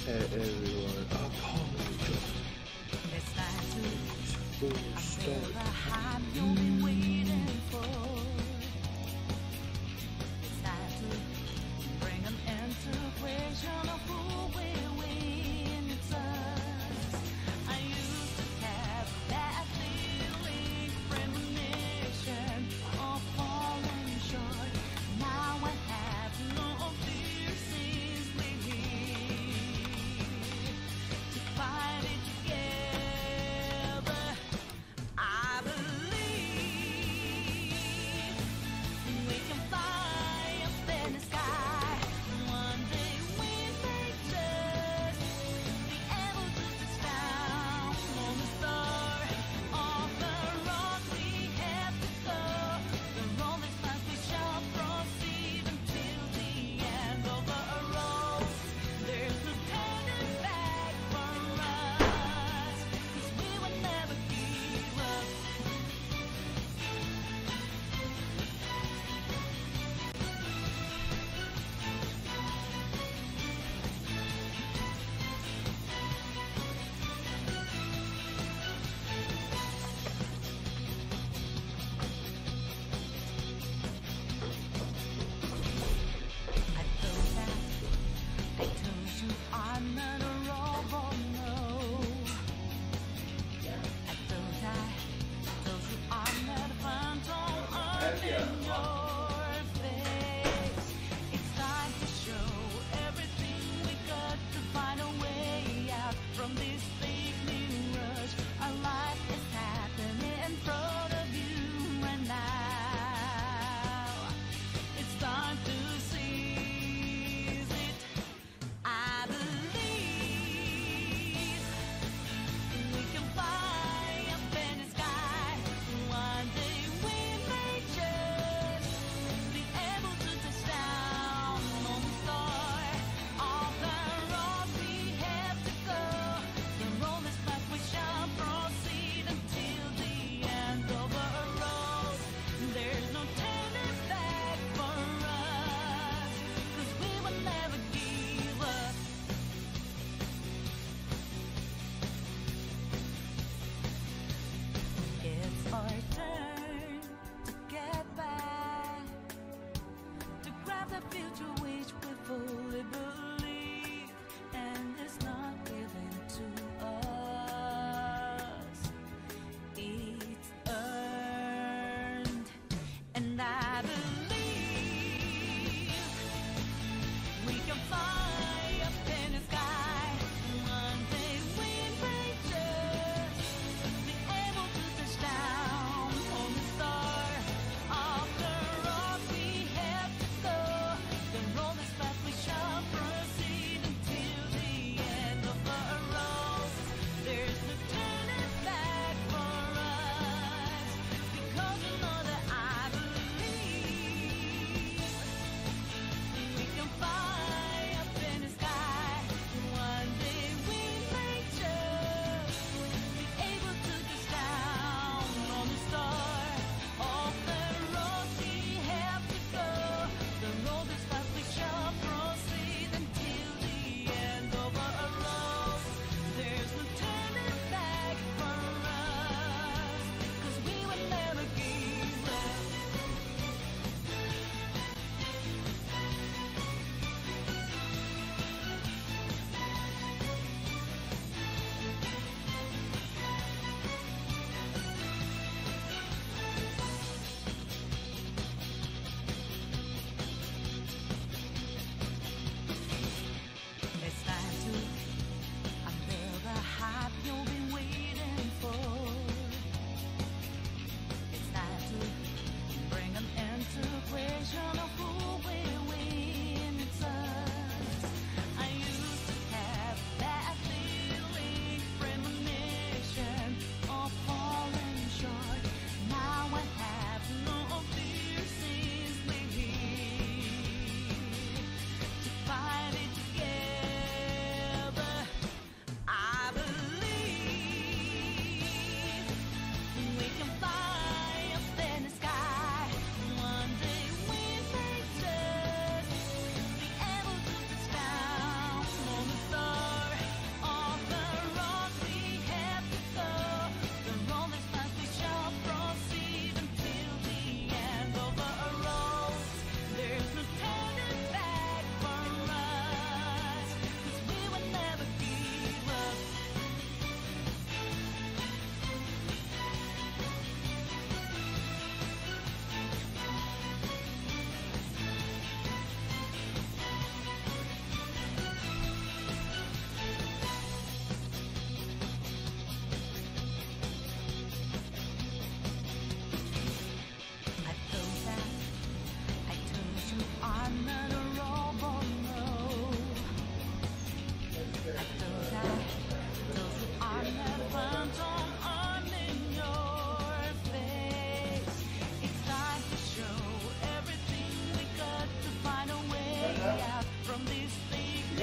Everyone, apologize. It's time to Full start. the hype you'll be waiting for. It's time to bring an integration of who we win. It's us. I used to have that feeling, premonition of falling short. Now I have no fear, sees me to fight it together. I believe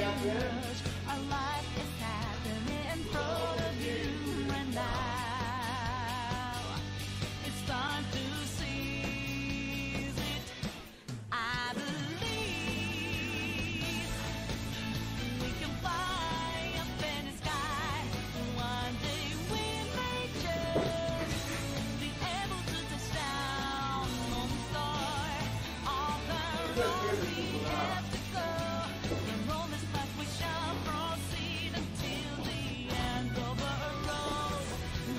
rush. Our life is happening in front of you and now. It's time to seize it. I believe we can fly up in the sky. One day we may just be able to touch down on the star. All the road we have to go, and on this path we shall proceed until the end of our road.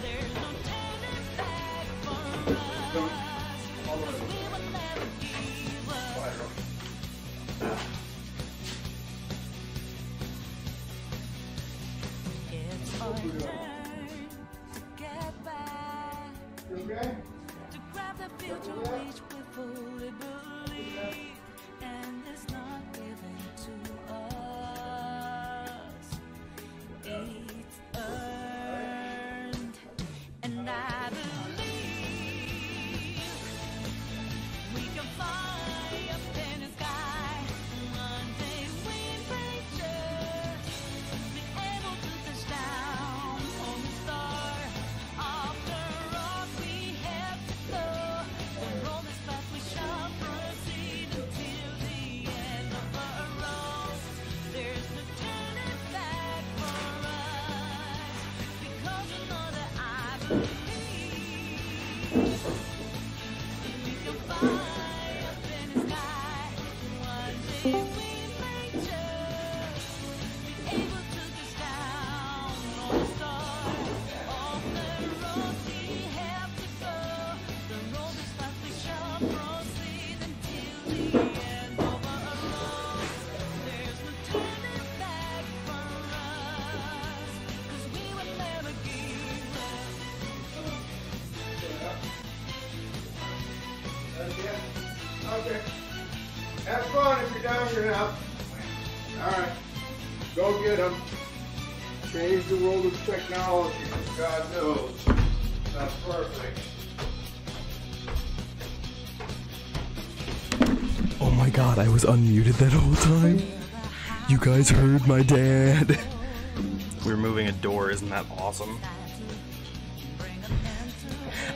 There's no turning back for us, 'cause we will never give up. It's our turn to get back, to grab the future which we fully believe, and it's not given to us. It's earned, and I believe we can fly up in the sky. One day we may just be able to touch down on the star. After all we have to go, and on this path we shall proceed until the end of our road. There's no turning back for us, because you know that I believe we can fly up in the sky. One day we may just be able to touch down on the star. Off the road we have to go, the road is path we shall proceed until the end of our road. There's no turning back for us, 'cause we will never give up. Okay. Have fun if you're down here now. Alright. Go get them. Change the world of technology. God knows. That's perfect. Oh my god, I was unmuted that whole time. You guys heard my dad. We're moving a door, isn't that awesome?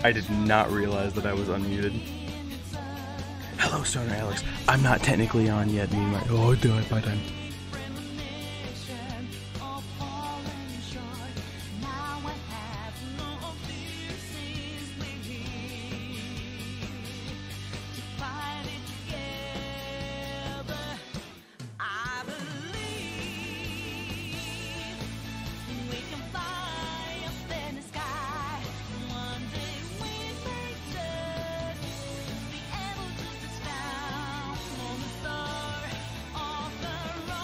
I did not realize that I was unmuted. Hello, Stoner Alex. I'm not technically on yet, me and my... Oh, I died by time. Be able to touch down on the star. Off the road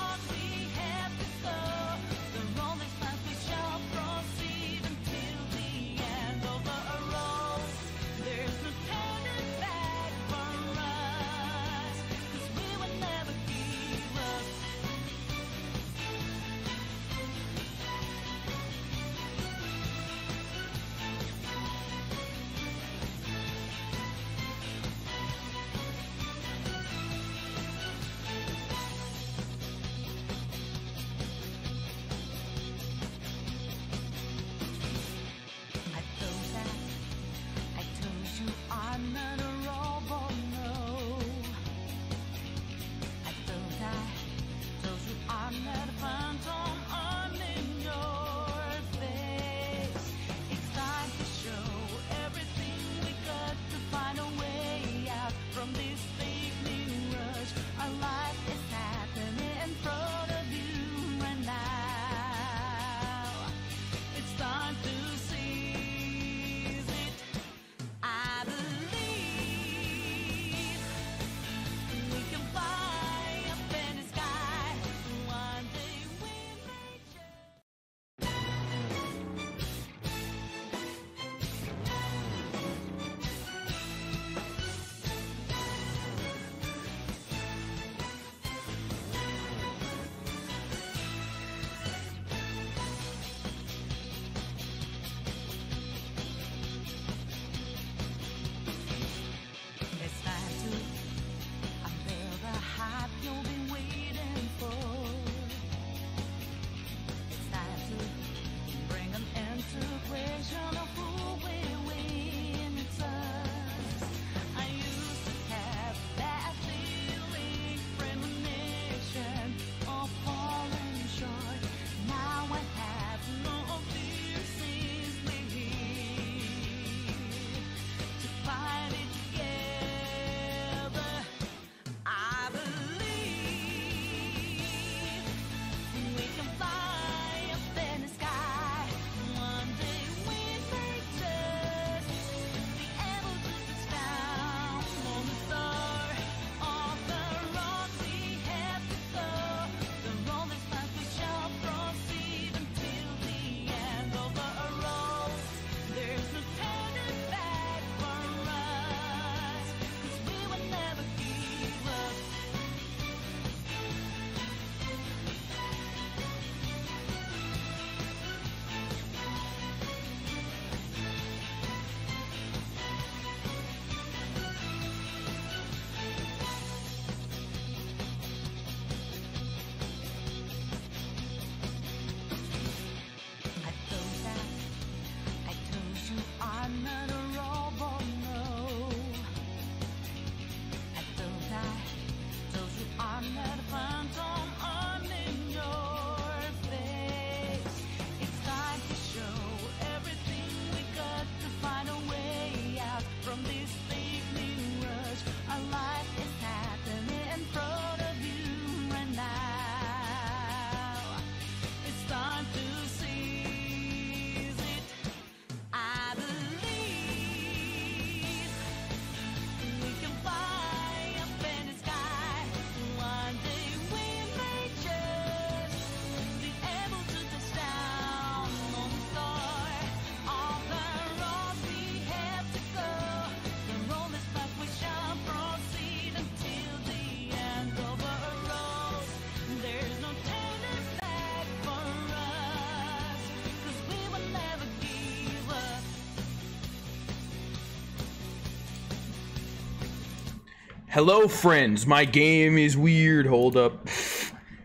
Hello, friends. My game is weird. Hold up.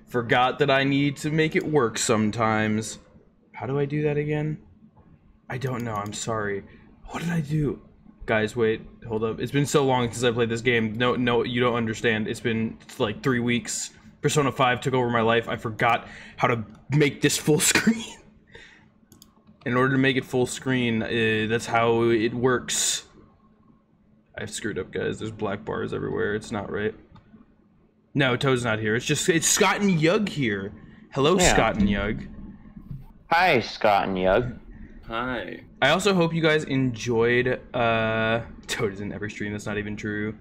Forgot that I need to make it work sometimes. How do I do that again? I don't know. I'm sorry. What did I do? Guys, wait. Hold up. It's been so long since I played this game. No, you don't understand. It's been like 3 weeks. Persona 5 took over my life. I forgot how to make this full screen. In order to make it full screen, that's how it works. I've screwed up, guys. There's black bars everywhere. It's not right. No, Toad's not here. It's Scot and Eugh here. Hello, yeah. Scot and Eugh. Hi, Scot and Eugh. Hi. I also hope you guys enjoyed, Toad is in every stream, that's not even true.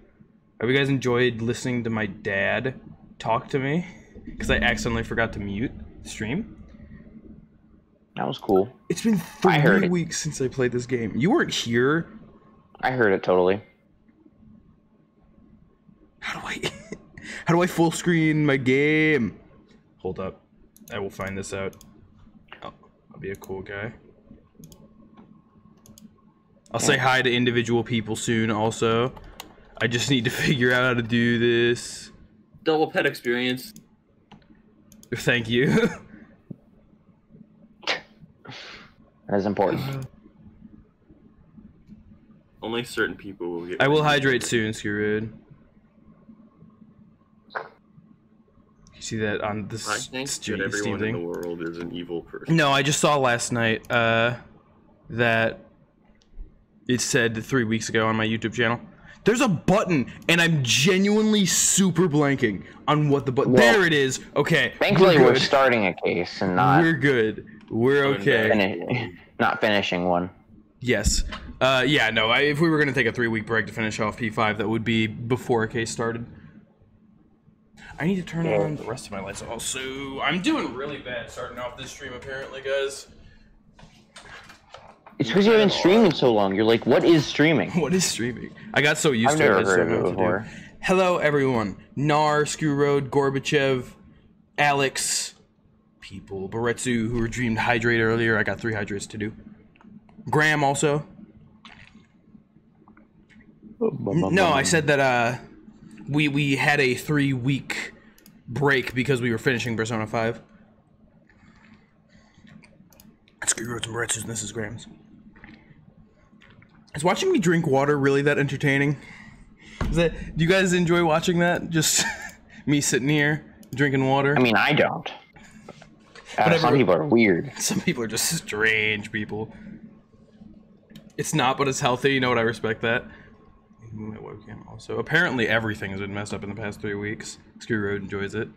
Have you guys enjoyed listening to my dad talk to me? Because I accidentally forgot to mute the stream. That was cool. It's been 3 weeks since I played this game. You weren't here. I heard it totally. How do I full screen my game? Hold up. I will find this out. I'll be a cool guy. I'll say hi to individual people soon also. I just need to figure out how to do this. Double pet experience. Thank you. That is important. Only certain people will get. I will hydrate soon, Screwed. You see that on this? I think that everyone in the world is an evil person. No, I just saw last night that it said 3 weeks ago on my YouTube channel. There's a button, and I'm genuinely super blanking on what the button. Well, there it is. Okay. Thankfully, we're starting a case and not. We're good. We're okay. Not finishing one. Yes. Yeah. No. If we were gonna take a 3-week break to finish off P5, that would be before a case started. I need to turn on the rest of my lights also. I'm doing really bad starting off this stream, apparently, guys. It's because you haven't streamed in so long. You're like, what is streaming? What is streaming? I got so used to it. I've never heard of it before. Hello, everyone. Nar, Screw Road, Gorbachev, Alex, people, Baretsu, who were dreamed hydrate earlier. I got 3 hydrates to do. Graham also. No, I said that we had a 3-week break because we were finishing Persona 5. Screw Roads and Baretsus, and this is Graham's. Is watching me drink water really that entertaining? Do you guys enjoy watching that? Just me sitting here drinking water? I mean, I don't. Some people are weird. Some people are just strange people. It's not, but it's healthy. You know what? I respect that. My webcam also. Apparently, everything has been messed up in the past 3 weeks. Screw Road enjoys it.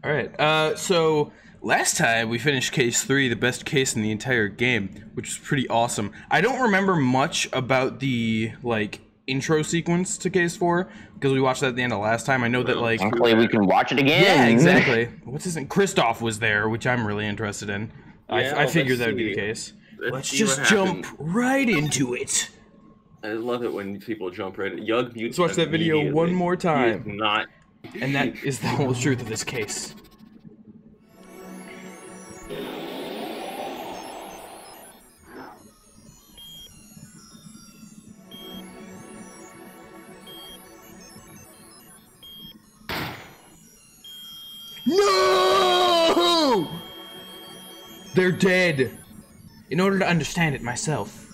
All right. So last time we finished case 3, the best case in the entire game, which was pretty awesome. I don't remember much about the intro sequence to case 4 because we watched that at the end of last time. I know that hopefully we can watch it again. Yeah, exactly. What's his name? Kristoph was there, which I'm really interested in. Yeah, I figured that would be the case. Let's just jump right into it. I love it when people jump right in. Eugh mutes. Let's watch that video one more time. Not. And that is the whole truth of this case. No! They're dead. In order to understand it myself,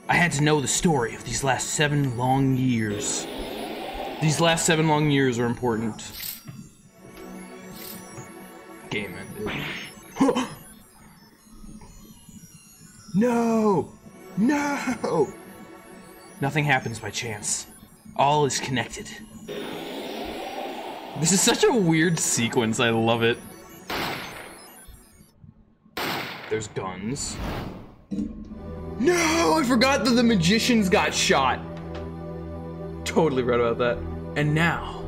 I had to know the story of these last 7 long years. These last 7 long years are important. Game ended. No! No! Nothing happens by chance. All is connected. This is such a weird sequence. I love it. There's guns. No! I forgot that the magicians got shot. Totally read about that. And now,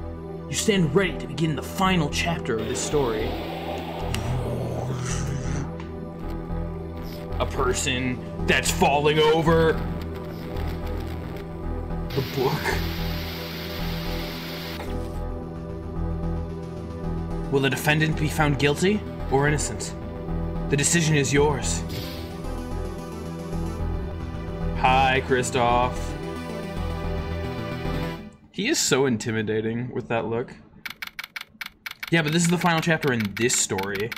you stand ready to begin the final chapter of this story. A person that's falling over. The book. Will the defendant be found guilty or innocent? The decision is yours. Hi, Kristoph. He is so intimidating with that look. Yeah, but this is the final chapter in this story.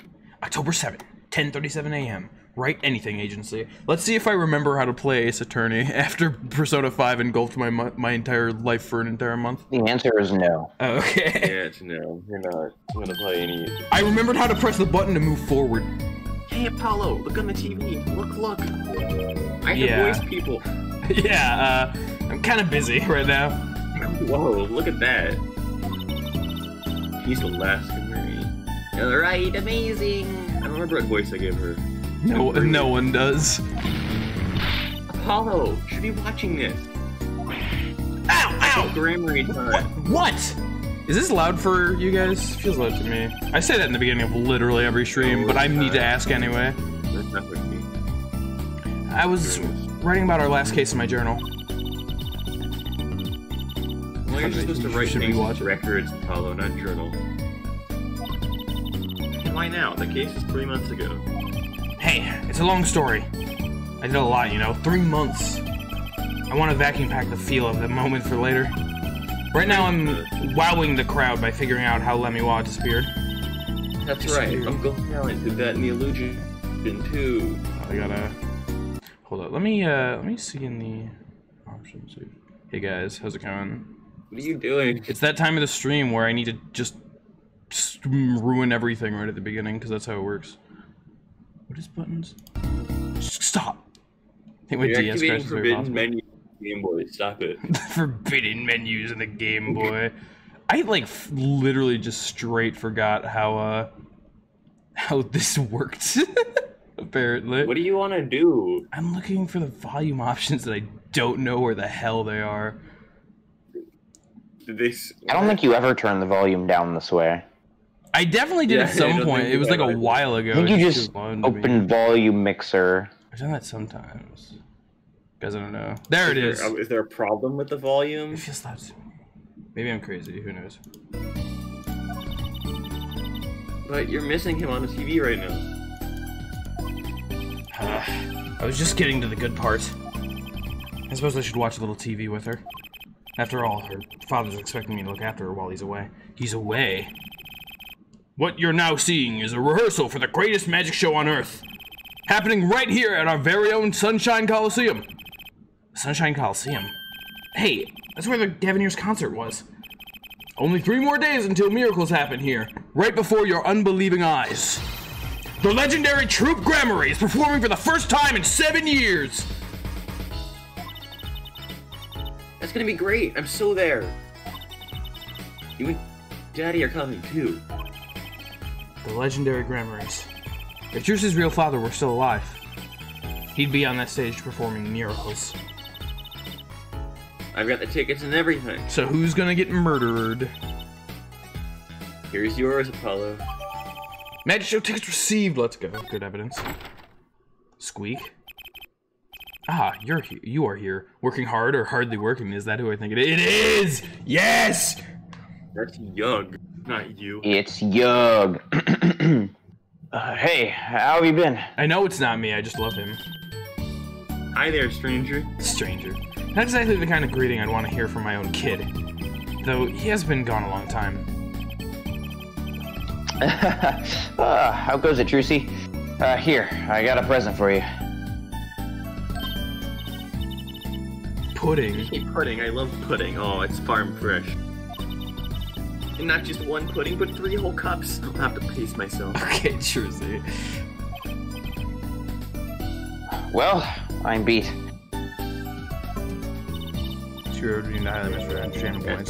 October 7th, 10:37 a.m. Write Anything Agency. Let's see if I remember how to play Ace Attorney after Persona 5 engulfed my entire life for an entire month. The answer is no. Okay. Yeah, it's no. You're not gonna play any. I remembered how to press the button to move forward. Hey, Apollo, look on the TV. Look. I Yeah. can voice people. Yeah, I'm kind of busy right now. Whoa, look at that. He's Alaska Marine. Alright, amazing. I don't remember what voice I gave her. No one does. Apollo, should be watching this. Ow! Grammar time. What? Is this loud for you guys? Feels loud to me. I say that in the beginning of literally every stream, but I need to ask anyway. That's not with me. I was writing about our last case in my journal. Well, you're supposed to write Should we things watch as it? records, Apollo, not journal. And why now? The case is 3 months ago. Hey, it's a long story. I did a lot, you know. 3 months. I want to vacuum pack the feel of the moment for later. Right now, I'm wowing the crowd by figuring out how Lemiwa disappeared. That's right. Uncle Talent did that in the illusion too. I gotta hold up. Let me see in the options. Hey guys, how's it going? What are you doing? It's that time of the stream where I need to just ruin everything right at the beginning because that's how it works. What is buttons? Stop. I think my You're DS activating crashes very forbidden possible. menu. Game Boy, stop it. Forbidden menus in the Game Boy. I like literally just straight forgot how this worked. Apparently. What do you want to do? I'm looking for the volume options that I don't know where the hell they are. Did they? I don't think you ever turn the volume down this way. I definitely did Yeah, at I some don't point. think It was you like a have either. while ago. I think you It just feels long to me. open volume mixer. I've done that sometimes. Guys, I don't know. There it is. Is there a problem with the volume? It feels loud to me. Maybe I'm crazy. Who knows? But you're missing him on the TV right now. I was just getting to the good part. I suppose I should watch a little TV with her. After all, her father's expecting me to look after her while he's away. He's away? What you're now seeing is a rehearsal for the greatest magic show on Earth. Happening right here at our very own Sunshine Coliseum. Sunshine Coliseum? Hey, that's where the Gavineers concert was. Only 3 more days until miracles happen here, right before your unbelieving eyes. The legendary troupe Grammary is performing for the first time in 7 years. That's gonna be great. I'm so there. You and Daddy are coming too. The legendary Grammarys. If Trucy's real father were still alive, he'd be on that stage performing miracles. I've got the tickets and everything. So who's gonna get murdered? Here's yours, Apollo. Magic show tickets received. Let's go. Good evidence. Squeak. Ah, you are here. Working hard or hardly working? Is that who I think it is? It is! Yes! That's Eugh, not you. It's Eugh. Hey, how have you been? I know it's not me. I just love him. Hi there, stranger. Stranger. Not exactly the kind of greeting I'd want to hear from my own kid. Though he has been gone a long time. How goes it, Trucy? Here, I got a present for you. Pudding. Hey, pudding. I love pudding. Oh, it's farm fresh. And not just one pudding, but 3 whole cups. I'll have to pace myself. Okay, Trucy. Well, I'm beat. That's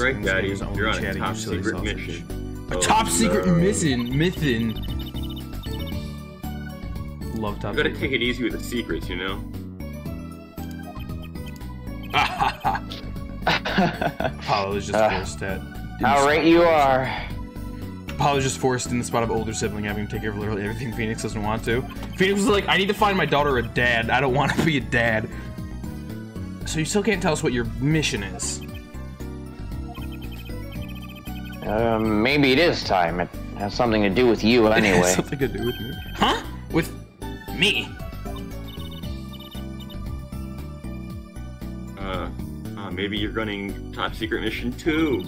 right, Daddy. You're on a top secret mission. A top secret mission. Love top You gotta secret. take it easy with the secrets, you know? Apollo is just forced at. How right you are. Apollo's just forced in the spot of older sibling having to take care of literally everything Phoenix doesn't want to. Phoenix is like, I need to find my daughter a dad. I don't want to be a dad. So you still can't tell us what your mission is. Maybe it is time. It has something to do with you It anyway. has something to do with me. Huh? With me? Maybe you're running Top Secret Mission 2.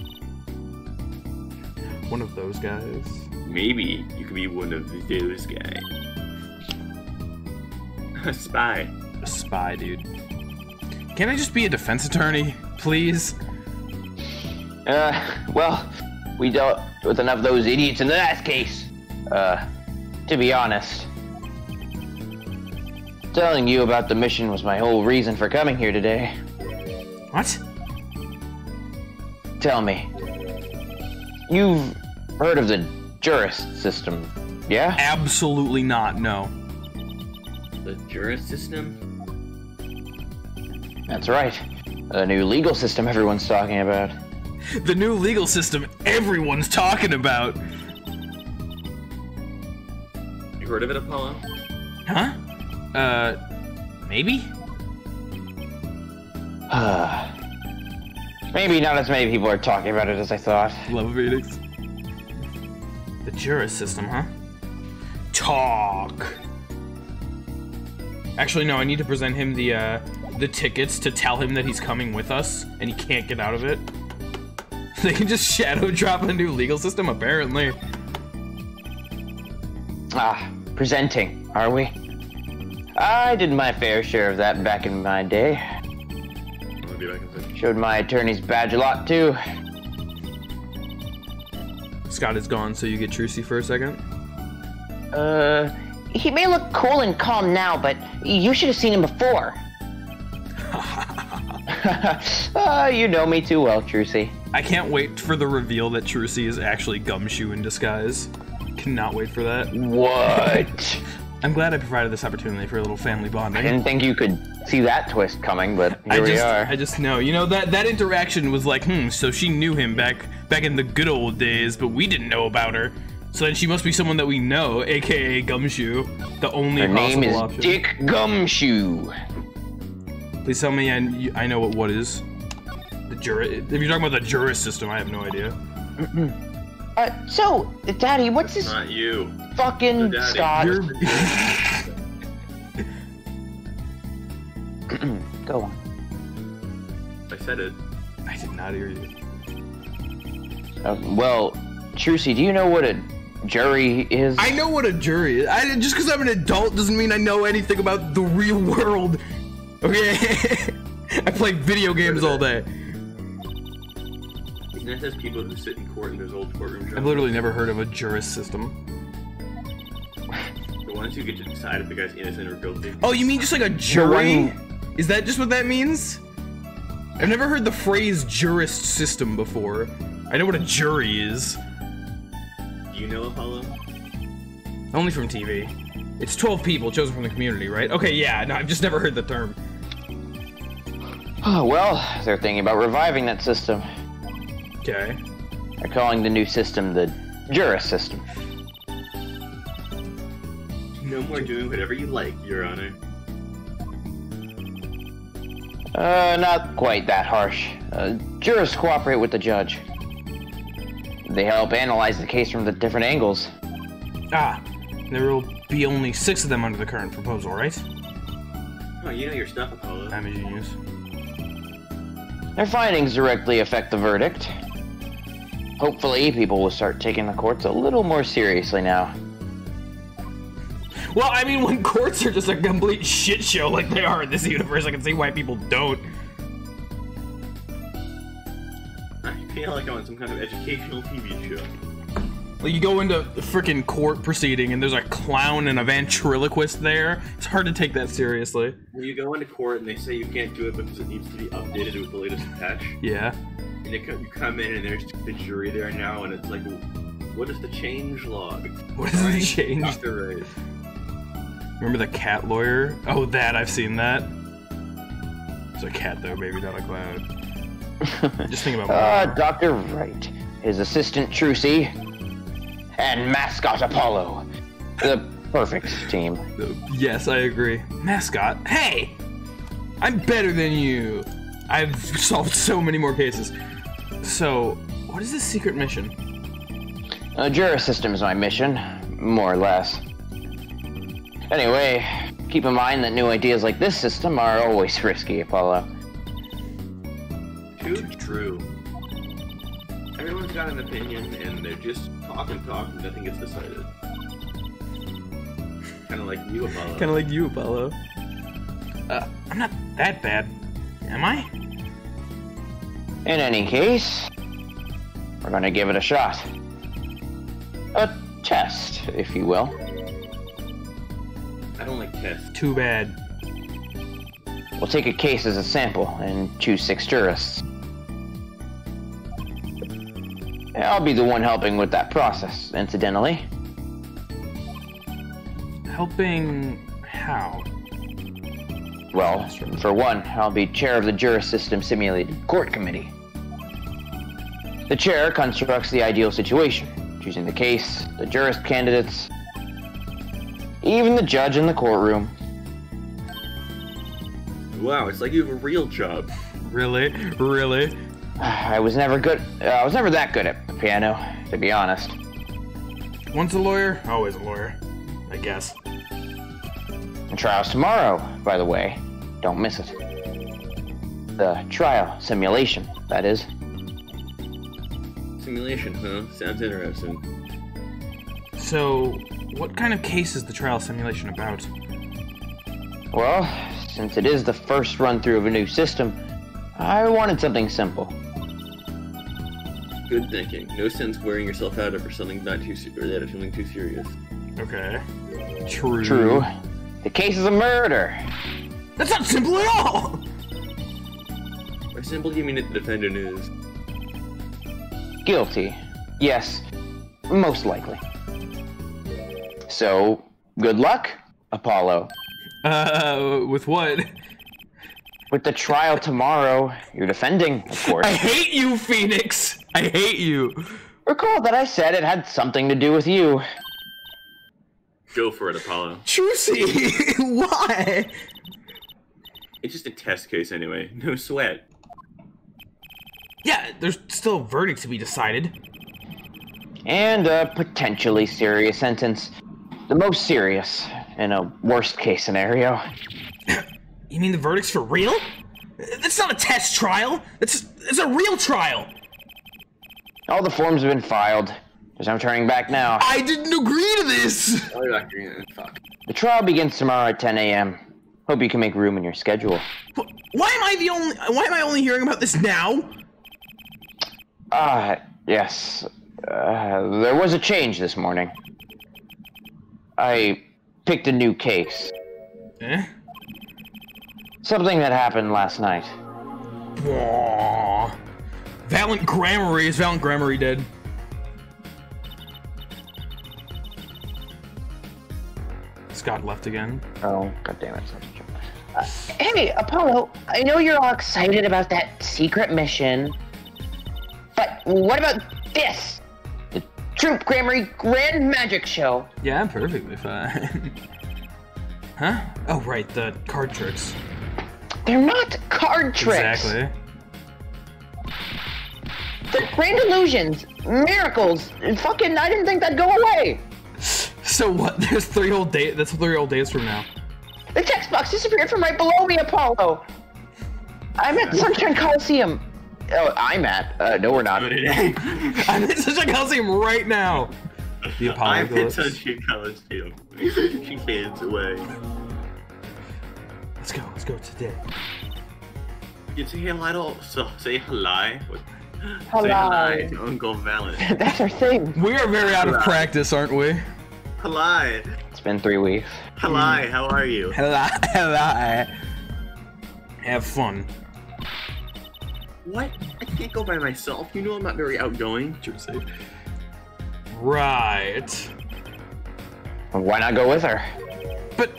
One of those guys. Maybe you could be one of those guys. A spy. A spy, dude. Can I just be a defense attorney, please? Well, we dealt with enough of those idiots in the last case. To be honest, telling you about the mission was my whole reason for coming here today. What? Tell me, you've heard of the jurist system, yeah? Absolutely not, no. The jurist system? That's right. The new legal system everyone's talking about. The new legal system everyone's talking about. You heard of it, Apollo? Huh? Maybe? Maybe not as many people are talking about it as I thought. Love of Phoenix. The jurist system, huh? Talk. Actually, no, I need to present him the tickets to tell him that he's coming with us, and he can't get out of it. They can just shadow drop a new legal system, apparently. Presenting, are we? I did my fair share of that back in my day. I'll be back in a second. Showed my attorney's badge a lot, too. Scott is gone, so you get Trucy for a second. He may look cool and calm now, but you should have seen him before. You know me too well, Trucy. I can't wait for the reveal that Trucy is actually Gumshoe in disguise. Cannot wait for that. What? I'm glad I provided this opportunity for a little family bonding. I didn't think you could see that twist coming, but here we are. I just know. You know, that interaction was like, so she knew him back in the good old days, but we didn't know about her. So then she must be someone that we know, aka Gumshoe, the only Her name possible is option. Dick Gumshoe. Please tell me I know what is. The if you're talking about the jurist system, I have no idea. So, Daddy, what's this Not you. fucking Daddy. Scot? Go on. I said it. I did not hear you. Well, Trucy, do you know what a jury is? I know what a jury is. Just because I'm an adult doesn't mean I know anything about the real world. Okay? I play video games all day. Isn't that just people who sit in court in those old courtrooms? I've literally never heard of a jurist system. The ones who get to decide if the guy's innocent or guilty. Oh, you mean just like a jury? Is that just what that means? I've never heard the phrase jurist system before. I know what a jury is. Do you know Apollo? Only from TV. It's 12 people chosen from the community, right? Okay, yeah, no, I've just never heard the term. Oh, well, they're thinking about reviving that system. Okay. They're calling the new system the jurist system. No more doing whatever you like, Your Honor. Not quite that harsh. Jurists cooperate with the judge. They help analyze the case from the different angles. There will be only 6 of them under the current proposal, right? Oh, you know your stuff, Apollo. I'm a genius. Their findings directly affect the verdict. Hopefully, people will start taking the courts a little more seriously now. Well, I mean, when courts are just a complete shit show like they are in this universe, I can see why people don't. I feel like I'm on some kind of educational TV show. Like, you go into a freaking court proceeding and there's a clown and a ventriloquist there. It's hard to take that seriously. When you go into court and they say you can't do it because it needs to be updated with the latest patch, Yeah. and you come in and there's the jury there now, and it's like, what is the change log? What is the change? Dr. Write. Remember the cat lawyer? Oh, I've seen that. It's a cat though, maybe not a clown. Just think about Dr. Write, his assistant Trucy, and mascot Apollo. The perfect team. Yes, I agree. Mascot? Hey! I'm better than you! I've solved so many more cases. So, what is this secret mission? Jurist system is my mission, more or less. Anyway, keep in mind that new ideas like this system are always risky, Apollo. Too true. Everyone's got an opinion, and they're just talking, and nothing gets decided. Kind of like you, Apollo. Kind of like you, Apollo. I'm not that bad, am I? In any case, we're gonna give it a shot. A test, if you will. I don't like tests. Too bad. We'll take a case as a sample and choose 6 jurists. I'll be the one helping with that process, incidentally. Helping how? Well, for one, I'll be chair of the Jurist System Simulated Court Committee. The chair constructs the ideal situation, choosing the case, the jurist candidates, even the judge in the courtroom. Wow, it's like you have a real job. Really? Really? I was never that good at the piano, to be honest. Once a lawyer, always a lawyer. I guess. The trial's tomorrow, by the way. Don't miss it. The trial simulation, that is. Simulation, huh? Sounds interesting. So, what kind of case is the trial simulation about? Well, since it is the first run-through of a new system, I wanted something simple. Good thinking. No sense wearing yourself out over something not too something too serious. Okay. True. True. The case is a murder. That's not simple at all! By simple, you mean that the defendant is... Guilty. Yes, most likely. So, good luck, Apollo. With what? With the trial tomorrow, you're defending, of course. I hate you, Phoenix! I hate you! Recall that I said it had something to do with you. Go for it, Apollo. Trucy! Why? It's just a test case anyway. No sweat. Yeah, there's still a verdict to be decided. And a potentially serious sentence. The most serious, in a worst-case scenario. You mean the verdict's for real? That's not a test trial! It's a real trial! All the forms have been filed. There's no turning back now. I didn't agree to this! Oh, you're not agreeing. Fuck. The trial begins tomorrow at 10 a.m. Hope you can make room in your schedule. Why am I only hearing about this now? Yes. There was a change this morning. I picked a new case. Eh? Something that happened last night. Aww. Valiant Grammary. Is Valiant Grammary dead? Scott left again. Oh, god damn it. Hey, Apollo, I know you're all excited about that secret mission, but what about this? The Troop Grammary Grand Magic Show. Yeah, I'm perfectly fine. Huh? Oh, right, the card tricks. They're not card tricks. Exactly. They're grand illusions, miracles, fucking, I didn't think that'd go away. So what? There's 3 whole days. That's 3 whole days from now. The text box disappeared from right below me, Apollo. I'm at Sunshine Coliseum. Oh, I'm at. No, we're not. I'm at Sunshine Coliseum right now. The I'm at apocalypse. Sunshine Coliseum. She fades away. Let's go today. You say hello, so say hello. Hello. Say hi to Uncle Valent. That's our thing. We are very out of practice, aren't we? Hello. It's been 3 weeks. Hello, how are you? Hello. Have fun. What? I can't go by myself. You know I'm not very outgoing. Trucy. Right. Why not go with her? But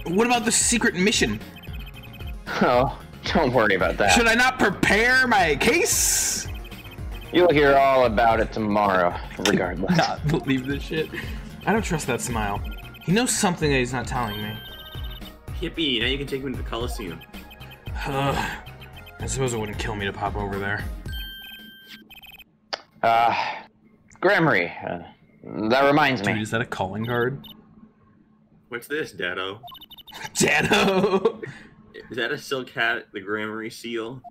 what about the secret mission? Oh, don't worry about that. Should I not prepare my case? You'll hear all about it tomorrow, regardless. Not believe this shit. I don't trust that smile. He knows something that he's not telling me. Yippee, now you can take me to the Coliseum. I suppose it wouldn't kill me to pop over there. Grammary, that reminds Dude, me. is that a calling card? What's this, Dado? Dado! Is that a silk hat, the Grammary seal?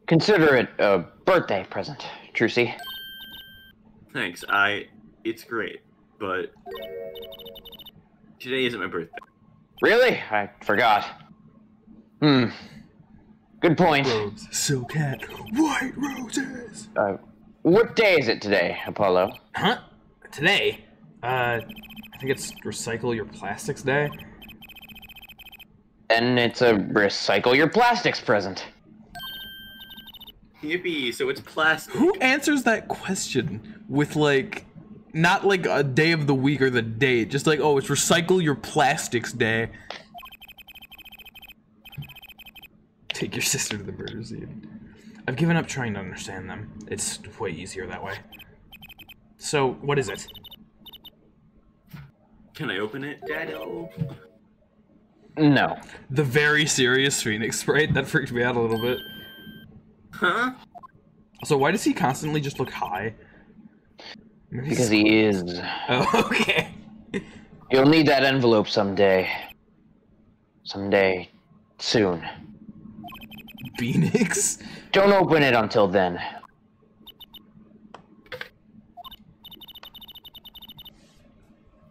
Consider it a birthday present, Trucy. Thanks. It's great, but today isn't my birthday. Really? I forgot. Good point. Robes, silk hat, white roses. What day is it today, Apollo? Huh? Today? I think it's Recycle Your Plastics Day. And it's a recycle your plastics present. Yippee, so it's plastic. Who answers that question with, like, not like a day of the week or the date, just like, oh, it's Recycle Your Plastics Day. Take your sister to the murder scene. I've given up trying to understand them. It's way easier that way. So, what is it? Can I open it, Dado? No. The very serious Phoenix sprite? That freaked me out a little bit. Huh? So why does he constantly just look high? Maybe Because he is. Oh, okay. You'll need that envelope someday. Someday. Soon. Phoenix? Don't open it until then.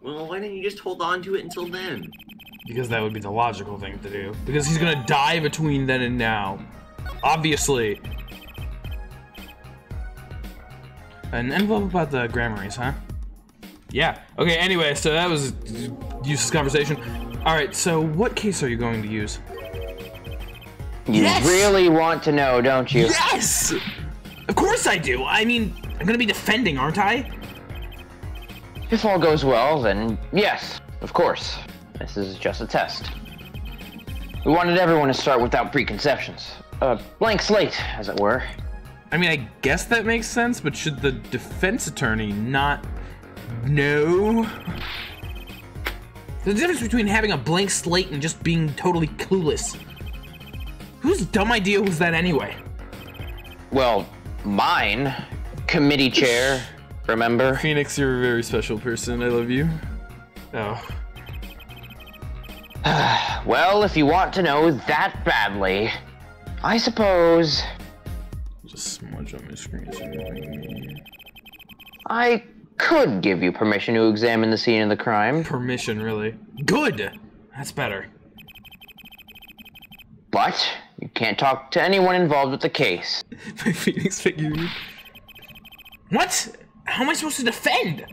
Well, why didn't you just hold on to it until then? Because that would be the logical thing to do. Because he's gonna die between then and now. Obviously. An envelope about the Grammarys, huh? Yeah. Okay, anyway, so that was useless conversation. Alright, so what case are you going to use? You really want to know, don't you? Yes! Of course I do. I mean, I'm gonna be defending, aren't I? If all goes well, then yes, of course. This is just a test. We wanted everyone to start without preconceptions. A blank slate, as it were. I mean, I guess that makes sense, but should the defense attorney not know? There's a difference between having a blank slate and just being totally clueless. Whose dumb idea was that anyway? Well, mine. Committee chair, remember? Phoenix, you're a very special person. I love you. Oh. Well, if you want to know that badly, I suppose Just smudge on my screen. So you know. I could give you permission to examine the scene of the crime. Permission, really? Good! That's better. But you can't talk to anyone involved with the case. My Phoenix figure. What? How am I supposed to defend?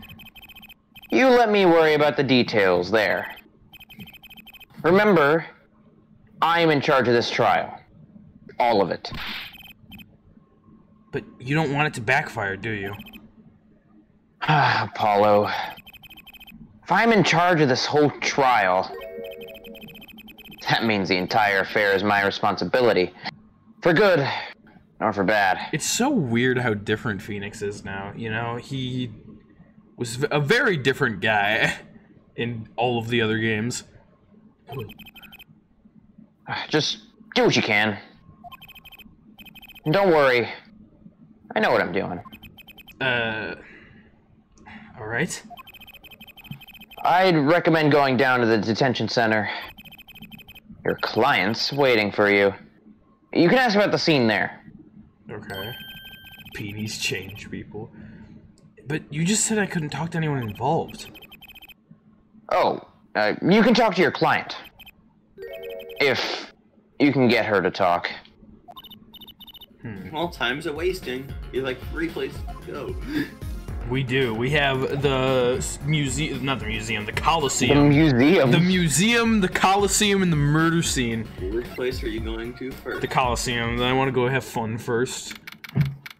You let me worry about the details there. Remember, I'm in charge of this trial. All of it. But you don't want it to backfire, do you? Apollo. If I'm in charge of this whole trial, that means the entire affair is my responsibility. For good, or for bad. It's so weird how different Phoenix is now, you know? He was a very different guy in all of the other games. Just do what you can. And don't worry. I know what I'm doing. Alright. I'd recommend going down to the detention center. Your client's waiting for you. You can ask about the scene there. Okay. Peonies change people. But you just said I couldn't talk to anyone involved. Oh, you can talk to your client. If you can get her to talk. Well, time's a wasting. You're like 3 places to go. We do. We have the museum, not the museum, the The Coliseum. museum. The museum, the Coliseum, and the murder scene. Which place are you going to first? The Coliseum. Then I want to go have fun first.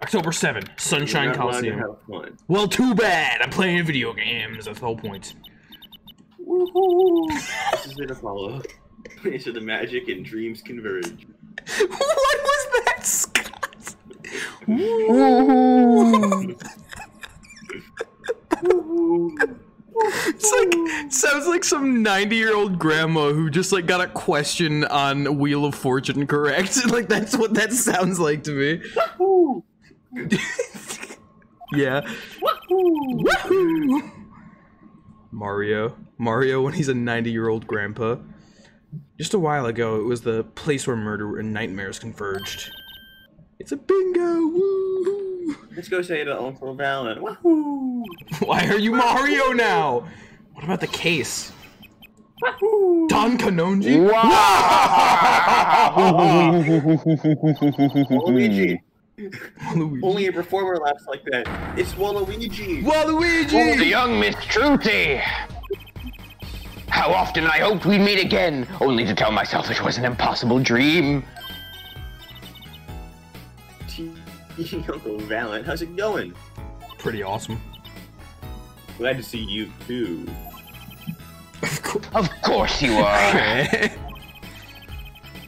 October 7, Sunshine You're not allowed to Coliseum. have fun. Well, too bad. I'm playing video games. That's the whole point. Woohoo! This is it, Apollo. Place where the magic and dreams converge. What was that, Scott? It's like, sounds like some 90-year-old grandma who just like got a question on Wheel of Fortune correct. Like that's what that sounds like to me. Yeah. Woohoo! Mario when he's a 90-year-old grandpa. Just a while ago, it was the place where murder and nightmares converged. It's a bingo! Woo! Let's go say to Uncle Valen. Wahoo! Why are you Mario now? What about the case? Wahoo! Don Kanonji? Waluigi. Waluigi. Only a performer laughs like that. It's Waluigi. Waluigi! The young Miss Trucy! How often I hoped we'd meet again, only to tell myself it was an impossible dream. Uncle Valen, how's it going? Pretty awesome. Glad to see you too. Of course you are.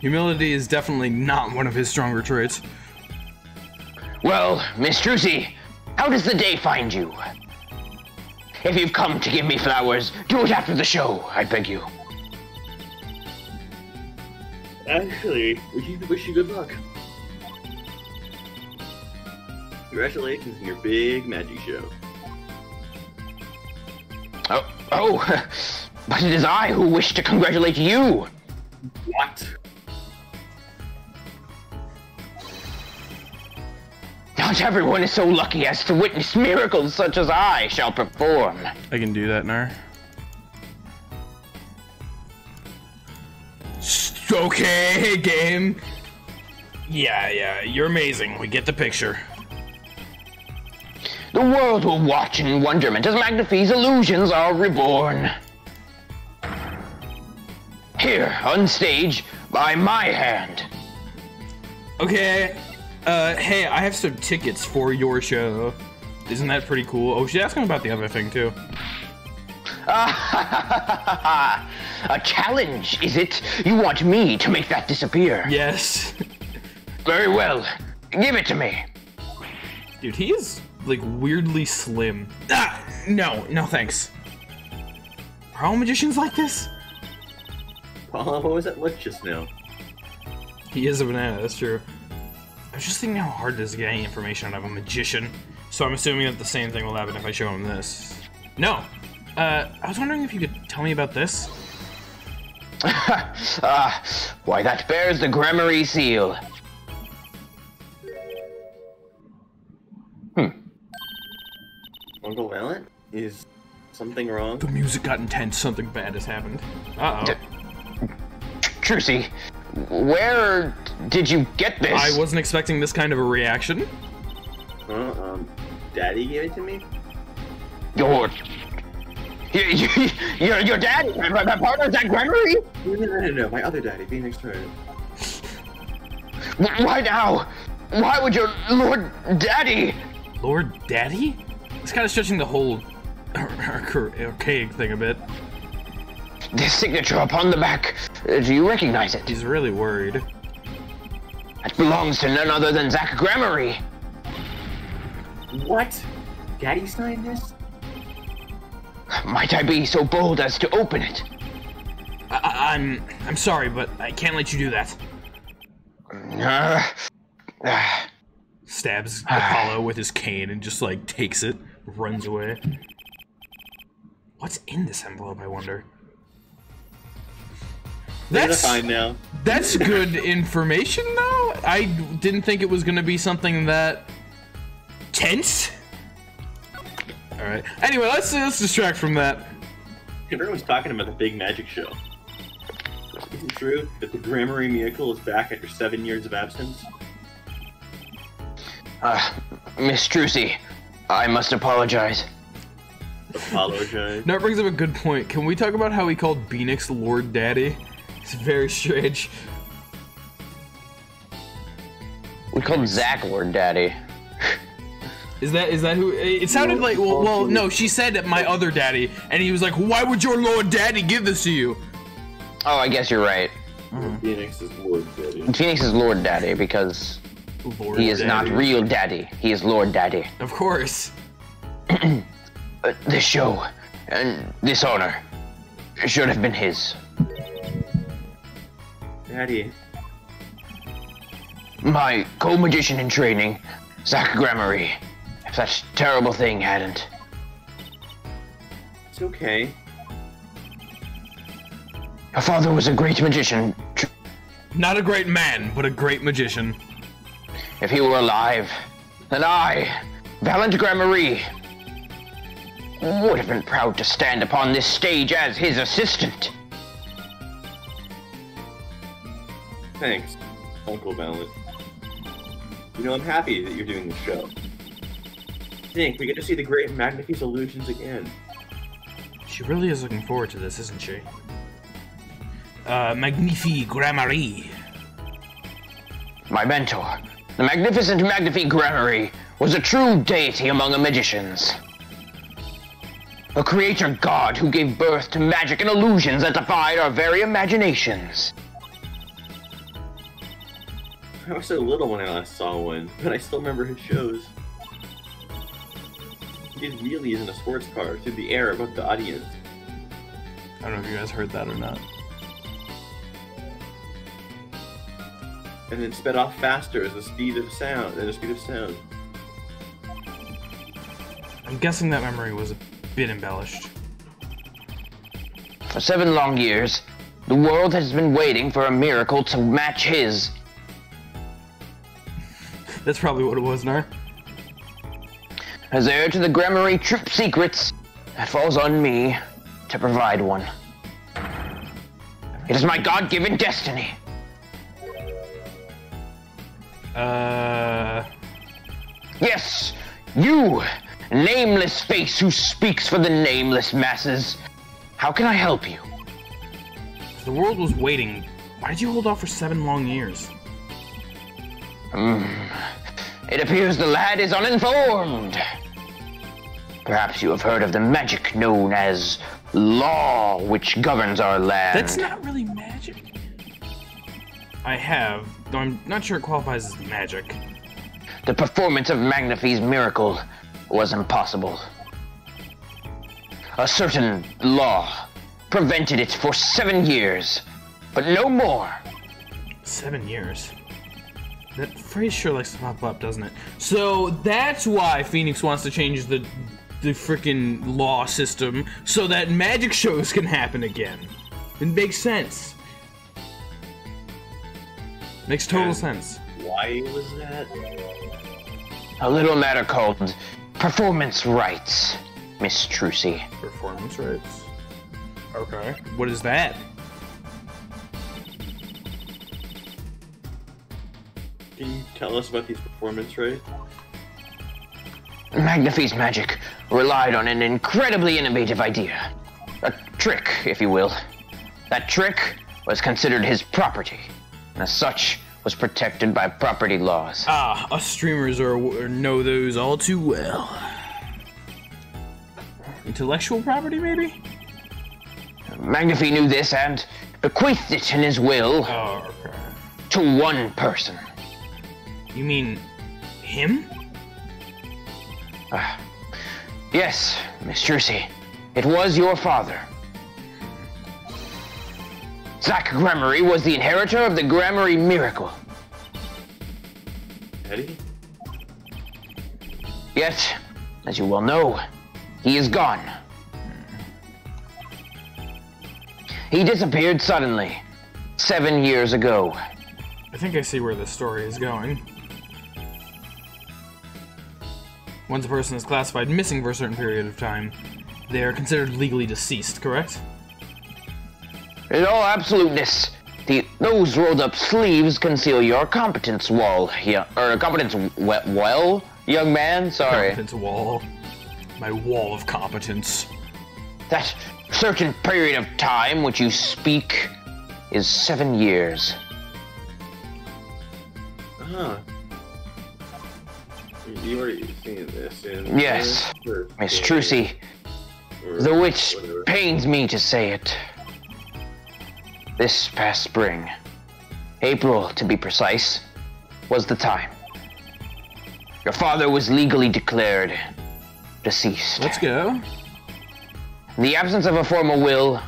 Humility is definitely not one of his stronger traits. Well, Miss Trucy, how does the day find you? If you've come to give me flowers, do it after the show, I beg you. Actually, we wish you good luck. Congratulations on your big magic show. Oh, but it is I who wish to congratulate you. What? Not everyone is so lucky as to witness miracles such as I shall perform. I can do that, Nar. Okay, game. Yeah, you're amazing. We get the picture. The world will watch in wonderment as Magnifie's illusions are reborn. Here, on stage, by my hand. Okay, hey, I have some tickets for your show. Isn't that pretty cool? Oh, she's asking about the other thing, too. A challenge, is it? You want me to make that disappear? Yes. Very well. Give it to me. Dude, he is, like, weirdly slim. No, thanks. Are all magicians like this? Paul, what was that look just now? He is a banana, that's true. I was just thinking how hard it is to get any information out of a magician. So I'm assuming that the same thing will happen if I show him this. No. I was wondering if you could tell me about this. Why, that bears the Gramarye seal. Uncle Valen? Is something wrong? The music got intense, something bad has happened. Uh-oh. Trucy, where did you get this? I wasn't expecting this kind of a reaction. Daddy gave it to me? Your daddy? My partner's at Gramarye? No, my other daddy, Phoenix Wright. Why now? Why would your Lord Daddy? Lord Daddy? It's kind of stretching the whole archaic thing a bit. This signature upon the back, do you recognize it? He's really worried. It belongs to none other than Zach Gramarye. What? Daddy signed this? Might I be so bold as to open it? I'm sorry, but I can't let you do that. Stabs Apollo with his cane and just like takes it, runs away. What's in this envelope, I wonder? That's fine now. That's good information, though. I didn't think it was gonna be something that tense. All right. Anyway, let's distract from that. Everyone's talking about the big magic show. Is it true that the Gramarye miracle is back after 7 years of absence? Miss Trucy, I must apologize. Apologize. That brings up a good point. Can we talk about how he called Phoenix Lord Daddy? It's very strange. We called Zach Lord Daddy. Is that who? It sounded like, well, no, she said my other daddy, and he was like, why would your Lord Daddy give this to you? Oh, I guess you're right. Phoenix is Lord Daddy. Phoenix is Lord Daddy because Lord he is Daddy. not real Daddy. He is Lord Daddy. Of course. This show and this honor should have been his. Daddy. My co-magician in training, Zach Gramarye. If that terrible thing hadn't. It's okay. Your father was a great magician. Not a great man, but a great magician. If he were alive, then I, Valiant Gramarye, would have been proud to stand upon this stage as his assistant. Thanks, Uncle Valiant. You know, I'm happy that you're doing this show. We get to see the great Magnifie's illusions again. She really is looking forward to this, isn't she? Magnifique Gramarye. My mentor, the magnificent Magnifique Gramarye, was a true deity among the magicians. A creator god who gave birth to magic and illusions that defied our very imaginations. I was so little when I last saw one, but I still remember his shows. He really isn't a sports car through the air above the audience. I don't know if you guys heard that or not. And then sped off faster as the speed of sound. I'm guessing that memory was a bit embellished. For 7 long years, the world has been waiting for a miracle to match his. That's probably what it was, Nar. As heir to the Gramarye troop secrets, it falls on me to provide one. It is my God-given destiny. Yes, you, nameless face who speaks for the nameless masses. How can I help you? If the world was waiting, why did you hold off for 7 long years? It appears the lad is uninformed. Perhaps you have heard of the magic known as law, which governs our land. That's not really magic. I have, though I'm not sure it qualifies as magic. The performance of Magnifie's miracle was impossible. A certain law prevented it for 7 years, but no more. 7 years? That phrase sure likes to pop up, doesn't it? So that's why Phoenix wants to change the freaking law system so that magic shows can happen again. It makes sense. Makes total sense. Why was that? A little matter called performance rights, Miss Trucy. Performance rights? Okay. What is that? Can you tell us about these performance rights? Magnifie's magic relied on an incredibly innovative idea. A trick, if you will. That trick was considered his property, and as such was protected by property laws. Ah, us streamers know those all too well. Intellectual property, maybe? Magnifie knew this and bequeathed it in his will to one person. You mean him? Yes, Miss Trucy. It was your father. Zach Gramarye was the inheritor of the Gramarye miracle. Eddie? Yet, as you well know, he is gone. He disappeared suddenly, 7 years ago. I think I see where this story is going. Once a person is classified missing for a certain period of time, they are considered legally deceased, correct? In all absoluteness, those rolled-up sleeves conceal your competence wall, young man. Sorry. Competence wall. My wall of competence. That certain period of time which you speak is 7 years. Uh-huh. You already seen this in... Yes, Miss Trucy, the which pains me to say it. This past spring, April to be precise, was the time. Your father was legally declared deceased. Let's go. In the absence of a formal will,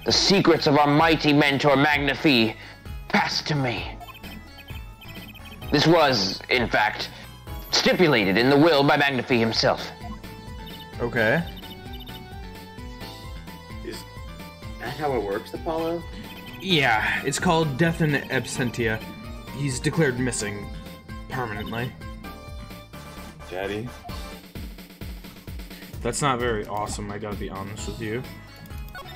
the secrets of our mighty mentor Magnifie passed to me. This was, in fact, stipulated in the will by Magnifie himself. Okay. Is that how it works, Apollo? Yeah, it's called death in absentia. He's declared missing permanently. Daddy? That's not very awesome, I gotta be honest with you.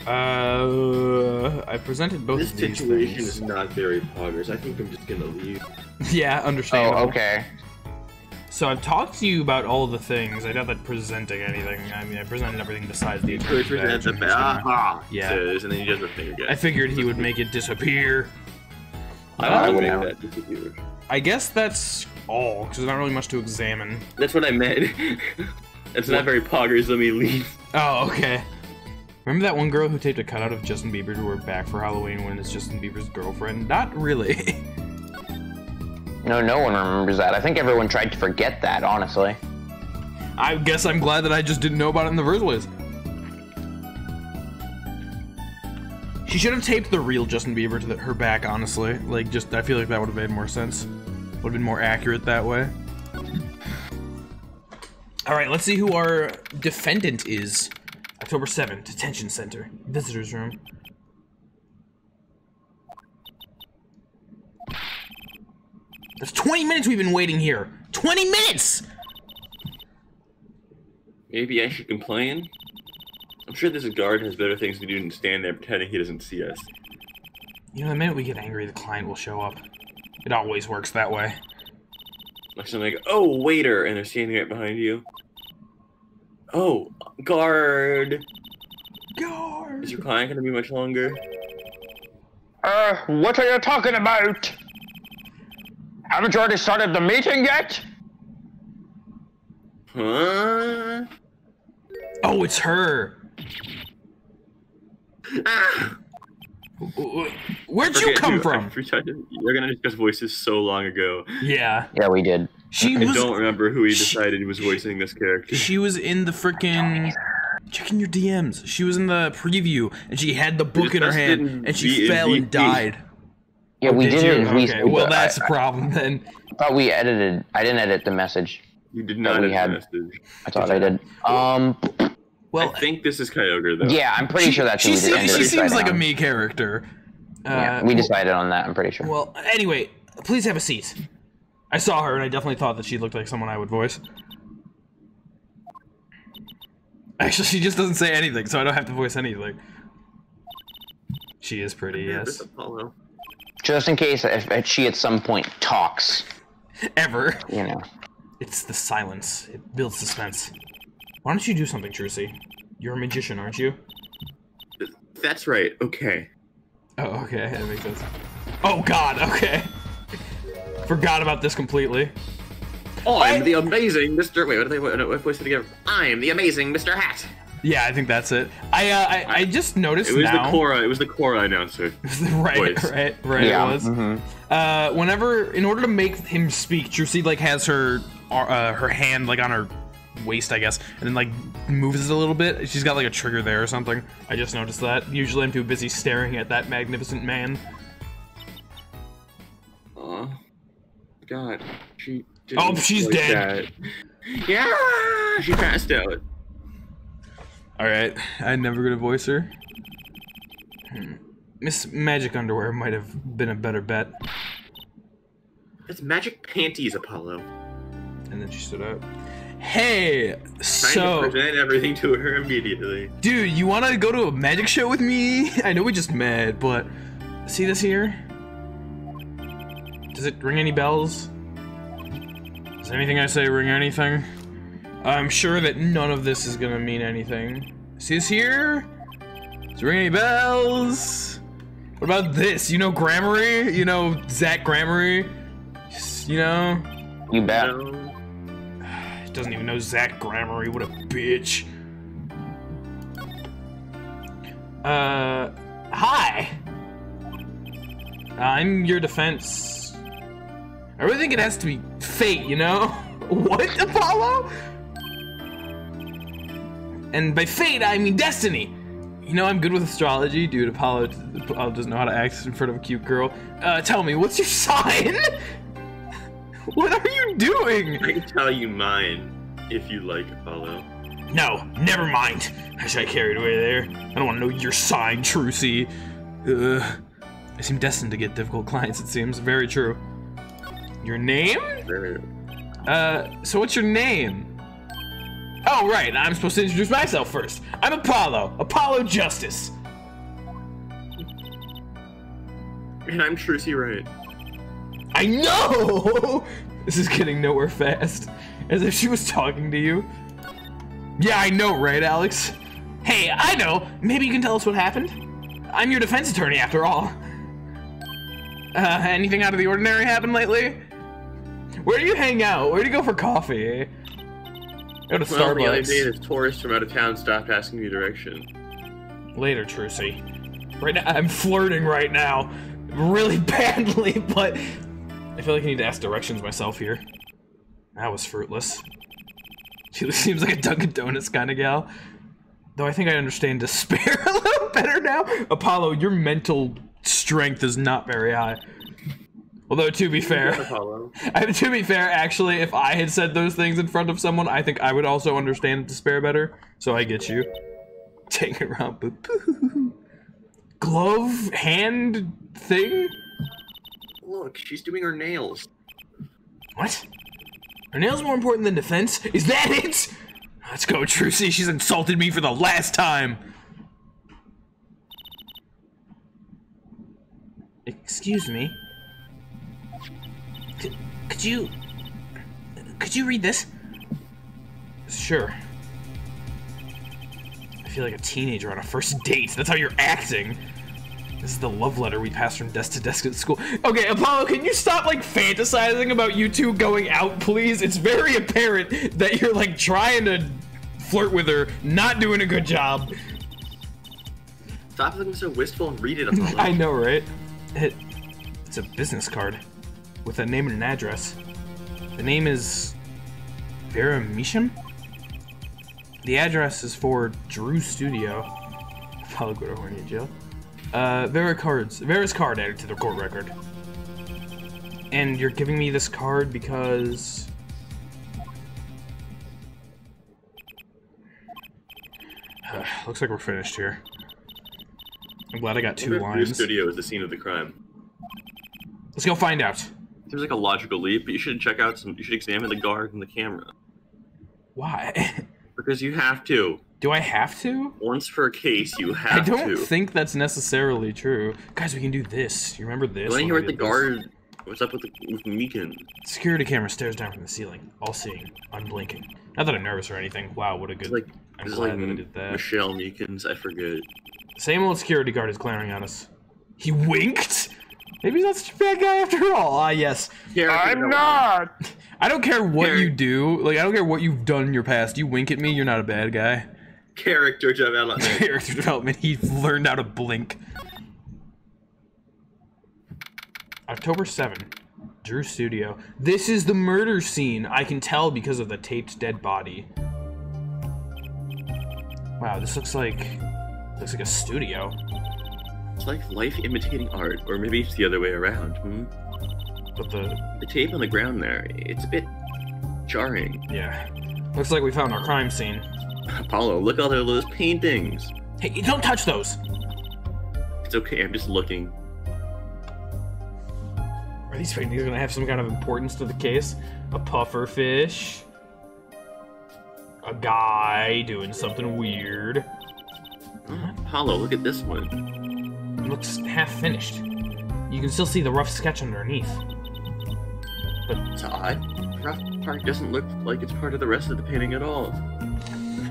I presented both This of these situation things. is not very progress. I think I'm just gonna leave. Yeah, understandable. Oh, okay. So I've talked to you about all the things. I doubt that presenting anything. I mean, I presented everything besides the attorney badge. Yeah. Says, and then he does the thing again. I figured he would make it disappear. I would make that disappear. I guess that's all, because there's not really much to examine. That's what I meant. That's not very poggers. Let me leave. Oh, okay. Remember that one girl who taped a cutout of Justin Bieber to her back for Halloween when it's Justin Bieber's girlfriend? Not really. No, no one remembers that. I think everyone tried to forget that, honestly. I guess I'm glad that I just didn't know about it in the first place. She should have taped the real Justin Bieber to her back, honestly. Like, just, I feel like that would have made more sense. Would have been more accurate that way. Alright, let's see who our defendant is. October 7th, Detention Center. Visitor's room. There's 20 minutes we've been waiting here! 20 minutes! Maybe I should complain? I'm sure this guard has better things to do than stand there pretending he doesn't see us. You know, the minute we get angry, the client will show up. It always works that way. Like something like, oh, waiter, and they're standing right behind you. Oh, guard! Guard! Is your client gonna be much longer? What are you talking about? Haven't you already started the meeting yet? Huh? Oh, it's her! Ah! Where'd you come from? You're gonna discuss voices so long ago. Yeah. Yeah, we did. She I was. don't remember who he decided he was voicing this character. She was in the frickin'. Checking your DMs. She was in the preview, and she had the book in her hand, and she fell and died. Yeah, we Did did you? it. Okay, well, that's a problem then. I thought we edited. I didn't edit the message. You did not we have had- the message. I thought I did. Well, I think this is Kyogre, though. Yeah, I'm pretty sure that's who we did. She seems like a me character. Yeah, we decided on that. I'm pretty sure. Well, anyway, please have a seat. I saw her, and I definitely thought that she looked like someone I would voice. Actually, she just doesn't say anything, so I don't have to voice anything. She is pretty, yes. Apollo. Just in case if she at some point talks, Ever. you know. It's the silence. It builds suspense. Why don't you do something, Trucy? You're a magician, aren't you? That's right. Okay. Oh, okay. That makes sense. Oh, God. Okay. Forgot about this completely. I'm the amazing Mr. Wait, what voice did I give? I'm the amazing Mr. Hat. Yeah, I think that's it. I just noticed It was now. It was the Korra announcer. right, voice. right. Yeah. It was. Whenever, in order to make him speak, Trucy like has her hand like on her waist, I guess, and then like moves it a little bit. She's got like a trigger there or something. I just noticed that. Usually, I'm too busy staring at that magnificent man. God, she. Oh, she's like dead. That. Yeah, she passed out. All right, I'm never gonna voice her. Miss Magic Underwear might have been a better bet. It's magic panties, Apollo. And then she stood up. Hey, Trying so to present everything to her immediately. dude, you wanna go to a magic show with me? I know we just met, but see this here? Does it ring any bells? Does anything I say ring anything? I'm sure that none of this is gonna mean anything. See this here? Does it ring any bells? What about this? You know Grammary? You know Zach Grammary? You know? You bet. Doesn't even know Zach Grammary. What a bitch. Hi. I'm your defense. I really think it has to be fate, you know? What, Apollo? And by fate, I mean destiny. You know, I'm good with astrology. Dude, Apollo doesn't know how to act in front of a cute girl. Tell me, what's your sign? What are you doing? I can tell you mine, if you like, Apollo. No, never mind. I should have carried away there. I don't want to know your sign, Trucy. I seem destined to get difficult clients, it seems. Very true. Your name? Sure. So what's your name? Oh, right, I'm supposed to introduce myself first. I'm Apollo Justice. And I'm Trucy Write. I know! This is getting nowhere fast. As if she was talking to you. Yeah, I know, right, Alex? Hey, I know. Maybe you can tell us what happened? I'm your defense attorney, after all. Anything out of the ordinary happened lately? Where do you hang out? Where do you go for coffee? Go to Well, the other day, Starbucks. this tourist from out of town stopped asking me direction. Later, Trucy. Right now, I'm flirting right now. Really badly, but I feel like I need to ask directions myself here. That was fruitless. She seems like a Dunkin' Donuts kind of gal. Though I think I understand despair a little better now. Apollo, your mental strength is not very high. Although, to be fair, Apollo. to be fair, actually, if I had said those things in front of someone, I think I would also understand despair better. So I get you. Take it around, boo. Glove, hand thing? Look, she's doing her nails. What? Are nails more important than defense? Is that it? Let's go, Trucy. She's insulted me for the last time. Excuse me. Could you read this? Sure. I feel like a teenager on a first date. That's how you're acting. This is the love letter we passed from desk to desk at school. Okay, Apollo, can you stop, like, fantasizing about you two going out, please? It's very apparent that you're, like, trying to flirt with her, not doing a good job. Stop looking so wistful and read it, Apollo. I know, right? It's a business card with a name and an address. The name is Vera Misham? The address is for Drew's studio. Apollo go to horny jail. Vera's card added to the court record. And you're giving me this card because... Looks like we're finished here. I'm glad I got 2 Drew's lines. studio is the scene of the crime. Let's go find out. Seems like a logical leap, but you should check out you should examine the guard and the camera. Why? Because you have to. Do I have to? Once per case, you have I don't to. think that's necessarily true. Guys, we can do this. You remember this? When you When hear we what the did this? guard... What's up with Meekin? Security camera stares down from the ceiling, all-seeing, unblinking. Not that I'm nervous or anything. Wow, what a good... It's like... I'm This is glad like that I did that. Michelle Meekins, I forget. Same old security guard is glaring at us. He winked? Maybe he's not such a bad guy after all. Ah, yes. I'm not! I don't care what Gary. you do. Like, I don't care what you've done in your past. You wink at me, you're not a bad guy. Character development. Character development. He learned how to blink. October 7. Drew Studio. This is the murder scene. I can tell because of the taped dead body. Wow, this looks like a studio. It's like life imitating art, or maybe it's the other way around. But the tape on the ground there, it's a bit jarring. yeah. Looks like we found our crime scene. Apollo, look at all those paintings. Hey, don't touch those. It's okay, I'm just looking. Are these paintings gonna have some kind of importance to the case? A puffer fish. A guy doing something weird. Apollo, look at this one. It looks half finished. You can still see the rough sketch underneath. But It's odd. The rough part doesn't look like it's part of the rest of the painting at all.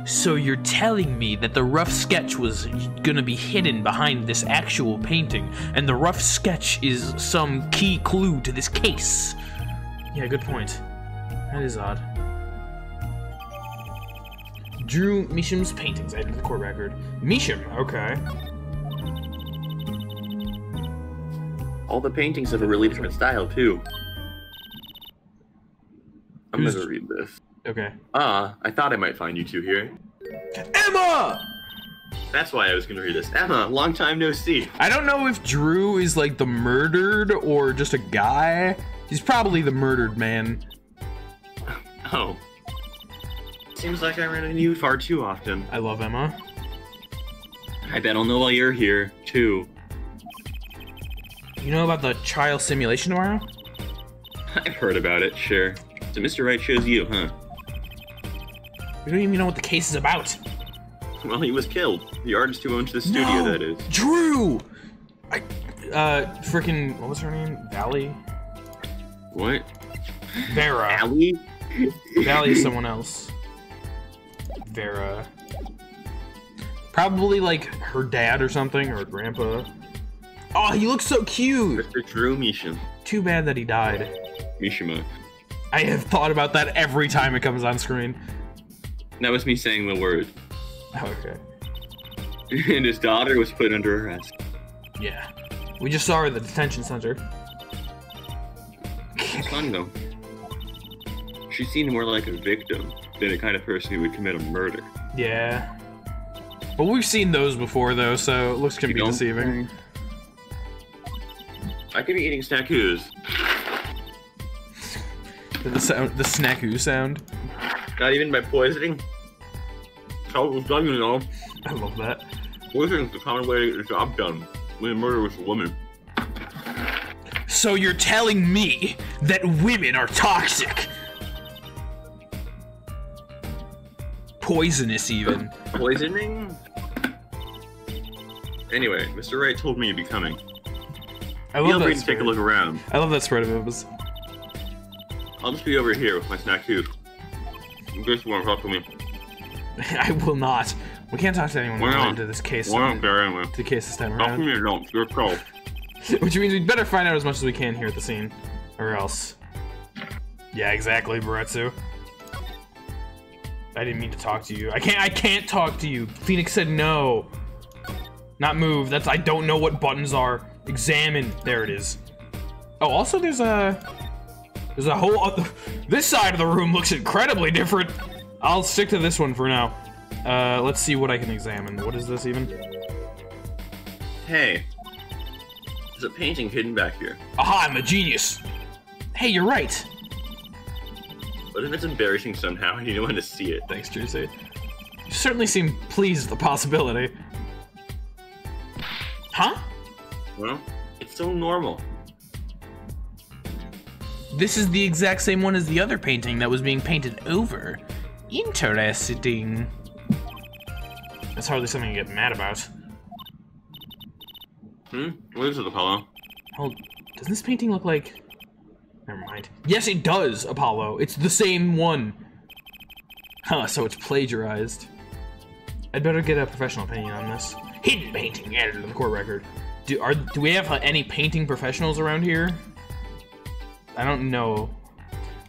so you're telling me that the rough sketch was gonna be hidden behind this actual painting, and the rough sketch is some key clue to this case? Yeah, good point. That is odd. Drew Misham's paintings added to the court record. Misham, okay. All the paintings have a really different style, too. I'm Who's- gonna read this. Okay. I thought I might find you two here. Emma! That's why I was gonna read this. Emma, long time no see. I don't know if Drew is like the murdered or just a guy. He's probably the murdered man. Oh. Seems like I ran into you far too often. I love Emma. I bet I'll know while you're here, too. You know about the trial simulation tomorrow? I've heard about it, sure. So Mr. Wright chose you, huh? We don't even know what the case is about. Well, he was killed. The artist who owns the studio, that is. Drew! Frickin', what was her name? Valley? What? Vera. Allie? Valley is someone else. Vera. Probably like her dad or something, or her grandpa. Oh, he looks so cute! Mr. Drew Misham. Too bad that he died. Mishima. I have thought about that every time it comes on screen. That was me saying the word. Okay. And his daughter was put under arrest. Yeah. We just saw her at the detention center. It's fun, though. She seemed more like a victim than the kind of person who would commit a murder. Yeah. But we've seen those before, though, so looks can be deceiving. I could be eating snackoos. The snackoo sound. Not even by poisoning. Oh, you know. I love that. Poisoning is the common way to get the job done when a murder was a woman. So you're telling me that women are toxic? Poisonous, even. Poisoning? Anyway, Mr. Wright told me you'd be coming. I love Feel that free to spread. take a look around. I love that spread of his. I'll just be over here with my snackoo. In case you want to talk to me. I will not. We can't talk to anyone Why not? related to this case. Why not there anyway? The case this time Talk to me around. or don't. You're a troll. Which means we'd better find out as much as we can here at the scene. Or else. Yeah, exactly, Baretsu. I didn't mean to talk to you. I can't talk to you. Phoenix said no. Not move. I don't know what buttons are. Examine. There it is. Oh, also there's a whole other, this side of the room looks incredibly different. I'll stick to this one for now. Let's see what I can examine. What is this even? Hey. There's a painting hidden back here. Aha, I'm a genius. Hey, you're right. What if it's embarrassing somehow and you don't want to see it? Thanks, Trucy. You certainly seem pleased with the possibility. Huh? Well, it's so normal. This is the exact same one as the other painting that was being painted over. Interesting. That's hardly something to get mad about. What is it, Apollo? Hold, doesn't this painting look like... Never mind. Yes, it does, Apollo. It's the same one. Huh, so it's plagiarized. I'd better get a professional opinion on this. Hidden painting added to the court record. Do we have any painting professionals around here? I don't know.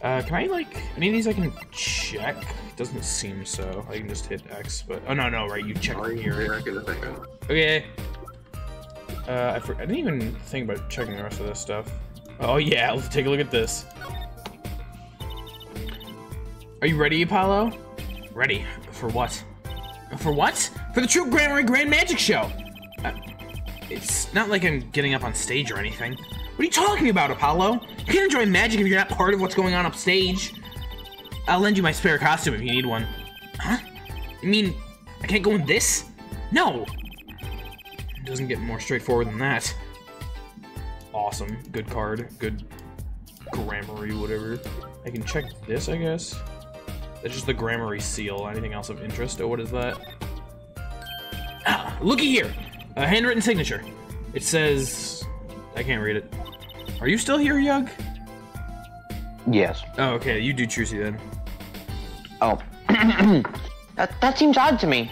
Can I, like, any of these I can check? Doesn't seem so. I can just hit X, but... Oh, no, right, you check from here. Okay. I didn't even think about checking the rest of this stuff. Oh, yeah, let's take a look at this. Are you ready, Apollo? Ready. For what? For what? For the True Grand Magic Show! It's not like I'm getting up on stage or anything. What are you talking about, Apollo? You can't enjoy magic if you're not part of what's going on upstage. I'll lend you my spare costume if you need one. Huh? You mean, I can't go in this? No! It doesn't get more straightforward than that. Awesome. Good card. Good grammary, whatever. I can check this, I guess. That's just the grammary seal. Anything else of interest? Oh, what is that? Ah, looky here! A handwritten signature. It says... I can't read it. Are you still here, Eugh? Yes. Oh, okay. You do Trucy then. Oh. that seems odd to me.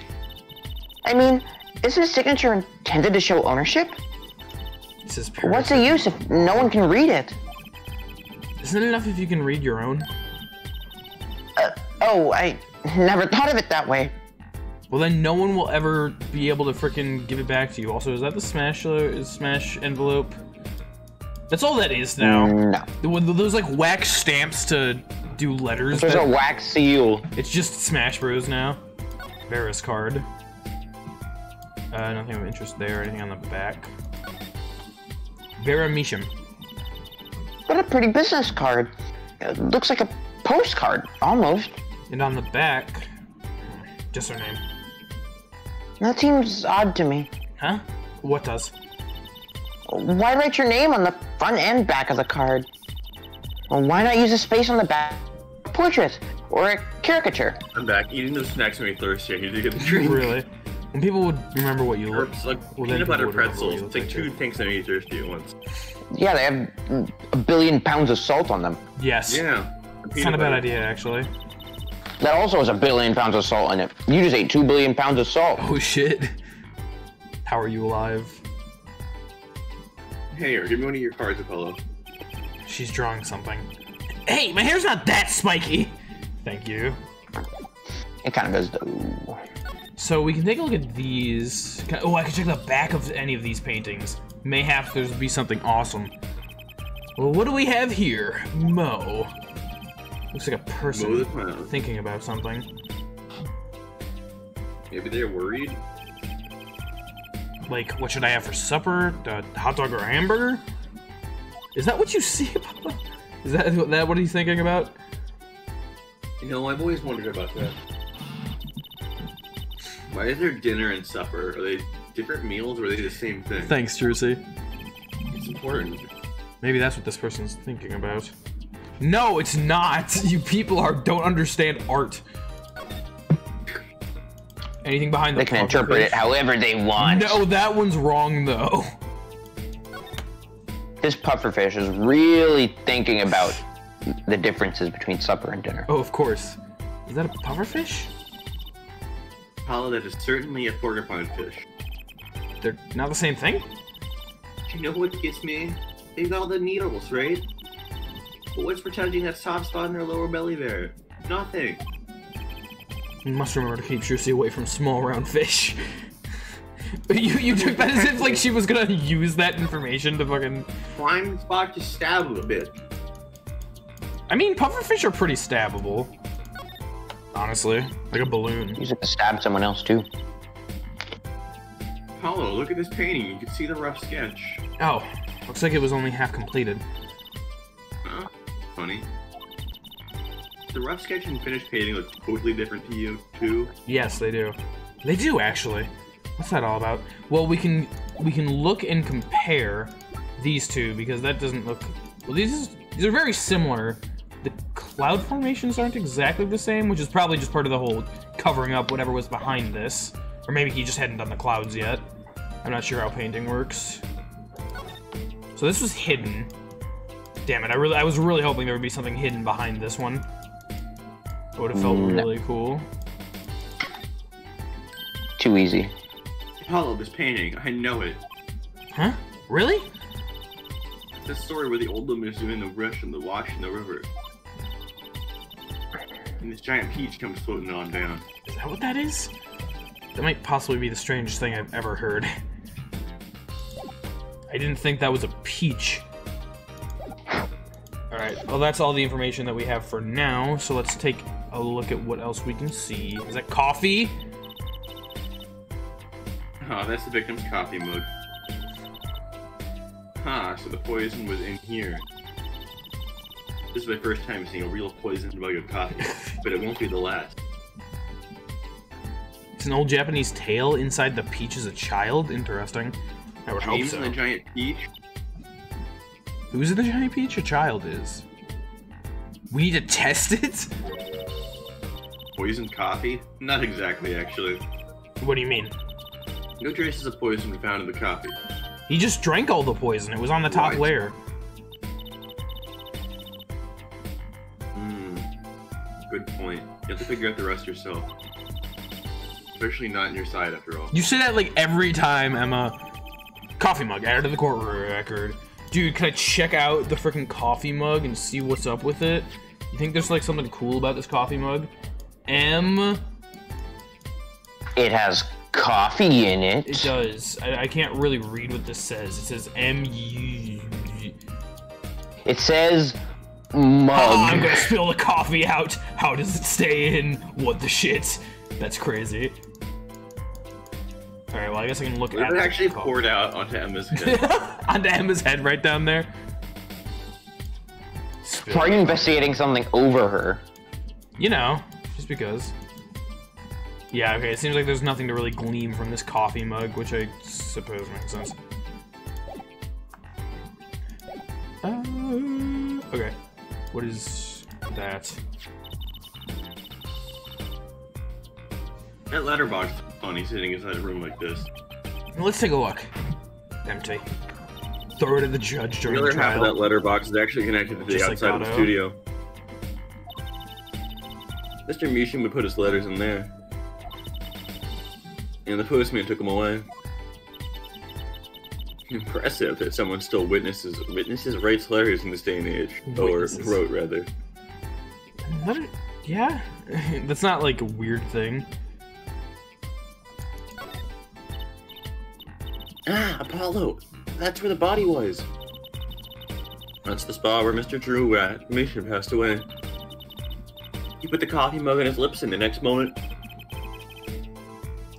I mean, isn't a signature intended to show ownership? It says What's the use if no one can read it? Isn't it enough if you can read your own? Oh, I never thought of it that way. Well, then no one will ever be able to frickin' give it back to you. Also, is that the smash envelope? That's all that is now. No. Those, like, wax stamps to do letters. There's a wax seal. It's just Smash Bros. Now. Vera's card. Nothing of interest there. Anything on the back? Vera Misham. What a pretty business card. It looks like a postcard, almost. And on the back, just her name. That seems odd to me. Huh? What does? Why write your name on the front and back of the card? Well, why not use a space on the back portrait or a caricature? I'm back. Eating those snacks when we thirsty. I need to get the drink. Really? When people would remember what you Or look it's like well, then peanut butter people would remember what pretzels. you It's look like like, 2 too. tanks that made you thirsty at once. Yeah, they have a billion pounds of salt on them. Yes. Yeah. It's not a bad idea, actually. That also has a billion pounds of salt in it. You just ate 2 billion pounds of salt. Oh shit. How are you alive? Hey, here, give me one of your cards, Apollo. She's drawing something. Hey, my hair's not that spiky! Thank you. It kind of is though. So we can take a look at these. Oh, I can check the back of any of these paintings. Mayhap there's be something awesome. Well, what do we have here? Mo. Looks like a Mow person the clown. thinking about something. Maybe they're worried. Like, what should I have for supper? A hot dog or a hamburger? Is that what you see about? Is that what he's thinking about? You know, I've always wondered about that. Why is there dinner and supper? Are they different meals or are they the same thing? Thanks, Trucy. It's important. Maybe that's what this person's thinking about. No, it's not. You people don't understand art. Anything behind the They can interpret it however they want. No, that one's wrong though. This pufferfish is really thinking about the differences between supper and dinner. Oh, of course. Is that a pufferfish? Apollo, that is certainly a porcupine fish. They're not the same thing? Do you know what gets me? They've got all the needles, right? But what's protecting that soft spot in their lower belly there? Nothing. You must remember to keep Trucy away from small round fish. you took that as if like she was gonna use that information to fucking... Prime spot to stab a bit. I mean, pufferfish are pretty stabbable. Honestly. Like a balloon. Use it to stab someone else too. Apollo, look at this painting. You can see the rough sketch. Oh, looks like it was only half completed. Huh? Funny. The rough sketch and finished painting look totally different to you, too. Yes, they do. They do, actually. What's that all about? Well, we can look and compare these two because that doesn't look... Well, these are very similar. The cloud formations aren't exactly the same, which is probably just part of the whole covering up whatever was behind this. Or maybe he just hadn't done the clouds yet. I'm not sure how painting works. So this was hidden. Damn it, I was really hoping there would be something hidden behind this one. It would have felt really cool. Too easy. Apollo, this painting, I know it. Huh? Really? It's the story where the old woman is doing the brush and the wash in the river. And this giant peach comes floating on down. Is that what that is? That might possibly be the strangest thing I've ever heard. I didn't think that was a peach. Alright, well that's all the information that we have for now, so let's take a look at what else we can see. Is that coffee? Oh, that's the victim's coffee mug. Huh, so the poison was in here. This is my first time seeing a real poisoned mug of coffee, but it won't be the last. It's an old Japanese tale inside the peach as a child? Interesting. I would hope James so. and the giant peach? Who's in the giant peach? A child is. We need to test it? Poisoned coffee? Not exactly, actually. What do you mean? No traces of poison were found in the coffee. He just drank all the poison. It was on the top Right. layer. Good point. You have to figure out the rest yourself. Especially not in your side, after all. You say that like every time, Emma. Coffee mug, added to the court record. Dude, can I check out the freaking coffee mug and see what's up with it? You think there's like something cool about this coffee mug? It has coffee in it. It does. I can't really read what this says. It says M-U... It says mug. Oh, I'm gonna spill the coffee out. How does it stay in? What the shit? That's crazy. Alright, well, I guess I can look at It the actually coffee. poured out onto Emma's head. Onto Emma's head right down there. Why are you investigating something over her? You know, just because. Yeah, okay, it seems like there's nothing to really glean from this coffee mug, which I suppose makes sense. Okay. What is that? That letterbox is funny sitting inside a room like this. Let's take a look. Empty. Throw it at the judge The during the other half of trial. that letterbox is actually connected to the Just like outside of the Otto. studio. Mr. Mishin would put his letters in there. And the postman took them away. Impressive that someone still witnesses writes letters in this day and age. Witnesses. Or wrote, rather. Yeah? That's not like a weird thing. Ah, Apollo! That's where the body was! That's the spot where Mr. Drew Mission passed away. He put the coffee mug on his lips, and the next moment...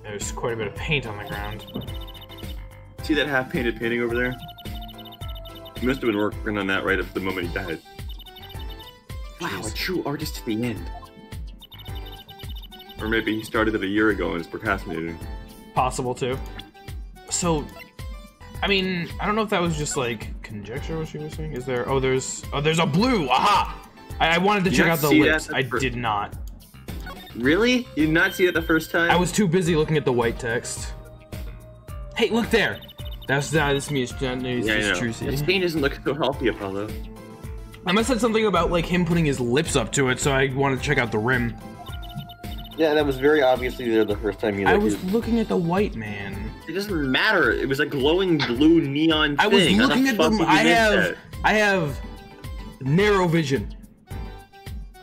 There's quite a bit of paint on the ground. See that half-painted painting over there? He must have been working on that right up to the moment he died. Wow, a true artist to the end. Or maybe he started it a year ago and is procrastinating. Possible too. So, I mean, I don't know if that was just like conjecture what she was saying. Is there? Oh, there's a blue. Aha! I wanted to Did check you out the not see lips. that I the did not. Really? You did not see it the first time? I was too busy looking at the white text. Hey, look there. That's me. It's Yeah, I know. Trucy. The stain doesn't look so healthy, Apollo. I must have said something about like him putting his lips up to it, so I wanted to check out the rim. Yeah, that was very obviously there the first time you I was looking at the white man. It doesn't matter. It was a glowing blue neon thing. I was How looking the at fuck them. did you miss that? I have narrow vision.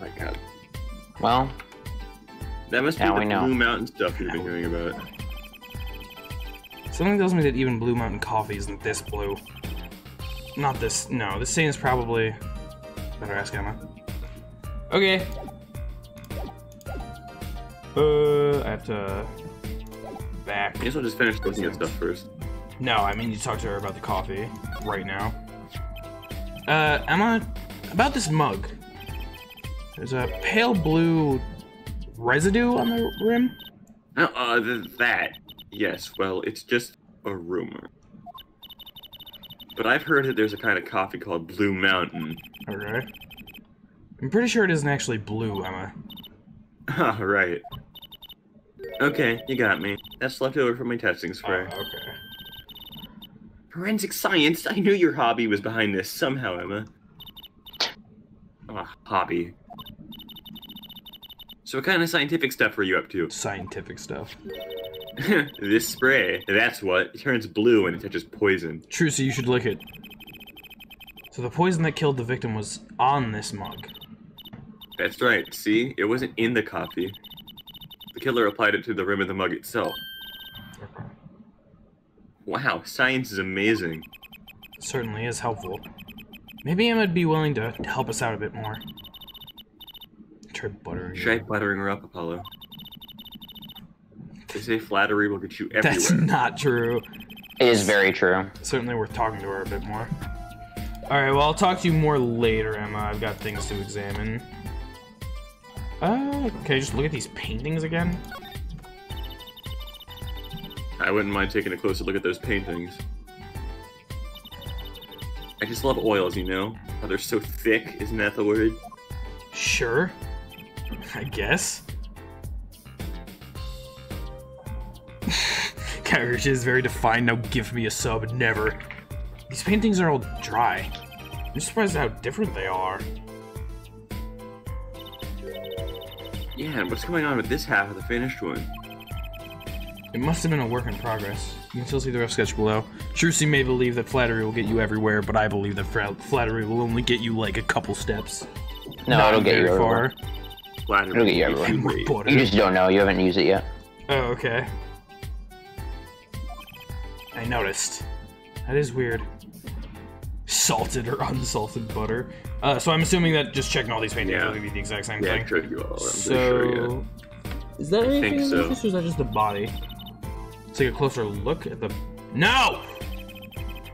My God. Well, That must be Now the we know. Blue Mountain stuff you've been hearing about. Something tells me that even Blue Mountain coffee isn't this blue. Not this. No, this stain is probably. Better ask Emma. Okay. I have to back. I guess I'll just finish looking at stuff first. No, I mean you talk to her about the coffee right now. Emma, about this mug. There's a pale blue residue on the rim. That. Yes, well, it's just a rumor. But I've heard that there's a kind of coffee called Blue Mountain. Okay. I'm pretty sure it isn't actually blue, Emma. Ah, right. Okay, you got me. That's left over from my testing Oh, spray. okay. Forensic science? I knew your hobby was behind this somehow, Emma. Hobby. So what kind of scientific stuff were you up to? Scientific stuff. This spray, that's what. It turns blue when it touches poison. Trucy, you should lick it. So the poison that killed the victim was on this mug. That's right, see? It wasn't in the coffee. The killer applied it to the rim of the mug itself. Okay. Wow, science is amazing. It certainly is helpful. Maybe Emma'd be willing to help us out a bit more. Try buttering Try her. buttering her up, Apollo. They say flattery will get you everywhere. That's not true. it is very true. Certainly worth talking to her a bit more. Alright, well, I'll talk to you more later, Emma. I've got things to examine. Can I just look at these paintings again? I wouldn't mind taking a closer look at those paintings. I just love oils, you know? How they're so thick, isn't that the word? Sure. I guess. Courage is very defined. Now give me a sub. Never. These paintings are all dry. I'm surprised at how different they all are. Yeah, and what's going on with this half of the finished one? It must have been a work in progress. You can still see the rough sketch below. Trucy may believe that flattery will get you everywhere, but I believe that flattery will only get you like a couple steps. No, Not it'll get you very everywhere. Flattery It'll get you will everywhere. you More great. butter. You just don't know. You haven't used it yet. Oh, okay. I noticed. That is weird. Salted or unsalted butter. So I'm assuming that just checking all these paintings Yeah. will give you the exact same Yeah, thing. I tried you all. I'm pretty So, sure, yeah. is that anything think in so. this, or is that just the body? Let's take a closer look at the. No!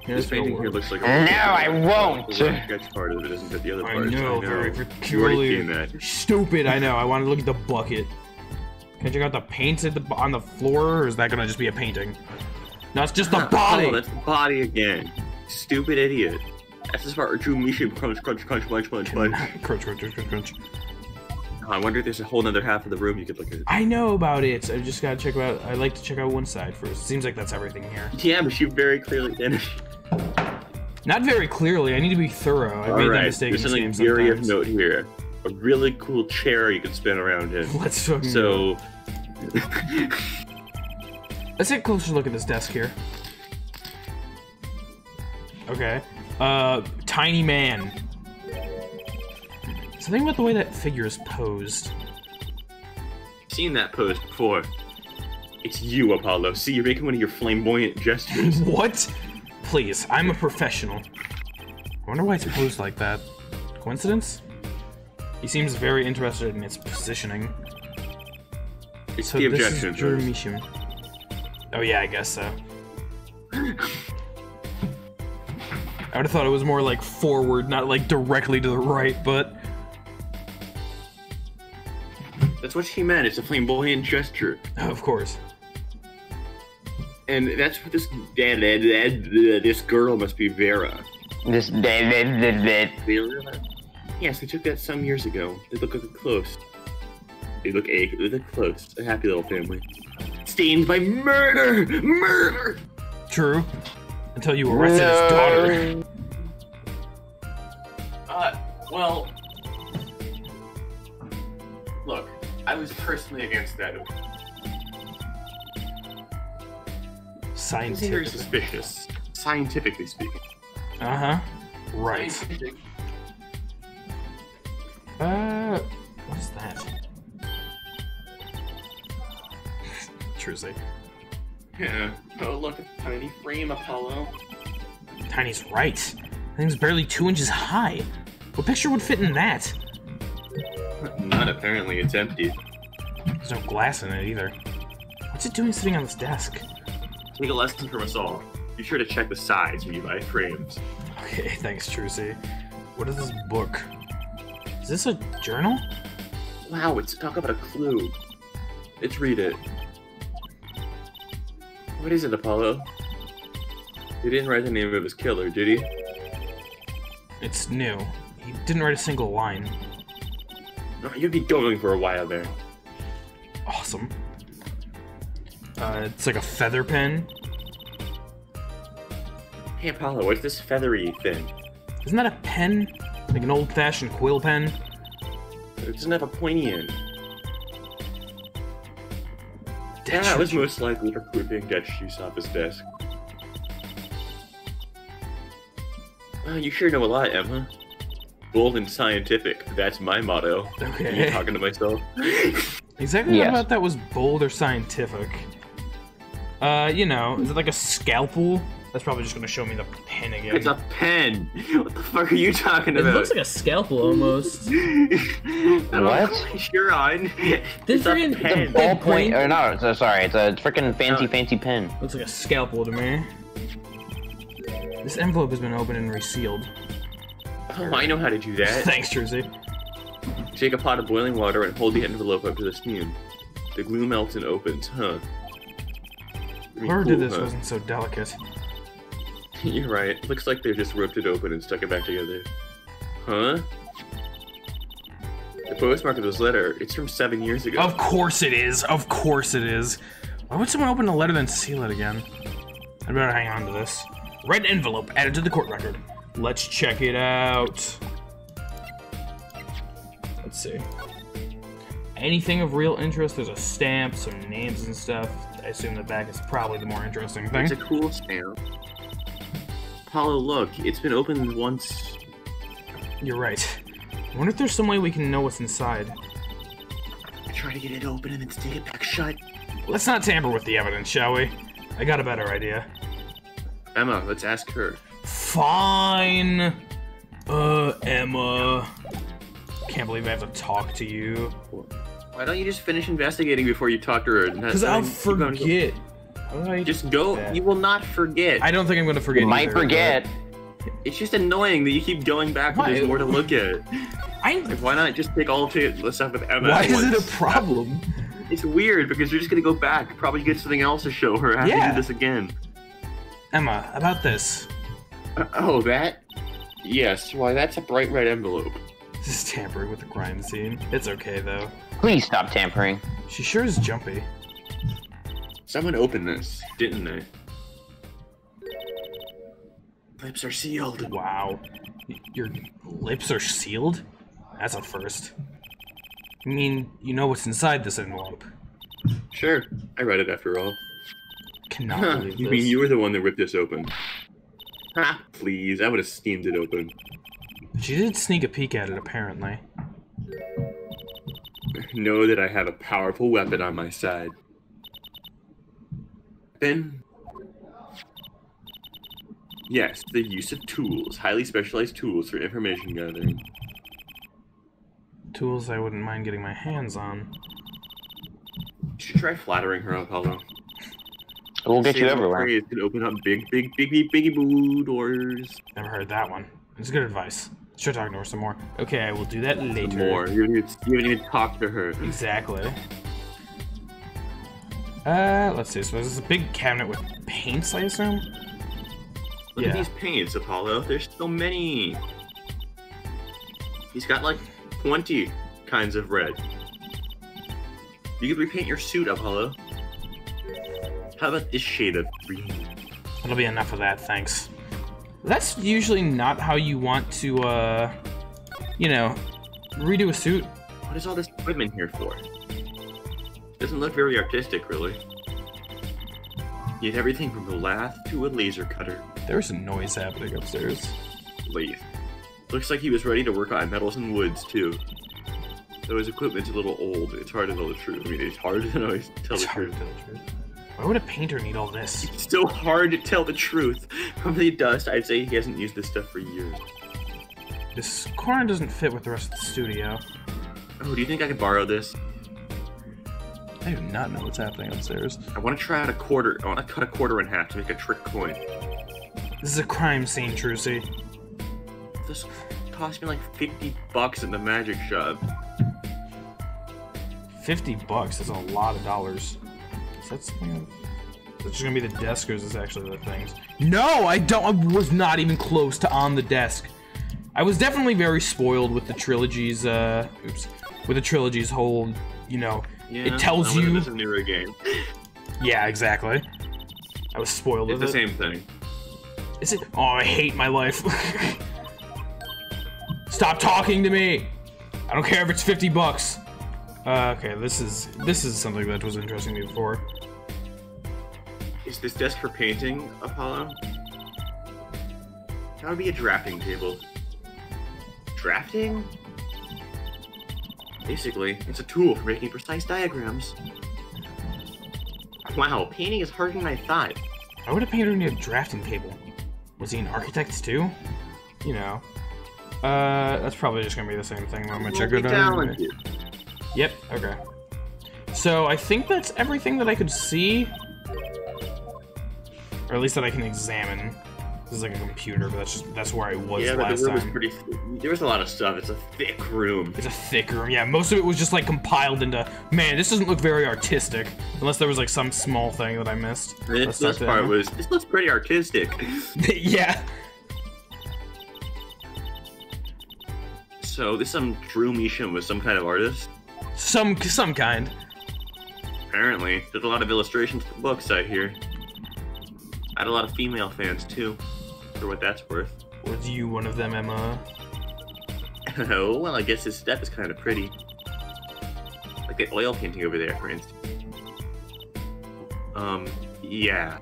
This painting here looks like a... No, I won't. The rough sketch part of it isn't but the other I part. know, very You already peculiar. seen that. Stupid, I know. I want to look at the bucket. Can I check out the paints at on the floor, or is that gonna just be a painting? No, it's just the body! Oh, that's the body again. Stupid idiot. That's the part where Drew Misha crunch, crunch, crunch, crunch, crunch, crunch. Crunch, crunch, crunch, crunch, crunch. Oh, I wonder if there's a whole other half of the room you could look at. I know about it. I just gotta check out. I like to check out one side first. Seems like that's everything here. Yeah, but you very clearly did. Not very clearly. I need to be thorough. I made that mistake in there's this game something very of sometimes. note here. A really cool chair you can spin around in. Let's fucking So, let's take a closer look at this desk here. Okay. Tiny man. Something about the way that figure is posed. seen that pose before. It's you, Apollo. See, you're making one of your flamboyant gestures. What? Please, I'm a professional. I wonder why it's posed like that. Coincidence? He seems very interested in its positioning. It's So the this objection. is Jeremishim. Oh yeah, I guess so. I would have thought it was more like forward, not like directly to the right, but... That's what she meant. It's a flamboyant gesture. Of course. And that's what this girl must be Vera. This Vera? Yes, they took that some years ago. They look close. They look close. A happy little family. Stained by murder! Murder! True. Until you arrested his daughter. Well... Look, I was personally against that. It's very Scientific. suspicious, scientifically speaking. Uh-huh. Right. What is that? Trucy. Yeah. Oh, look, a tiny frame, Apollo. Tiny's right. That thing's barely 2 inches high. What picture would fit in that? Not apparently, it's empty. There's no glass in it either. What's it doing sitting on this desk? Take a lesson from us all. Be sure to check the sides when you buy frames. Okay, thanks, Trucy. What is this book? Is this a journal? Wow, it's talk about a clue. Let's read it. What is it, Apollo? He didn't write the name of his killer, did he? It's new. He didn't write a single line. No, you'd be going for a while there. Awesome. It's like a feather pen. Hey, Apollo, what's this feathery thing? Isn't that a pen? Like an old-fashioned quill pen? It doesn't have a pointy end. Dead Yeah, it was juice. most likely recruiting dead juice off his desk. Wow, you sure know a lot, Emma. Bold and scientific. That's my motto. Okay. Are you talking to myself? Exactly Yes. what about that was bold or scientific? You know, is it like a scalpel? That's probably just gonna show me the pen again. It's a pen. What the fuck are you talking It about? looks like a scalpel almost. What? Sure on. This It's a freaking- pen. the- Ballpoint, or no, so sorry, it's a freaking fancy pin. Looks like a scalpel to me. This envelope has been opened and resealed. Oh, I know how to do that. Thanks, Trucy. Take a pot of boiling water and hold the envelope up to the steam. The glue melts and opens, huh? Pretty Whoever cool, did this huh? wasn't so delicate. You're right. Looks like they just ripped it open and stuck it back together. Huh? The postmark of this letter, it's from 7 years ago. Of course it is. Of course it is. Why would someone open a letter then seal it again? I better hang on to this. Red envelope added to the court record. Let's check it out. Let's see. Anything of real interest? There's a stamp, some names and stuff. I assume the back is probably the more interesting thing. It's a cool stamp. Apollo, look, it's been opened once. You're right. I wonder if there's some way we can know what's inside. Try to get it open and then stick it back shut. Let's not tamper with the evidence, shall we? I got a better idea. Emma, let's ask her. Fine. Emma. Can't believe I have to talk to you. Why don't you just finish investigating before you talk to her? Because I'll forget. How do I Just go. do that? You will not forget. I don't think I'm going to forget You might either, forget. It's just annoying that you keep going back when Why? there's more to look at. but- Like, why not just take all of the stuff with Emma? Why at is it a once? problem? It's weird because you're just gonna go back, probably get something else to show her after you Yeah. do this again. Emma, about this. Oh, that? Yes, why that's a bright red envelope. This is tampering with the crime scene. It's okay though. Please stop tampering. She sure is jumpy. Someone opened this, didn't they? Lips are sealed. Wow. Your lips are sealed? That's a first. I mean, you know what's inside this envelope. Sure, I read it after all. Cannot believe this. You mean you were the one that ripped this open? Ha! Please, I would have steamed it open. She did sneak a peek at it, apparently. Know that I have a powerful weapon on my side. Then... Yes, the use of tools. Highly specialized tools for information gathering. Tools I wouldn't mind getting my hands on. You should try flattering her, Apollo. It will get you everywhere. It can open up biggie boo doors. Never heard that one. It's good advice. Should talk to her some more. Okay, I will do that later. More. You haven't even talked to her. Exactly. Let's see. So there's a big cabinet with paints, I assume? Look at these paints, Apollo. There's so many. He's got like 20 kinds of red. You could repaint your suit, Apollo. How about this shade of green? That'll be enough of that, thanks. That's usually not how you want to, you know, redo a suit. What is all this equipment here for? Doesn't look very artistic, really. You had everything from a lathe to a laser cutter. There's some noise happening upstairs. Lathe. Looks like he was ready to work on metals and woods, too. Though his equipment's a little old, it's hard to tell the truth. I mean, it's hard to tell the truth. Why would a painter need all this? It's so hard to tell the truth. From the dust, I'd say he hasn't used this stuff for years. This corner doesn't fit with the rest of the studio. Oh, do you think I could borrow this? I do not know what's happening upstairs. I want to try out a quarter. I want to cut a quarter in half to make a trick coin. This is a crime scene, Trucy. This cost me like $50 in the magic shop. $50 is a lot of dollars. Is that something? That's just gonna be the desk, or is this actually the things? No, I don't. I was not even close to on the desk. I was definitely very spoiled with the trilogy's. With the trilogy's whole, you know, Yeah, it tells you. It's a newer game. Yeah, exactly. I was spoiled It's with the it. same thing. Is it? Oh, I hate my life. Stop talking to me. I don't care if it's $50. Okay, this is something that was interesting to me before. Is this desk for painting, Apollo? That would be a drafting table. Drafting? Basically, it's a tool for making precise diagrams. Wow, painting is harder than I thought. Why would a painter need a drafting table? Was he an architect too? You know. That's probably just gonna be the same thing. I'm gonna check it out. Yep, okay. So I think that's everything that I could see. Or at least that I can examine. This is like a computer, but that's where I was yeah, but last the room was time. pretty. There was a lot of stuff. It's a thick room. It's a thick room. Yeah, most of it was just like compiled into. Man, this doesn't look very artistic, unless there was like some small thing that I missed. This part was. This looks pretty artistic. Yeah. So this Drew Measham was some kind of artist. Some kind. Apparently, there's a lot of illustrations for books I hear. I had a lot of female fans too, for what that's worth. Was you one of them, Emma? Oh, well, I guess his stuff is kind of pretty. Like that oil painting over there, for instance. Yeah.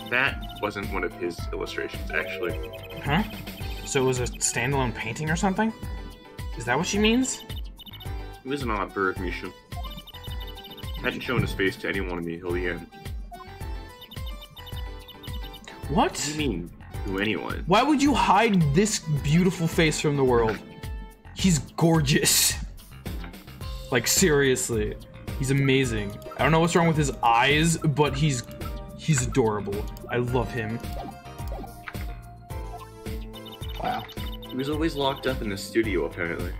That wasn't one of his illustrations, actually. Huh? So it was a standalone painting or something? Is that what she means? He was an odd bird, Misha. Hadn't shown his face to anyone until the end. What? What do you mean, to anyone? Why would you hide this beautiful face from the world? He's gorgeous. Like, seriously. He's amazing. I don't know what's wrong with his eyes, but he's adorable. I love him. Wow. He was always locked up in the studio, apparently.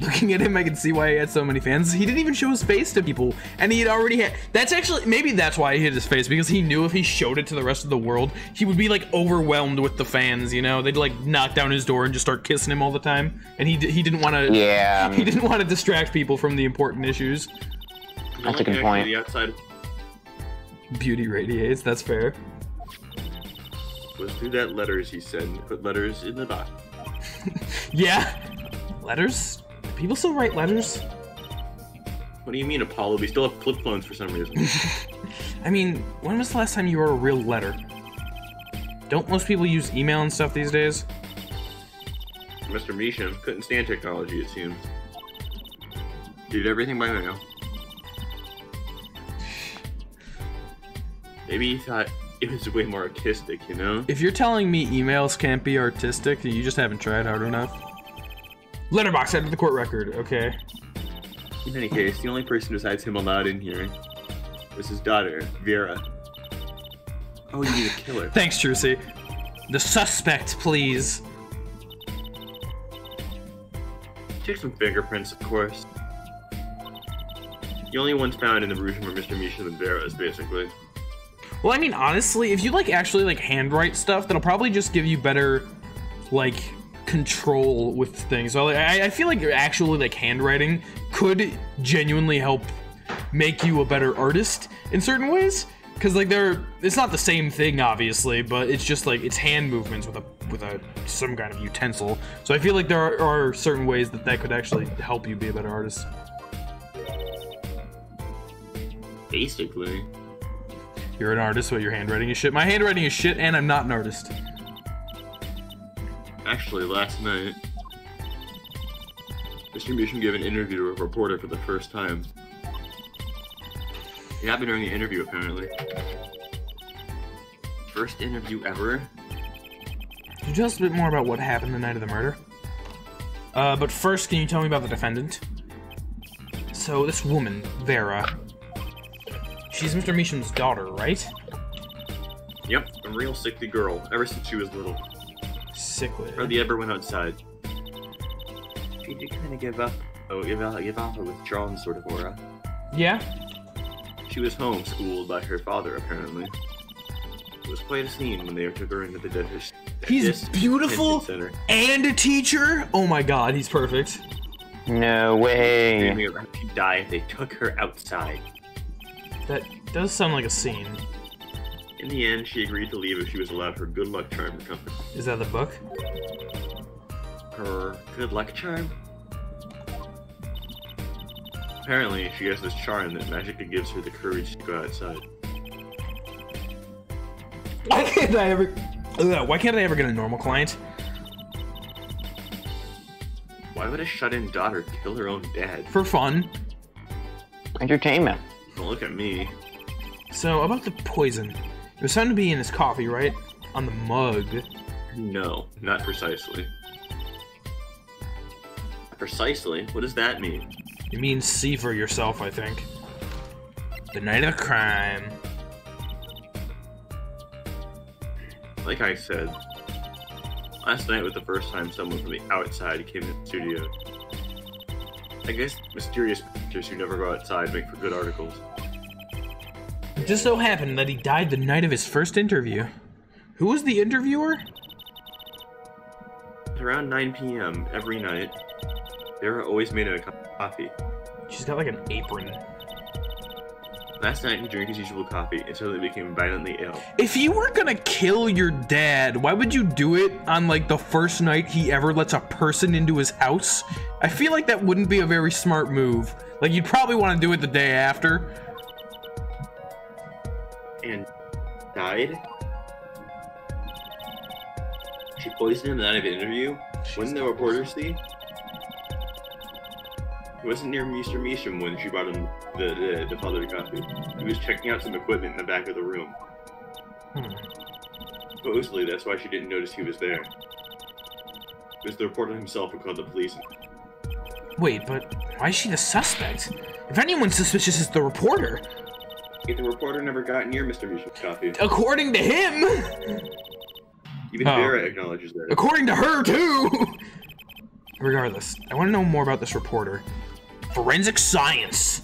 Looking at him, I can see why he had so many fans. He didn't even show his face to people, and he had already had. That's actually maybe that's why he hid his face, because he knew if he showed it to the rest of the world, he would be like overwhelmed with the fans. You know, they'd like knock down his door and just start kissing him all the time, and he didn't want to. Yeah. He didn't want to distract people from the important issues. That's a good point. The outside Beauty radiates. That's fair. was through that letters, he said, and put letters in the box. Yeah. Letters? Do people still write letters? What do you mean, Apollo? We still have flip phones for some reason. I mean, when was the last time you wrote a real letter? Don't most people use email and stuff these days? Mr. Misha couldn't stand technology, it seems. Did everything by mail. Maybe he thought it was way more artistic, you know? If you're telling me emails can't be artistic, you just haven't tried hard enough. Letterbox added to the court record, okay. In any case, the only person besides him allowed in here was his daughter, Vera. Oh, you need a killer. Thanks, Trucy. The suspect, please. Took some fingerprints, of course. The only ones found in the room were Mr. Misha and Vera's, basically. Well, I mean, honestly, if you, like, actually, like, handwrite stuff, that'll probably just give you better, like, control with things. So, like, I feel like actually, like, handwriting could genuinely help make you a better artist in certain ways. Because, like, it's not the same thing, obviously, but it's just, like, it's hand movements with some kind of utensil. So I feel like there are certain ways that could actually help you be a better artist. Basically. You're an artist, but your handwriting is shit. My handwriting is shit, and I'm not an artist. Actually, last night, Mr. Misha gave an interview to a reporter for the first time. It happened during the interview, apparently. First interview ever. Could you tell us a bit more about what happened the night of the murder? But first, can you tell me about the defendant? So, this woman, Vera, she's Mr. Misham's daughter, right? Yep, a real sickly girl, ever since she was little. Sickly. Hardly ever went outside. She did kind of give off a withdrawn sort of aura. Yeah? She was homeschooled by her father, apparently. It was quite a scene when they took her into the dentist. He's beautiful and a teacher? Oh my god, he's perfect. No way. Screaming about how she'd die if they took her outside. That does sound like a scene. In the end, she agreed to leave if she was allowed her good luck charm to come. Is that the book? Her good luck charm? Apparently, she has this charm that magically gives her the courage to go outside. Why can't I ever get a normal client? Why would a shut-in daughter kill her own dad? For fun. Entertainment. Don't look at me. So, about the poison. It was found to be in his coffee, right? On the mug. No, not precisely. Precisely? What does that mean? It means see for yourself, I think. The night of the crime. Like I said, last night was the first time someone from the outside came to the studio. I guess mysterious pictures who never go outside make for good articles. It just so happened that he died the night of his first interview. Who was the interviewer? Around 9 p.m. every night, Vera always made a cup of coffee. She's got like an apron. Last night he drank his usual coffee and suddenly became violently ill. If you were gonna kill your dad, why would you do it on like the first night he ever lets a person into his house? I feel like that wouldn't be a very smart move. Like you'd probably want to do it the day after. And died? She poisoned him the night of the interview? Wouldn't the reporter see? He wasn't near Mr. Measham when she brought him the father coffee. He was checking out some equipment in the back of the room. Supposedly, that's why she didn't notice he was there. It was the reporter himself who called the police. Wait, but why is she the suspect? If anyone's suspicious, it's the reporter. Yet the reporter never got near Mr. Measham's coffee. According to him! Even Vera acknowledges that. According to her, too! Regardless, I want to know more about this reporter. Forensic science!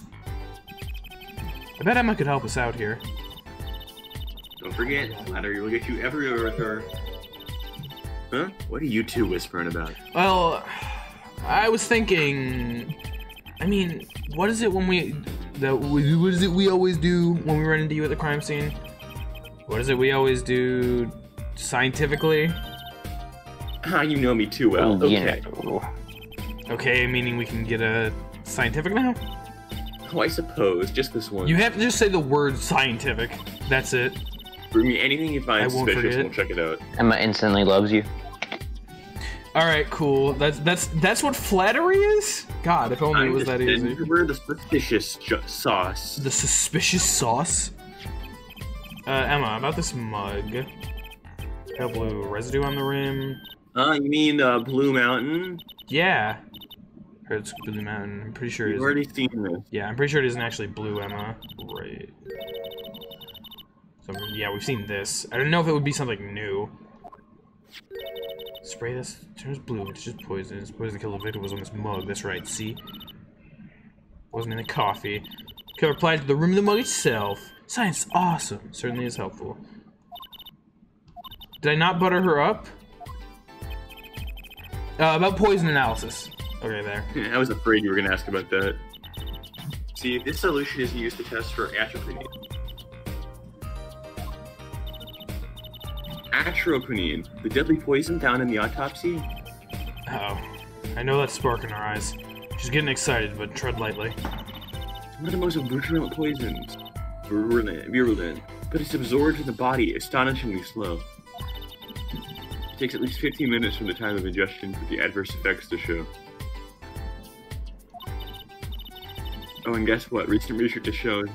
I bet Emma could help us out here. Don't forget, flattery will get you everywhere with her. Huh? What are you two whispering about? Well, I was thinking... I mean, what is it when we always do when we run into you at the crime scene? What is it we always do scientifically? Ah, you know me too well. Okay. Okay, meaning we can get a scientific now? Oh, I suppose. Just this one. You have to just say the word scientific. That's it. Bring me anything you find I won't suspicious and forget. we'll check it out. Emma instantly loves you. Alright, cool. That's what flattery is? God, if only it was that easy. We're the suspicious sauce. The suspicious sauce? Emma, about this mug. Got blue residue on the rim. You mean Blue Mountain? Yeah. Heard it's Blue Mountain. I'm pretty sure it You've is. already seen this. Yeah, I'm pretty sure it isn't actually blue, Emma. Right. So, yeah, we've seen this. I don't know if it would be something new. Spray this. Turns blue, but it's just poison. It's poison to kill the victim was on this mug. That's right, see? Wasn't in the coffee. Killer applied to the rim of the mug itself. Science is awesome. Certainly is helpful. Did I not butter her up? About poison analysis. Okay, there. I was afraid you were going to ask about that. See, this solution is used to test for atropine. Atropine, the deadly poison found in the autopsy? Uh-oh. I know that spark in her eyes. She's getting excited, but tread lightly. It's one of the most virulent poisons. Virulent. But it's absorbed in the body astonishingly slow. It takes at least 15 minutes from the time of ingestion for the adverse effects to show. Oh, and guess what? Recent research has shown.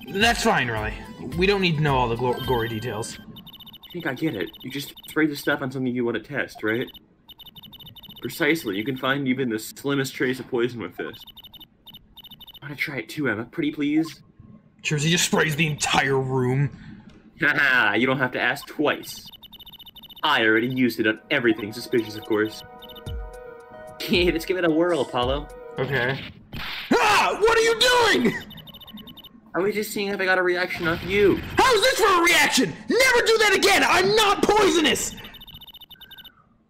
That's fine, really. We don't need to know all the gory details. I think I get it. You just spray the stuff on something you want to test, right? Precisely. You can find even the slimmest trace of poison with this. I want to try it too, Emma. Pretty please? Trucy just sprays the entire room. Haha, you don't have to ask twice. I already used it on everything suspicious, of course. Let's give it a whirl, Apollo. Okay. Ah! What are you doing? I was just seeing if I got a reaction off you. How's this for a reaction? Never do that again! I'm not poisonous!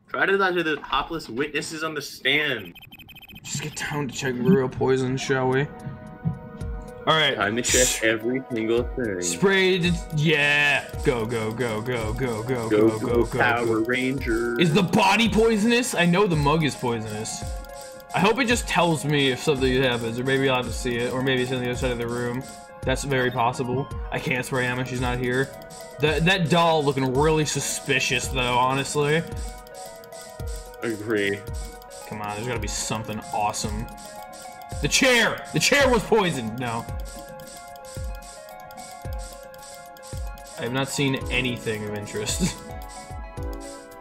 Try to talk to the topless witnesses on the stand. Just get down to check real poison, shall we? Alright. Time to check every single thing. Sprayed. Yeah. Go, go, go, go, go, go, go, go, go, Power go. Ranger. Is the body poisonous? I know the mug is poisonous. I hope it just tells me if something happens, or maybe I'll have to see it, or maybe it's on the other side of the room. That's very possible. I can't spray Emma, she's not here. That doll looking really suspicious, though, honestly. Agree. Come on, there's gotta be something awesome. The chair! The chair was poisoned! No. I have not seen anything of interest.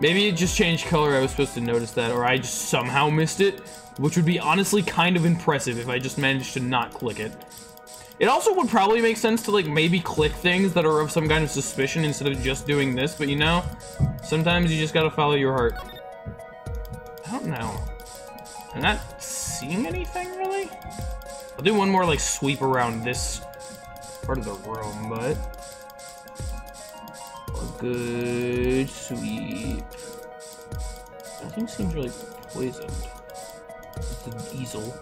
Maybe it just changed color, I was supposed to notice that, or I just somehow missed it, which would be honestly kind of impressive if I just managed to not click it. It also would probably make sense to, like, maybe click things that are of some kind of suspicion instead of just doing this, but you know, sometimes you just gotta follow your heart. I don't know. I'm not seeing anything, really? I'll do one more, like, sweep around this part of the room, but... a good sweep. Nothing seems really poisoned. It's an easel.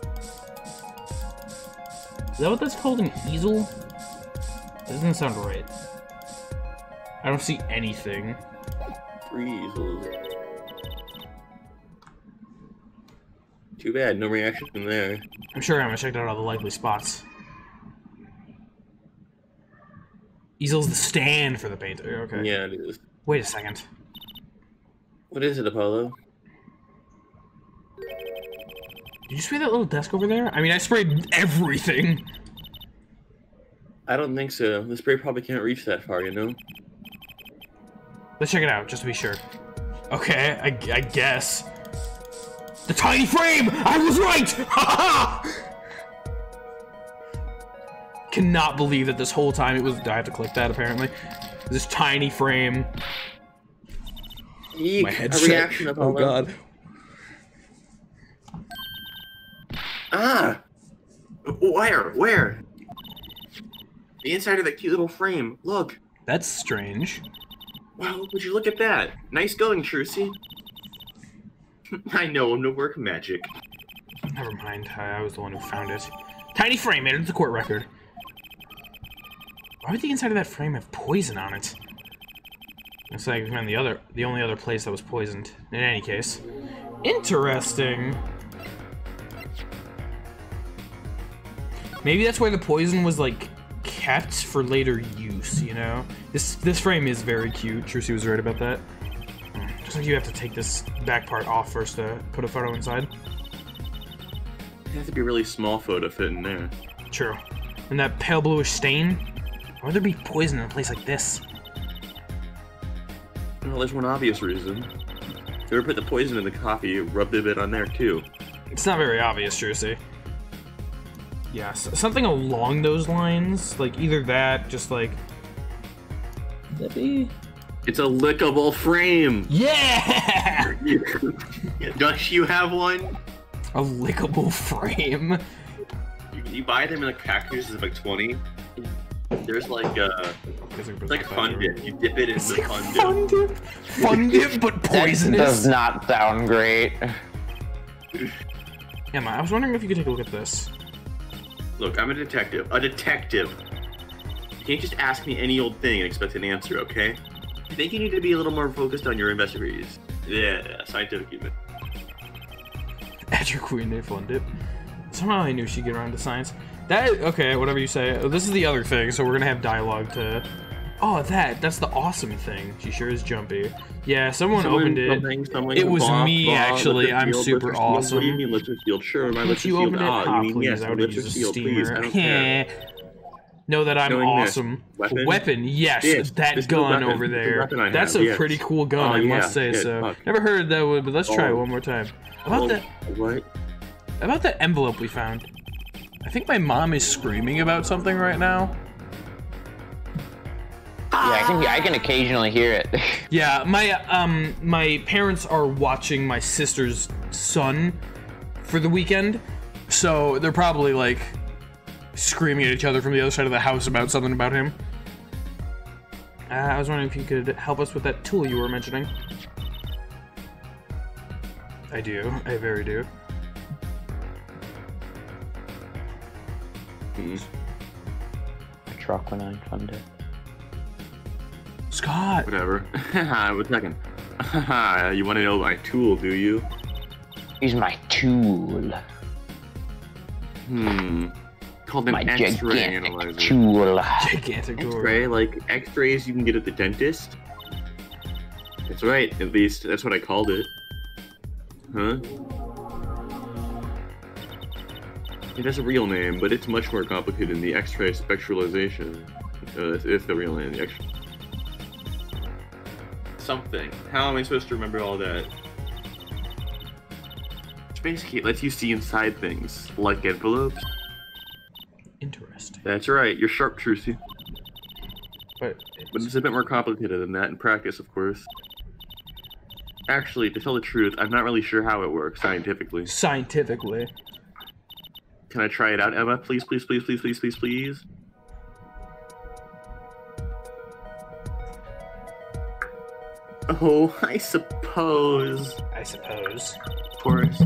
Is that what that's called, an easel? That doesn't sound right. I don't see anything. 3 easels. Too bad, no reaction from there. I'm sure I'm gonna check out all the likely spots. Easel's the stand for the painter, okay. Yeah, it is. Wait a second. What is it, Apollo? Did you spray that little desk over there? I mean, I sprayed everything. I don't think so. The spray probably can't reach that far, you know? Let's check it out, just to be sure. Okay, I guess. The tiny frame! I was right! Ha ha! Cannot believe that this whole time it was... I have to click that, apparently. This tiny frame. Eek, My a headset. reaction, Apollo. Oh god. Ah! Where? The inside of that cute little frame. Look. That's strange. Well, would you look at that? Nice going, Trucy. I know I'm no work magic. Never mind. I was the one who found it. Tiny frame made it into the court record. Why would the inside of that frame have poison on it? Looks like we found the only other place that was poisoned. In any case. Interesting. Maybe that's where the poison was, like, kept for later use, you know? This frame is very cute. Trucy was right about that. Just like you have to take this back part off first to put a photo inside. It has to be a really small photo fit in there. True. And that pale bluish stain? Why would there be poison in a place like this? Well, there's one obvious reason. Whoever put the poison in the coffee rubbed a bit on there, too. It's not very obvious, Trucy. Yeah, something along those lines. Like, either that, just like... Could that be? It's a lickable frame! Yeah! Don't you have one? A lickable frame? You buy them in like packages of like 20. There's like it's like fun dip. You dip it in the fun dip. Fun dip, but poisonous. That does not sound great. Emma, I was wondering if you could take a look at this. Look, I'm a detective. A detective. You can't just ask me any old thing and expect an answer, okay? I think you need to be a little more focused on your investigations. Yeah, scientific even. At your queen day fun dip. Somehow I knew she'd get around to science. Okay, whatever you say. This is the other thing, so we're gonna have dialogue to... Oh, that's the awesome thing. She sure is jumpy. Yeah, someone opened it. It was me, actually. I'm super awesome. What do you mean, Litchfield? Sure, my Once you Litchfield. open it, Ah, you mean please, yes, I would use a Litchfield, please. I steamer. don't care. Know that I'm Knowing this. awesome. Weapon? Yes, Yes, that this is the gun weapon. over This is the there. weapon I That's have, a yes. pretty cool gun, Oh, I yeah, must say shit, so. fuck. Never heard that one, but let's try it Oh. one more time. What? About the envelope we found. I think my mom is screaming about something right now. Yeah, I can occasionally hear it. Yeah, my parents are watching my sister's son for the weekend, so they're probably like screaming at each other from the other side of the house about something about him. I was wondering if you could help us with that tool you were mentioning. I do. I very do. A truck when I found it. Scott! Whatever. One second. You want to know my tool, do you? Use my tool. Called an My X-ray gigantic analyzer. tool. Gigantic door. X-ray, like X-rays you can get at the dentist. That's right. At least that's what I called it. Huh? It has a real name, but it's much more complicated than the X-ray spectralization. It's the real name. The X. Something. How am I supposed to remember all that? Which basically lets you see inside things, like envelopes. Interesting. That's right. You're sharp, Trucy. But But it's a bit more complicated than that in practice, of course. Actually, to tell the truth, I'm not really sure how it works scientifically. scientifically. Can I try it out, Emma? Please, please, please, please, please, please, please. Oh, I suppose. Of course.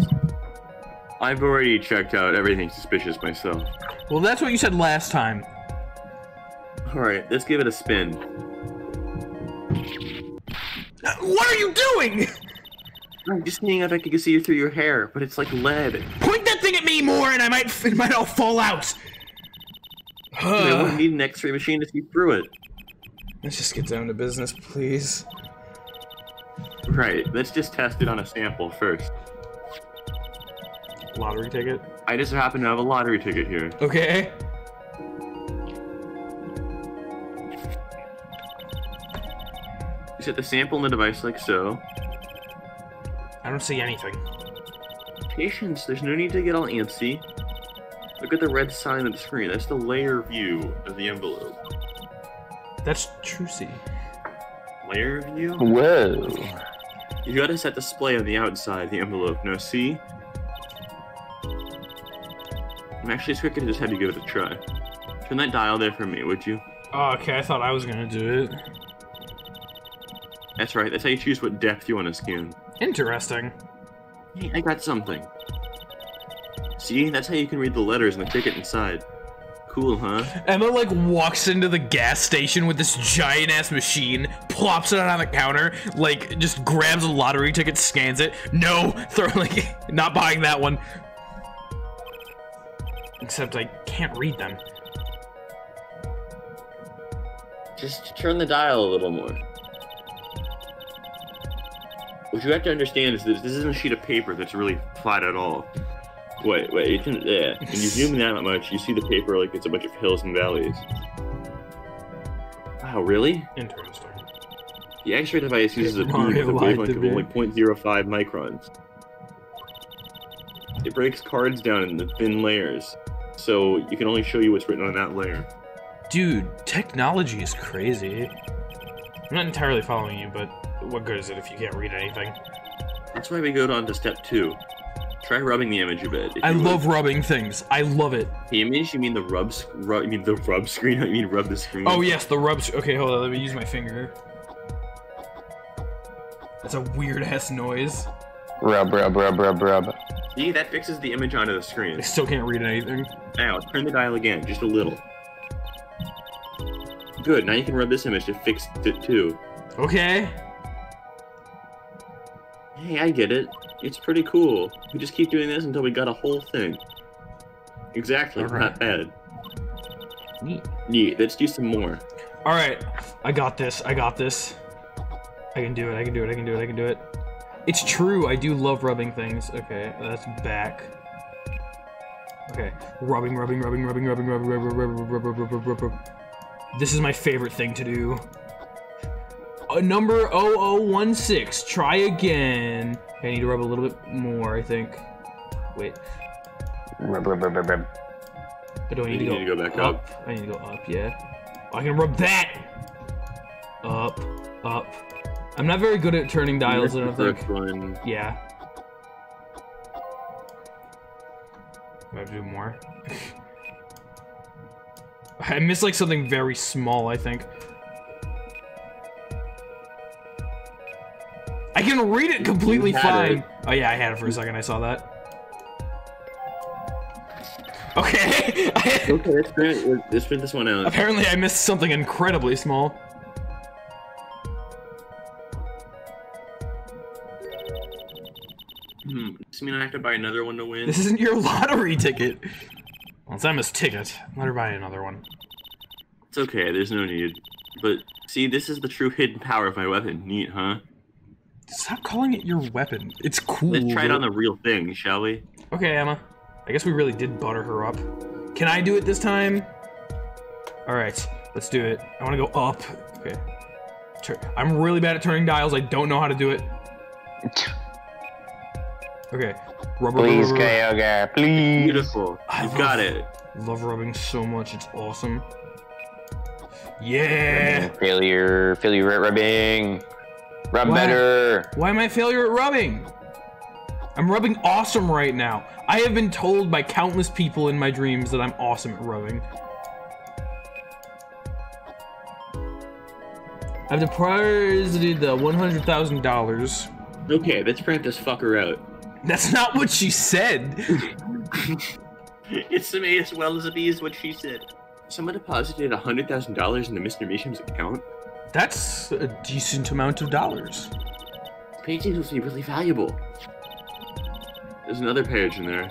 I've already checked out everything suspicious myself. Well, that's what you said last time. Alright, let's give it a spin. What are you doing? I'm just seeing if I can see through your hair, but it's like lead. Point that thing at me more and it might all fall out. I wouldn't need an X-ray machine to see through it. Let's just get down to business, please. Right, let's just test it on a sample first. Lottery ticket? I just happen to have a lottery ticket here. Okay. You set the sample in the device like so. I don't see anything. Patience, there's no need to get all antsy. Look at the red sign on the screen. That's the layer view of the envelope. That's Trucy. Layer view? Whoa. You gotta set display on the outside of the envelope. Now see? I'm actually scared to just have you give it a try. Turn that dial there for me, would you? Oh, okay, I thought I was gonna do it. That's right, that's how you choose what depth you want to scan. Interesting. Hey, I got something. See, that's how you can read the letters and the ticket inside. Cool, huh? Emma, like, walks into the gas station with this giant-ass machine, plops it on the counter, like, just grabs a lottery ticket, scans it. No! Throw, like, not buying that one. Except I can't read them. Just turn the dial a little more. What you have to understand is that this isn't a sheet of paper that's really flat at all. Wait, you can, yeah. When you zoom in that much, you see the paper like it's a bunch of hills and valleys. Wow, really? Interesting. The X-ray device uses a beam Mario with a lied wavelength to of me. only 0.05 microns. It breaks cards down into thin layers, so you can only show you what's written on that layer. Dude, technology is crazy. I'm not entirely following you, but what good is it if you can't read anything? That's why we go on to step 2. Try rubbing the image a bit. I love rubbing things. I love it. The image? You mean the you mean the rub screen? You mean rub the screen? Oh yes, the rub. Okay, hold on. Let me use my finger. That's a weird ass noise. Rub. See, that fixes the image onto the screen. I still can't read anything. Now, turn the dial again, just a little. Good, now you can rub this image to fix it too. Okay. Hey, I get it. It's pretty cool. We just keep doing this until we got a whole thing. Exactly, All right. not bad. Neat, let's do some more. Alright, I got this. I can do it. It's true, I do love rubbing things. Okay, that's back. Okay, rubbing. This is my favorite thing to do. Number 0016, try again. Okay, I need to rub a little bit more, I think. Wait. Rub. But do I need You to need go to go back up. I need to go up, yeah. I can rub that! Up. I'm not very good at turning dials, I don't think. First one. Yeah. Do I have to do more? I missed like something very small, I think. I can read it completely You had fine. it. Oh yeah, I had it for a second, I saw that. Okay. Okay, let's print this one out. Apparently I missed something incredibly small. Does this mean I have to buy another one to win? This isn't your lottery ticket. Well, it's Emma's ticket. Let her buy another one. It's okay, there's no need. But, see, this is the true hidden power of my weapon. Neat, huh? Stop calling it your weapon. It's cool. Let's try it on the real thing, shall we? Okay, Emma. I guess we really did butter her up. Can I do it this time? Alright, let's do it. I want to go up. Okay. I'm really bad at turning dials. I don't know how to do it. Okay. Rubber. Please, Kyoger, please. Beautiful. You got it. Love rubbing so much. It's awesome. Yeah. Failure at rubbing. Rub Why? better. Why am I a failure at rubbing? I'm rubbing awesome right now. I have been told by countless people in my dreams that I'm awesome at rubbing. I've deposited the $100,000. Okay, let's print this fucker out. That's not what she said. It's the A as well as a B is what she said. Someone deposited $100,000 into Mr. Misham's account? That's a decent amount of dollars. Paintings will be really valuable. There's another page in there.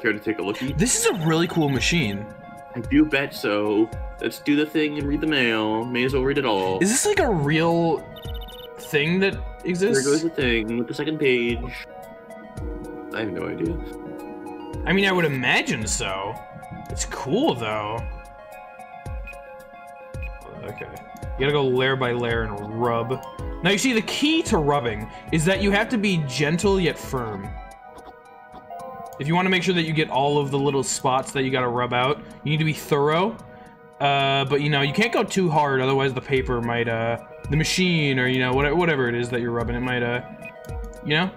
Care to take a lookie? This is a really cool machine. I do bet so. Let's do the thing and read the mail. May as well read it all. Is this like a real thing that exists? There goes the thing with the second page. I have no idea. I mean, I would imagine so. It's cool, though. Okay. You gotta go layer by layer and rub. Now, you see, the key to rubbing is that you have to be gentle yet firm. If you want to make sure that you get all of the little spots that you gotta rub out, you need to be thorough. But, you know, you can't go too hard, otherwise the paper might, the machine, or, you know, whatever it is that you're rubbing, it might, you know?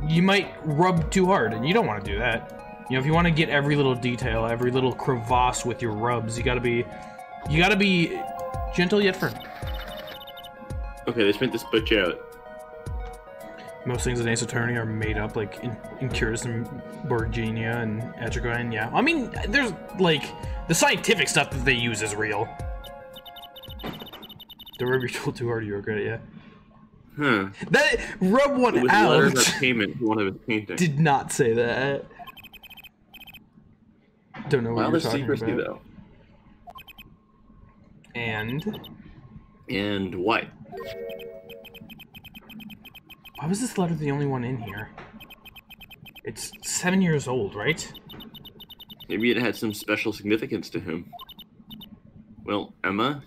You might rub too hard, and you don't want to do that. You know, if you want to get every little detail, every little crevasse with your rubs, you gotta be gentle yet firm. Okay, they spent this butch out. Most things in Ace Attorney are made up, like Incurus and Borginia and Etrigan, yeah. I mean, there's, like, the scientific stuff that they use is real. Don't rub your tool too hard, you regret it, yeah. Huh. That, rub one It was a letter out. of payment for one of his paintings. Did not say that. Don't know what Well, you're that's talking secrecy, about. though. And what? why was this letter the only one in here? It's 7 years old, right? Maybe it had some special significance to him. Well, Emma?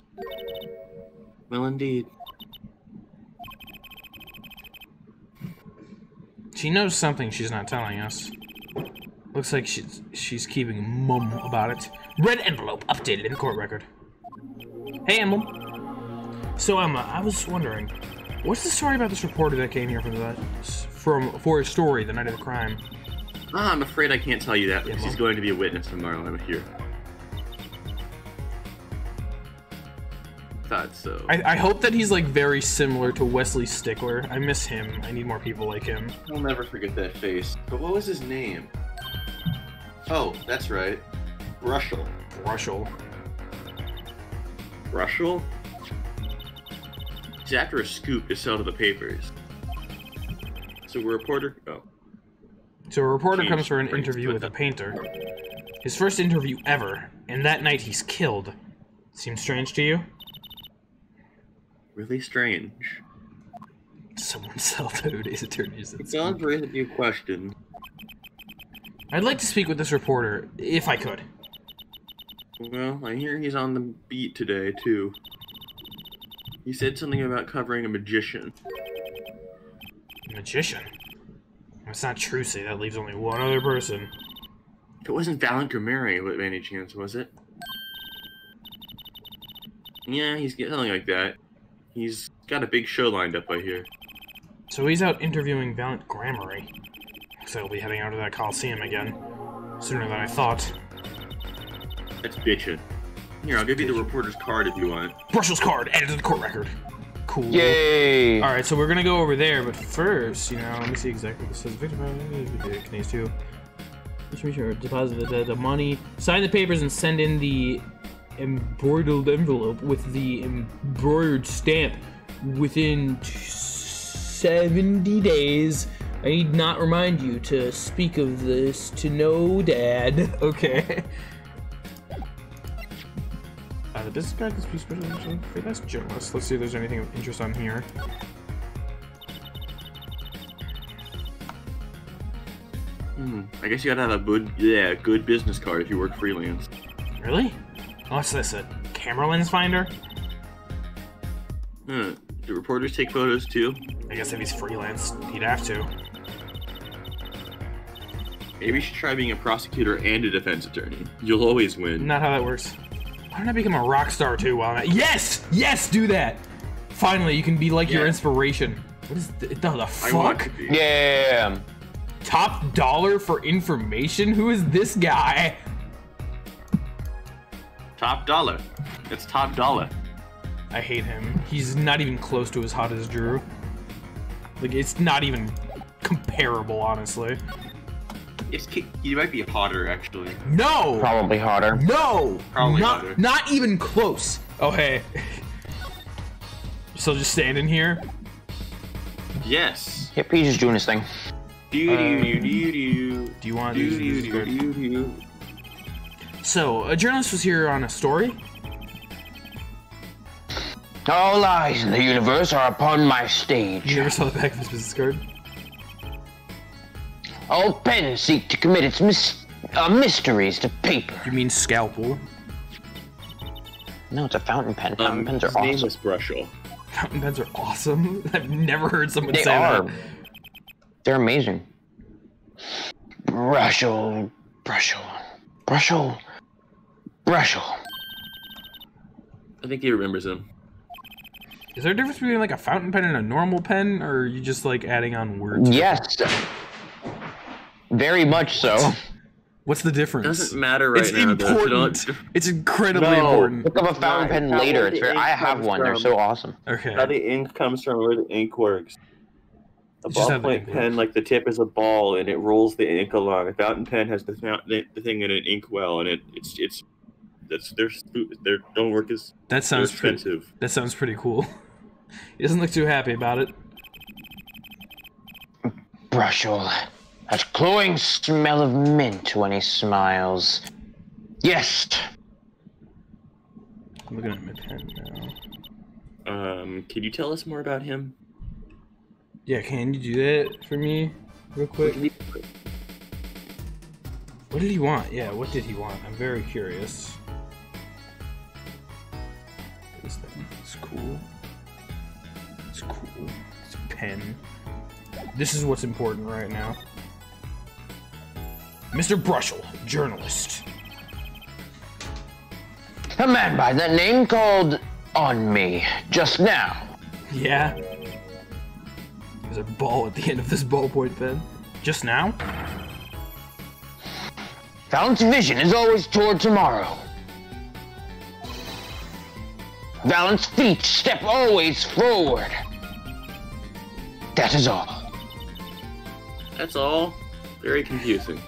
Well, indeed. She knows something she's not telling us. Looks like she's keeping mum about it. Red envelope updated in the court record. Hey, Emma. So, Emma, I was wondering, what's the story about this reporter that came here for a story the night of the crime? Ah, I'm afraid I can't tell you that because Yeah, he's going to be a witness tomorrow. I'm here. Thought so. I hope that he's, like, very similar to Wesley Stickler. I miss him. I need more people like him. I'll never forget that face. But what was his name? Oh, that's right. Brushel. Rushel. Brushel? He's after a scoop to sell to the papers. So a reporter... Oh. So a reporter Change comes for an phrase, interview but with a that- painter. His first interview ever, and that night he's killed. Seems strange to you? Really strange. Someone self-titled Ace Attorneys. It does raise a few questions. I'd like to speak with this reporter, if I could. Well, I hear he's on the beat today, too. He said something about covering a magician. Magician? It's not Trucy, that leaves only one other person. It wasn't Valent Grimeri by any chance, was it? Yeah, he's getting something like that. He's got a big show lined up, I hear. So he's out interviewing Valiant Grammary. So he'll be heading out to that Coliseum again. Sooner than I thought. That's bitchin'. Here, I'll give you the reporter's card if you want. Brushel's card, added to the court record. Cool. Yay! Alright, so we're gonna go over there, but first, you know, let me see exactly what this says. Victim case 2. Deposit the money, sign the papers, and send in the embroidered envelope with the embroidered stamp within 70 days. I need not remind you to speak of this to no dad. Okay. The business card is pretty special. Actually, that's generous. Let's see if there's anything of interest on here. I guess you gotta have a good business card if you work freelance. Really? What's this? A camera lens finder? Do reporters take photos too? I guess if he's freelance, he'd have to. Maybe you should try being a prosecutor and a defense attorney. You'll always win. Not how that works. Why don't I become a rock star too while I'm at— Yes! Yes, do that! Finally, you can be like your inspiration. What is the I want fuck? to be. Yeah. Top dollar for information? Who is this guy? Top dollar. It's top dollar. I hate him. He's not even close to as hot as Drew. Like, it's not even comparable, honestly. He might be hotter, actually. No! Probably hotter. No! Probably not, hotter. not even close. Oh, hey. Still just standing here? Yes. Yep, he's just doing his thing. Do you want to use this card? So, a journalist was here on a story. All eyes in the universe are upon my stage. You never saw the back of his business card? All pens seek to commit its mysteries to paper. You mean scalpel? No, it's a fountain pen. Fountain pens are his name awesome. is Brushel. Fountain pens are awesome. I've never heard someone They say are. that. They're amazing. Brushel, Brushel, Brushel, Brushel. I think he remembers him. Is there a difference between like a fountain pen and a normal pen, or are you just like adding on words? Yes. Very much so. What's the difference? Doesn't matter right it's now. important. It's incredibly No. important. Look up a fountain pen not later. where It's the very, ink I have comes one. They're from. so awesome. Okay. How the ink comes from, where the ink works. A Just how the ballpoint ink pen, works. like the tip is a ball, and it rolls the ink along. A fountain pen has the thing in an ink well, and they don't work as That sounds expensive. pretty. That sounds pretty cool. He doesn't look too happy about it. Brushel. That cloying smell of mint when he smiles. Yes. I'm looking at my pen now. Can you tell us more about him? Yeah, can you do that for me, real quick? What did he want? Yeah, what did he want? I'm very curious. What is that? It's cool. It's cool. It's a pen. This is what's important right now. Mr. Brushel, journalist. A man by that name called on me just now. Yeah. There's a ball at the end of this ballpoint pen. Just now? Valent's vision is always toward tomorrow. Valent's feet step always forward. That is all. That's all. Very confusing.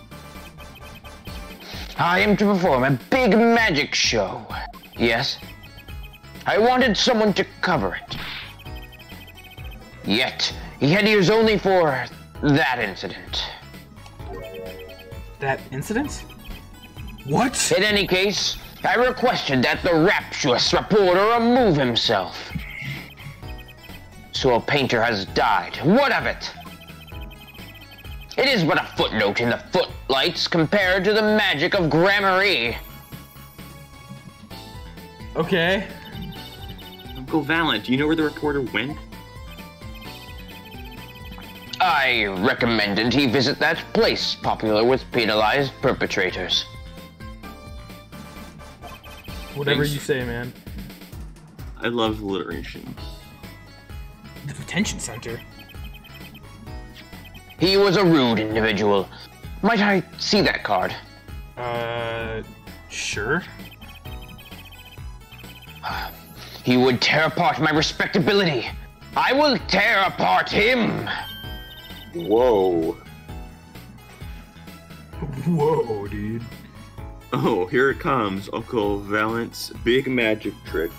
I am to perform a big magic show. Yes. I wanted someone to cover it. Yet, he had ears only for that incident. That incident? What? In any case, I requested that the rapturous reporter remove himself. So a painter has died. What of it? It is but a footnote in the footlights compared to the magic of Gramarye. Okay. Uncle Valent, do you know where the reporter went? I recommended he visit that place popular with penalized perpetrators. Whatever Thanks. you say, man. I love alliteration. The detention center. He was a rude individual. Might I see that card? Sure. He would tear apart my respectability. I will tear apart him. Whoa. Whoa, dude. Oh, here it comes. Uncle Valent's big magic trick.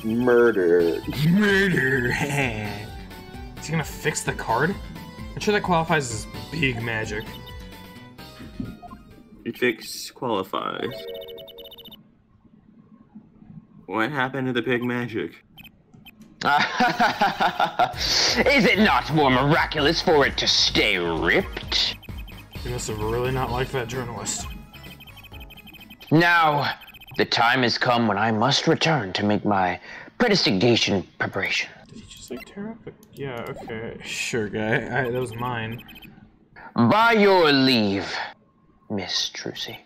Murder. Murder. Is he gonna fix the card? I'm sure that qualifies as big magic. Fix qualifies. What happened to the big magic? Is it not more miraculous for it to stay ripped? He must have really not liked that journalist. Now, the time has come when I must return to make my predestination preparation. Did he just like tear up? Yeah, okay. Sure, guy. That was mine. By your leave, Miss Trucy.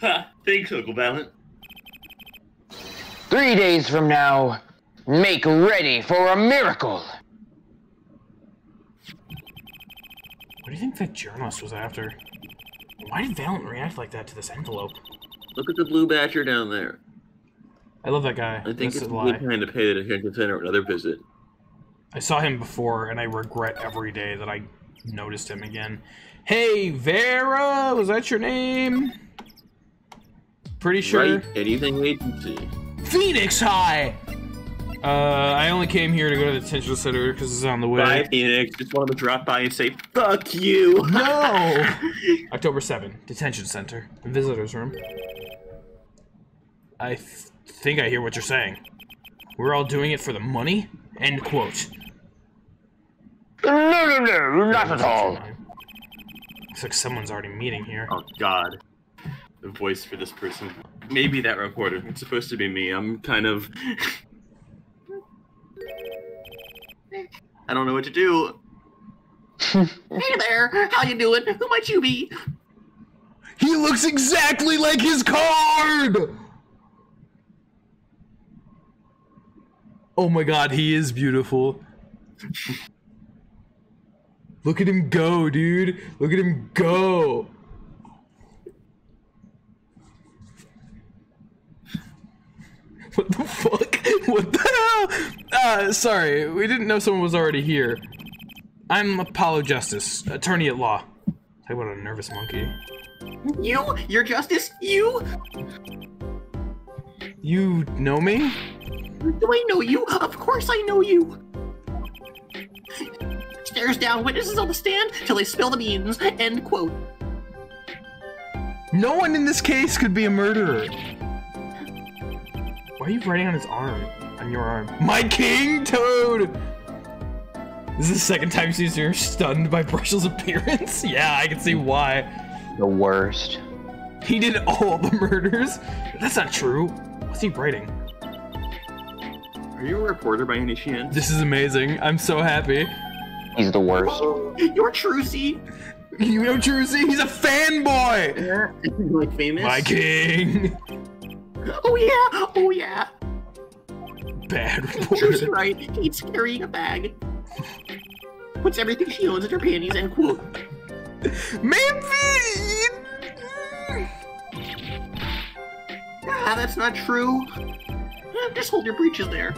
Ha! Thanks, Uncle Valent. 3 days from now, make ready for a miracle. What do you think that journalist was after? Why did Valent react like that to this envelope? Look at the blue badger down there. I love that guy. I think That's it's a a lie. good time to pay the attention center another visit. I saw him before, and I regret every day that I noticed him again. Hey, Vera! Was that your name? Pretty sure. Right, anything agency. Phoenix High! I only came here to go to the detention center because it's on the way. Bye, Phoenix. Just wanted to drop by and say, fuck you! No! October 7, detention center, visitor's room. I think I hear what you're saying. We're all doing it for the money? End quote. No, not at all. Looks like someone's already meeting here. Oh, God. The voice for this person. Maybe that reporter. It's supposed to be me. I'm kind of... I don't know what to do. Hey there! How you doing? Who might you be? He looks exactly like his card! Oh my god, he is beautiful. Look at him go, dude. Look at him go. What the fuck? What the hell? Sorry, we didn't know someone was already here. I'm Apollo Justice, attorney at law. Talk about a nervous monkey. You're Justice? You know me? Do I know you? Of course I know you. Stares down witnesses on the stand till they spill the beans. End quote. No one in this case could be a murderer. Why are you writing on his arm? On your arm? My king, Toad! This is the second time you're stunned by Brushell's appearance? Yeah, I can see why. The worst. He did all the murders? That's not true. What's he writing? Are you a reporter by any chance? This is amazing. I'm so happy. He's the worst. Oh, you're Trucy. You know Trucy? He's a fanboy! Like famous? My king! Oh yeah! Oh yeah! Bad reporter. Trucy Write hates carrying a bag. Puts everything she owns in her panties, end quote. Maybe! Ah, that's not true. Just hold your breeches there.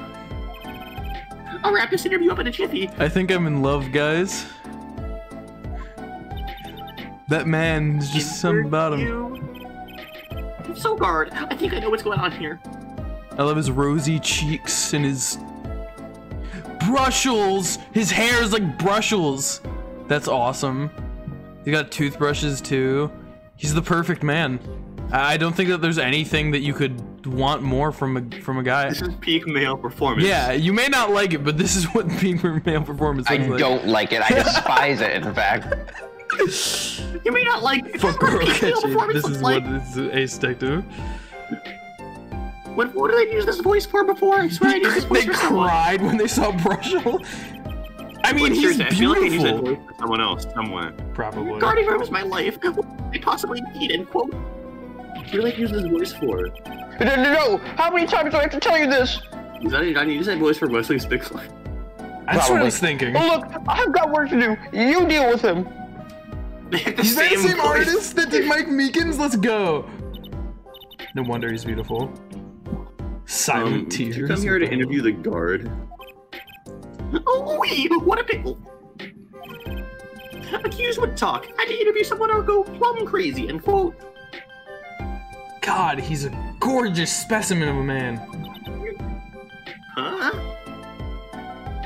I'll wrap this interview up in a jiffy. I think I'm in love, guys. That man is just something about him. So guard, I think I know what's going on here. I love his rosy cheeks and his brushels. His hair is like brushels. That's awesome. He got toothbrushes too. He's the perfect man. I don't think that there's anything that you could want more from a guy. This is peak male performance. Yeah, you may not like it, but this is what peak male performance I looks like. don't like it. I despise it, in fact. You may not like it. Fuck girl, Peak male performance this is like. what this is Ace Detective. What did I use this voice for before? I swear I used this voice They for someone. cried when they saw Brushel. I mean, he's Seriously, I feel like I used that beautiful. voice for someone else, somewhere. Probably. Guarding room is my life. What could I possibly need, end quote. What did I use this voice for? No! How many times do I have to tell you this? I use that voice for Wesley Spixler. That's what I was thinking. Oh look, I've got work to do. You deal with him. He's that same artist that did Mike Meekins? Let's go. No wonder he's beautiful. Silent tears. Did you come here to interview the guard? Oh, wee! What a pickle! Accused would talk. Had to interview someone or go plumb crazy, end quote. God, he's a gorgeous specimen of a man. Huh?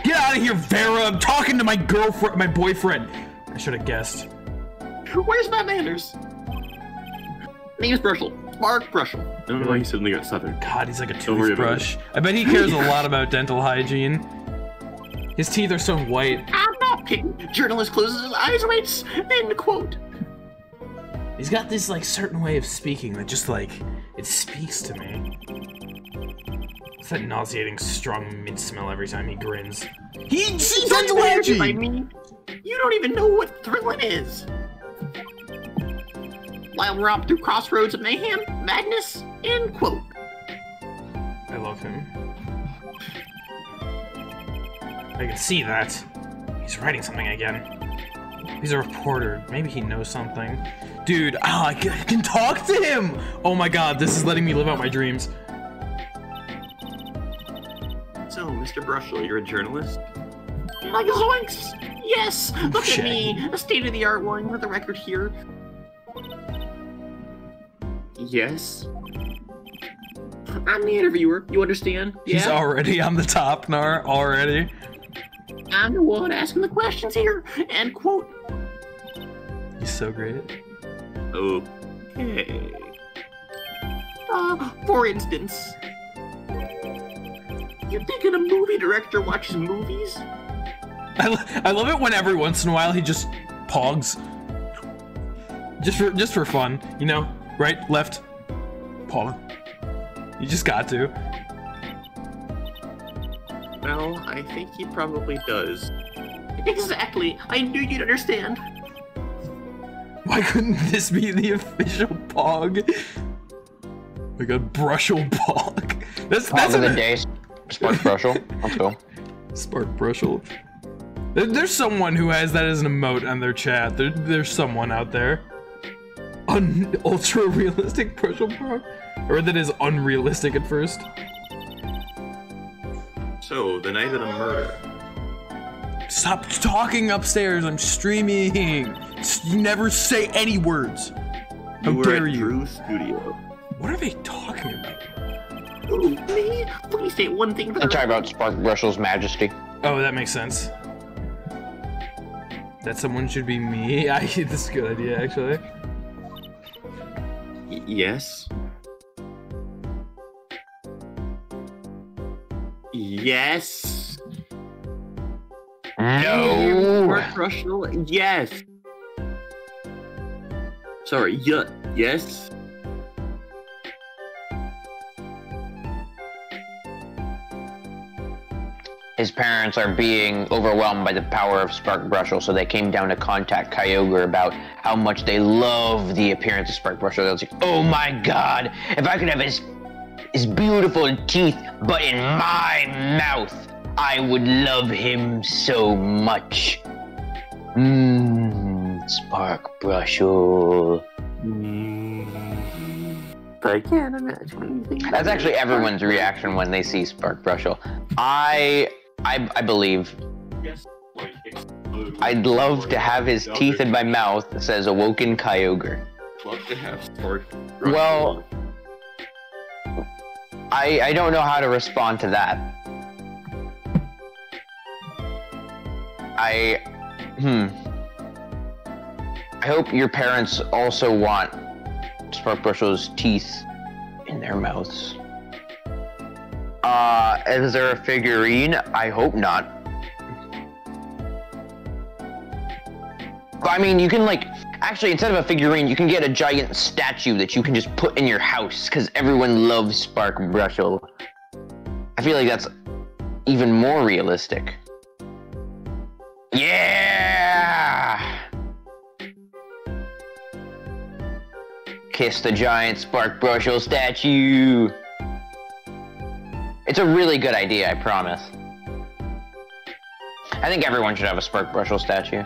Get out of here, Vera! I'm talking to my girlfriend, my boyfriend. I should have guessed. Where's my manners? Name's Brushel. Mark Brushel. I don't know why he suddenly got southern. God, he's like a Don't worry about toothbrush. I bet he cares a lot about dental hygiene. His teeth are so white. I'm not picking. Journalist closes his eyes, waits, end quote. He's got this like certain way of speaking that just like it speaks to me. It's that nauseating strong mint smell every time he grins. He's dental By hygiene. me. You don't even know what thrilling is. Wild romp through crossroads of mayhem, madness, end quote. I love him. I can see that. He's writing something again. He's a reporter. Maybe he knows something. Dude, I can talk to him! Oh my god, this is letting me live out my dreams. So, Mr. Brushel, you're a journalist? Like zoinks! Yes! Look shit. at me! A state-of-the-art one for the record here. Yes? I'm the interviewer, you understand? He's Yeah? already on the top, Nar. Already. I'm the one asking the questions here, end quote. He's so great. Okay. For instance, you thinking a movie director watches movies? I love it when every once in a while he just pogs. Just for fun, you know? Right, left, pog. You just got to. Well, I think he probably does. Exactly. I knew you'd understand. Why couldn't this be the official pog? Like a Brushel pog. That's Pog of the day, Spark Brushel. Let's go. Spark Brushel. There's someone who has that as an emote on their chat. There's someone out there. Ultra realistic Brushel pog, or that is unrealistic at first. So, the night of the murder. Stop talking upstairs. I'm streaming. You never say any words. How You were dare at you? Drew's studio. What are they talking about? Oh, me? Please say one thing for I'm talking about Spark Brushel's majesty. Oh, that makes sense. That someone should be me. This is a good idea, actually. Yes. Yes. No. Spark Brushel? Yes. Sorry, yes. His parents are being overwhelmed by the power of Spark Brushel, so they came down to contact Kyogre about how much they love the appearance of Spark Brushel. They was like, oh my god, if I could have his beautiful teeth, but in my mouth, I would love him so much. Spark Brushel. I can't imagine anything. That's actually everyone's reaction when they see Spark Brushel. I believe I'd love to have his teeth in my mouth, says Awokenkyoger. Love to have Spark. Well, I don't know how to respond to that. I hope your parents also want Spark Brushel's teeth in their mouths. Is there a figurine? I hope not. But I mean, you can actually, instead of a figurine, you can get a giant statue that you can just put in your house, because everyone loves Spark Brushel. I feel like that's even more realistic. Yeah! Kiss the giant Spark Brushel statue. It's a really good idea, I promise. I think everyone should have a Spark Brushel statue.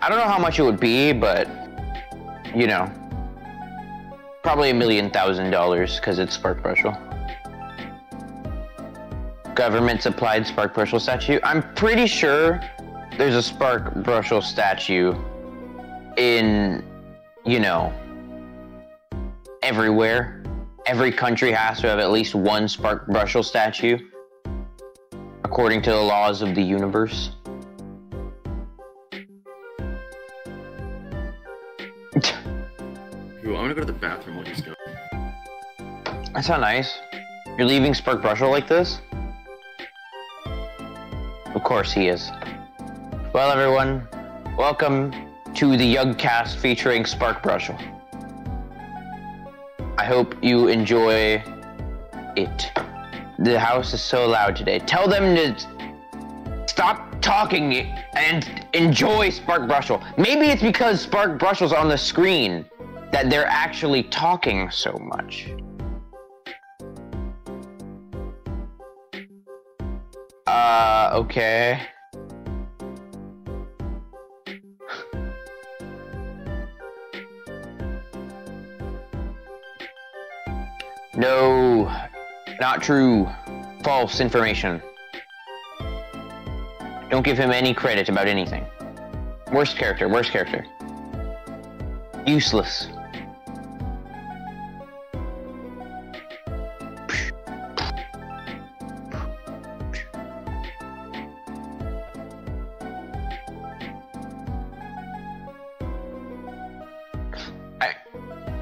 I don't know how much it would be, but, you know, probably $1,000,000 because it's Spark Brushel. Government supplied Spark Brushel statue. I'm pretty sure there's a Spark Brushel statue in, you know, everywhere. Every country has to have at least one Spark Brushel statue, according to the laws of the universe. Ooh, I'm gonna go to the bathroom while he's going. That's not nice. You're leaving Spark Brushel like this? Of course he is. Well, everyone, welcome to the Eugh cast featuring Spark Brushel. I hope you enjoy it. The house is so loud today. Tell them to stop talking and enjoy Spark Brushel. Maybe it's because Spark Brushel's on the screen that they're actually talking so much. Okay. No, not true. False information. Don't give him any credit about anything. Worst character, worst character. Useless.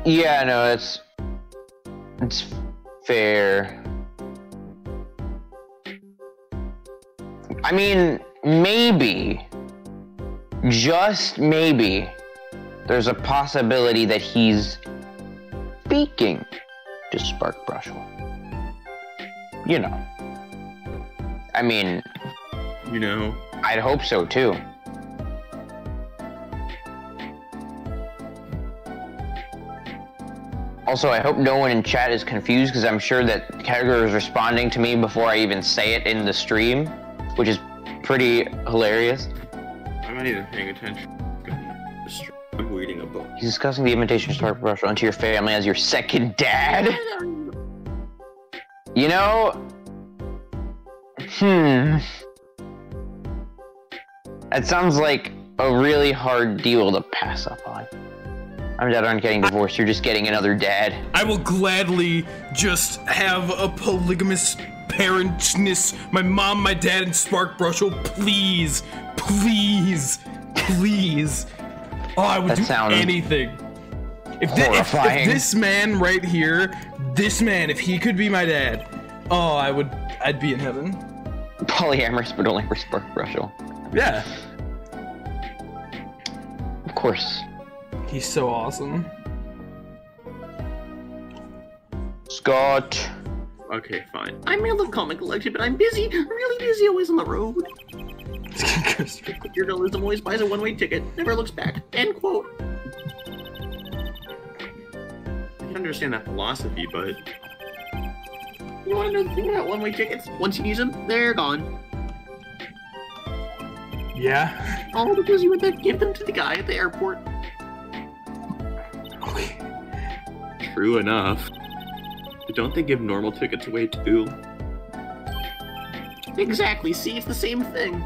Yeah, no, it's fair. I mean, maybe, just maybe, there's a possibility that he's speaking to Spark Brushel. You know. I mean, You know. I'd hope so too. Also, I hope no one in chat is confused because I'm sure that Kyogre is responding to me before I even say it in the stream, which is pretty hilarious. I'm not even paying attention. I'm reading a book. He's discussing the invitation to Spark Brushel into your family as your second dad. You know, that sounds like a really hard deal to pass up on. I'm not on getting divorced, you're just getting another dad. I will gladly just have a polygamous parentness. My mom, my dad, and Spark Brushel, please. Please. Please. Oh, I would do anything. If this man right here, if he could be my dad, oh, I'd be in heaven. Polyamorous, but only for Spark Brushel. Yeah. Of course. He's so awesome. Scott. Okay, fine. I mailed a comic collection, but I'm busy, really busy, always on the road. Journalism always buys a one-way ticket, never looks back. End quote. I can understand that philosophy, but you want to know the thing about one-way tickets? Once you use them, they're gone. Yeah. All because you would then give them to the guy at the airport. Okay. True enough. But don't they give normal tickets away too? Exactly. See, it's the same thing.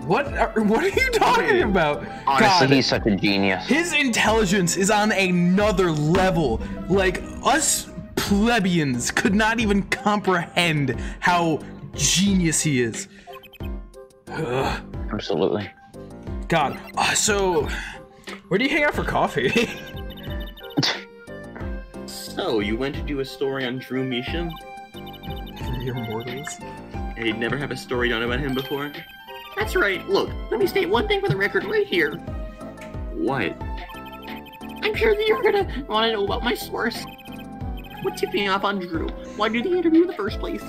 What are you talking about? Honestly, God, he's such a genius. His intelligence is on another level. Like, us plebeians could not even comprehend how genius he is. Ugh. Absolutely. God, so where do you hang out for coffee? So, you went to do a story on Drew Measham? Mere mortals. And you'd never have a story done about him before? That's right. Look, let me state one thing for the record right here. What? I'm sure that you're gonna want to know about my source. What tipped me off on Drew? Why do the interview in the first place?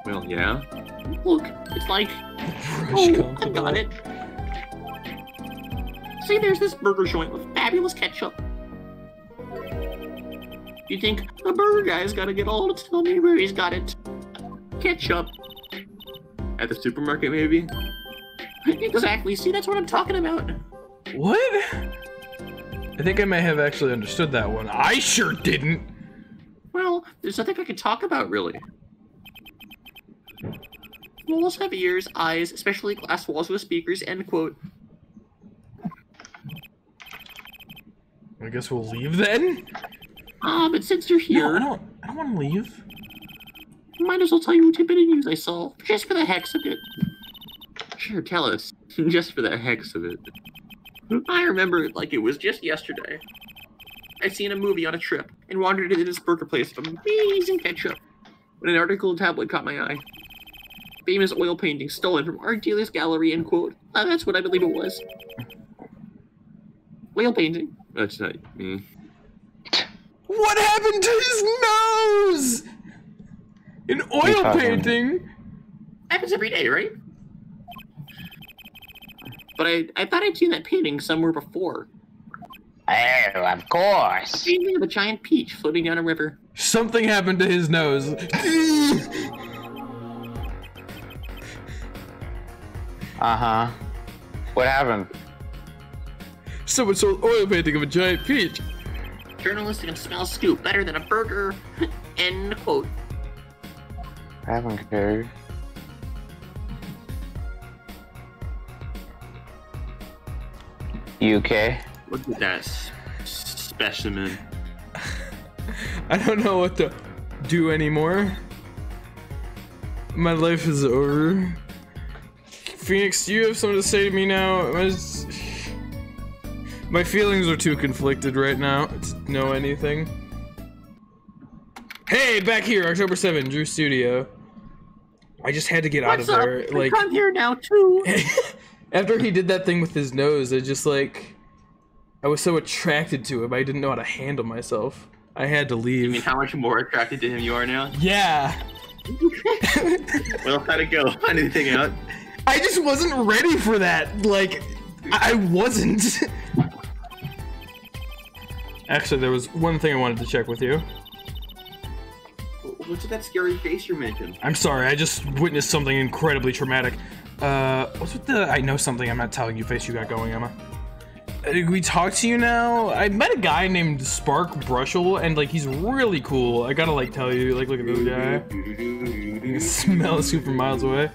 Well, yeah. Look, it's like... Oh, I got it. Say there's this burger joint with fabulous ketchup. You think the burger guy's gotta get all to tell me where he's got it? Ketchup. At the supermarket, maybe? Exactly, see, that's what I'm talking about. What? I think I may have actually understood that one. I sure didn't. Well, there's nothing I can talk about, really. Walls have ears, eyes, especially glass walls with speakers, end quote. I guess we'll leave then? But since you're here... No, I don't want to leave. Might as well tell you what tidbit of news I saw, just for the heck of it. Sure, tell us. Just for the heck of it. I remember it like it was just yesterday. I'd seen a movie on a trip, and wandered into this burger place with amazing ketchup, when an article tablet caught my eye. Famous oil painting stolen from art dealer's gallery, end quote. That's what I believe it was. Oil painting? That's not me. What happened to his nose? An oil painting? Happens every day, right? But I thought I'd seen that painting somewhere before. Oh, of course. A painting of a giant peach floating down a river. Something happened to his nose. Uh-huh. What happened? Someone sold oil painting of a giant peach. Journalistic and smell scoop better than a burger. End quote. I haven't cared. You okay? Look at that specimen. I don't know what to do anymore. My life is over. Phoenix, do you have something to say to me now? My feelings are too conflicted right now to know anything. Hey, back here, October 7th, Drew Studio. I just had to get out of there. Like, I'm here now too. After he did that thing with his nose, I just like, I was so attracted to him, I didn't know how to handle myself. I had to leave. You mean how much more attracted to him you are now? Yeah. Well, how'd it go? Anything out? I just wasn't ready for that. Like, I wasn't. Actually, there was one thing I wanted to check with you. What's with that scary face you mentioned? I'm sorry, I just witnessed something incredibly traumatic. What's with the I know something I'm not telling you face you got going, Emma? We talk to you now? I met a guy named Spark Brushel, and like he's really cool. I gotta like tell you, like look at this guy. You can smell it super miles away.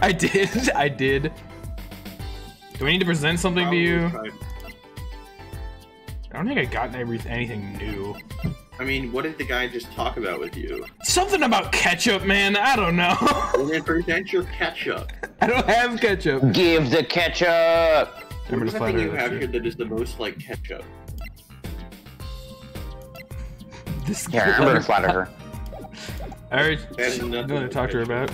I did. Do I need to present something to you? I don't think I got anything new. I mean, what did the guy just talk about with you? Something about ketchup, man. I don't know. Well, then present your ketchup. I don't have ketchup. Give the ketchup! What is that thing you have here that is the most like ketchup? Yeah, I'm gonna flatter her. I already know to talk to her about.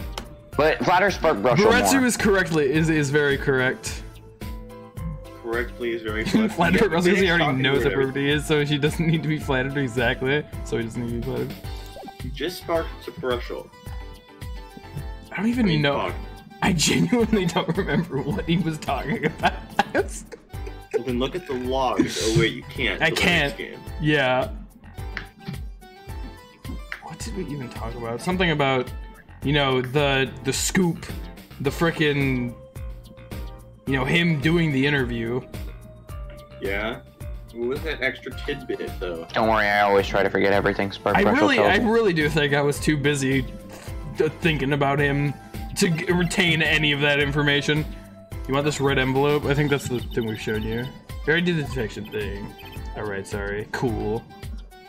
But flatter Spark Brushel Baretsu more. is very correct. Correctly is very correct. Flatter her because he already knows what perfectly is, so she doesn't need to be flattered exactly. So he doesn't need to be flattered. You just sparked a Brushel. I don't even know. I genuinely don't remember what he was talking about. Well, then look at the logs. Oh wait, you can't. I can't. Yeah. What did we even talk about? Something about, you know, the scoop, the frickin', you know, him doing the interview. Yeah. What was that extra tidbit though? Don't worry, I always try to forget everything Spark Brushel I really do think I was too busy thinking about him to retain any of that information. You want this red envelope? I think that's the thing we showed you. I already did the detection thing. Alright, sorry. Cool.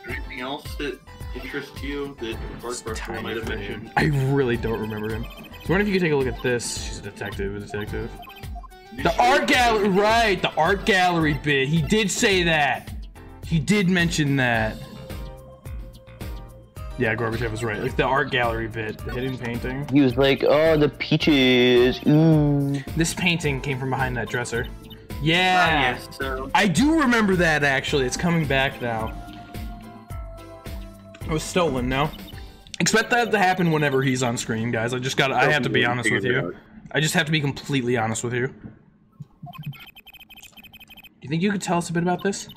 Anything else that interests you that Spark Brushel might have mentioned? I really don't remember him. So I wonder if you could take a look at this. She's a detective, The art gallery, right, the art gallery bit. He did say that. He did mention that. Yeah, Gorbachev was right. Like the art gallery bit, the hidden painting. He was like, oh, the peaches, ooh. This painting came from behind that dresser. Yeah, yes, so. I do remember that actually. It's coming back now. It was stolen, no? Expect that to happen whenever he's on screen, guys. I have to be honest with you. I just have to be completely honest with you. Do you think you could tell us a bit about this?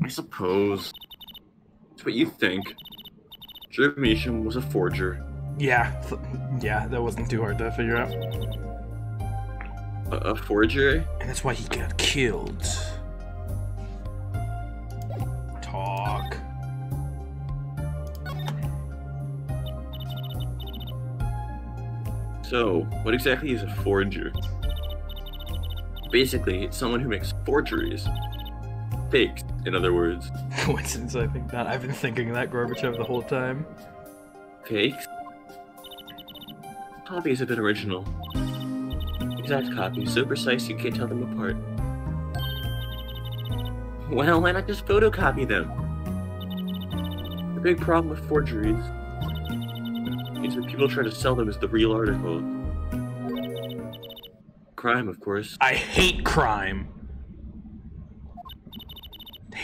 I suppose. It's what you think. Meacham was a forger. Yeah, that wasn't too hard to figure out. A forger? And that's why he got killed. Talk. So, what exactly is a forger? Basically, it's someone who makes forgeries. Fakes, in other words. Coincidence, I think not. I've been thinking that, Gorbachev, the whole time. Fakes? Copies of an original. Exact copies, so precise you can't tell them apart. Well, why not just photocopy them? The big problem with forgeries is that people try to sell them as the real article. Crime, of course. I hate crime.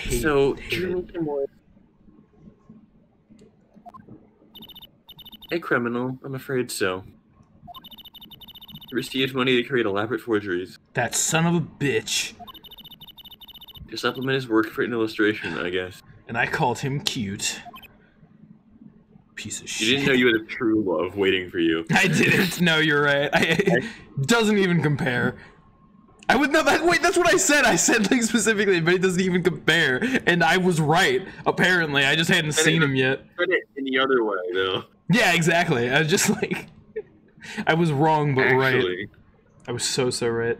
Meacham was a criminal, I'm afraid so. He received money to create elaborate forgeries. That son of a bitch. To supplement his work for an illustration, I guess. And I called him cute. Piece of shit. You didn't know you had a true love waiting for you. I didn't. No, you're right. Doesn't even compare. I would not. Wait, that's what I said. I said like specifically, but it doesn't even compare. And I was right. Apparently, I just hadn't seen him yet. Put it in the other way, though. Yeah, exactly. I was just like, I was wrong, but right. I was so right.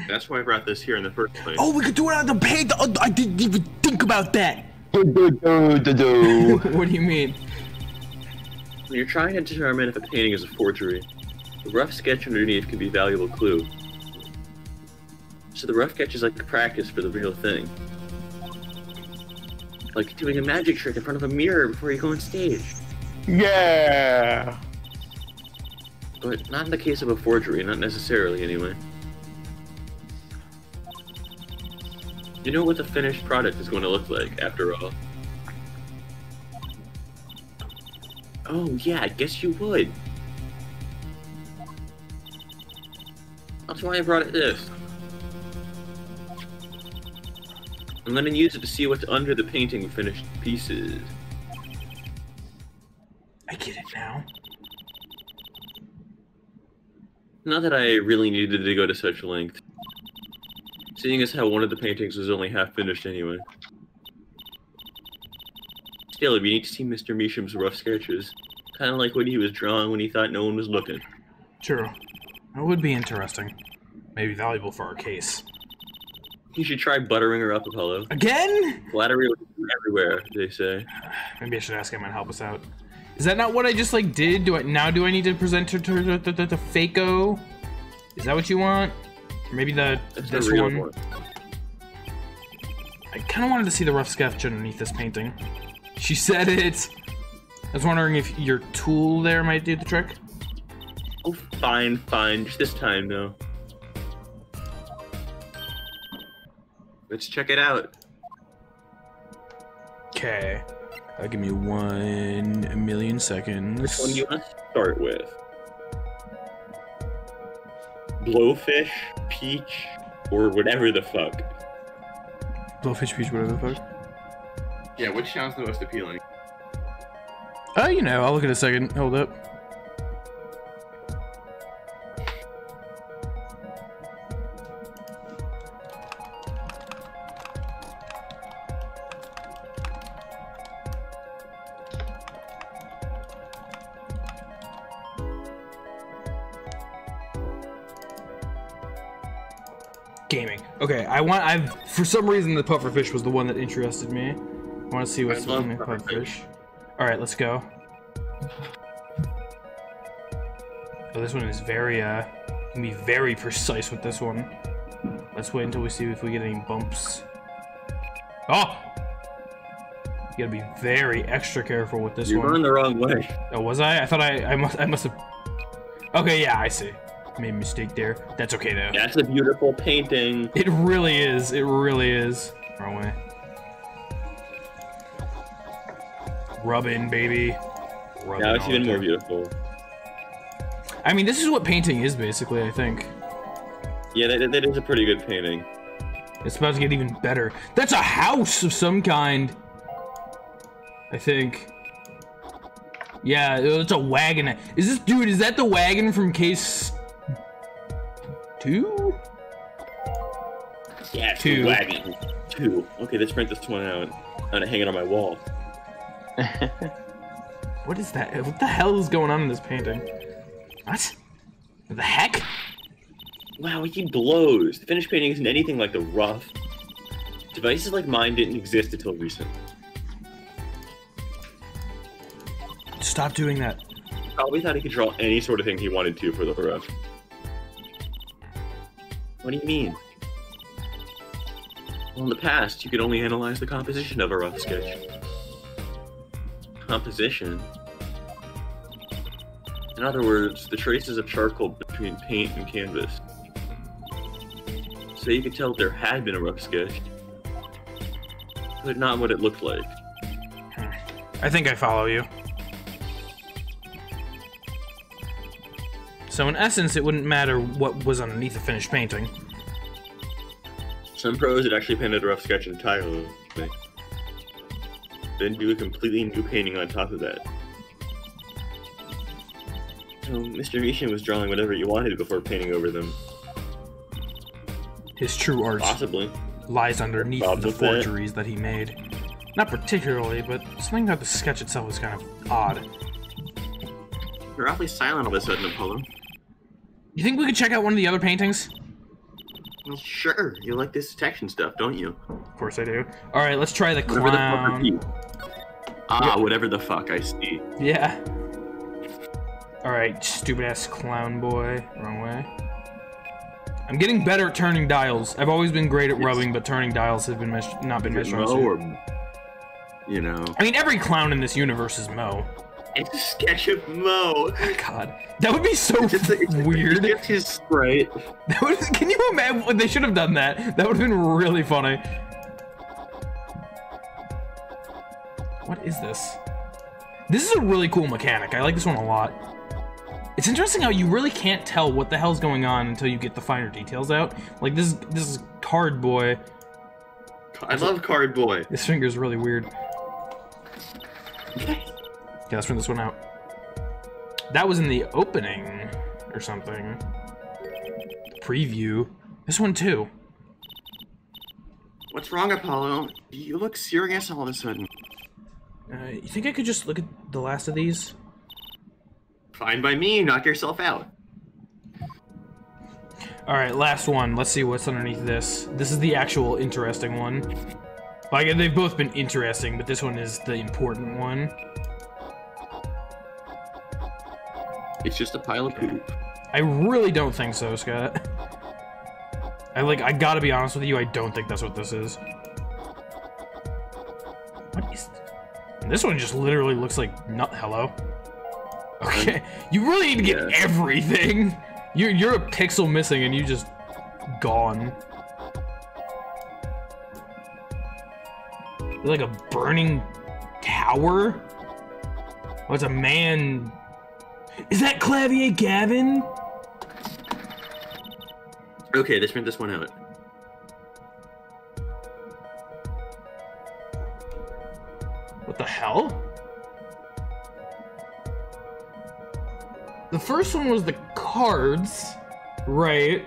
That's why I brought this here in the first place. Oh, we could do it on the page. I didn't even think about that. What do you mean? When you're trying to determine if a painting is a forgery, the rough sketch underneath can be a valuable clue. So the rough sketch is like a practice for the real thing. Like doing a magic trick in front of a mirror before you go on stage. Yeah! But not in the case of a forgery, not necessarily anyway. You know what the finished product is going to look like, after all. Oh yeah, I guess you would. That's why I brought this. I'm gonna use it to see what's under the painting of finished pieces. I get it now. Not that I really needed to go to such length. Seeing as how one of the paintings was only half finished anyway. Still, it'd be neat to see Mr. Measham's rough sketches. Kind of like what he was drawing when he thought no one was looking. True. That would be interesting. Maybe valuable for our case. You should try buttering her up, Apollo. Again? Flattery everywhere, they say. Maybe I should ask him and help us out. Is that not what I just like did? Do I need to present her to the Fako? Is that what you want? Or maybe this one? I kind of wanted to see the rough sketch underneath this painting. She said it. I was wondering if your tool there might do the trick. Oh, fine. Just this time, though. Let's check it out. Okay. Give me 1 million seconds. Which one do you want to start with? Blowfish, peach, or whatever the fuck? Blowfish, peach, whatever the fuck? Yeah, which sounds the most appealing? You know, I'll look at a second. Hold up. Gaming. Okay, for some reason the pufferfish was the one that interested me. I want to see what's in the pufferfish. Alright, let's go. Oh, this one is very, can be very precise with this one. Let's wait until we see if we get any bumps. Oh! You gotta be very extra careful with this one. You're going the wrong way. Oh, was I? I thought I must have... Okay, yeah, I see. Made a mistake there. That's okay, though. That's a beautiful painting. It really is. It really is. Wrong way. Rub in, baby. Rub Now in it's all even the more time. beautiful. I mean, this is what painting is, basically, I think. Yeah, that is a pretty good painting. It's about to get even better. That's a house of some kind. I think. Yeah, it's a wagon. Is that the wagon from case 2? Yeah, it's 2. the wagon. 2. Okay, let's print this one out. I'm gonna hang it on my wall. What is that? What the hell is going on in this painting? What? What the heck? Wow, he blows. The finished painting isn't anything like the rough. Devices like mine didn't exist until recent. Stop doing that. He probably thought he could draw any sort of thing he wanted to for the rough. What do you mean? Well, in the past, you could only analyze the composition of a rough sketch. Composition? In other words, the traces of charcoal between paint and canvas. So you could tell there had been a rough sketch, but not what it looked like. I think I follow you. So in essence, it wouldn't matter what was underneath the finished painting. Some pros had actually painted a rough sketch entirely, then do a completely new painting on top of that. So Mr. Measham was drawing whatever he wanted before painting over them. His true art Possibly. lies underneath Bob the with that. forgeries that he made. Not particularly, but something about the sketch itself was kind of odd. You're awfully silent all of a sudden, Apollo. You think we could check out one of the other paintings? Well, sure. You like this detection stuff, don't you? Of course I do. Alright, let's try the Whatever the fuck are clown. you? Ah, Yeah. whatever the fuck, I see. Yeah. Alright, stupid ass clown boy. Wrong way. I'm getting better at turning dials. I've always been great at rubbing, but turning dials have been not been my strong Mo suit. or, you know. I mean, every clown in this universe is Mo. It's a sketch of Mo. God, that would be so weird. It's his sprite. That would, can you imagine? They should have done that. That would have been really funny. What is this? This is a really cool mechanic. I like this one a lot. It's interesting how you really can't tell what the hell's going on until you get the finer details out. Like this is Card Boy. I love Card Boy. This finger's really weird. Yeah, let's print this one out. That was in the opening or something. preview. This one too. What's wrong, Apollo? You look serious all of a sudden. You think I could just look at the last of these? Fine by me, knock yourself out. Alright, last one. Let's see what's underneath this. This is the actual interesting one. Like, they've both been interesting, but this one is the important one. It's just a pile of poop. I really don't think so, Scott. I gotta be honest with you, I don't think that's what this is. What is... This one just literally looks like... Hello? Okay, you really need to get everything! You're a pixel missing and you just... gone. You're like a burning tower? Oh, it's a man... Is that Clavier Gavin? Okay, let's print this one out. What the hell? The first one was the cards, right?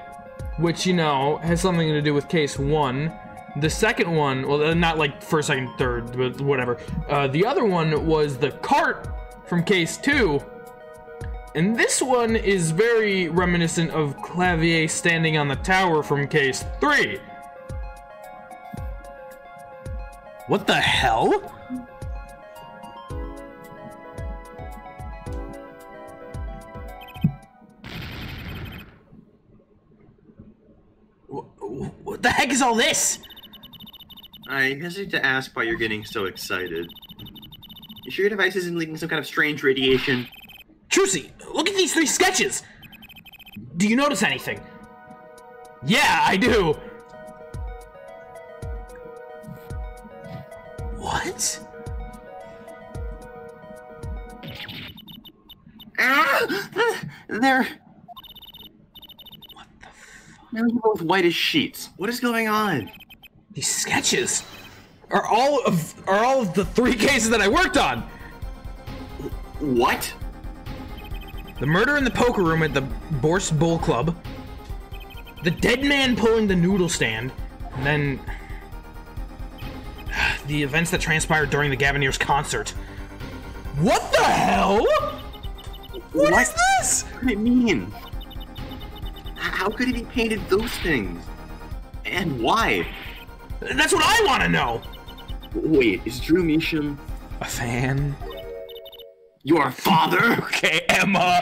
Which, you know, has something to do with case 1. The second one, well, not like first, second, third, but whatever. The other one was the cart from case 2. And this one is very reminiscent of Clavier standing on the tower from case 3. What the hell? What the heck is all this? I hesitate to ask why you're getting so excited. You sure your device isn't leaking some kind of strange radiation? Trucy, look at these 3 sketches! Do you notice anything? Yeah, I do! What? They're... What the fuck? They're both white as sheets. What is going on? These sketches are all of the 3 cases that I worked on! What? The murder in the poker room at the Bourse Bowl Club, the dead man pulling the noodle stand, and then the events that transpired during the Gavineers concert. What the hell? What is this? What did it mean? How could he be painted those things? And why? That's what I want to know! Wait, is Drew Measham a fan? Your father? Okay, Emma!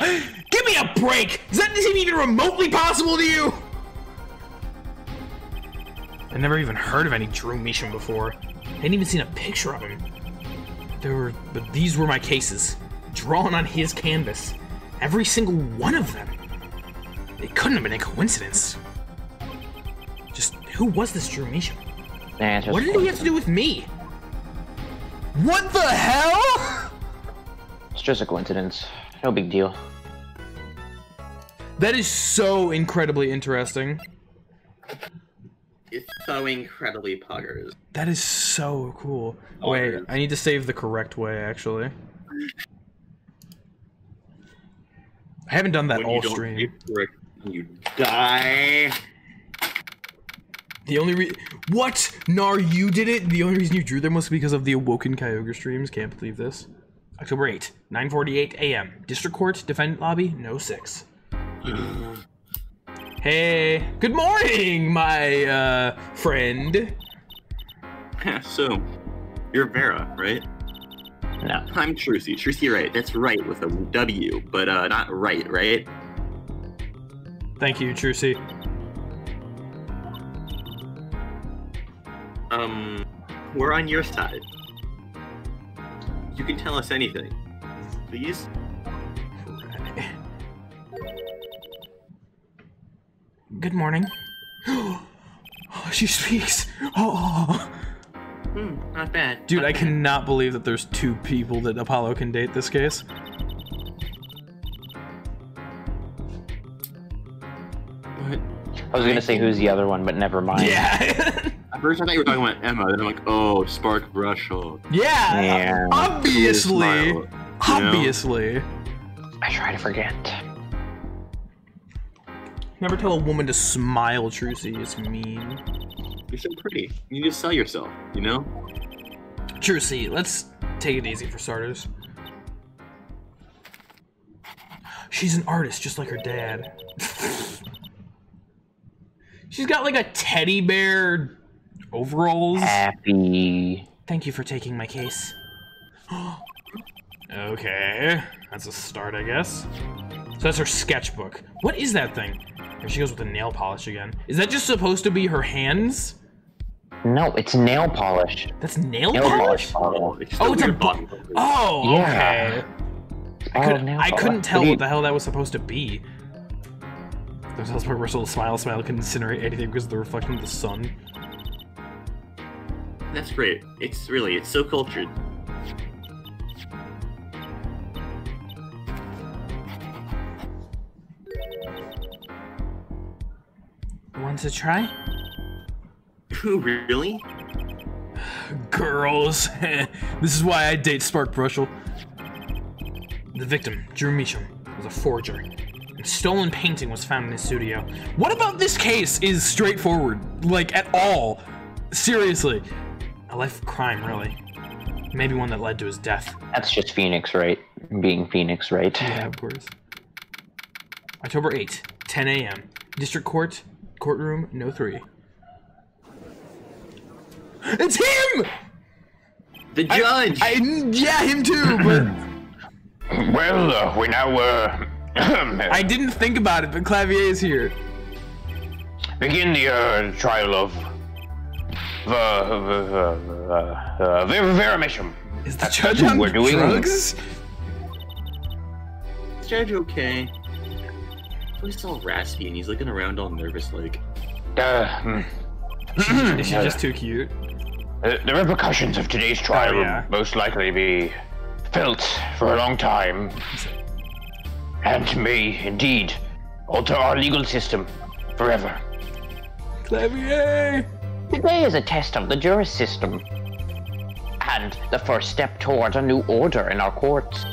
Give me a break! Does that seem even remotely possible to you? I've never even heard of any Drew Measham before. I hadn't even seen a picture of him. But these were my cases, drawn on his canvas. Every single one of them. It couldn't have been a coincidence. Just, who was this Drew Measham? What did he have to do with me? What the hell? It's just a coincidence. No big deal. That is so incredibly interesting. It's so incredibly poggers. That is so cool. Wait, I need to save the correct way, actually. I haven't done that all stream. You die. The only what? Nar, you did it? The only reason you drew them was because of the Awokenkyoger streams. Can't believe this. October 8, 9:48 a.m. District Court, Defendant Lobby, No. 6. Hey, good morning, my, friend. So, you're Vera, right? No. I'm Trucy Write. That's right with a W, but, not right? Thank you, Trucy. We're on your side. You can tell us anything. Please? Good morning. She speaks. Oh. Not bad. Dude, not I bad. cannot believe that there's 2 people that Apollo can date this case. What? I was gonna say who's the other one, but never mind. Yeah. At first I thought you were talking about Emma, then I'm like, oh, Spark Brushel. Yeah. Obviously. Smile, Obviously. I try to forget. Never tell a woman to smile, Trucy. It's mean. You're so pretty. You need to sell yourself, you know? Trucy, let's take it easy for starters. She's an artist, just like her dad. She's got like a teddy bear overalls. Happy. Thank you for taking my case. Okay, that's a start, I guess. So that's her sketchbook. What is that thing? There she goes with the nail polish again. Is that just supposed to be her hands? No, it's nail polish. That's nail polish? bottle. Oh, it's a bottle. Oh, Yeah. okay. I couldn't polish. tell what the hell that was supposed to be. There's also Russell smile, couldn't incinerate anything because of the reflection of the sun. That's great. It's so cultured. Want to try? Who, really? Girls. This is why I date Spark Brushel. The victim, Drew Meacham, was a forger. A stolen painting was found in his studio. What about this case is straightforward? Like, at all? Seriously. A life of crime, really. Maybe one that led to his death. That's just Phoenix Wright being Phoenix Wright. Yeah, of course. October 8th, 10 a.m. District Court, courtroom No. 3. It's him! The judge! Yeah, him too, but... Well, we now, I didn't think about it, but Clavier is here. begin the, trial of Vera Meacham. Is the judge on drugs? Is Judge okay? He's all raspy and he's looking around all nervous like. Is she just too cute? The repercussions of today's trial yeah. will most likely be felt for a long time, and may indeed alter our legal system forever. Clavier! Today is a test of the juris system, and the first step towards a new order in our courts.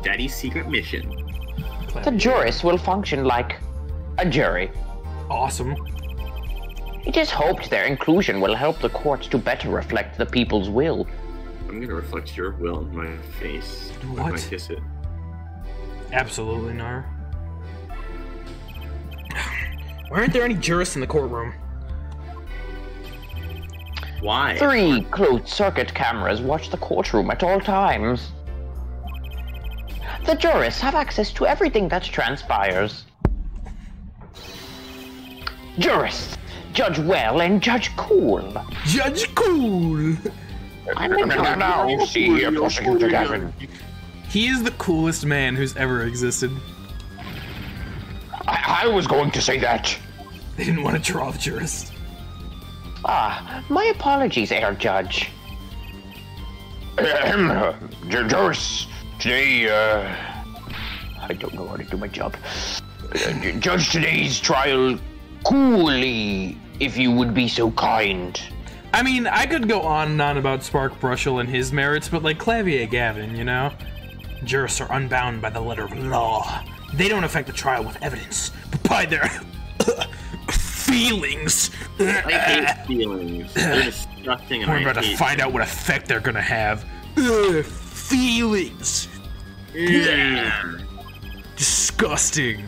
Daddy's secret mission. The juris will function like a jury. Awesome. It is hoped their inclusion will help the courts to better reflect the people's will. I'm gonna reflect your will in my face. What? I'm gonna kiss it. Absolutely, Nar. Why aren't there any jurists in the courtroom? Why? 3 closed-circuit cameras watch the courtroom at all times. The jurists have access to everything that transpires. Jurists, judge well and judge cool. Judge Cool! Now, see, Prosecutor Gavin. He is the coolest man who's ever existed. I was going to say that. They didn't want to draw the jurist. My apologies, Air Judge. Jurist, today, I don't know how to do my job. Judge today's trial coolly, if you would be so kind. I mean, I could go on and on about Spark Brushel and his merits, but like Clavier Gavin, you know? Jurists are unbound by the letter of law. They don't affect the trial with evidence, but by their feelings. I hate feelings. They're disgusting and We're I about to hate find out what effect they're gonna have. Feelings. Yeah. Disgusting.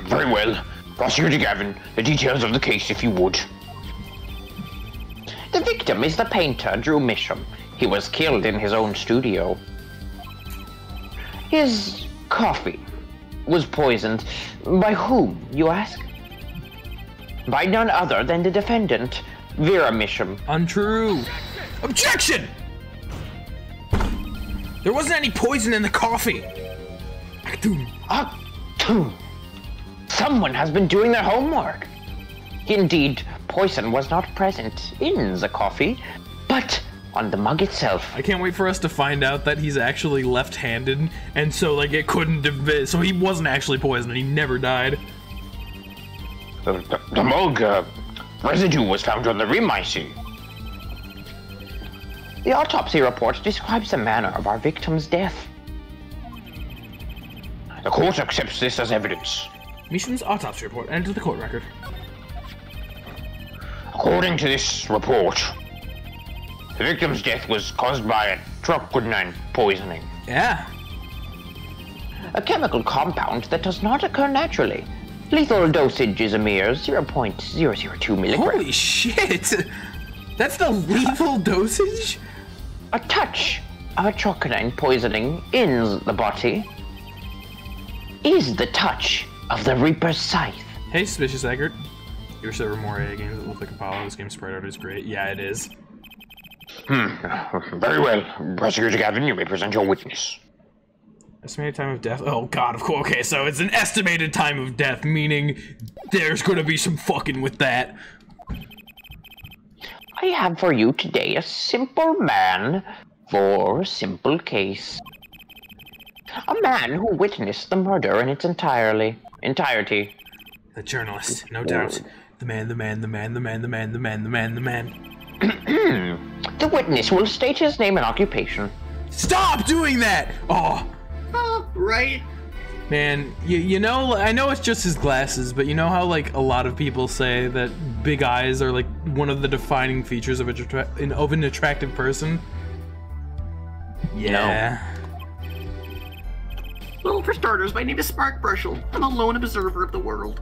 Very well. Prosecutor Gavin, the details of the case, if you would. The victim is the painter, Drew Meacham. He was killed in his own studio. His coffee was poisoned. By whom, you ask? By none other than the defendant, Vera Meacham. Untrue. Objection! There wasn't any poison in the coffee. Someone has been doing their homework. Indeed, poison was not present in the coffee, but on the mug itself. I can't wait for us to find out that he's actually left-handed, and so like it couldn't have been, so he wasn't actually poisoned and he never died. The mug residue was found on the rim, I see. The autopsy report describes the manner of our victim's death. The court accepts this as evidence. Mission's autopsy report enters the court record. According to this report, the victim's death was caused by a troponine poisoning. Yeah. A chemical compound that does not occur naturally. Lethal dosage is a mere 0.002 milligrams. Holy shit! That's the lethal dosage? A touch of a troponine poisoning in the body is the touch of the Reaper's scythe. Hey, Suspicious Eggert. You wish there were more AA games that look like Apollo. This game's sprite art is great. Yeah, it is. Very well. Prosecutor Gavin, you may present your witness. Estimated time of death? Oh god, of course. Okay, so it's an estimated time of death, meaning there's gonna be some fucking with that. I have for you today a simple man for a simple case. A man who witnessed the murder in its entirety. The journalist, no doubt. The man. The witness will state his name and occupation. Stop doing that! Oh. Right? Man, you know, I know it's just his glasses, but you know how, like, a lot of people say that big eyes are, like, one of the defining features of an attractive person? Yeah. Well, for starters, my name is Spark Brushel. I'm a lone observer of the world.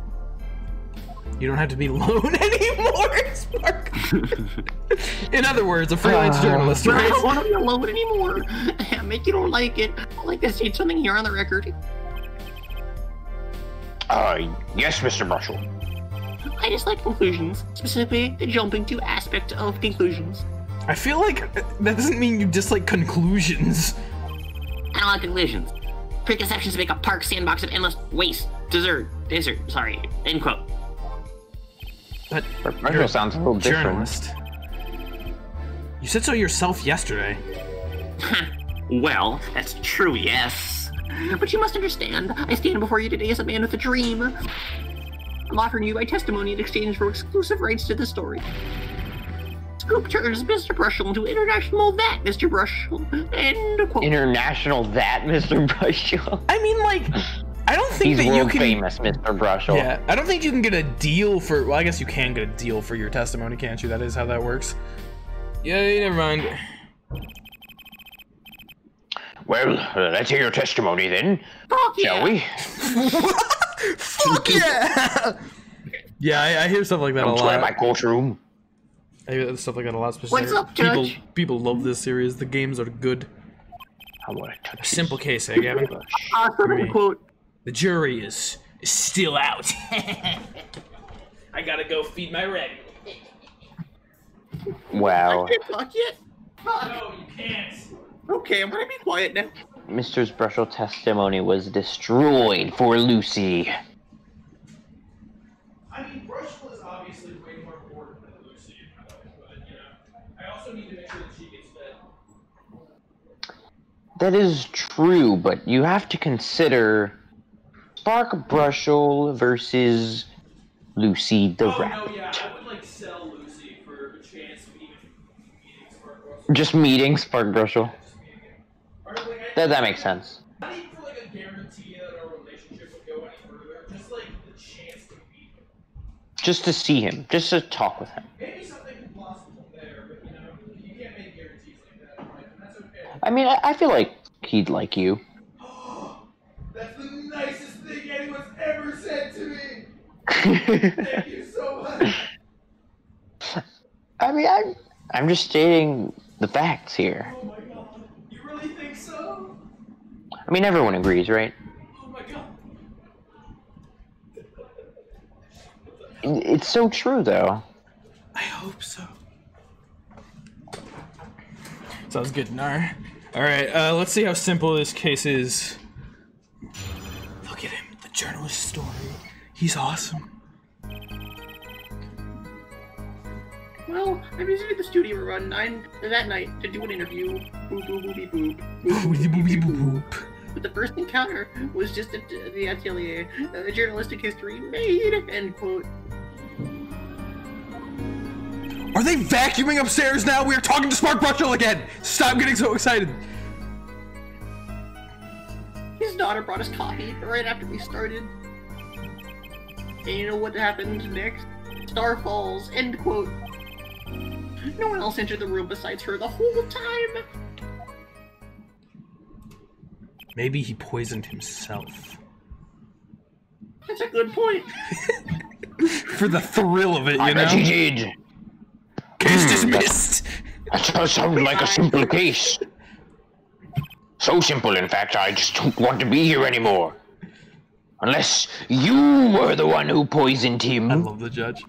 You don't have to be lone anymore, Spark. In other words, a freelance journalist, Well, I right? don't want to be alone anymore. Make you don't like it. I'd like to state something here on the record. Yes, Mr. Brushel. I dislike conclusions, specifically the jumping to aspect of conclusions. I feel like that doesn't mean you dislike conclusions. I don't like conclusions. Preconceptions make a park sandbox of endless waste. Desert, sorry, end quote. But Brushel sounds a little different. Journalist. You said so yourself yesterday. Well, that's true, yes. But you must understand, I stand before you today as a man with a dream. I'm offering you my testimony in exchange for exclusive rights to the story. Scoop turns Mr. Brushel into international that Mr. Brushel. End quote. International that, Mr. Brushel. I mean, like, I don't think He's that you world can. famous, Mr. Brushel. Yeah, I don't think you can get a deal for. Well, I guess you can get a deal for your testimony, can't you? That is how that works. Yeah, never mind. Well, let's hear your testimony then, Fuck shall yeah. we? Fuck yeah! Yeah, I hear stuff like that Come a to lot. my courtroom. I hear stuff like that a lot. What's up, Judge? People love this series. The games are good. I want to touch Simple case, eh, Gavin? Awesome, Me. end quote. The jury is still out. I gotta go feed my rabbit. Wow. I can't talk yet. No, you can't. Okay, I'm gonna be quiet now. Mr. Brushel's testimony was destroyed for Lucy. I mean, Brushel is obviously way more important than Lucy, but, you know, I also need to make sure that she gets fed. That is true, but you have to consider Spark Brushel versus Lucy the Rabbit. No, yeah, I would, like, sell Lucy for a chance of even meeting Spark Brushel. Just meeting Spark Brushel. Or, like, That makes sense. Not even for, like, a guarantee that our relationship would go any further, just, like, the chance to meet him. Just to see him, just to talk with him. Maybe something could blossom from there, but, you know, you can't make guarantees like that in life, and that's okay. I mean, I feel like he'd like you. That's the nicest thing anyone's ever said to me! Thank you so much! I mean, I'm just stating the facts here. Oh my god, you really think so? I mean, everyone agrees, right? Oh my god. It's so true, though. I hope so. Sounds good, Nar. Alright, let's see how simple this case is. Look at him, the journalist story. He's awesome. Well, I visited the studio around 9 that night to do an interview. Boop, boop, boopy, boop. Boopity boopity boop boop. But the first encounter was just at the atelier. Journalistic history made, end quote. Are they vacuuming upstairs now? We are talking to Spark Brushel again! Stop getting so excited! He's daughter brought us coffee right after we started. And you know what happened next? Star falls, end quote. No one else entered the room besides her the whole time. Maybe he poisoned himself. That's a good point. For the thrill of it, I you bet he know? did. Case dismissed! That does sound like a simple case. So simple, in fact, I just don't want to be here anymore. Unless you were the one who poisoned him. I love the judge.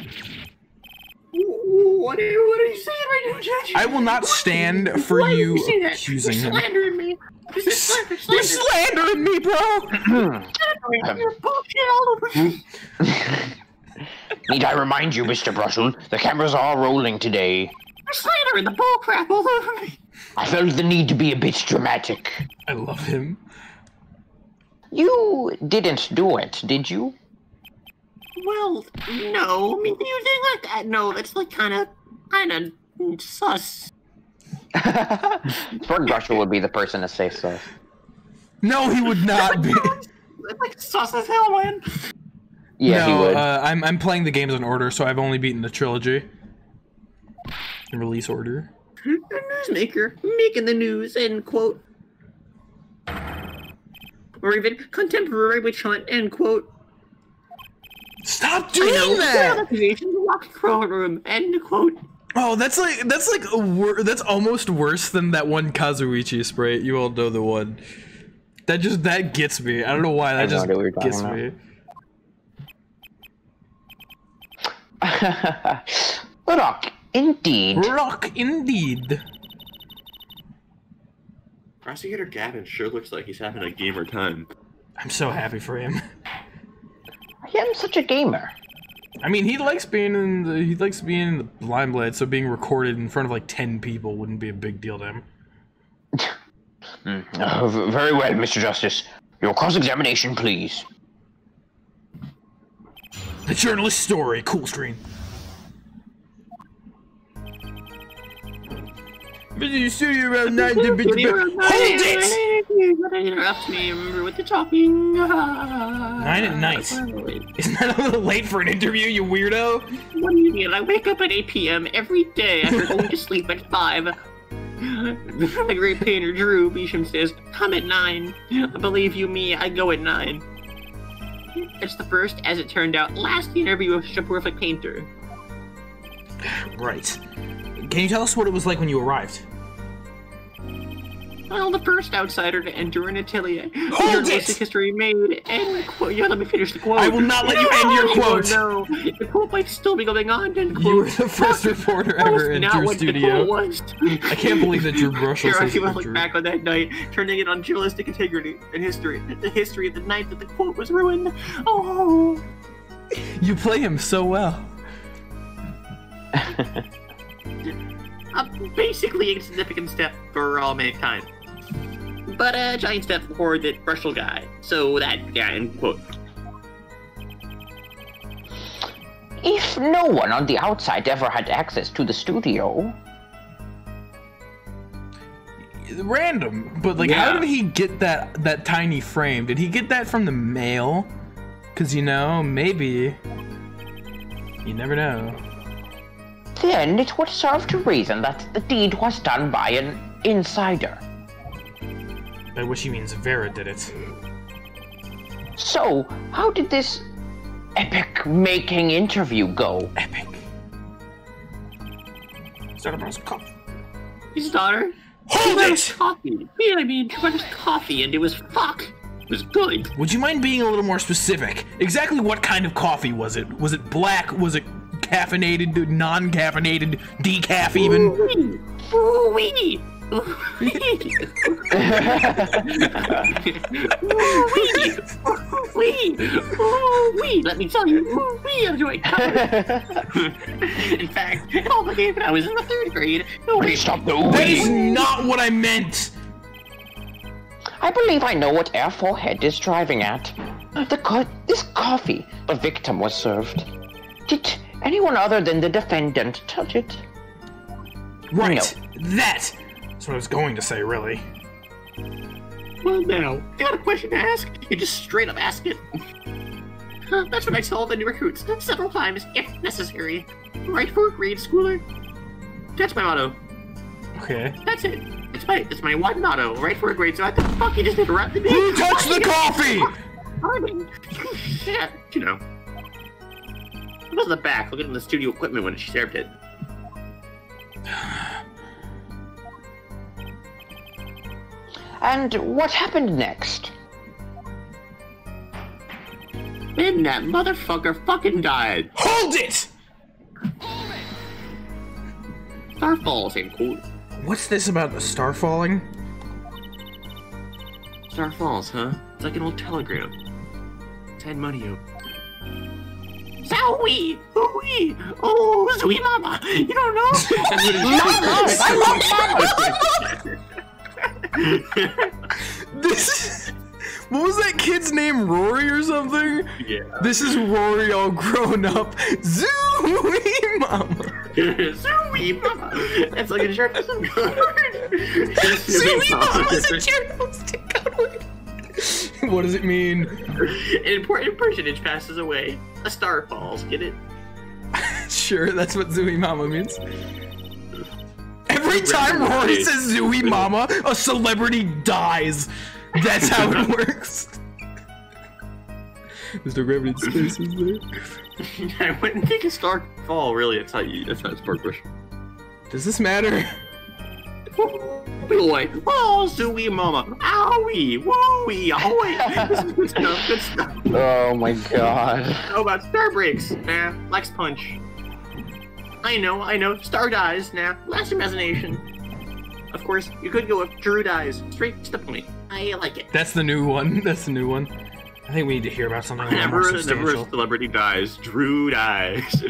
What are you saying right now, Judge? I will not stand for Why you did say that? accusing You're him. slandering me. This is slander. You're slandering me, bro! You're bullshit all over me. Need I remind you, Mr. Brussel, the cameras are rolling today. You're slandering the bullcrap all over me. I felt the need to be a bit dramatic. I love him. You didn't do it, did you? Well, no. I mean, you think like that? No, that's like kind of sus. Sport Brussel would be the person to say so. No, he would not be. It's like sus as hell, man. Yeah, no, he would. I'm playing the games in order, so I've only beaten the trilogy. In release order. A newsmaker making the news, end quote. Or even contemporary witch hunt, end quote. Stop doing that! Accusations locked courtroom, end quote. Oh, that's almost worse than that one Kazuichi spray. You all know the one. That gets me. I don't know why. That just gets me. Rock, indeed. Rock, indeed. Prosecutor Gavin sure looks like he's having a gamer time. I'm so happy for him. I am such a gamer. I mean, he likes being in the limelight, so being recorded in front of like 10 people wouldn't be a big deal to him. Very well, Mr. Justice. Your cross-examination, please. The journalist story, cool screen. Visit your studio around 9 to Hold it! You gotta interrupt me, remember what they're talking. 9 at night. Isn't that a little late for an interview, you weirdo? What do you mean? I wake up at 8 p.m. every day after going to sleep at 5. The great painter Drew Beesham says, come at 9. I believe you me, I go at 9. It's the first, as it turned out, last interview of such a perfect painter. Right. Can you tell us what it was like when you arrived? Well, the first outsider to enter an atelier. Hold Journalistic it! history made, and quote. Yeah, let me finish the quote. I will not let you end your quote! No, the quote might still be going on, and quote. You were the first reporter ever in Drew's studio. I can't believe that Drew Brussel Here I says look back on that night, turning it on journalistic integrity and history. The history of the night that the quote was ruined. Oh. You play him so well. Basically a significant step for all mankind. But a giant step for that Brussel guy. So that guy, end quote. If no one on the outside ever had access to the studio... Random, but like, how did he get that tiny frame? Did he get that from the mail? Cause you know, maybe. You never know. Then it would serve to reason that the deed was done by an insider. By which he means Vera did it. So, how did this epic-making interview go? Epic. Start about his coffee. His daughter? Hold it! Coffee. Yeah, I mean, tremendous coffee, and it was fuck. It was good. Would you mind being a little more specific? Exactly what kind of coffee was it? Was it black? Was it caffeinated, non-caffeinated, decaf even? Ooh-wee. Ooh-wee. Ooh-wee. Ooh-wee. Let me tell you, ooh-wee, I'm doing In fact, all the game when I was in the 3rd grade. Please stop the That is not what I meant! I believe I know what Air 4 is driving at. This coffee the victim was served. Did anyone other than the defendant touch it? Right. No. That's what I was going to say, really. Well, now, you got a question to ask? You just straight up ask it. That's what I tell the new recruits several times, if necessary. Right for a grade schooler. That's my motto. Okay. That's it. It's my one motto. Right for a grade. So what the fuck? You just interrupted me. Who touched the coffee? Shit. You know. It was in the back, looking at the studio equipment when she served it. And what happened next? Then that motherfucker fucking died. Hold it! Star Falls ain't cool. What's this about the star falling? Star Falls, huh? It's like an old telegram. Send money out. Zowie! Ooh-wee! Oh, Zowie Mama! You don't know? This. What was that kid's name? Rory or something? Yeah. This is Rory all grown up. Zooey Mama. Zowie Mama! That's like a shirt. Zooey Mama's a journalistic code. What does it mean? An important personage passes away. A star falls. Get it? Sure, that's what Zooey Mama means. Every time Rory says Zooey Mama, a celebrity dies. That's how it works. Mr. Gravity in space is there. I wouldn't think a star fall, really. That's how it's purpose. Does this matter? Boy, oh, Zooey Mama, owie, wooey, ahoy. This is good stuff, good stuff. Oh my god. How about star breaks? Nah, Lex Punch. I know, star dies, nah, last imagination. Of course, you could go with Drew dies, straight to the point. I like it. That's the new one. That's the new one. I think we need to hear about something a little more Never a substantial. celebrity dies, Drew dies.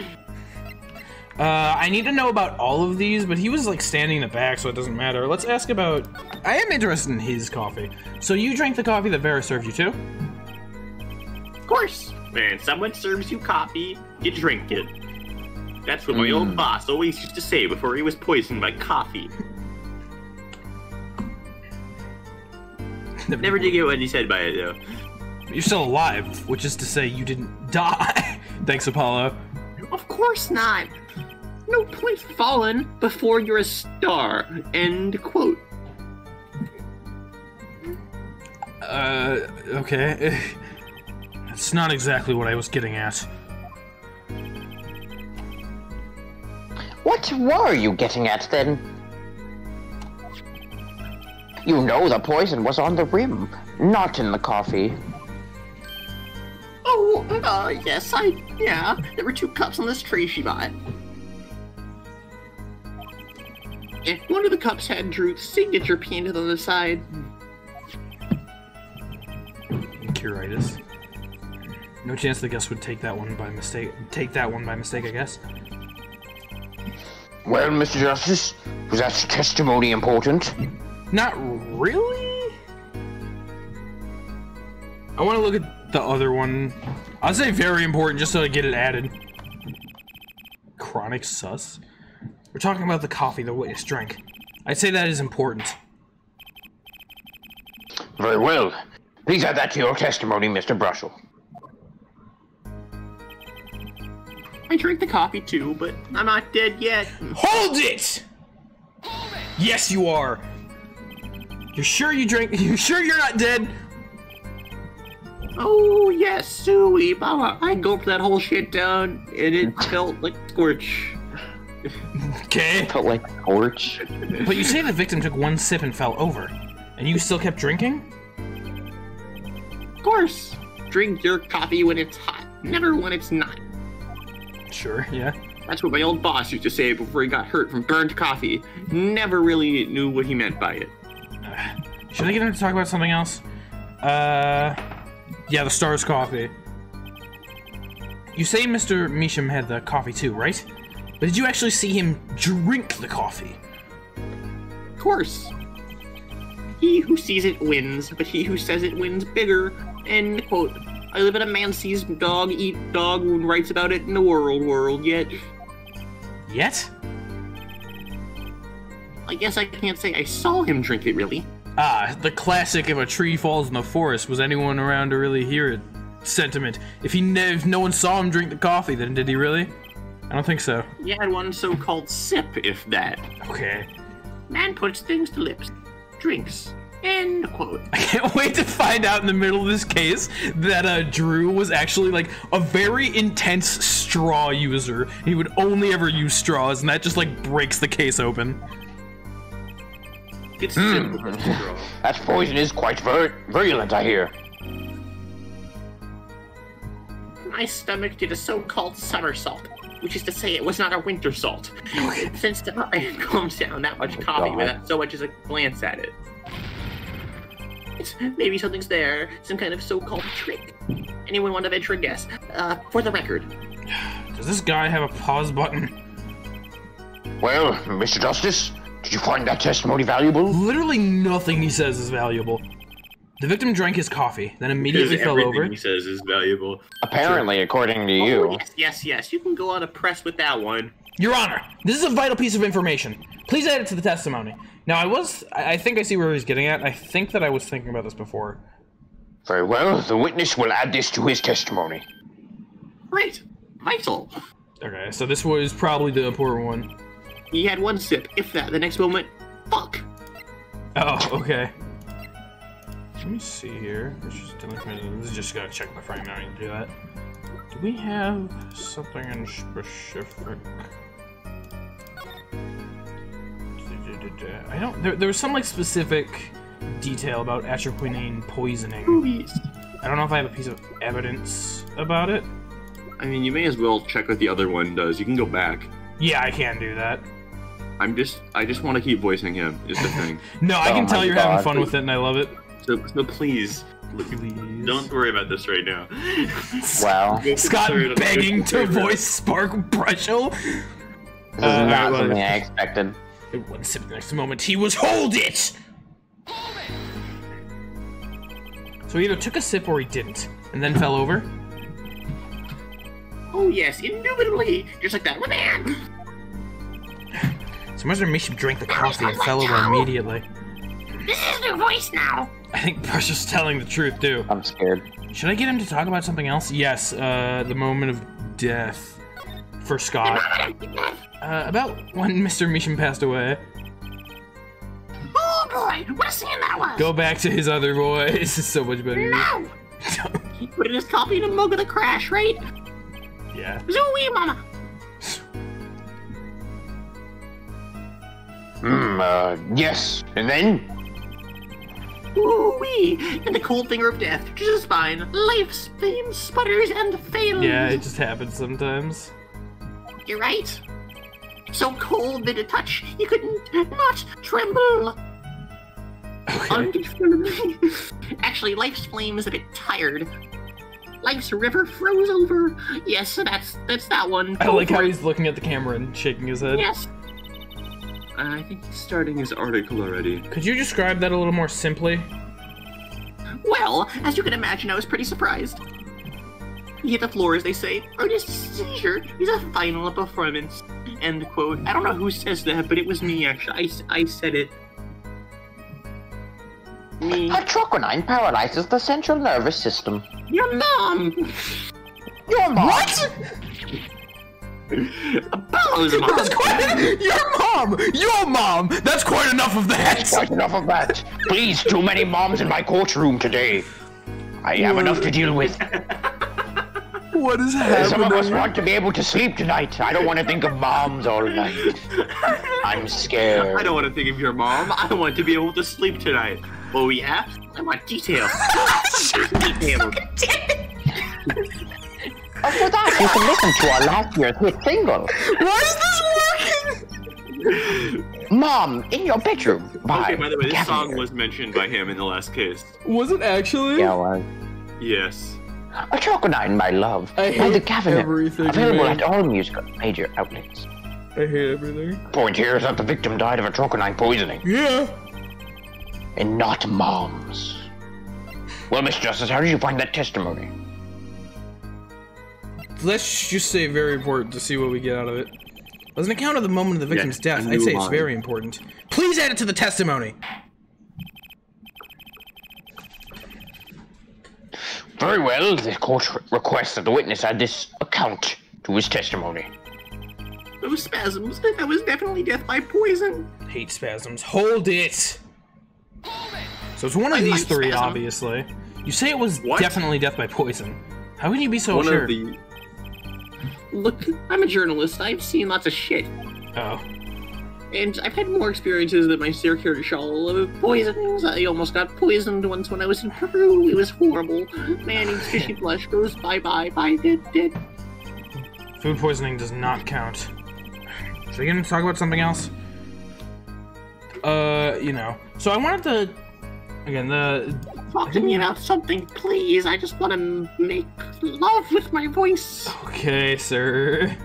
I need to know about all of these, but he was like standing in the back, so it doesn't matter. Let's ask about... I am interested in his coffee. So you drank the coffee that Vera served you too? Of course. Man, someone serves you coffee, you drink it. That's what my old boss always used to say before he was poisoned by coffee. Never did get what he said by it, though. You're still alive, which is to say you didn't die. Thanks, Apollo. Of course not. No point fallen before you're a star. End quote. Okay. That's not exactly what I was getting at. What were you getting at then? You know the poison was on the rim, not in the coffee. Oh, yes, yeah. There were 2 cups on this tray she bought. And one of the cups had Drew's signature painted on the side. Curitis. No chance the guest would take that one by mistake. I guess. Well, Mr. Justice, was that testimony important? Not really. I want to look at the other one. I'll say very important just so I get it added. Chronic sus. We're talking about the coffee the witness drank. I'd say that is important. Very well. Please add that to your testimony, Mr. Brushel. I drank the coffee too, but I'm not dead yet. Hold it! Yes, you are. You're sure you drank? You sure you're not dead? Oh, yes, Suey, Mama. I gulped that whole shit down, and it felt like scorch. Okay. Felt like torch. But you say the victim took 1 sip and fell over, and you still kept drinking? Of course. Drink your coffee when it's hot, never when it's not. Sure, yeah. That's what my old boss used to say before he got hurt from burned coffee. Never really knew what he meant by it. Should I get him to talk about something else? Yeah, the Stars coffee. You say Mr. Measham had the coffee too, right? But did you actually see him drink the coffee? Of course. He who sees it wins, but he who says it wins bigger. End quote. I live in a man sees dog eat dog and writes about it in the world yet. Yet? I guess I can't say I saw him drink it, really. Ah, the classic if a tree falls in the forest. Was anyone around to really hear it? Sentiment. If no one saw him drink the coffee, then did he really? I don't think so. He had one so-called sip, if that. Okay. Man puts things to lips. Drinks. End quote. I can't wait to find out in the middle of this case that Drew was actually like a very intense straw user. He would only ever use straws, and that just like breaks the case open. It's simple. Straw. That poison is quite virulent, I hear. My stomach did a so-called somersault, which is to say it was not a winter salt. Since I calmed down that much coffee without so much as a glance at it. Maybe something's there, some kind of so-called trick. Anyone want to venture a guess? For the record. Does this guy have a pause button? Well, Mr. Justice, did you find that testimony valuable? Literally nothing he says is valuable. The victim drank his coffee, then immediately fell over. Everything he says is valuable. Apparently, according to you. Oh, yes. You can go on a press with that one. Your Honor, this is a vital piece of information. Please add it to the testimony. Now, I think I see where he's getting at. I think that I was thinking about this before. Very well, the witness will add this to his testimony. Great. Vital. Okay, so this was probably the important one. He had one sip, if that. The next moment, fuck. Oh, okay. Let me see here. This is just gotta check my frame. I need to do that. Do we have something in specific? I don't. There was some like specific detail about atroquinine poisoning. Movies. I don't know if I have a piece of evidence about it. I mean, you may as well check what the other one does. You can go back. Yeah, I can do that. I just want to keep voicing him. Is the thing. No, I can tell you're having fun with it, and I love it. So please, don't worry about this right now. Wow. Scott begging to voice Spark Brushel. This is not something I expected. It one sip the next moment. He was hold it. So he either took a sip or he didn't, and then fell over. Oh yes, indubitably, just like that. Man. So Mr. Misha drank the coffee and fell over immediately. This is your voice now. I think Brushel's telling the truth too. I'm scared. Should I get him to talk about something else? Yes, the moment of death for Scott. About when Mr. Measham passed away. Oh boy, what a scene that was! Go back to his other voice. This is so much better. No! He put in his coffee in a mug of the crash, right? Yeah. Zooey, mama! Yes. And then? Ooh-wee! And the cold finger of death, to the spine, life's fame sputters and fails. Yeah, it just happens sometimes. You're right. So cold that a touch, you couldn't not tremble. Okay. Uncontrollably. Actually, life's flame is a bit tired. Life's river froze over. Yes, that's that one. I like how he's looking at the camera and shaking his head. Yes. I think he's starting his article already. Could you describe that a little more simply? Well, as you can imagine, I was pretty surprised. He hit the floor, as they say. Artist's seizure is a final performance. End quote. I don't know who says that, but it was me, actually. I said it. Me. Atroquinine paralyzes the central nervous system. Your mom! Your mom? What? Apollo's mom! That's quite Your mom! That's quite enough of that! Quite enough of that. Please, too many moms in my courtroom today. I have enough to deal with. What is happening? Some of us want to be able to sleep tonight. I don't want to think of moms all night. I'm scared. I don't want to think of your mom. I want to be able to sleep tonight. Oh yeah? I want details. Details. For that, you can listen to our last year's hit single. Why is this working? Mom, in your bedroom. Okay, by the way, this song was mentioned by him in the last case. Was it actually? Yeah, well. Yes. Atroquinine, my love. I hate the Gavin. everything, Available man. at all major outlets. I hate everything. Point here is that the victim died of atroquinine poisoning. Yeah. And not moms. Well, Mr. Justice, how did you find that testimony? Let's just say very important to see what we get out of it. As an account of the moment of the victim's death, I'd say it's very important. Please add it to the testimony! Very well. The court requests that the witness add this account to his testimony. Those spasms, that was definitely death by poison. Hate spasms. Hold it! So it's one of these three, spasm. obviously. You say it was What? definitely death by poison. How can you be so One sure? of the... Look, I'm a journalist. I've seen lots of shit. Oh. And I've had more experiences than my circular shawl of poisons. I almost got poisoned once when I was in Peru. It was horrible. Manny's fishy flesh goes bye-bye. Bye, dead. Food poisoning does not count. Should we get into talk about something else? You know. So I wanted to... Again, Talk to me about something, please. I just want to make love with my voice. Okay, sir.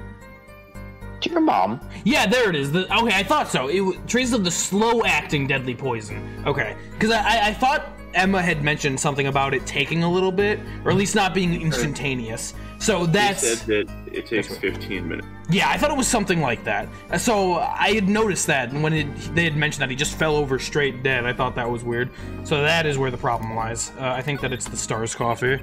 To your mom. Yeah, there it is. Okay, I thought so. Traces of the slow-acting deadly poison. Okay, because I thought Emma had mentioned something about it taking a little bit, or at least not being instantaneous. So that's... He said that it takes 15 minutes. Yeah, I thought it was something like that. So I had noticed that, and when they had mentioned that he just fell over straight dead, I thought that was weird. So that is where the problem lies. I think that it's the Stars coffee.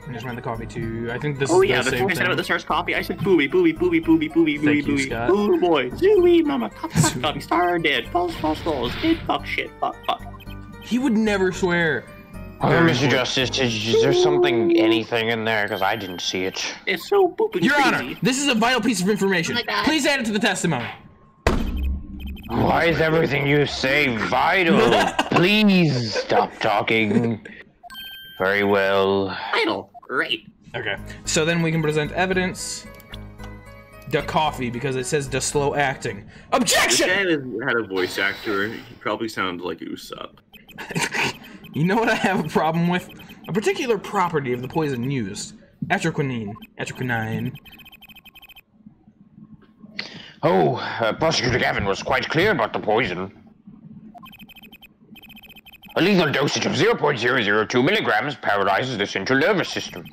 I just ran the coffee too. I think this is the same before I said thing. about the Stars coffee, I said booby. Thank you, Scott. Boo boy. Zooey, mama, coffee, star, dead. False, dead, fuck, shit, fuck. He would never swear. Mr. Justice, is there anything in there? Because I didn't see it. It's so booping Your crazy. Honor, this is a vital piece of information. Oh my God. Please add it to the testimony. Why is everything you say vital? Please stop talking. Very well. Idle. Right. Okay, so then we can present evidence. The coffee, because it says the slow acting. Objection! This guy had a voice actor. He probably sounded like Usopp. You know what I have a problem with? A particular property of the poison used. Atroquinine. Prosecutor Gavin was quite clear about the poison. A lethal dosage of 0.002 milligrams paralyzes the central nervous system.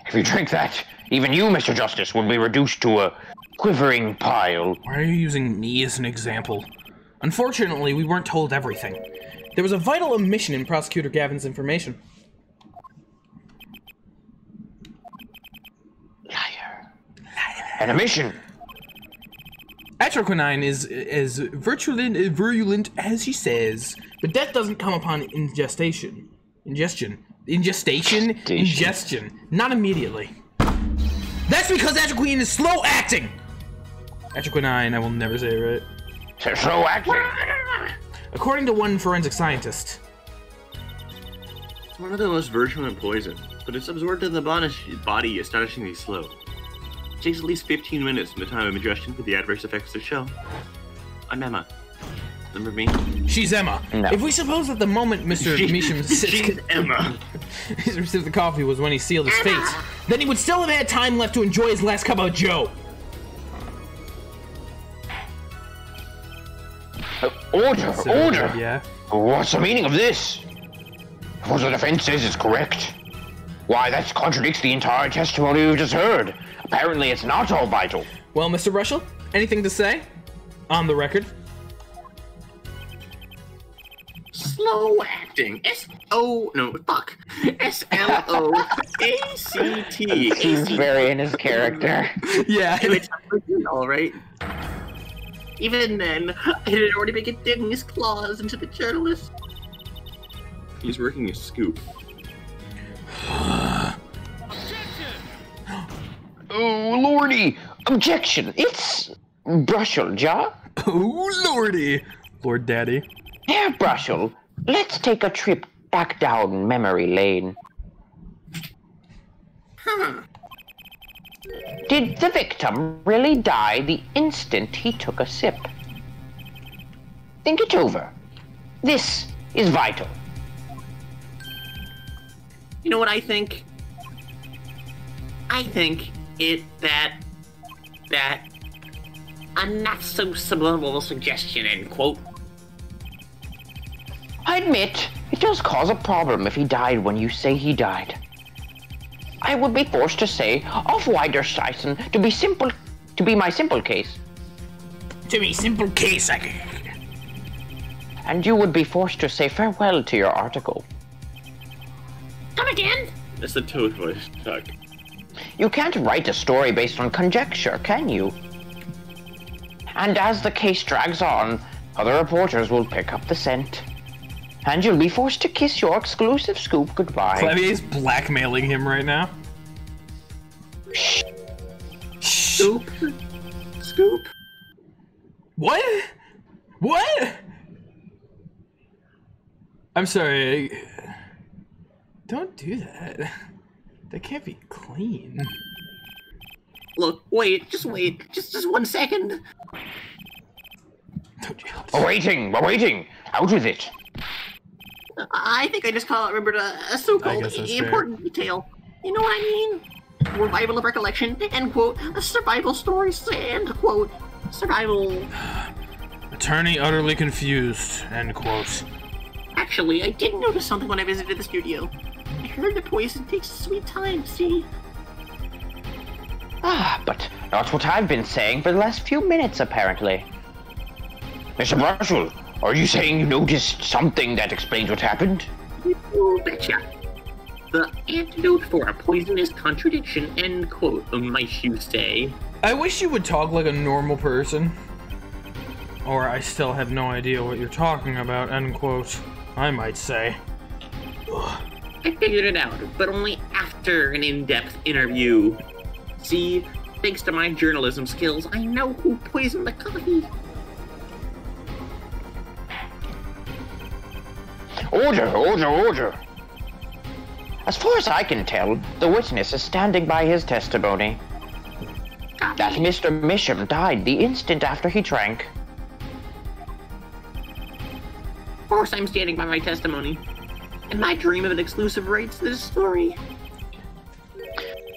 If you drink that, even you, Mr. Justice, will be reduced to a quivering pile. Why are you using me as an example? Unfortunately, we weren't told everything. There was a vital omission in Prosecutor Gavin's information. Liar. An omission. Atroquinine is as virulent as he says, but death doesn't come upon ingestion. Not immediately. That's because atroquinine is slow acting! Atroquinine, I will never say it right. Slow acting. According to one forensic scientist. It's one of the most virulent poison, but it's absorbed in the body astonishingly slow. It takes at least 15 minutes from the time of ingestion for the adverse effects to show. I'm Emma. Remember me? She's Emma. No. If we suppose that the moment Mr. Measham She's Emma. received the coffee was when he sealed his fate, then he would still have had time left to enjoy his last cup of Joe. Order! Yeah. What's the meaning of this? What the defense says is correct. Why, that contradicts the entire testimony we've just heard. Apparently it's not all vital. Well, Mr. Russell, anything to say? On the record. Slow acting. S-L-O-A-C-T. He's very in his character. Yeah. It's all right. Even then, it had already been digging his claws into the journalist. He's working a scoop. Oh, lordy! Objection! It's Brushel, ja? Oh, lordy. Lord Daddy. Herr Brushel, let's take a trip back down memory lane. Did the victim really die the instant he took a sip? Think it over. This is vital. You know what I think? I think that a not so subliminal suggestion, end quote. I admit, it does cause a problem if he died when you say he died. I would be forced to say, auf Wiedersehen, to be my simple case. To be simple case, And you would be forced to say farewell to your article. Come again? That's the Toad voice, Chuck. You can't write a story based on conjecture, can you? And as the case drags on, other reporters will pick up the scent. And you'll be forced to kiss your exclusive scoop goodbye. Clavier's blackmailing him right now. Scoop? Scoop? What? What? I'm sorry. Don't do that. That can't be clean. Look, wait, just 1 second. We're waiting. Out with it. I think I just remembered a so-called important detail. You know what I mean? Revival of recollection, end quote. Survival stories, end quote. Survival. Attorney utterly confused, end quote. Actually, I did notice something when I visited the studio. I heard the poison takes a sweet time, see? But that's what I've been saying for the last few minutes, apparently. Mr. Marshall, are you saying you noticed something that explains what happened? You betcha. The antidote for a poisonous contradiction, end quote, might you say. I wish you would talk like a normal person. Or I still have no idea what you're talking about, end quote, I might say. Ugh. I figured it out, but only after an in-depth interview. See, thanks to my journalism skills, I know who poisoned the coffee. Order! As far as I can tell, the witness is standing by his testimony. That Mr. Misham died the instant after he drank. Of course I'm standing by my testimony. And my dream of an exclusive rights to this story.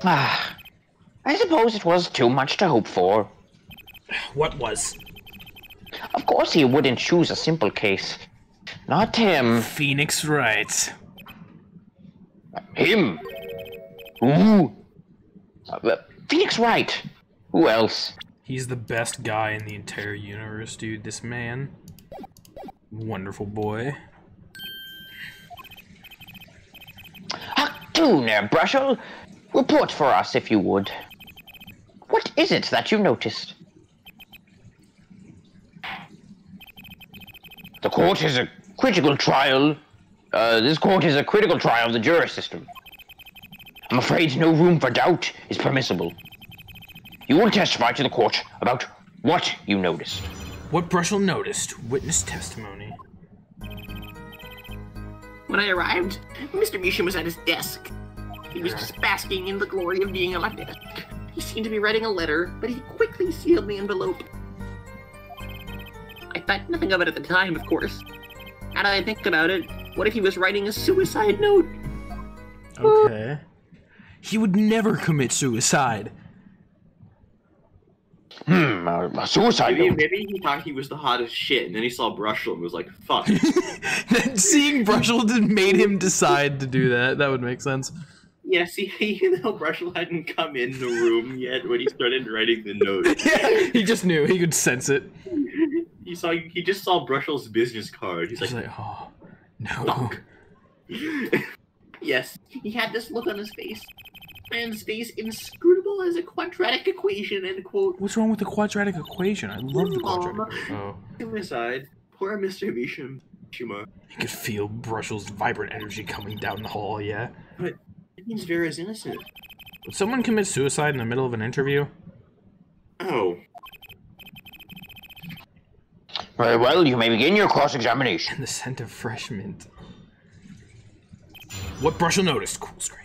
I suppose it was too much to hope for. What was? Of course he wouldn't choose a simple case. Not him. Phoenix Wright. Him? Who? Phoenix Wright. Who else? He's the best guy in the entire universe, dude. This man. Wonderful boy. Do now, Brushel. Report for us, if you would. What is it that you noticed? The court is a critical trial. This court is a critical trial of the jury system. I'm afraid no room for doubt is permissible. You will testify to the court about what you noticed. What Brushel noticed. Witness testimony. When I arrived, Mr. Misham was at his desk. He was just basking in the glory of being at my desk. He seemed to be writing a letter, but he quickly sealed the envelope. I thought nothing of it at the time, of course. Now that I think about it, what if he was writing a suicide note? Okay. He would never commit suicide. A suicide note. Maybe he thought he was the hottest shit, and then he saw Brushel and was like, fuck. Seeing Brushel made him decide to do that. That would make sense. Yeah, see, even though Brushel hadn't come in the room yet when he started writing the note. Yeah, he just knew. He could sense it. He just saw Brushel's business card. He's like, oh, no. Fuck. Yes, he had this look on his face. Man's face inscrutable as a quadratic equation, end quote. What's wrong with the quadratic equation? I love the quadratic equation. Oh. Suicide. Poor Mr. Misham. You could feel Brushel's vibrant energy coming down the hall, yeah? But it means Vera's innocent. Would someone commit suicide in the middle of an interview? Oh. Very well, you may begin your cross-examination. And the scent of fresh mint. What Brushel noticed? Cool screen.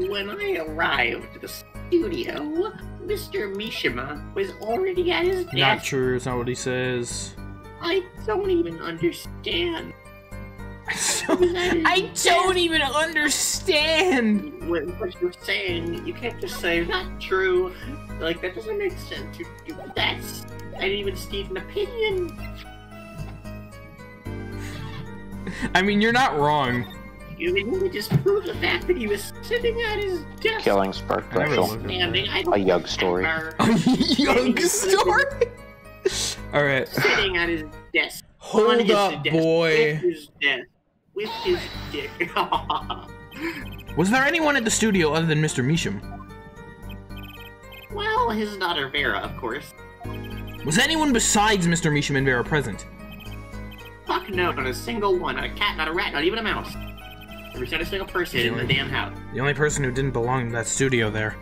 When I arrived at the studio, Mr. Mishima was already at his desk. Not true, it's not what he says. I don't even understand. I don't even understand! What you're saying, you can't just say, not true. Like, that doesn't make sense. I didn't even state an opinion. I mean, you're not wrong. You really just proved the fact that he was sitting at his desk. Killing Spark Brushel. A Eugh story. A Eugh story? Alright. Sitting at his desk. Hold up, boy. With his dick. Was there anyone at the studio other than Mr. Measham? Well, his daughter Vera, of course. Was anyone besides Mr. Measham and Vera present? Fuck no, not a single one. Not a cat, not a rat, not even a mouse. There not a single person in the damn house. The only person who didn't belong in that studio there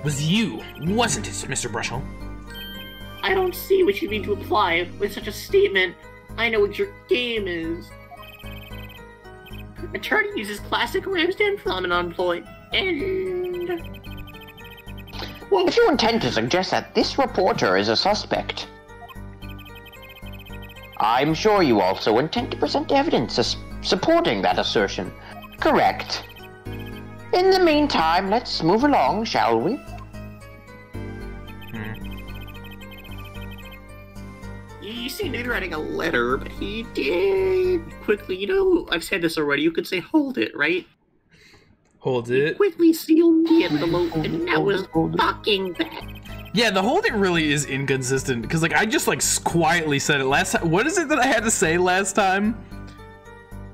was you, wasn't it, Mr. Brushel? I don't see what you mean to imply with such a statement. I know what your game is. Attorney uses classic Ramsden phenomenon ploy, and... Well, if you intend to suggest that this reporter is a suspect, I'm sure you also intend to present evidence supporting that assertion. Correct. In the meantime, let's move along, shall we? You seem to be writing a letter, but he did quickly, you know, I've said this already, you could say hold it, right? Hold it? He quickly sealed the envelope, and that was fucking bad. Yeah, the hold it really is inconsistent, because, like, I just, like, quietly said it last time. What is it that I had to say last time?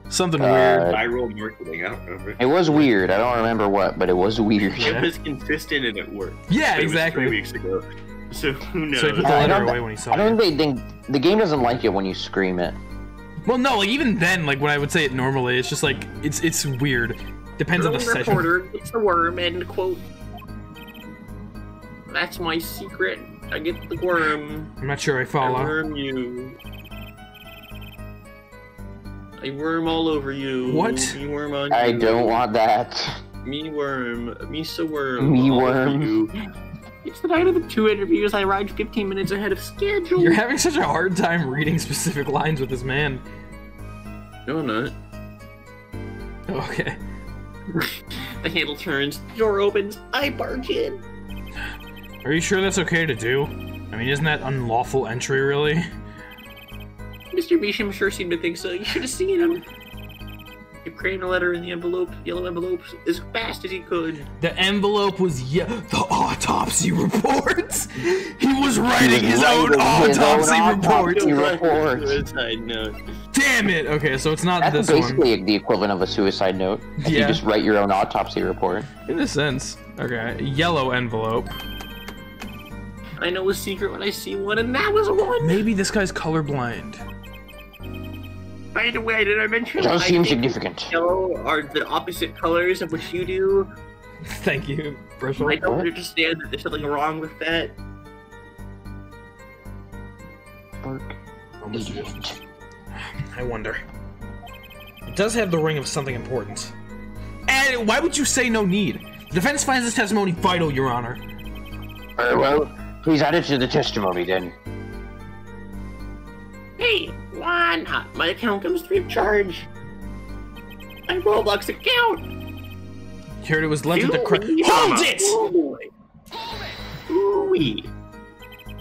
Something weird. Viral marketing, I don't remember. It was weird. I don't remember what, but it was weird. It was consistent and it worked. Yeah, but exactly. It was 3 weeks ago. So who knows? So he put the letter away when he saw it. I don't think the game doesn't like it when you scream it. Well, no, like, even then, like, when I would say it normally, it's just, like, it's weird. Depends on the session. Reporter gets the worm, end quote. That's my secret. I get the worm. I'm not sure I follow. I worm you. I worm all over you. What? Me worm on I you. don't want that. Me worm. Me so worm. Me all worm. over you. It's the night of the 2 interviews. I arrived 15 minutes ahead of schedule. You're having such a hard time reading specific lines with this man. No, I'm not. Okay. The handle turns, the door opens, I barge in. Are you sure that's okay to do? I mean, isn't that unlawful entry, really? Mr. Beesham sure seemed to think so. You should have seen him. He crammed a letter in the envelope, yellow envelope, as fast as he could. The envelope was the autopsy reports. He was writing his own autopsy report. Suicide note. Damn it! Okay, so it's not That's this basically one. the equivalent of a suicide note. If Yeah. you just write your own autopsy report. In a sense. Okay, yellow envelope. I know a secret when I see one, and that was one. Maybe this guy's colorblind. By the way, did I mention It does I seem think significant. yellow are the opposite colors of what you do? Thank you, Brushel. I don't understand that there's something wrong with that. I wonder. It does have the ring of something important. And why would you say no need? The defense finds this testimony vital, Your Honor. Very well. Please add it to the testimony, then. Hey, why not? My account comes free of charge. My Roblox account. You heard it was left at the Hold it! Oh boy. Ooh-wee.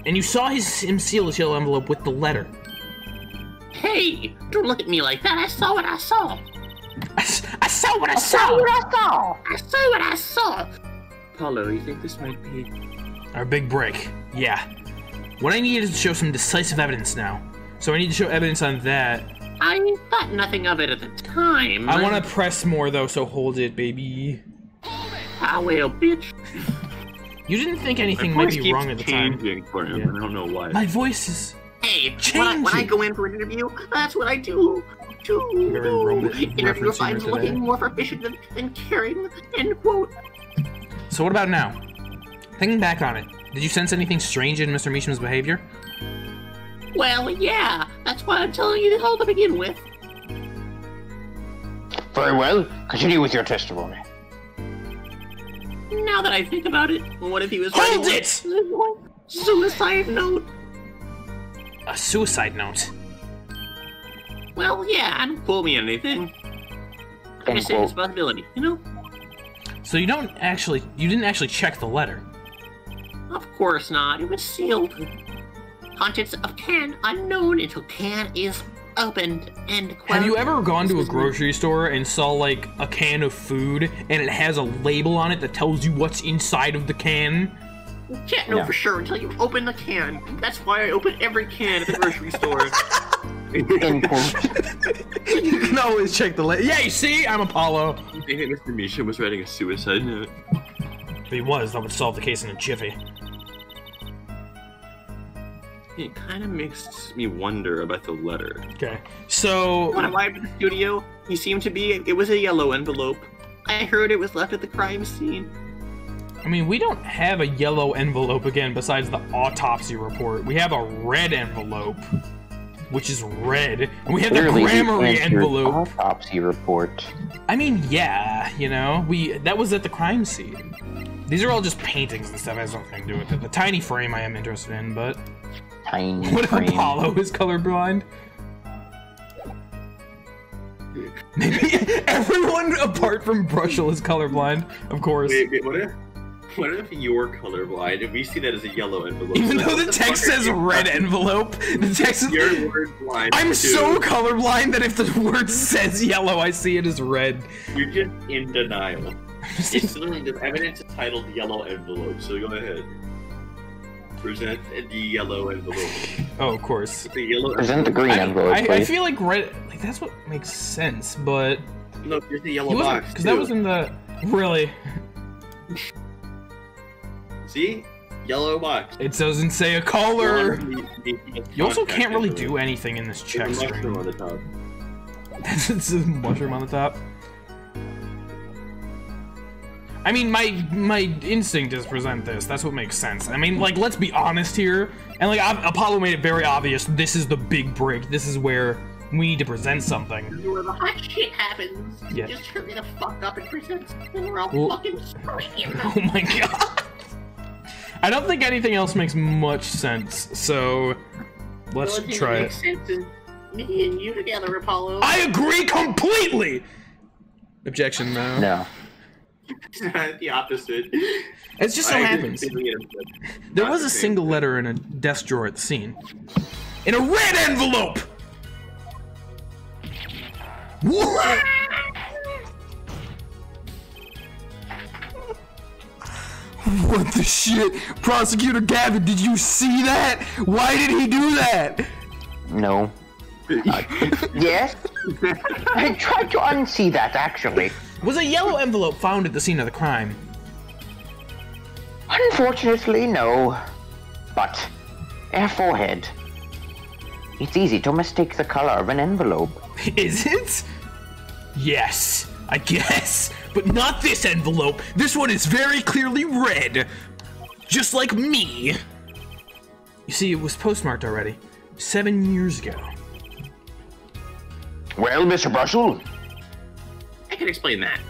And you saw him seal his yellow envelope with the letter. Hey, don't look at me like that. I saw what I saw. I saw what I saw! I saw what I saw. Paulo, you think this might be... Our big break. Yeah. What I need is to show some decisive evidence now. So I need to show evidence on that. I thought nothing of it at the time. I want to press more, though, so hold it, baby. Ah, well, bitch. You didn't think anything My might voice be keeps wrong at the time. changing for him. I don't know why. My voice is... Hey, Change when I it. go in for an interview, that's what I do. Very Interviewer referencing finds her today. looking more proficient than caring, end quote. So what about now? Thinking back on it, did you sense anything strange in Mr. Measham's behavior? Well, yeah, that's why I'm telling you this all to begin with. Very well. Continue with your testimony. Now that I think about it, what if he was Hold writing it! suicide note? A suicide note. Well, yeah, don't quote me on anything. I just say it's a possibility, you know? So you didn't actually check the letter. Of course not. It was sealed. Contents of can unknown until can is opened. End quote. Have you ever gone to a grocery store and saw, like, a can of food, and it has a label on it that tells you what's inside of the can? You can't know for sure until you open the can. That's why I open every can at the grocery store. End quote. You can always check the letter. Yeah, you see? I'm Apollo. I think Mr. Misha was writing a suicide note. If he was, that would solve the case in a jiffy. It kind of makes me wonder about the letter. Okay, so... When I arrived at the studio, he seemed to be... It was a yellow envelope. I heard it was left at the crime scene. I mean, we don't have a yellow envelope again besides the autopsy report. We have a red envelope, which is red. And we have the grammary envelope. Autopsy report. I mean, yeah, you know, that was at the crime scene. These are all just paintings and stuff. That has nothing to do with it. The tiny frame I am interested in, but... Tiny what if frame. Apollo is colorblind? Maybe everyone apart from Brushel is colorblind, of course. Wait, what if you're colorblind and we see that as a yellow envelope? Even though the text says red envelope, the text is... You're word blind. I'm too. so colorblind that if the word says yellow, I see it as red. You're just in denial. It's literally the evidence is titled yellow envelope, so go ahead. Present the yellow envelope. Oh, of course. The yellow Present the green envelope, I feel like red... Like, that's what makes sense, but... Look, there's the yellow box, because that was in the... Really? See? Yellow box. It doesn't say a color! You also can't really envelope. do anything in this check There's a screen. mushroom on the top. It's a mushroom on the top. I mean, my instinct is present this. That's what makes sense. I mean, like, let's be honest here. And, like, Apollo made it very obvious. This is the big break. This is where we need to present something. Where the hot shit happens. Yeah. Just hurry the fuck up and present something or I'll Well- fucking scream. Oh my god. I don't think anything else makes much sense, so let's try it. Makes sense is me and you together, Apollo. I agree completely! Objection, no. No. The opposite. It just so happens. There was a single letter in a desk drawer at the scene. In a red envelope! What? What the shit? Prosecutor Gavin, did you see that? Why did he do that? No. Yes? I tried to unsee that, actually. Was a yellow envelope found at the scene of the crime? Unfortunately, no. But, a forehead. It's easy to mistake the color of an envelope. Is it? Yes, I guess. But not this envelope. This one is very clearly red. Just like me. You see, it was postmarked already. 7 years ago. Well, Mr. Brushel? I can explain that.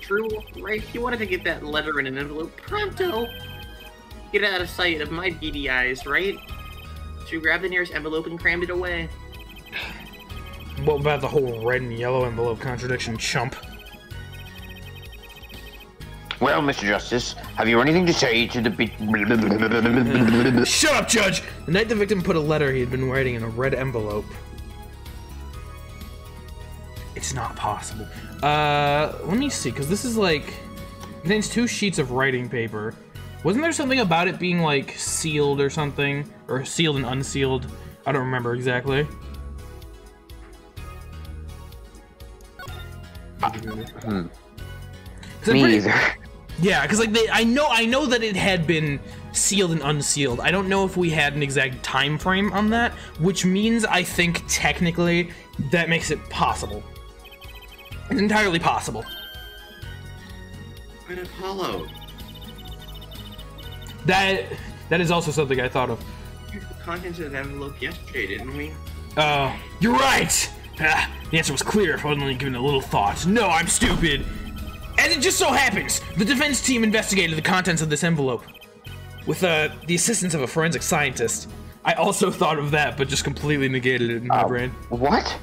True, right? He wanted to get that letter in an envelope pronto. Get it out of sight of my beady eyes, right? So he grabbed the nearest envelope and crammed it away. What about the whole red and yellow envelope contradiction, chump? Well, Mr. Justice, have you anything to say to the Shut up, Judge! The night the victim put a letter he had been writing in a red envelope. It's not possible. Let me see, because this is like... It contains 2 sheets of writing paper. Wasn't there something about it being, like, sealed or something? Or sealed and unsealed? I don't remember exactly. Me either. Yeah, because like I know that it had been sealed and unsealed. I don't know if we had an exact time frame on that, which means I think technically that makes it possible. It's entirely possible. But Apollo. That is also something I thought of. The contents of the envelope yesterday, didn't we? You're right! The answer was clear if I'd only given it a little thought. No, I'm stupid! And it just so happens, the defense team investigated the contents of this envelope. With, the assistance of a forensic scientist. I also thought of that, but just completely negated it in my brain. What?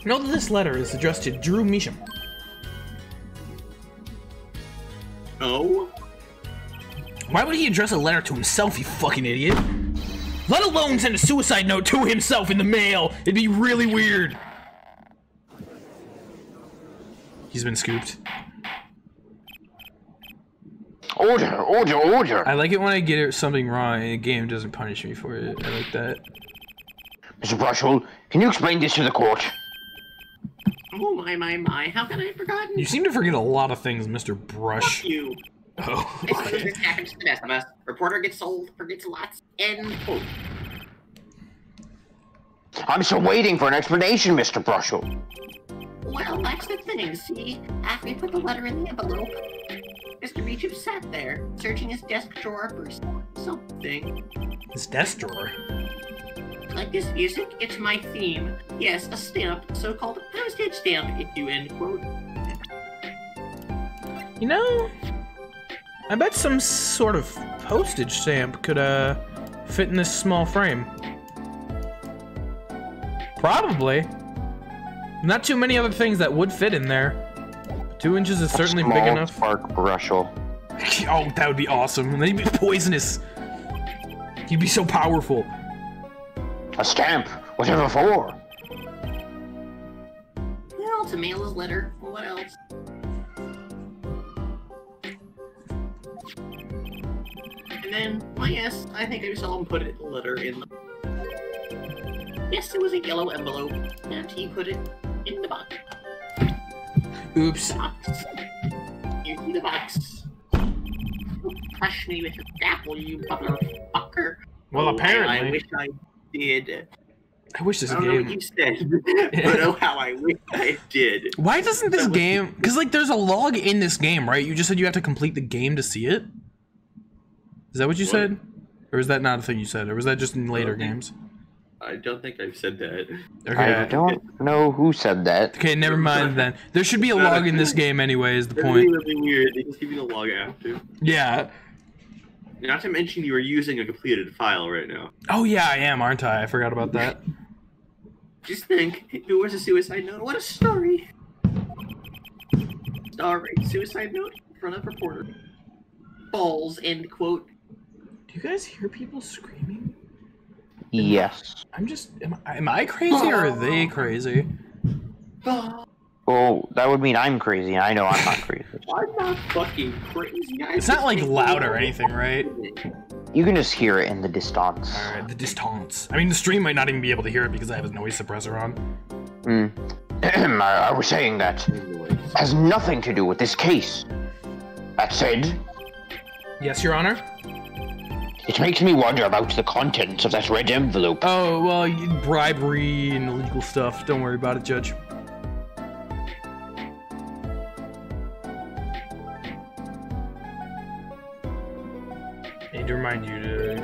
Note that this letter is addressed to Drew Measham. Oh? Why would he address a letter to himself, you fucking idiot? Let alone send a suicide note to himself in the mail! It'd be really weird. He's been scooped. Order, order, order! I like it when I get something wrong and the game doesn't punish me for it. I like that. Mr. Brushel, can you explain this to the court? Oh, my. How can I have forgotten? You seem to forget a lot of things, Mr. Brush. Fuck you. Oh. This happens to the best of us. Reporter gets sold, forgets lots, end quote. I'm still waiting for an explanation, Mr. Brushel. Well, that's the thing, see? After we put the letter in the envelope, Mr. Meacham sat there, searching his desk drawer for something. His desk drawer? Like this music, it's my theme. Yes, a stamp, so-called postage stamp, if you end quote. You know, I bet some sort of postage stamp could, fit in this small frame. Probably. Not too many other things that would fit in there. 2 inches is certainly big enough. Spark Brushel. Oh, that would be awesome. And then he'd be poisonous. He'd be so powerful. A stamp? Whatever for? Well, to mail his letter. What else? And then, well, yes, I think I saw him put a letter in the... Yes, it was a yellow envelope, and he put it in the box. Oops. The box. You see the box. Don't crush me with your apple, you motherfucker. Well, apparently. I wish I did. I wish this I don't know game... what you said, but oh, how I wish I did. Why doesn't this game... Because, like, there's a log in this game, right? You just said you have to complete the game to see it? Is that what you said? Or is that not a thing you said? Or was that just in later games? I don't think I've said that. Okay. I don't know who said that. Okay, never mind then. There should be a log in this game anyway, is the That'd point. be really weird. They just give you the log after. Yeah. Not to mention you are using a completed file right now. Oh yeah, I am, aren't I? I forgot about that. Just think, if it was a suicide note, what a story. Story, suicide note in front of reporter. Balls, end quote. Do you guys hear people screaming? Yes. I'm just... Am I crazy or are they crazy? Well, that would mean I'm crazy, and I know I'm not crazy. I'm not fucking crazy. It's not like loud or anything, right? You can just hear it in the distance. Alright, the distance. I mean, the stream might not even be able to hear it because I have a noise suppressor on. I was saying that has nothing to do with this case. That said... Yes, Your Honor? It makes me wonder about the contents of that red envelope. Oh, well, bribery and illegal stuff. Don't worry about it, Judge. I need to remind you to...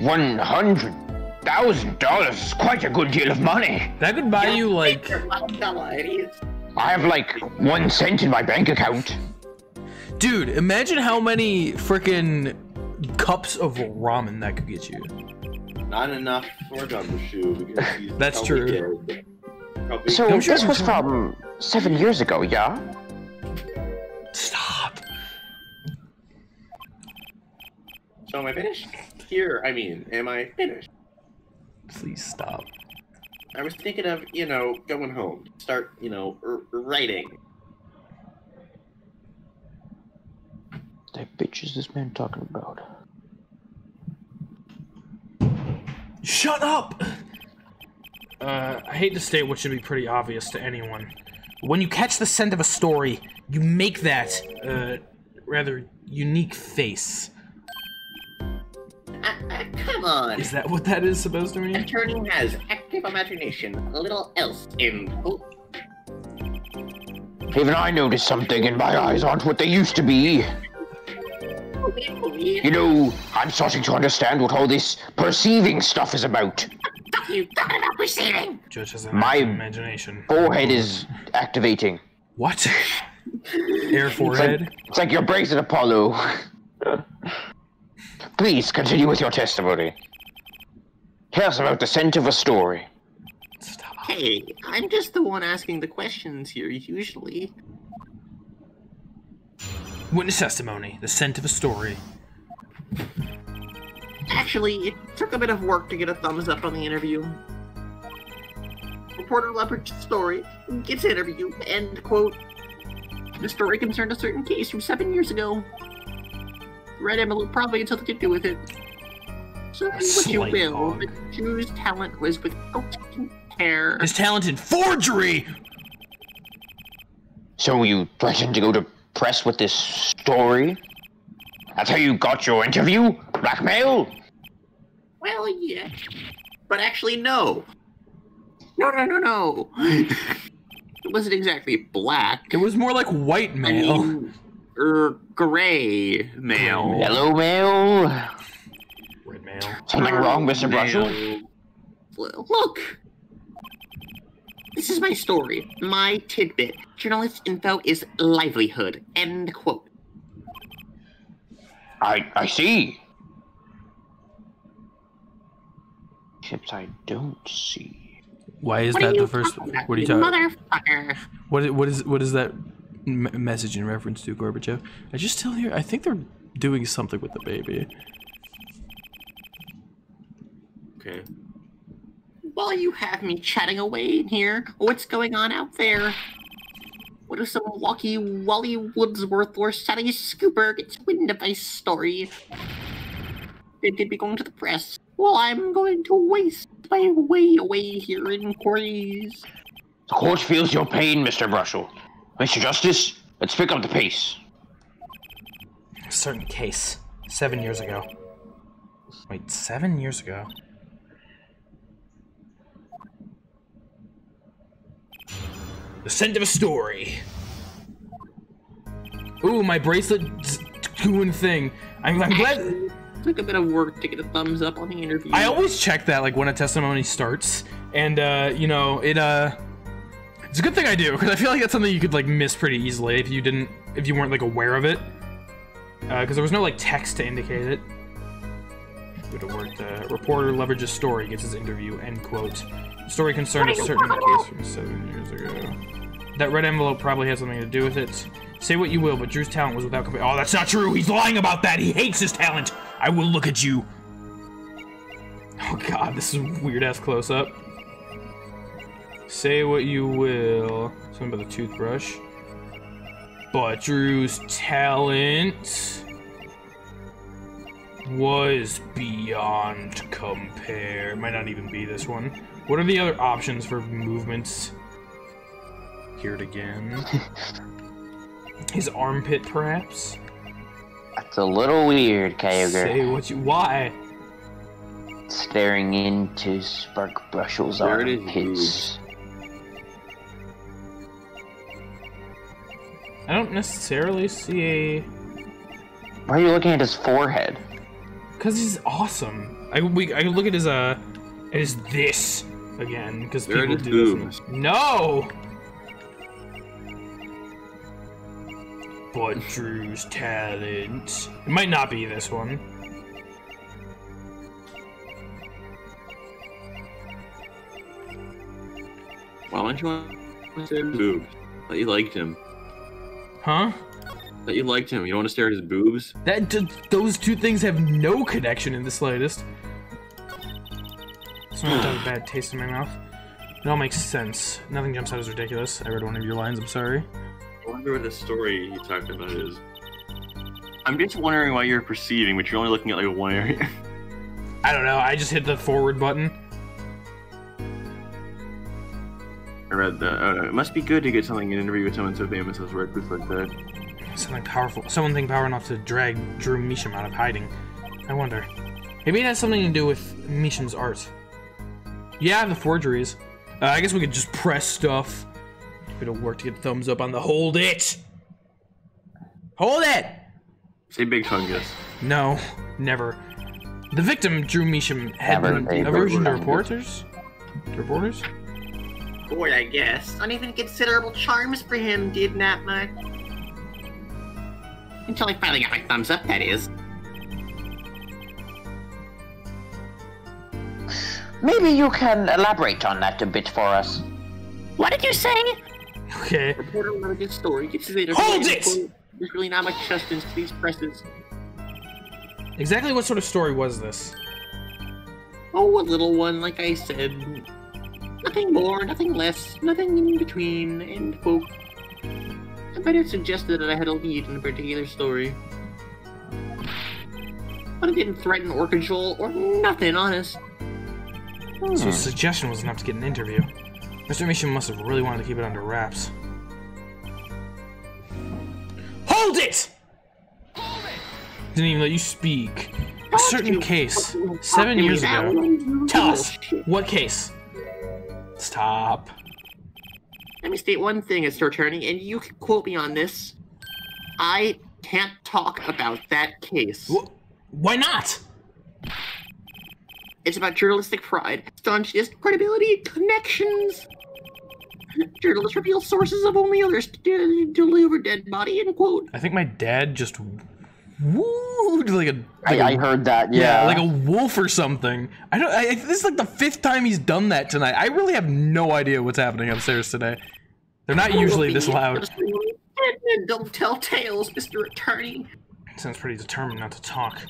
$100,000 is quite a good deal of money. That could buy you, like... I have, like, 1 cent in my bank account. Dude, imagine how many frickin' cups of ramen that could get you. Not enough for a Gumbershoe because he's That's true. Dead. So, this was from 7 years ago, yeah? Stop. So am I finished? Am I finished? Please stop. I was thinking of, going home. Start, writing. The bitch is this man talking about? Shut up! I hate to state what should be pretty obvious to anyone. When you catch the scent of a story, you make that, rather unique face. Come on. Is that what that is supposed to mean? Attorney has active imagination. A little else in quote. Even I noticed something, and my eyes aren't what they used to be. You know, I'm starting to understand what all this perceiving stuff is about. What are you talking about perceiving? Judge has My imagination. Forehead is activating. What? Air forehead? It's like your brazen Apollo. Please continue with your testimony. Tell us about the scent of a story. Stop. Hey, I'm just the one asking the questions here, usually. Witness testimony. The scent of a story. Actually, it took a bit of work to get a thumbs up on the interview. Reporter Leopard's story gets interviewed, end quote. The story concerned a certain case from 7 years ago. Red envelope probably had something to do with it. So do what you will, but Drew's talent was without compare. His talent in forgery! So you threatened to go to press with this story? That's how you got your interview? Blackmail? Well, yeah. But actually, no. No. It wasn't exactly black. It was more like white mail. I mean, gray mail. Yellow mail? Red mail. Something wrong, Mr. Brushel? Look! This is my story, my tidbit. Journalist info is livelihood. End quote. I see. Except I don't see. Why is What that are you the first? talking about, What are you you talking? motherfucker? What is that message in reference to, Gorbachev? I just tell you, I think they're doing something with the baby. Okay. While you have me chatting away in here, what's going on out there? What if some Walkie Wally Woodsworth or Sally Scooper gets wind of my story? They could be going to the press. Well, I'm going to waste my way away here in quarries. The court feels your pain, Mr. Brushel. Mr. Justice, let's pick up the pace. Certain case. 7 years ago. Wait, 7 years ago? The scent of a story. Ooh, my bracelet's doing thing. I'm glad. Took a bit of work to get a thumbs up on the interview. I always check that, like, when a testimony starts, and you know, it's a good thing I do, because I feel like that's something you could, like, miss pretty easily if you weren't, like, aware of it, because there was no, like, text to indicate it. Good to work. The reporter leverages story, gets his interview. End quote. The story concerned a certain case from 7 years ago. That red envelope probably has something to do with it. Say what you will, but Drew's talent was without compare. Oh, that's not true. He's lying about that. He hates his talent. I will look at you. Oh god, this is a weird-ass close-up. Say what you will. Something about the toothbrush. But Drew's talent was beyond compare. Might not even be this one. What are the other options for movements? Hear it again. His armpit, perhaps? That's a little weird, Kyogre. Say what you... Why? Staring into Spark Brushel's armpits. I don't necessarily see a... Why are you looking at his forehead? Because he's awesome. I can look at his this again, because people do this. No! But Drew's talent... It might not be this one. Why don't you want to stare at his boobs? That you liked him. Huh? That you liked him. You don't want to stare at his boobs? Those two things have no connection in the slightest. Someone has a bad taste in my mouth. It all makes sense. Nothing jumps out as ridiculous. I read one of your lines, I'm sorry. I wonder what the story you talked about is. I'm just wondering why you're perceiving, but you're only looking at like one area. I don't know, I just hit the forward button. I read that. Oh no, it must be good to get something in an interview with someone so famous as Red Proof like that. Something powerful. Something power enough to drag Drew Measham out of hiding. I wonder. Maybe it has something to do with Measham's art. Yeah, the forgeries. I guess we could just press stuff. Bit of work to get thumbs up on the hold it! Hold it! Say Big Fungus. No, never. The victim, Drew Measham, had Never been aversion to reporters? Reporters? Boy, I guess. Uneven considerable charms for him, did not much. Until I finally got my thumbs up, that is. Maybe you can elaborate on that a bit for us. What did you say? Okay. Reporter wrote his story. Gets his Hold it! There's really not much substance to these presses. Exactly what sort of story was this? Oh, a little one, like I said. Nothing more, nothing less, nothing in between, end quote. I might have suggested that I had a lead in a particular story. But it didn't threaten or cajole or nothing, honest. So his suggestion was enough to get an interview. Mr. Mission must have really wanted to keep it under wraps. Hold it! Didn't even let you speak. A certain case, 7 years ago. Tell us, what case? Stop. Let me state one thing, Mr. Attorney, and you can quote me on this. I can't talk about that case. Why not? It's about journalistic pride, staunchness, credibility, connections. Journalists reveal sources of only others to deliver dead body, end quote. I think my dad just wooed like a... I heard that, yeah. Like a wolf or something. This is like the 5th time he's done that tonight. I really have no idea what's happening upstairs today. They're not usually this loud. And don't tell tales, Mr. Attorney. Sounds pretty determined not to talk.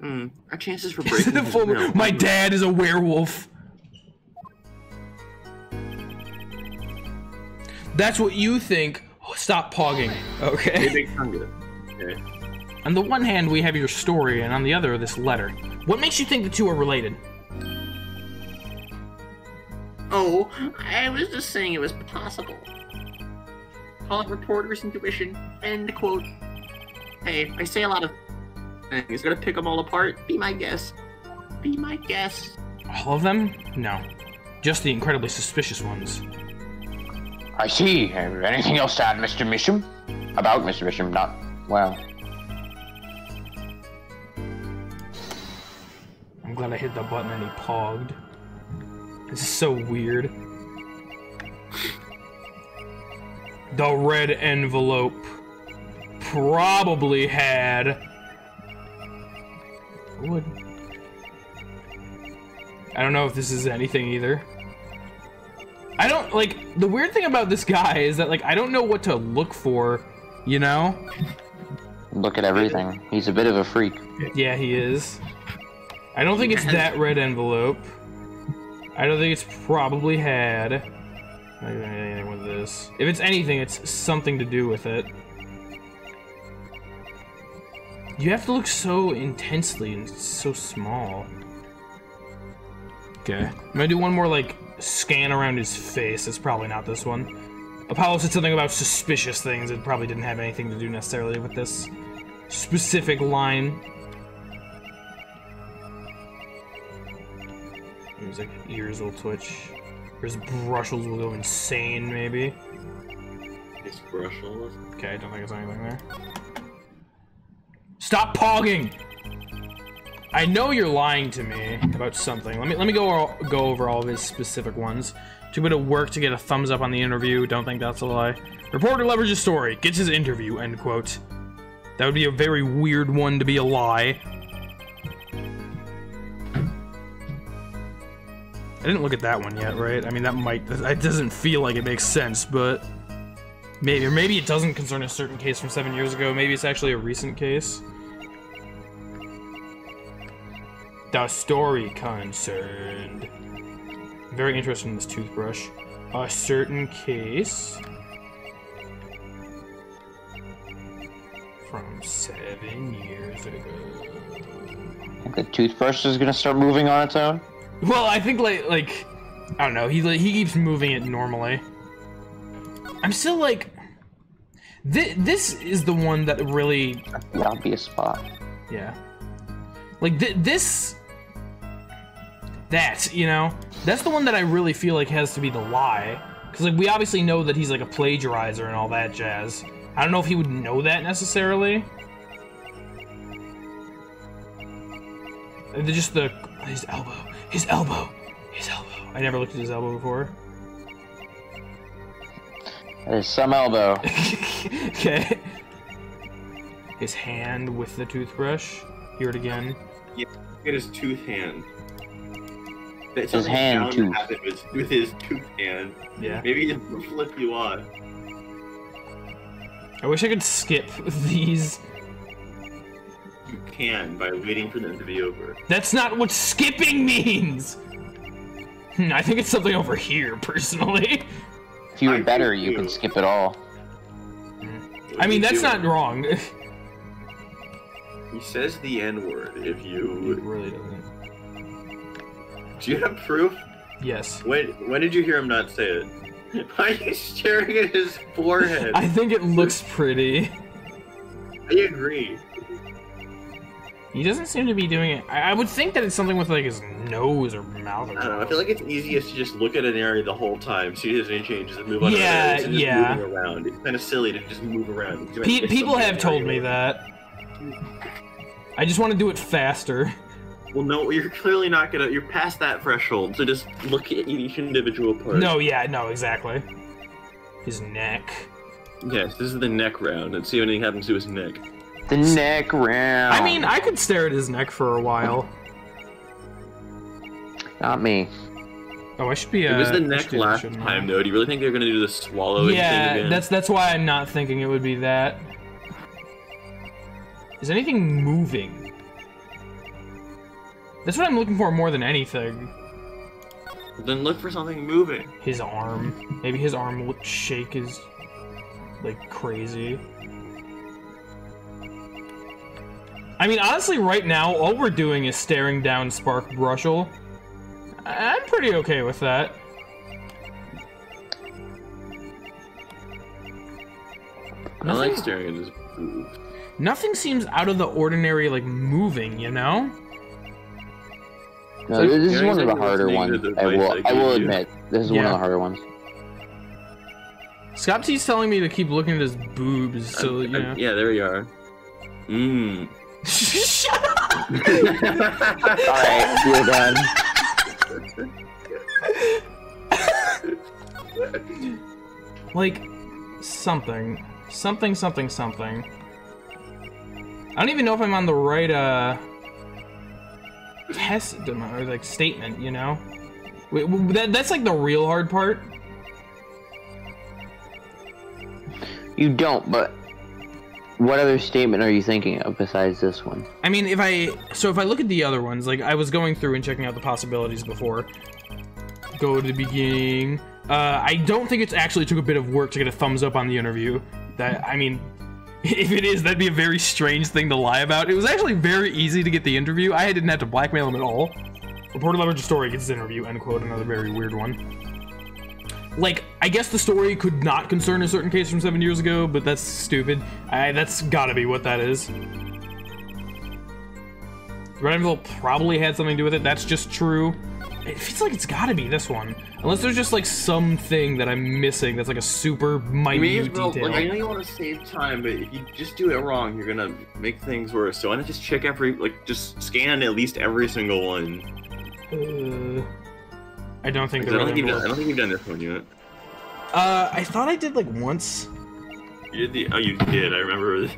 Our chances for breaking his mouth. My dad is a werewolf. That's what you think. Oh, stop pogging. Okay. Okay. On the one hand, we have your story, and on the other, this letter. What makes you think the two are related? Oh, I was just saying it was possible. Call it reporter's intuition. End quote. Hey, I say a lot of things. Gonna pick them all apart? Be my guest. Be my guest. All of them? No. Just the incredibly suspicious ones. I see. Anything else to add, Mr. Misham? About Mr. Misham, not... well... I'm glad I hit the button and he pogged. This is so weird. The red envelope probably had... wood. I don't know if this is anything either. I don't, like, the weird thing about this guy is that, like, I don't know what to look for, you know? Look at everything. He's a bit of a freak. Yeah, he is. I don't think it's that red envelope. I don't think it's probably had anything with this. If it's anything, it's something to do with it. You have to look so intensely and so small. Okay. I'm gonna do one more, like, scan around his face. It's probably not this one. Apollo said something about suspicious things. It probably didn't have anything to do necessarily with this specific line. His like ears will twitch. Or his brushels will go insane, maybe. His brushels? Okay, I don't think there's anything there. Stop pogging! I know you're lying to me about something. Let me go over all of his specific ones. Too bit of work to get a thumbs up on the interview. Don't think that's a lie. Reporter leverages story. Gets his interview. End quote. That would be a very weird one to be a lie. I didn't look at that one yet, right? I mean, that might... It doesn't feel like it makes sense, but... Maybe. Or maybe it doesn't concern a certain case from 7 years ago. Maybe it's actually a recent case. The story concerned. Very interested in this toothbrush. A certain case... from 7 years ago. I think the toothbrush is gonna start moving on its own? Well, I think, like... I don't know. He keeps moving it normally. I'm still, like... This is the one that really... The obvious spot. Yeah. Like, this... That, you know? That's the one that I really feel like has to be the lie. Because, like, we obviously know that he's, like, a plagiarizer and all that jazz. I don't know if he would know that, necessarily. Just the... His elbow. His elbow. His elbow. I never looked at his elbow before. There's some elbow. Okay. His hand with the toothbrush. Hear it again. Yeah, look at his tooth hand. His hand tooth. With his tooth hand. Yeah. Maybe he just flip you off. I wish I could skip these. You can by waiting for them to be over. That's not what skipping means! I think it's something over here, personally. If you were better, you could skip it all. I mean, that's not wrong. He says the N-word if He you... really doesn't. Do you have proof? Yes. When did you hear him not say it? Why are you staring at his forehead? I think it looks pretty. I agree. He doesn't seem to be doing it. I would think that it's something with like his nose or mouth. Or I don't know. I feel like it's easiest to just look at an area the whole time, see if there's any changes, and move on to other Yeah, areas and just yeah. moving around. It's kind of silly to just move around. You might miss People something have in told the me area. that. I just want to do it faster. Well, no, you're clearly not gonna. You're past that threshold, so just look at each individual part. No, yeah, no, exactly. His neck. Yes, this is the neck round. Let's see if anything happens to his neck. The neck round. I mean, I could stare at his neck for a while. Not me. Oh, I should be. It was the I neck should do that, last shouldn't I? time, though. Do you really think they're gonna do the swallowing thing Yeah, again? that's why I'm not thinking it would be that. Is anything moving? That's what I'm looking for more than anything. Then look for something moving. His arm. Maybe his arm would shake is like crazy. I mean, honestly, right now, all we're doing is staring down Spark Brushel. I'm pretty okay with that. I like staring at his boobs. Nothing seems out of the ordinary, like, moving, you know? No, this is You're one of the exactly harder listening ones. to the I advice will I gave you. admit, this is one of Yeah. the harder ones. Scott T's telling me to keep looking at his boobs, so, you know. Yeah, there we are. Mmm. Shut up! Alright, you're done. Like, something. Something. I don't even know if I'm on the right, test, or, like, statement, you know? Wait, that's, like, the real hard part. You don't, but what other statement are you thinking of besides this one? I mean, if I look at the other ones, like, I was going through and checking out the possibilities before. Go to the beginning. I don't think it's actually took a bit of work to get a thumbs up on the interview. That, I mean, if it is, that'd be a very strange thing to lie about. It was actually very easy to get the interview. I didn't have to blackmail him at all. Reporter leverage story gets his interview, end quote, another very weird one. Like, I guess the story could not concern a certain case from 7 years ago, but that's stupid. That's gotta be what that is. Red Envelope probably had something to do with it, that's just true. It feels like it's gotta be this one. Unless there's just, like, something that I'm missing that's, like, a super minute detail. Like, I know you want to save time, but if you just do it wrong, you're gonna make things worse. So why not just check every, like, just scan at least every single one. I don't think I don't think you've done this one yet. I thought I did, like, once. You did oh, you did. I remember this.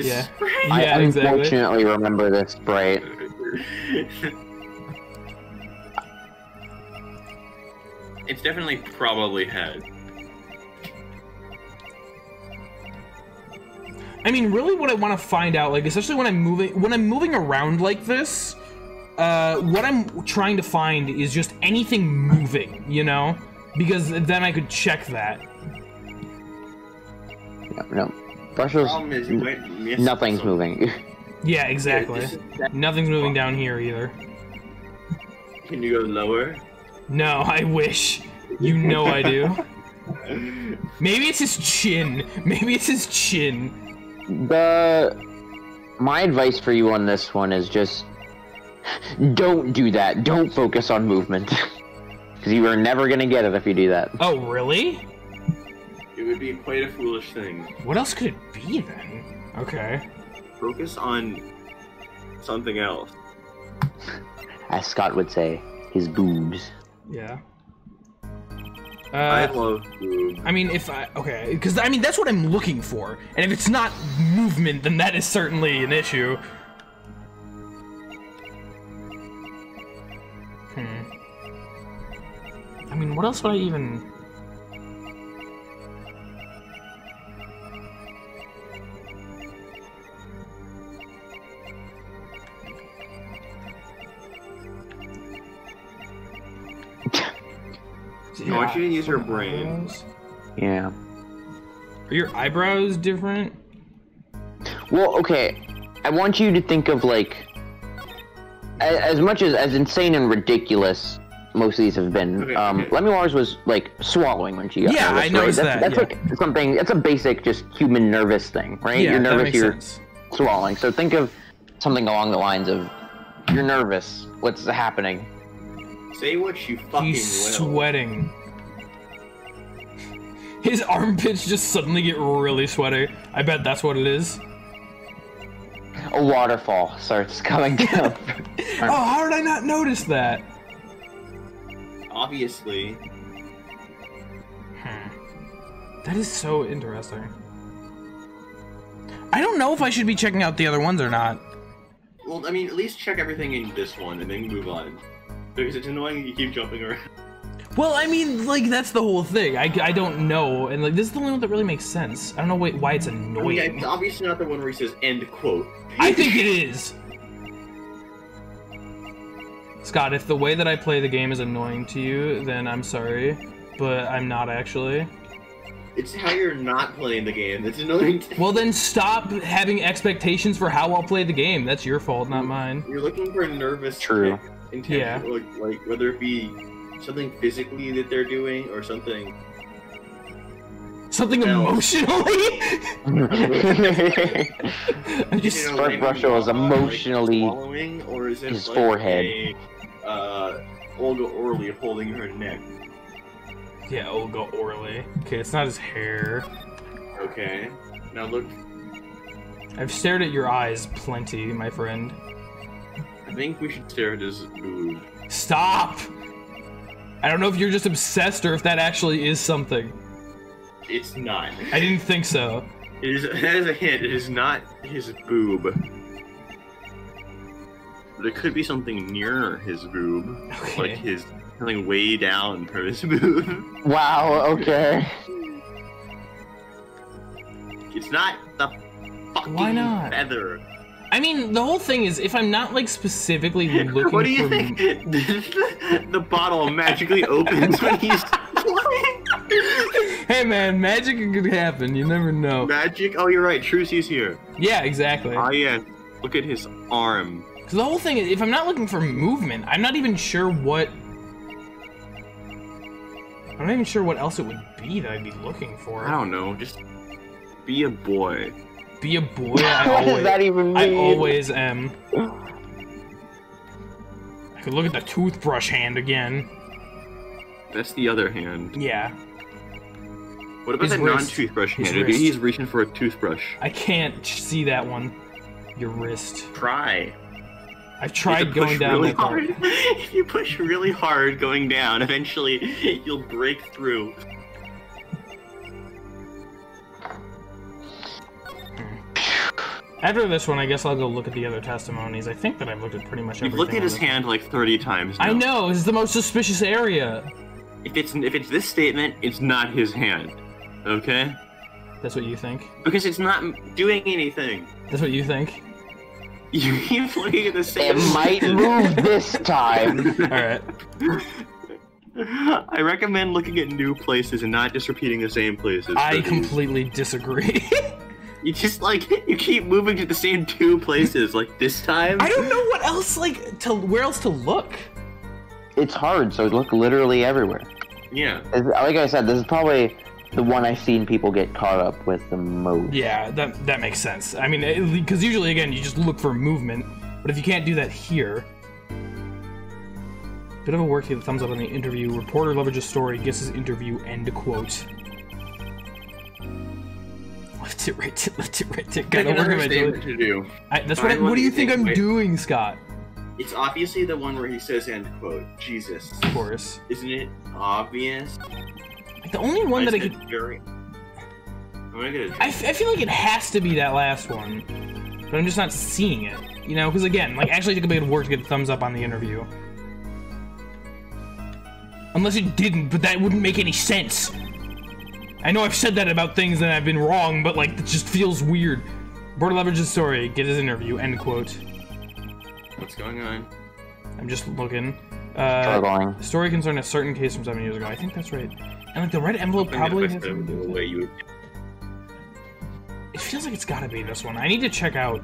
Yeah. I Yeah, exactly. unfortunately remember this sprite. It's definitely probably had. I mean, really what I want to find out, like, especially when I'm moving around like this, what I'm trying to find is just anything moving, you know? Because then I could check that. No. Brushel's, Problem is, you might miss nothing's something. moving. Yeah, exactly. Nothing's moving down here either. Can you go lower? No, I wish. You know I do. Maybe it's his chin. Maybe it's his chin. My advice for you on this one is just don't do that. Don't focus on movement. Because you are never gonna get it if you do that. Oh, really? It would be quite a foolish thing. What else could it be then? Okay. Focus on something else. As Scott would say, his boobs. Yeah. I love boobs. I mean, okay, because, I mean, that's what I'm looking for. And if it's not movement, then that is certainly an issue. I mean, what else would I even... I want you to use your brain. Eyebrows? Yeah. Are your eyebrows different? Well, okay. I want you to think of like, as much as insane and ridiculous most of these have been. Lemmy Mars was like swallowing when she got nervous, I noticed right? that. That's like something. That's a basic, just human nervous thing, right? Yeah, you're nervous, that makes you're sense. swallowing. So think of something along the lines of, you're nervous. What's happening? Say what you fucking He's will. sweating. His armpits just suddenly get really sweaty. I bet that's what it is. A waterfall starts coming down. Oh, how did I not notice that? Obviously. That is so interesting. I don't know if I should be checking out the other ones or not. Well, I mean, at least check everything in this one and then move on. Because it's annoying you keep jumping around. Well, I mean, like, that's the whole thing. I don't know, and like, this is the only one that really makes sense. I don't know why it's annoying. I mean, it's obviously not the one where he says end quote. I think it is. Scott, if the way that I play the game is annoying to you, then I'm sorry, but I'm not actually. It's how you're not playing the game that's annoying. Well, then stop having expectations for how I'll play the game. That's your fault, not mine. You're looking for nervous True. intent, Yeah. like whether it be something physically that they're doing or something. Something emotionally? I just Spark Russell is emotionally like swallowing, or is it his like forehead. Olga Orly holding her neck. Yeah, Olga Orly. Okay, it's not his hair. Okay. Now look. I've stared at your eyes plenty, my friend. I think we should stare at his boob. Stop! I don't know if you're just obsessed or if that actually is something. It's not. I didn't think so. That is a hint. It is not his boob. But it could be something near his boob. Okay. Like his something way down from his boob. Wow, okay. It's not the fucking Why not? feather. I mean, the whole thing is, if I'm not, like, specifically looking What do you for... think? The bottle magically opens when he's playing? Hey, man, magic could happen. You never know. Magic? Oh, you're right. Trucy's here. Yeah, exactly. Oh, yeah. Look at his arm. So the whole thing is, if I'm not looking for movement, I'm not even sure what... I'm not even sure what else it would be that I'd be looking for. I don't know. Just be a boy. Be a boy? What does that even I mean? always am. I could look at the toothbrush hand again. That's the other hand. Yeah. What about His that wrist. non-toothbrush His hand? Maybe wrist. he's reaching for a toothbrush. I can't see that one. Your wrist. Try. I've You have tried to going push down really that far. hard. If you push really hard going down, eventually you'll break through. After this one, I guess I'll go look at the other testimonies. I think that I've looked at pretty much everything. You've looked at on his this. hand like 30 times now. I know, it's the most suspicious area. If it's this statement, it's not his hand. Okay? That's what you think? Because it's not doing anything. That's what you think? You keep looking at the same It might move this time. Alright. I recommend looking at new places and not just repeating the same places. I for these. completely disagree. You just you keep moving to the same two places like this time. I don't know what else, where else to look. It's hard, so look literally everywhere. Yeah. Like I said, this is probably the one I've seen people get caught up with the most. Yeah, that makes sense. I mean, because usually, again, you just look for movement, but if you can't do that here... Bit of a work here, the thumbs up on the interview. Reporter leverages story, gets his interview, end quote. Left it, right it, left it, right it. Gotta work on my statement to do. That's what what do you think I'm doing, Scott? It's obviously the one where he says end quote. Jesus. Of course. Isn't it obvious? The only one that I could... I'm gonna get I feel like it has to be that last one, but I'm just not seeing it. You know, because again, actually it took a bit of work to get a thumbs up on the interview. Unless it didn't, but that wouldn't make any sense. I know I've said that about things and I've been wrong, but it just feels weird. Border leverages story, get his interview, end quote. What's going on? I'm just looking. Struggling. Story concerned a certain case from 7 years ago. I think that's right. And the red envelope probably has something to do with it. It feels like it's gotta be this one. I need to check out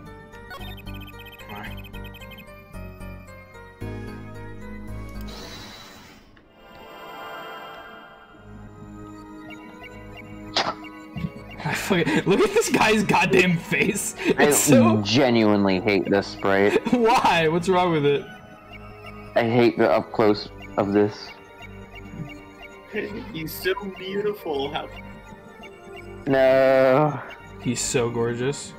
Look at this guy's goddamn face. I It's so... genuinely hate this sprite. Why? What's wrong with it? I hate the up close of this. He's so beautiful. How... No. He's so gorgeous.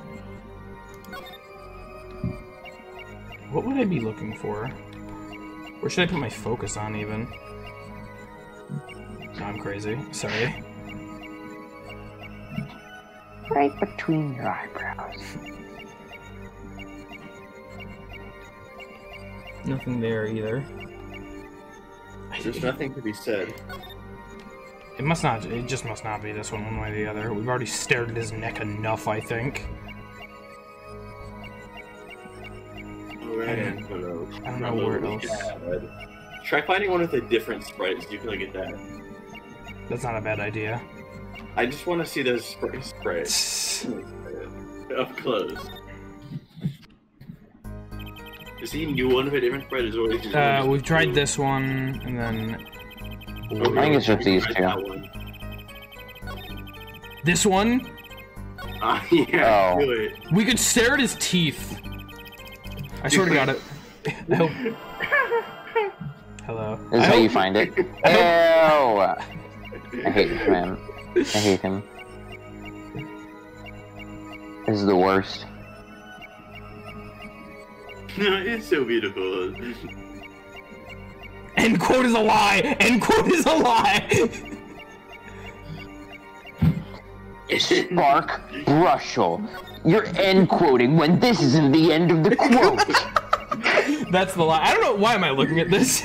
What would I be looking for? Where should I put my focus on, even? No, I'm crazy. Sorry. Right between your eyebrows. Nothing there either. There's nothing to be said. It must not. It just must not be this one way or the other. We've already stared at his neck enough, I think. I don't know where else. Try finding one with a different sprite so you can get that. That's not a bad idea. I just want to see those sprites up close. Is he new one of a different sprite? Or is it We've tried this one, and then... I think it's just these two. This one? Yeah, Oh. do it. We could stare at his teeth. I swear to God, I hope... Hello. This is how you find it. Ew! I hate this man. I hate him. This is the worst. It's so beautiful. End quote is a lie! End quote is a lie! Spark Brushel. You're end quoting when this isn't the end of the quote. That's the lie. I don't know, why am I looking at this?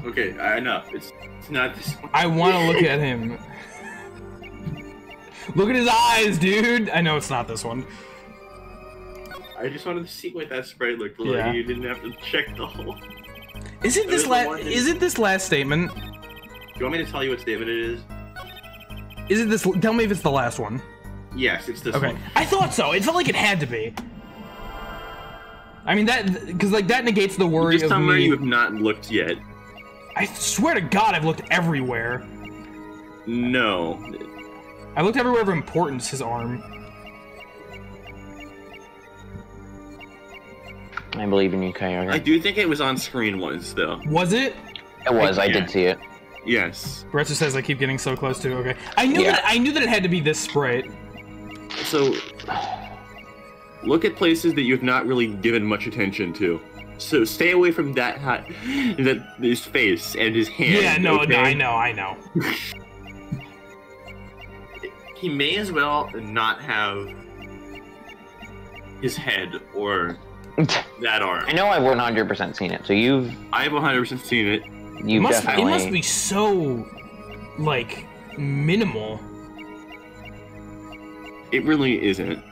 Okay, enough. It's not this one. I want to look at him. Look at his eyes, dude! I know it's not this one. I just wanted to see what that sprite looked like. Yeah. You didn't have to check the whole. Isn't this isn't this last statement? Do you want me to tell you what statement it is? Is it this? Tell me if it's the last one. Yes, it's this Okay. one. I thought so. It felt like it had to be. I mean, that... Because, like, that negates the worry Just of tell me me... you have not looked yet. I swear to God, I've looked everywhere. No. I looked everywhere of importance, his arm. I believe in you, Kyogre. I do think it was on screen once, though. Was it? It was. I Yeah. did see it. Yes. Brett just says I keep getting so close to. Okay. I knew Yeah. that. I knew that it had to be this sprite. So, look at places that you have not really given much attention to. So stay away from that his face and his hand. Yeah. No. okay? No. I know. He may as well not have his head or that arm. I know I've 100% seen it, so you've I've 100% seen it. you've It definitely. must be so, like, minimal. It really isn't.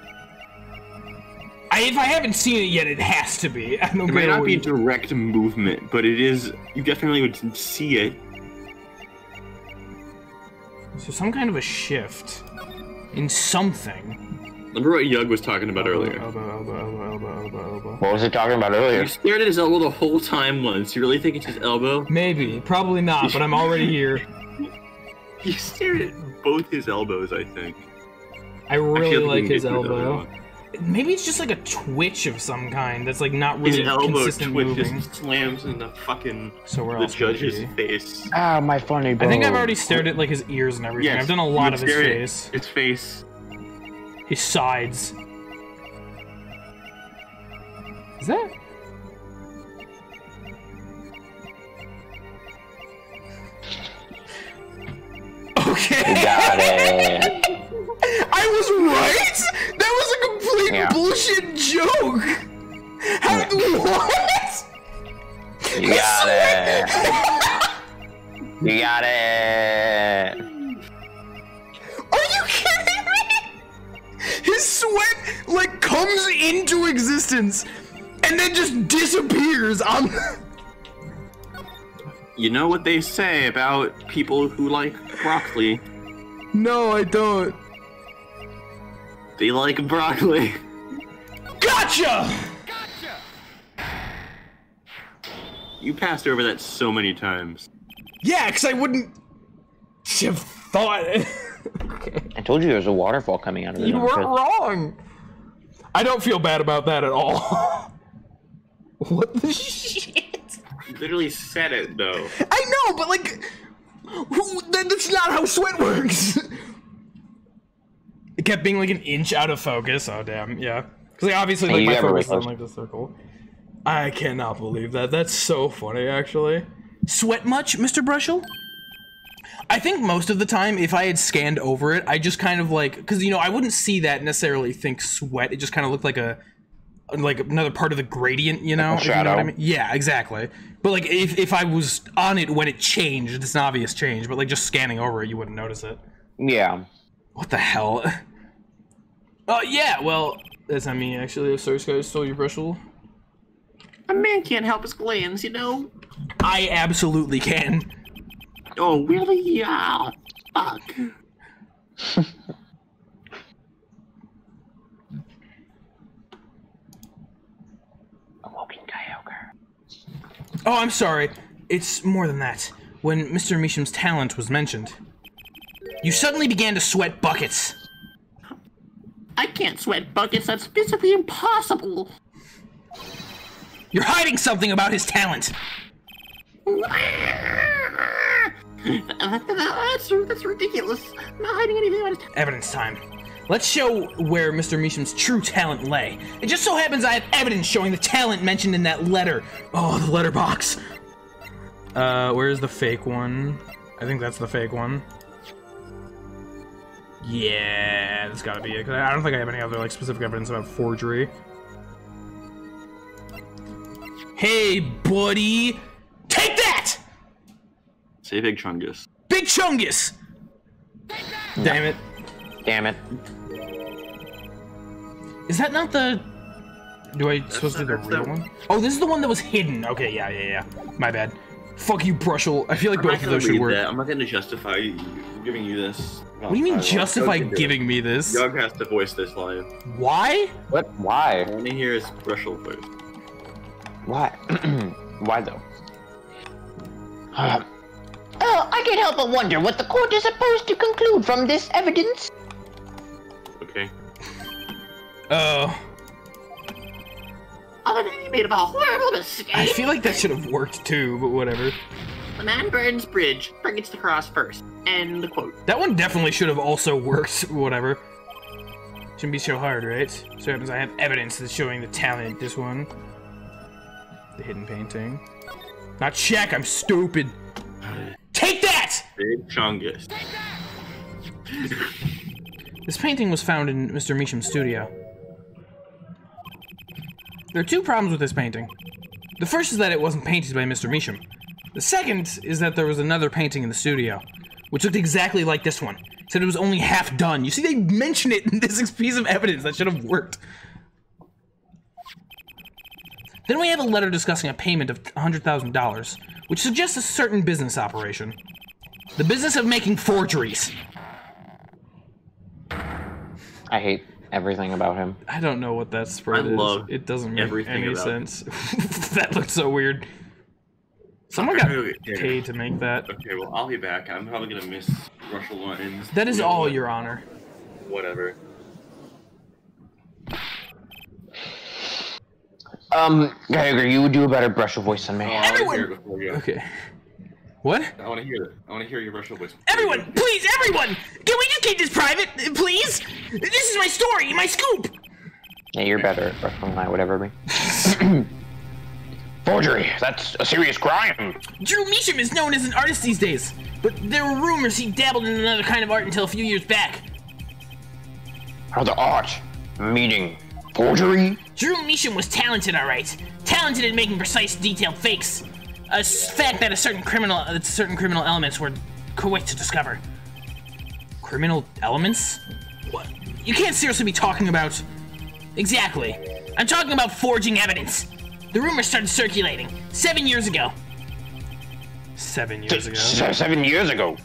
If I haven't seen it yet, it has to be. I don't It may care not what be you- direct movement, but it is. You definitely would see it. So some kind of a shift in something. Remember what Eugh was talking about earlier? Elbow. What was it talking about earlier? You stared at his elbow the whole time once. You really think it's his elbow? Maybe, probably not, but I'm already here. You stared at both his elbows, I think. I really Actually, I think we like can his get through the other elbow. one. Maybe it's just like a twitch of some kind that's like not His really elbow consistent twitches moving. and slams in the fucking So where the else would it judge's be? face. Ah, my funny bone. I think I've already stared at like his ears and everything. Yes, I've done a lot of his stare at face, His face. his sides. Is that? Okay. You got it. I was right. That was a complete Yeah. bullshit joke. How? What? You got it. You got it. Are you kidding me? His sweat like comes into existence and then just disappears on. You know what they say about people who like broccoli? No, I don't. They like broccoli. You passed over that so many times. Yeah, because I wouldn't have thought. Okay. I told you there was a waterfall coming out of it. You weren't wrong. I don't feel bad about that at all. What the shit? You literally said it, though. I know, but like, that's not how sweat works. It kept being like an inch out of focus. Oh damn, yeah. Because like, obviously, like my focus is on like the circle. I cannot believe that. That's so funny, actually. Sweat much, Mr. Brushel? I think most of the time, if I had scanned over it, I just kind of like, because you know, I wouldn't see that necessarily think sweat. It just kind of looked like another part of the gradient, you know? Like a shadow. You know what I mean? Yeah, exactly. But like, if I was on it when it changed, it's an obvious change. But like, just scanning over it, you wouldn't notice it. Yeah. What the hell? Oh yeah, well, that's not me actually. Sorry, Scott, I stole your Brushel. A man can't help his glands, you know? I absolutely can. Oh, really? Yeah. Fuck. Awokenkyoger. Oh, I'm sorry. It's more than that. When Mr. Misham's talent was mentioned, you suddenly began to sweat buckets. I can't sweat buckets. That's physically impossible. You're hiding something about his talent. That's ridiculous. I'm not hiding anything about his talent. Evidence time. Let's show where Mr. Misham's true talent lay. It just so happens I have evidence showing the talent mentioned in that letter. Oh, the letterbox. Where's the fake one? I think that's the fake one. Yeah, that's gotta be it. 'Cause I don't think I have any other like specific evidence about forgery. Hey, buddy! Take that! Say Big Chungus. Big Chungus! Damn it. Damn it. Is that not the... Do I supposed to do the real one? Oh, this is the one that was hidden. Okay, yeah. My bad. Fuck you, Brushel. I feel like both of those should work. I'm not gonna justify giving you this. What do you mean justify giving me this? Young has to voice this line. Why? What? Why? I want to hear his Brushel voice. Why? Why though? Oh, I can't help but wonder what the court is supposed to conclude from this evidence. Okay. Oh. Other than you made a horrible mistake. I feel like that should have worked too, but whatever. The man burns bridge, forgets the cross first. End the quote. That one definitely should have also worked, whatever. Shouldn't be so hard, right? So happens I have evidence that's showing the talent, this one. The hidden painting. Not check, I'm stupid. Take that! Big Chungus. This painting was found in Mr. Misham's studio. There are two problems with this painting. The first is that it wasn't painted by Mr. Misham. The second is that there was another painting in the studio, which looked exactly like this one. Said it was only half done. You see, they mention it in this piece of evidence. That should have worked. Then we have a letter discussing a payment of $100,000, which suggests a certain business operation. The business of making forgeries. I hate everything about him. I don't know what that spread is. It doesn't make any sense. That looked so weird. Someone got paid to make that. Okay, well, I'll be back. I'm probably gonna miss Brushel lines. That is all, Your Honor. Whatever. Geiger, you would do a better Brushel voice than me. Everyone! Okay. What? I want to hear it. I want to hear your Brushel voice. Everyone! Please, everyone! Can we just keep this private, please? This is my story, my scoop! Yeah, you're better at Brushel than I would ever be. Forgery! That's a serious crime! Drew Measham is known as an artist these days, but there were rumors he dabbled in another kind of art until a few years back. Other art? Meaning forgery? Drew Measham was talented, alright. Talented at making precise, detailed fakes. A fact that certain criminal elements were quick to discover. Criminal elements? What? You can't seriously be talking about... Exactly. I'm talking about forging evidence. The rumors started circulating 7 years ago. 7 years ago? 7 years ago?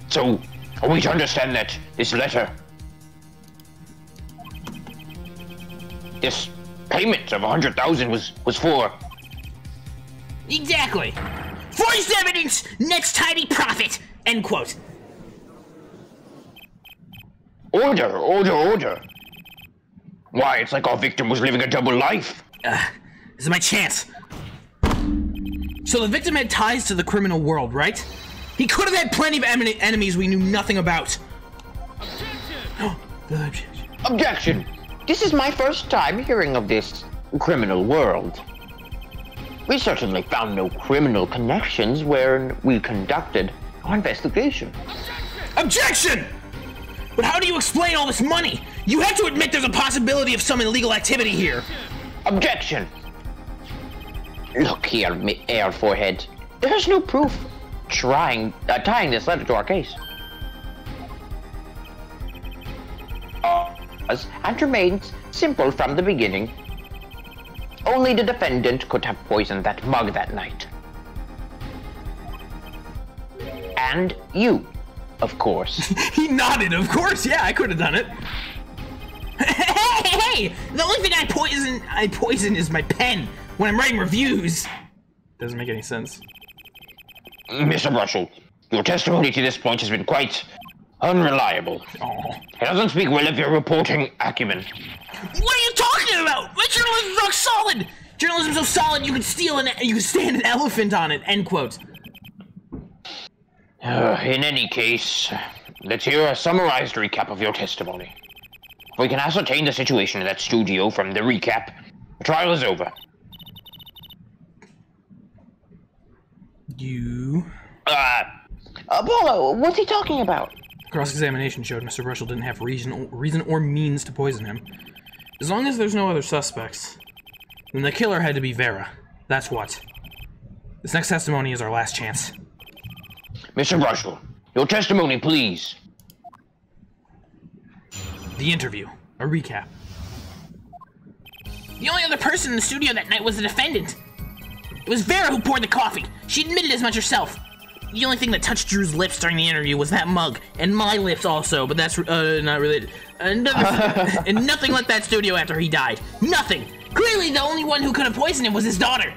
So, are we to understand that this letter... This payment of 100,000 was for... Exactly. Forged evidence, nets tidy profit. End quote. Order. Why, it's like our victim was living a double life. This is my chance. So the victim had ties to the criminal world, right? He could have had plenty of enemies we knew nothing about. Objection! This is my first time hearing of this criminal world. We certainly found no criminal connections when we conducted our investigation. Objection! But how do you explain all this money? You have to admit there's a possibility of some illegal activity here. Objection! Look here, Air Forehead. There's no proof tying this letter to our case. And remains simple from the beginning. Only the defendant could have poisoned that mug that night. And you, of course. He nodded, of course, yeah, I could have done it. Hey! The only thing I poison is my pen when I'm writing reviews. Doesn't make any sense. Mr. Russell, your testimony to this point has been quite unreliable. Oh. It doesn't speak well of your reporting acumen. What are you talking about? My journalism's rock solid! Journalism's so solid you could stand an elephant on it, end quote. In any case, let's hear a summarized recap of your testimony. If we can ascertain the situation in that studio from the recap, the trial is over. Apollo, what's he talking about? Cross-examination showed Mr. Russell didn't have reason or means to poison him. As long as there's no other suspects, then the killer had to be Vera. That's what. This next testimony is our last chance. Mr. Russell, your testimony, please. The interview. A recap. The only other person in the studio that night was the defendant. It was Vera who poured the coffee. She admitted as much herself. The only thing that touched Drew's lips during the interview was that mug, and my lips also, but that's not related. And nothing left that studio after he died. Nothing. Clearly, the only one who could have poisoned him was his daughter.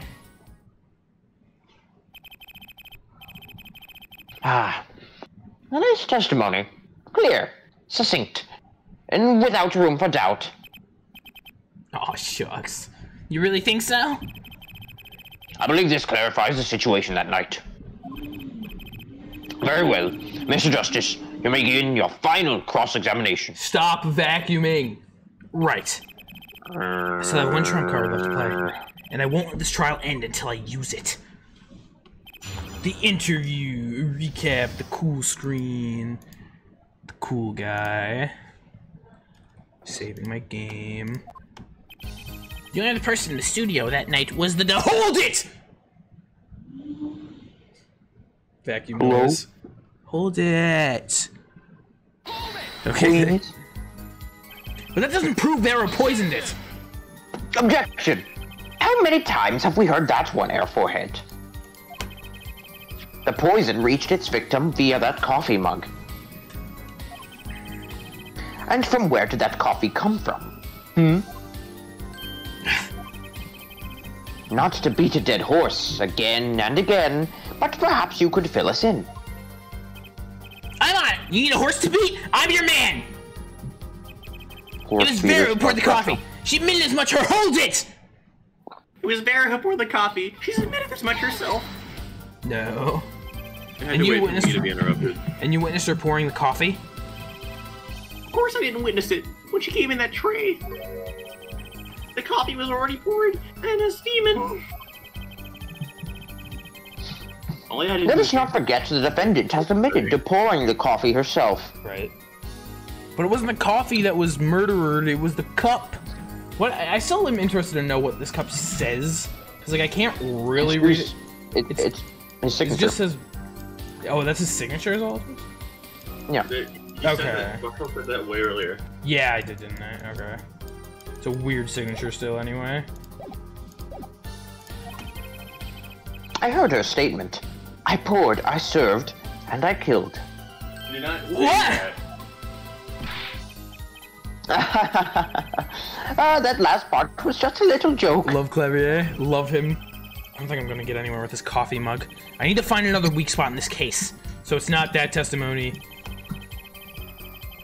Well, this testimony, clear, succinct, and without room for doubt. Aw, shucks. You really think so? I believe this clarifies the situation that night. Very well. Mr. Justice, you may begin your final cross-examination. Stop vacuuming. Right. I still have one trump card left to play, and I won't let this trial end until I use it. The interview, recap, the cool screen, the cool guy, saving my game. The only other person in the studio that night was the Hold it! Vacuum noise. Hold it. Okay. But that doesn't prove Vera poisoned it. Objection. How many times have we heard that one, Air Forehead? The poison reached its victim via that coffee mug. And from where did that coffee come from? Not to beat a dead horse again and again, but perhaps you could fill us in. I'm on it. You need a horse to beat? I'm your man. Horse it was Vera who poured the coffee. She admitted as much. Hold it! It was Vera who poured the coffee. She's admitted as much herself. No. And you witnessed to be interrupted. And you witnessed her pouring the coffee? Of course I didn't witness it. When she came in that tray, the coffee was already poured and a steaming. Let us not forget the defendant has admitted to pouring the coffee herself. Right. But it wasn't the coffee that was murdered, it was the cup. What? I still am interested to know what this cup says. Because, like, I can't really read it. It's his signature. It just says... Oh, that's his signature is all? Yeah. Okay. I said that way earlier. Yeah, I did, didn't I? Okay. It's a weird signature still, anyway. I heard her statement. I poured, I served, and I killed. You're not what? That last part was just a little joke. Love Clavier. Love him. I don't think I'm gonna get anywhere with this coffee mug. I need to find another weak spot in this case, so it's not that testimony.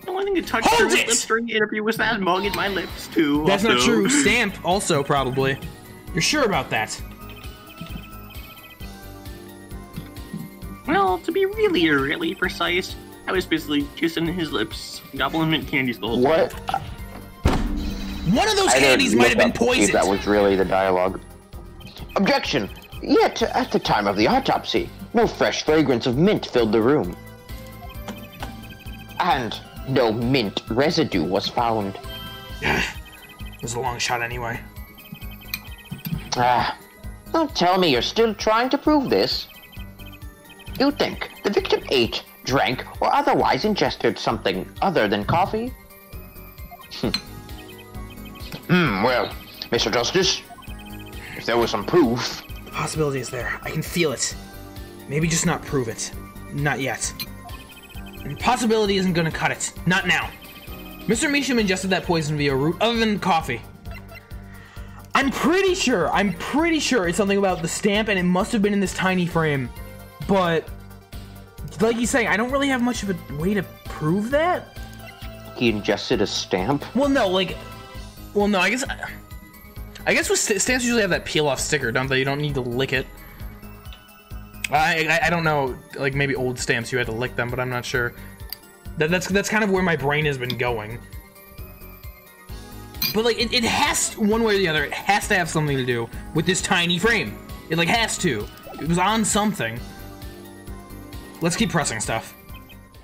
The only thing that touched your lips during the interview was that mug in my lips, too. That's also. not true. Stamp, also, probably. You're sure about that? Well, to be really precise, I was basically kissing his lips, gobbling mint candies the whole time. What? One of those candies might have been poisoned. That was really the dialogue. Objection! Yet, at the time of the autopsy, no fresh fragrance of mint filled the room. And no mint residue was found. It was a long shot anyway. Don't tell me you're still trying to prove this. You think the victim ate, drank, or otherwise ingested something other than coffee? Well, Mr. Justice, if there was some proof... The possibility is there. I can feel it. Maybe just not prove it. Not yet. And possibility isn't gonna cut it. Not now. Mr. Measham ingested that poison via route other than coffee. I'm pretty sure it's something about the stamp, and it must have been in this tiny frame. But, like he's saying, I don't really have much of a way to prove that. He ingested a stamp? Well, no, I guess with stamps usually have that peel-off sticker, don't they? You don't need to lick it. I don't know, like maybe old stamps you had to lick them, but I'm not sure. That's kind of where my brain has been going. But like it has, one way or the other, it has to have something to do with this tiny frame. It like has to. It was on something. Let's keep pressing stuff.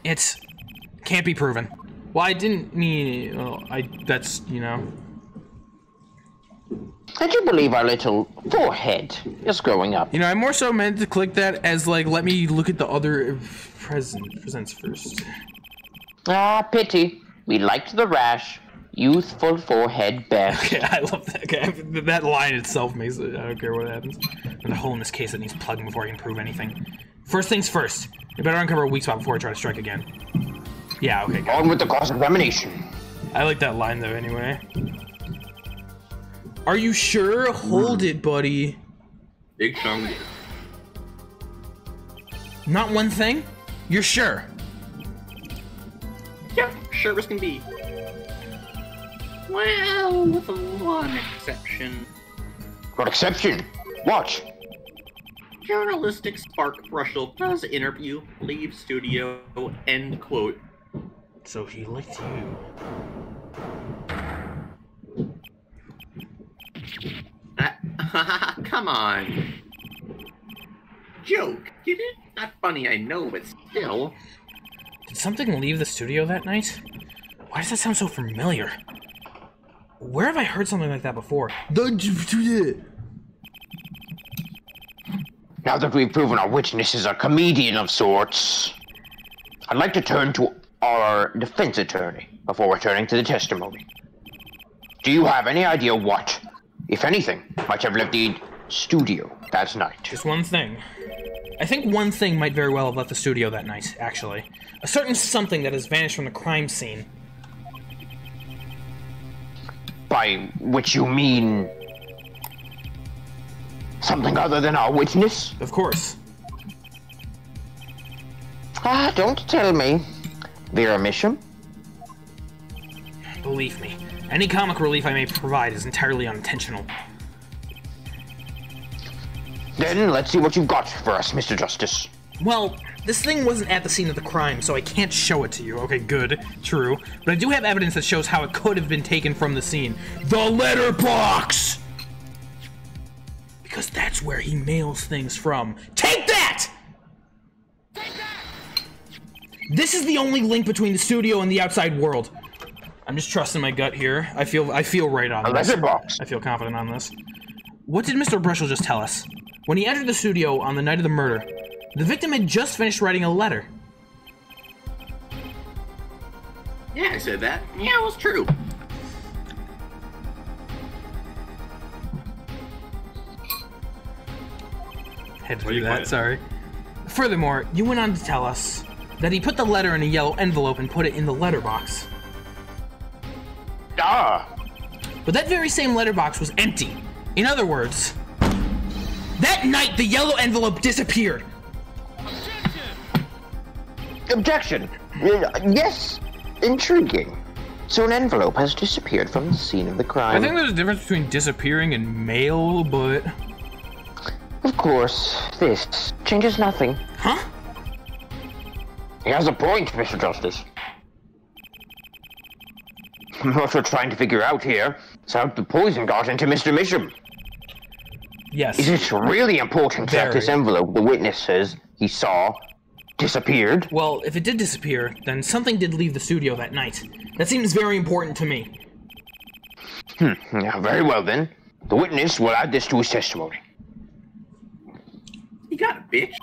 It's can't be proven. Well, I didn't mean. Well, that's, you know. I do believe our little forehead is growing up. You know, I more so meant to click that as like, let me look at the other presents first. Pity. We liked the rash. Youthful forehead best. Okay, I love that. Okay, that line itself makes it. I don't care what happens. There's a hole in this case that needs plugging before I can prove anything. First things first. I better uncover a weak spot before I try to strike again. Yeah, okay, good. On with the cross-examination. I like that line though, anyway. Are you sure? Hold it, buddy. Big chunk. Not one thing? You're sure? Yep, sure as can be. Well, with one exception. What exception? Watch. Journalistic spark Russell does interview, leave studio, end quote. So he licked you. Come on. Joke, get it? Not funny, I know, but still. Did something leave the studio that night? Why does that sound so familiar? Where have I heard something like that before? Now that we've proven our witness is a comedian of sorts, I'd like to turn to our defense attorney before returning to the testimony. Do you have any idea what, if anything, might have left the studio that night? Just one thing. I think one thing might very well have left the studio that night, actually. A certain something that has vanished from the crime scene. By which you mean... something other than our witness? Of course. Don't tell me. Vera Misham? Believe me, any comic relief I may provide is entirely unintentional. Then let's see what you've got for us, Mr. Justice. Well, this thing wasn't at the scene of the crime, so I can't show it to you. Okay, good, true. But I do have evidence that shows how it could have been taken from the scene. The letterbox! Because that's where he mails things from. Take that! This is the only link between the studio and the outside world. I'm just trusting my gut here. I feel right on this. Letterbox. I feel confident on this. What did Mr. Brushel just tell us? When he entered the studio on the night of the murder, the victim had just finished writing a letter. Yeah, I said that. Yeah, it was true. Had to do that, sorry. Furthermore, you went on to tell us that he put the letter in a yellow envelope and put it in the letterbox. Ah! But that very same letterbox was empty. In other words, That night, the yellow envelope disappeared. Objection! Yes, intriguing. So an envelope has disappeared from the scene of the crime. I think there's a difference between disappearing and mail, but... Of course, this changes nothing. Huh? He has a point, Mr. Justice. What we're trying to figure out here is how the poison got into Mr. Misham. Yes. Is it really important that this envelope the witness says he saw disappeared? Well, if it did disappear, then something did leave the studio that night. That seems very important to me. Yeah, very well then. The witness will add this to his testimony. You got it, bitch.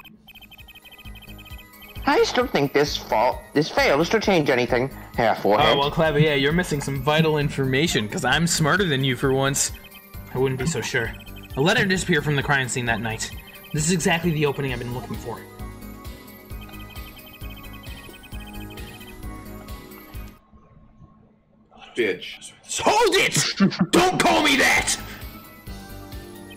I still think this fails to change anything. Forehead. Oh, well, Clabby, yeah, you're missing some vital information, because I'm smarter than you for once. I wouldn't be so sure. A letter disappeared from the crime scene that night. This is exactly the opening I've been looking for. Bitch. Hold it! Don't call me that!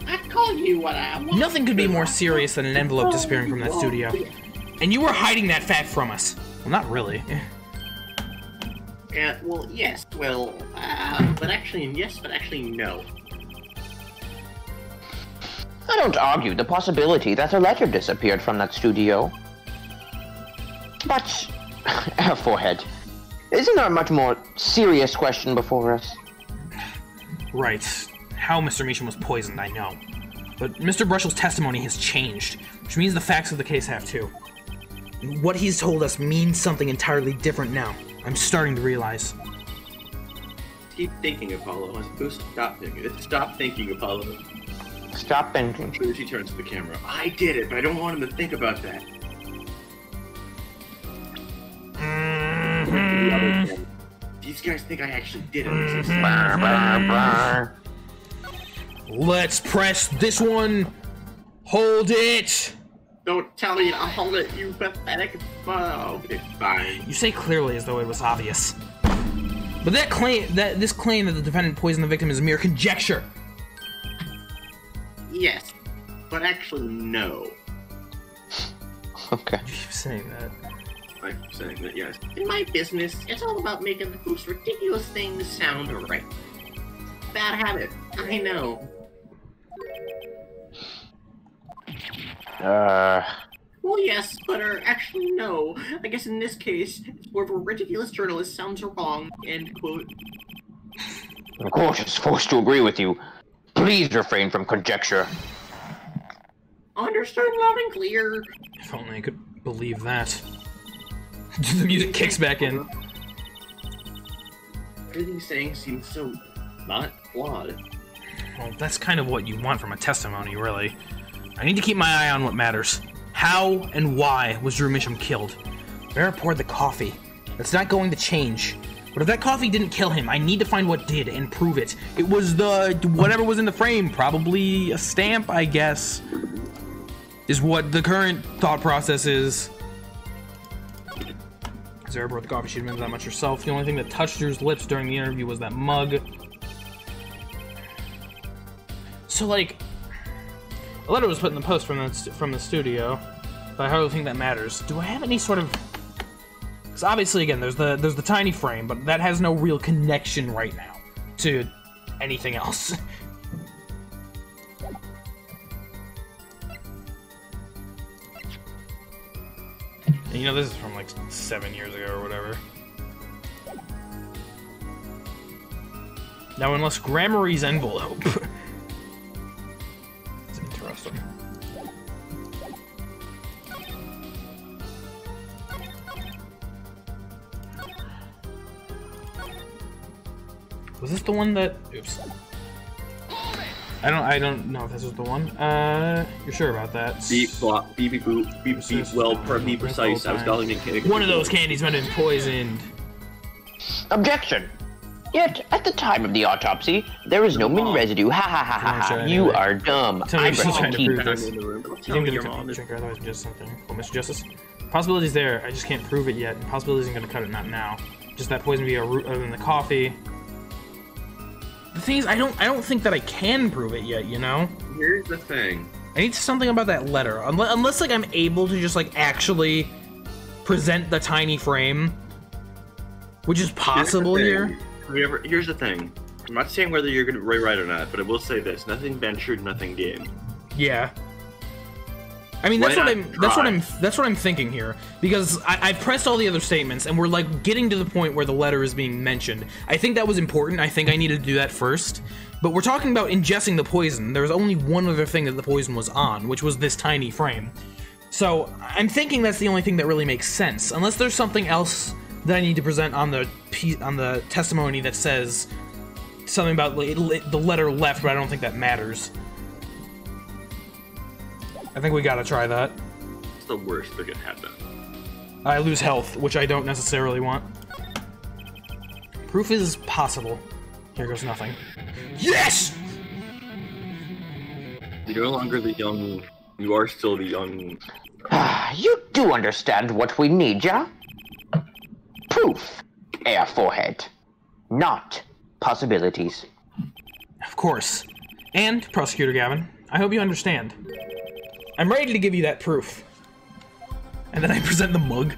I call you what I want. Nothing could be more serious than an envelope disappearing from that studio. And you were hiding that fact from us. Well, not really. Well, yes. Well, but actually, yes, but actually, no. I don't argue the possibility that a letter disappeared from that studio. But, Forehead, isn't there a much more serious question before us? Right. How Mr. Measham was poisoned, I know. But Mr. Brushell's testimony has changed, which means the facts of the case have too. What he's told us means something entirely different now. I'm starting to realize. Keep thinking, Apollo. As opposed to stop thinking. Stop thinking, Apollo. Stop thinking. Trucy turns to the camera. I did it, but I don't want him to think about that. These guys think I actually did it. Let's press this one. Hold it. Don't tell me I'll hold it, you pathetic. Okay, fine. You say clearly as though it was obvious. But this claim that the defendant poisoned the victim is a mere conjecture. Yes, but actually no. Okay. You keep saying that. I'm saying that, yes. In my business, it's all about making the most ridiculous things sound right. Bad habit, I know. Well, yes, but actually no. I guess in this case, it's more of a ridiculous journalist sounds wrong, end quote. The court is forced to agree with you. Please refrain from conjecture. Understood loud and clear. If only I could believe that. The music kicks back in. Everything he's saying seems so not flawed. Well, that's kind of what you want from a testimony, really. I need to keep my eye on what matters. How and why was Drew Misham killed? Vera poured the coffee. That's not going to change. But if that coffee didn't kill him, I need to find what did and prove it. It was whatever was in the frame. Probably a stamp, I guess. Is what the current thought process is. Zara brought the coffee. She didn't that much herself. The only thing that touched Drew's lips during the interview was that mug. So, like, a letter was put in the post from the studio, but I hardly think that matters. Do I have any sort of... Because obviously, again, there's the tiny frame, but that has no real connection right now to anything else. And, you know, this is from like 7 years ago or whatever. Now, unless Gramarye's envelope. It's interesting. Was this the one that? Oops. I don't know if this was the one. You're sure about that? Beep, bop, beep, beep, boop, beep, beep. Well, be precise. I was calling it candy. One of those candies might have been poisoned. Objection. Yet, at the time of the autopsy, there is no mint residue. Ha ha ha ha ha. You are dumb. I brush my teeth. Tell me your mom. Otherwise, just something. Well, Mr. Justice, possibility's there. I just can't prove it yet. Possibility isn't gonna cut it. Not now. Just that poison be a root other than the coffee. The thing is, I don't think that I can prove it yet, you know? Here's the thing. I need something about that letter. Unless like I'm able to just like actually present the tiny frame, which is possible here. Here's the thing. I'm not saying whether you're gonna be right or not, but I will say this: nothing ventured, nothing gained. Yeah. I mean, that's what I'm thinking here, because I've pressed all the other statements, and we're like getting to the point where the letter is being mentioned. I think that was important. I think I needed to do that first. But we're talking about ingesting the poison. There was only one other thing that the poison was on, which was this tiny frame. So I'm thinking that's the only thing that really makes sense, unless there's something else that I need to present on the testimony that says something about the letter left, but I don't think that matters. I think we gotta try that. It's the worst that could happen. I lose health, which I don't necessarily want. Proof is possible. Here goes nothing. Yes! You're no longer the young... You are still the young... You do understand what we need, yeah? Proof, Air Forehead. Not possibilities. Of course. And, Prosecutor Gavin, I hope you understand. I'm ready to give you that proof. And then I present the mug.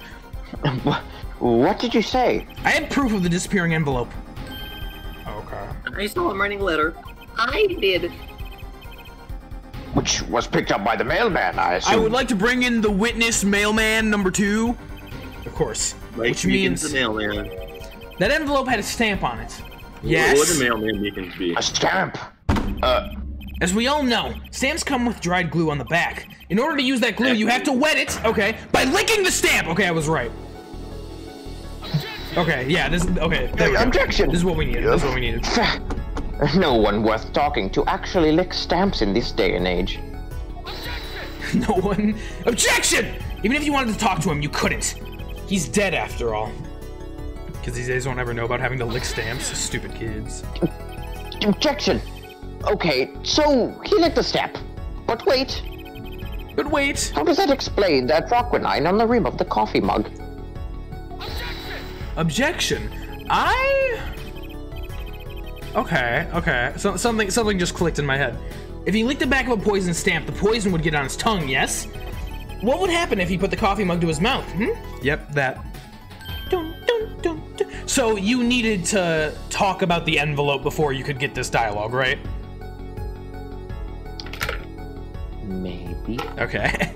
What did you say? I had proof of the disappearing envelope. Okay. I saw him writing a letter. I did. Which was picked up by the mailman, I assume. I would like to bring in the witness mailman number 2. Of course. Which means the mailman. That envelope had a stamp on it. Yes. What would a mailman Meekins be? A stamp? As we all know, stamps come with dried glue on the back. In order to use that glue, you have to wet it, okay, by licking the stamp! Okay, I was right. Okay, yeah, Objection! This is what we needed, this is what we needed. No one worth talking to actually licks stamps in this day and age. No one... Objection! Even if you wanted to talk to him, you couldn't. He's dead after all. Because these days won't ever know about having to lick stamps. Stupid kids. Objection! Okay, so he licked the stamp. But wait. But wait. How does that explain that rockwanine on the rim of the coffee mug? Objection. Okay. So, something just clicked in my head. If he licked the back of a poison stamp, the poison would get on his tongue, yes? What would happen if he put the coffee mug to his mouth, Yep, that. Dun, dun, dun, dun. So you needed to talk about the envelope before you could get this dialogue, right? Maybe. Okay.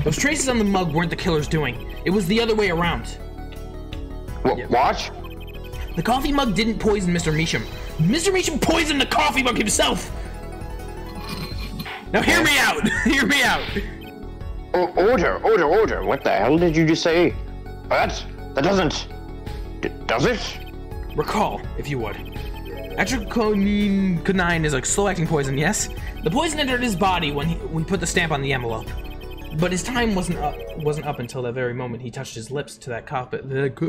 Those traces on the mug weren't the killer's doing. It was the other way around. What? The coffee mug didn't poison Mr. Measham. Mr. Measham poisoned the coffee mug himself! Now hear me out! Hear me out! Order. What the hell did you just say? That doesn't... does it? Recall, if you would. Atroconine is a slow-acting poison, yes? The poison entered his body when we put the stamp on the envelope. But his time wasn't up until the very moment he touched his lips to that cup.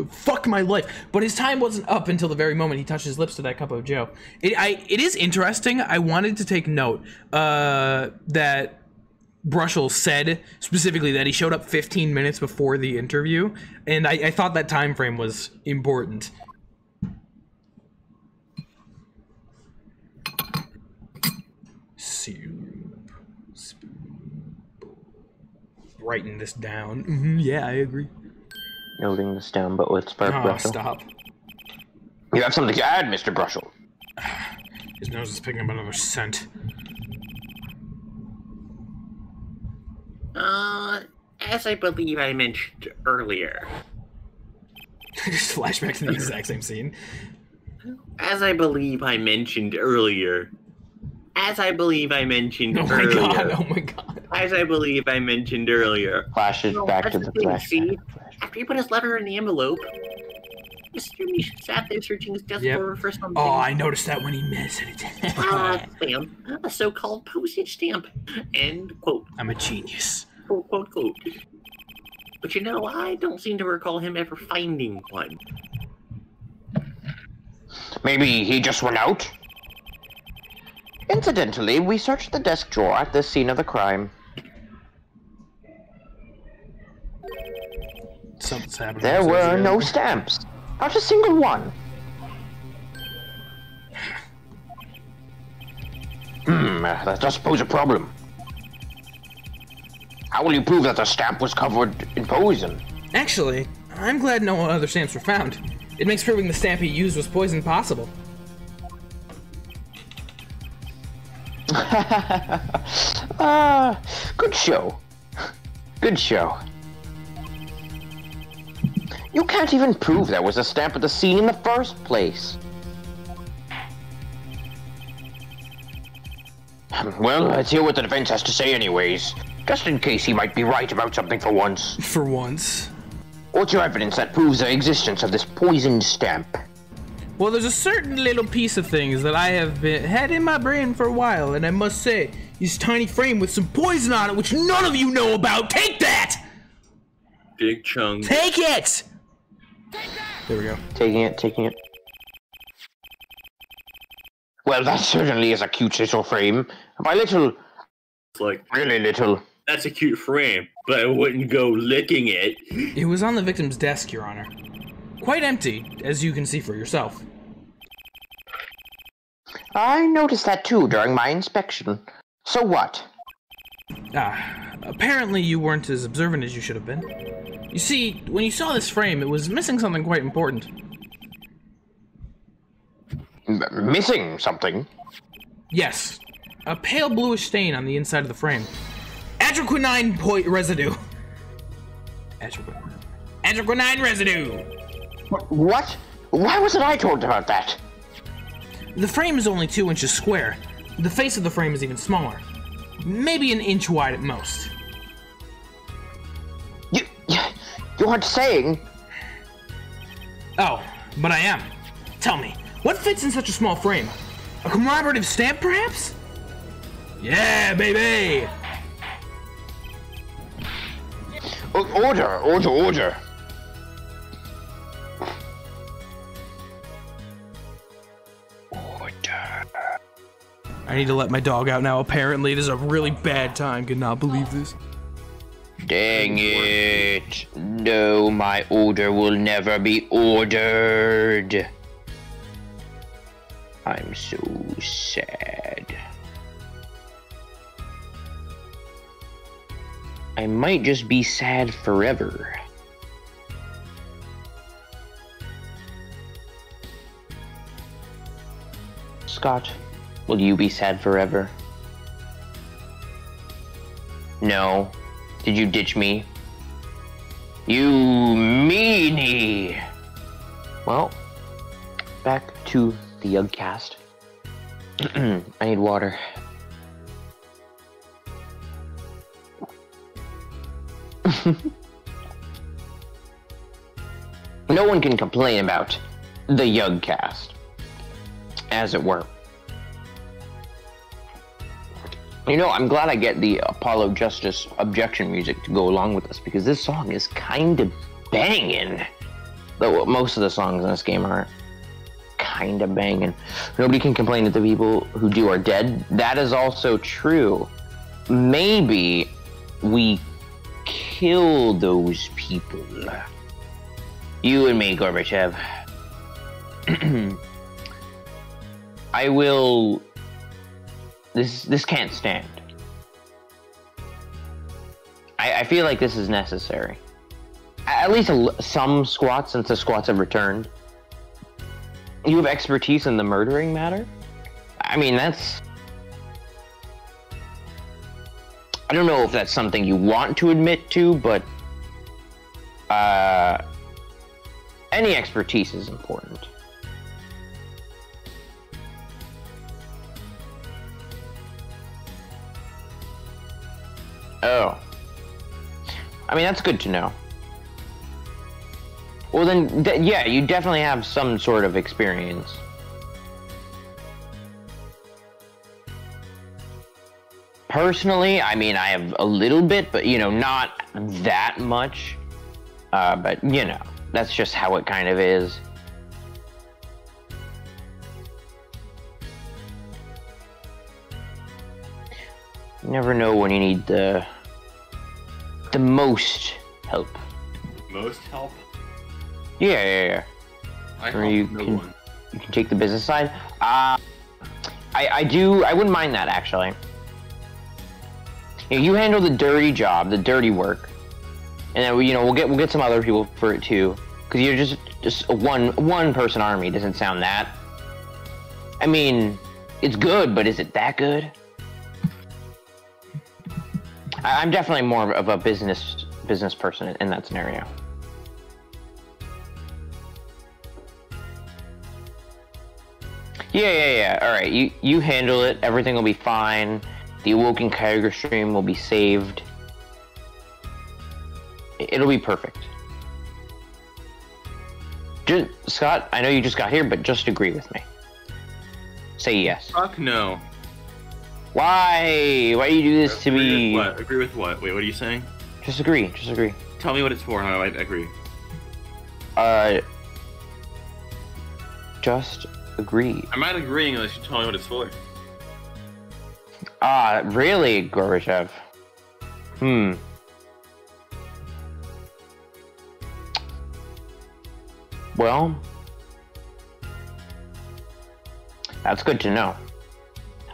Fuck my life. But his time wasn't up until the very moment he touched his lips to that cup of Joe. It is interesting. I wanted to take note that Brushel said specifically that he showed up 15 minutes before the interview, and I thought that time frame was important. Writing this down. Yeah, I agree. Noting this down, but with spark Brushel. Stop. You have something to add, Mr. Brushel. His nose is picking up another scent. As I believe I mentioned earlier. Just flashback to the exact same scene. As I believe I mentioned earlier. Oh my god. As I believe I mentioned earlier. Flashes back to the flashback. See, after he put his letter in the envelope, Mr. Nish sat there searching his desk for something. Oh, I noticed that when he missed it. Spam. A so-called postage stamp. End quote. I'm a genius. Quote. But you know, I don't seem to recall him ever finding one. Maybe he just went out? Incidentally, we searched the desk drawer at the scene of the crime. Something's happening. There were no stamps. Not a single one. That does pose a problem. How will you prove that the stamp was covered in poison? Actually, I'm glad no other stamps were found. It makes proving the stamp he used was poison possible. Good show. Good show. You can't even prove there was a stamp at the scene in the first place. Well, let's hear what the defense has to say anyways. Just in case he might be right about something for once. For once. What's your evidence that proves the existence of this poisoned stamp? Well, there's a certain little piece of things that I have had in my brain for a while, and I must say, this tiny frame with some poison on it, which none of you know about. Take that! Big chunk. Take it! There we go. Taking it. Well, that certainly is a cute little frame. By little, It's like, really little. that's a cute frame, but I wouldn't go licking it. It was on the victim's desk, Your Honor. Quite empty, as you can see for yourself. I noticed that too during my inspection. So what? Apparently you weren't as observant as you should have been. You see, when you saw this frame, it was missing something quite important. Missing something? Yes. A pale bluish stain on the inside of the frame. Atroquinine residue. Atroquinine residue! What? Why wasn't I told about that? The frame is only 2 inches square. The face of the frame is even smaller. Maybe an inch wide at most. You aren't saying... Oh, but I am. Tell me, what fits in such a small frame? A commemorative stamp, perhaps? Yeah, baby! Order! I need to let my dog out now, apparently. This is a really bad time. Could not believe this. Dang it. No, my order will never be ordered. I'm so sad. I might just be sad forever. Scott, will you be sad forever? No. Did you ditch me? You meanie! Well, back to the Eugh cast. I need water. No one can complain about the Eugh cast, as it were. You know, I'm glad I get the Apollo Justice objection music to go along with this, because this song is kind of banging. Though most of the songs in this game are kind of banging. Nobody can complain that the people who do are dead. That is also true. Maybe we kill those people. You and me, Gorbachev. I will... This can't stand. I feel like this is necessary. At least some squats, since the squats have returned. You have expertise in the murdering matter? I mean, that's... I don't know if that's something you want to admit to, but... any expertise is important. Oh. I mean, that's good to know. Well then, yeah, you definitely have some sort of experience. Personally, I mean, I have a little bit, but, you know, not that much. But, you know, that's just how it kind of is. You never know when you need the most help. Most help? Yeah. Or you can take the business side. I wouldn't mind that, actually. You handle the dirty job, the dirty work, and then we'll get some other people for it too. Because you're just a one person army doesn't sound that. I mean, it's good, but is it that good? I'm definitely more of a business person in that scenario. Yeah. All right, you handle it. Everything will be fine. The Awokenkyoger stream will be saved. It'll be perfect. Scott, I know you just got here, but just agree with me. Say yes. Fuck no. Why? Why do you do this to me? What? Agree with what? Wait, what are you saying? Just agree. Tell me what it's for. How do I agree? Just agree. I'm not agreeing unless you tell me what it's for. Really, Gorbachev? Well, that's good to know.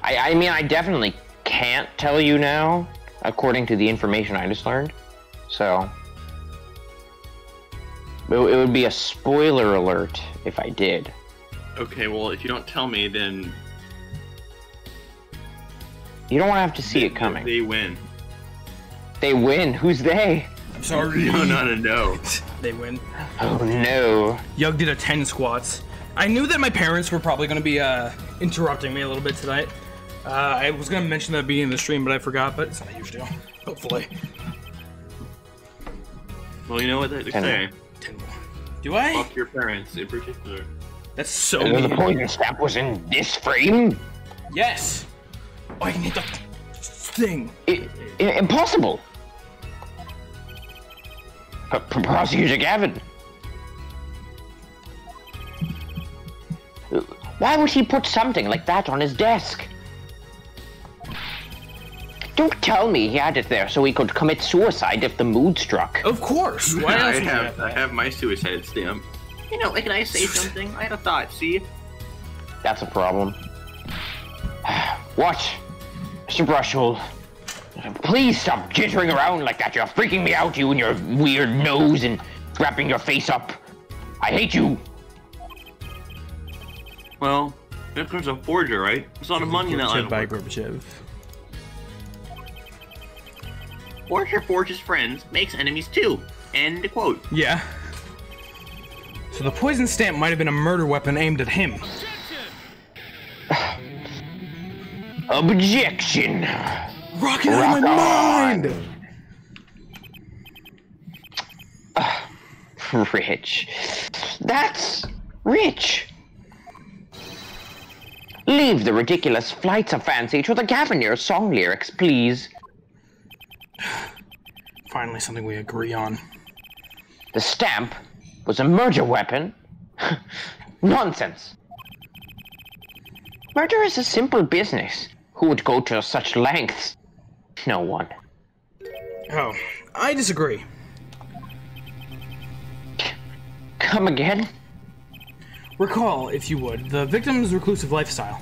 I mean, I definitely can't tell you now, according to the information I just learned. So, it would be a spoiler alert if I did. Okay, well, if you don't tell me, then... You don't want to have to see it coming. They win. They win? Who's they? I'm sorry. No. They win. Oh no. Eugh did a 10 squats. I knew that my parents were probably going to be interrupting me a little bit tonight. I was going to mention that being in the stream, but I forgot, but it's not a huge deal. Hopefully. Well, you know what they say. 10 more. Do I? Fuck your parents, in particular. That's so mean. The poison stamp was in this frame? Yes. Oh, I need the thing. Impossible. Prosecutor Gavin. Why would he put something like that on his desk? Don't tell me he had it there so he could commit suicide if the mood struck. Of course. Why else would you I have my suicide stamp. You know, can I say something? I had a thought, see? That's a problem. What? Mr. Brushhole, please stop jittering around like that. You're freaking me out, you and your weird nose and wrapping your face up. I hate you. Well, Victor's a forger, right? There's a lot of money in that line of work. Gorbachev. Forger forges friends, makes enemies too. End quote. Yeah. So the poison stamp might have been a murder weapon aimed at him. Objection! Rocket out of my mind! Rich. That's rich. Leave the ridiculous flights of fancy to the Gavinier song lyrics, please. Finally, something we agree on. The stamp was a murder weapon? Nonsense. Murder is a simple business. Who would go to such lengths? No one. Oh, I disagree. Come again? Recall, if you would, the victim's reclusive lifestyle.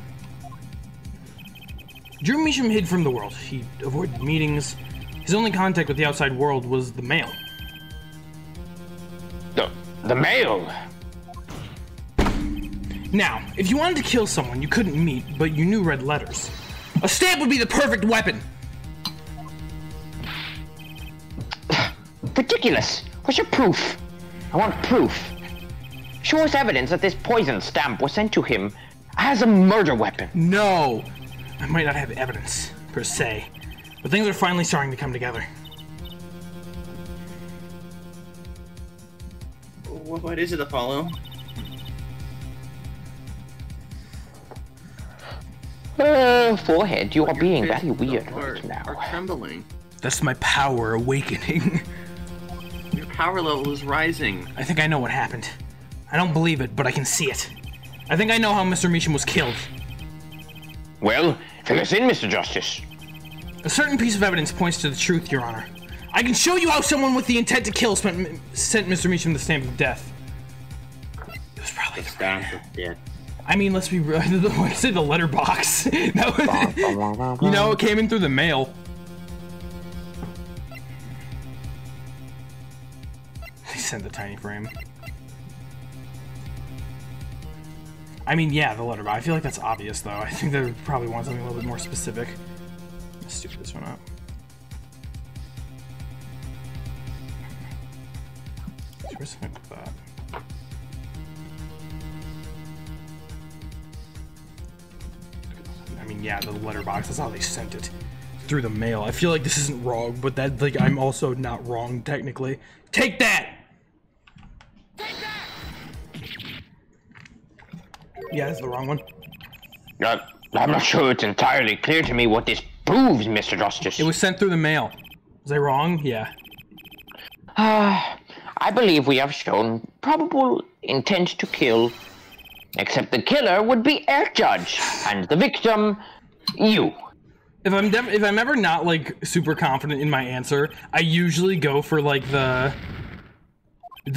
Drew Meacham hid from the world. He avoided meetings. His only contact with the outside world was the mail. The mail? Now, if you wanted to kill someone you couldn't meet, but you knew read letters, a stamp would be the perfect weapon! Ridiculous! What's your proof? I want proof. Show us evidence that this poison stamp was sent to him as a murder weapon. No! I might not have evidence, per se, but things are finally starting to come together. What is it, Apollo? Forehead, you are being very weird right now. Are trembling. That's my power awakening. Your power level is rising. I think I know what happened. I don't believe it, but I can see it. I think I know how Mr. Meacham was killed. Well, fill us in, Mr. Justice. A certain piece of evidence points to the truth, Your Honor. I can show you how someone with the intent to kill sent Mr. Meacham the stamp of death. It was probably the stamp of death. I mean, let's be real. I said the letterbox. That was, you know, it came in through the mail. sent the tiny frame. I mean, yeah, the letter, but I feel like that's obvious, though. I think they probably want something a little bit more specific. Let's stupid this one up. Where's something like that? I mean, yeah, the letterbox, that's how they sent it. Through the mail. I feel like this isn't wrong, but that, like, I'm also not wrong, technically. Take that! Yeah, that's the wrong one. I'm not sure it's entirely clear to me what this proves, Mr. Justice. It was sent through the mail. Was I wrong? Yeah. I believe we have shown probable intent to kill, except the killer would be Air Judge, and the victim, you. If I'm ever not, like, super confident in my answer, I usually go for, like, the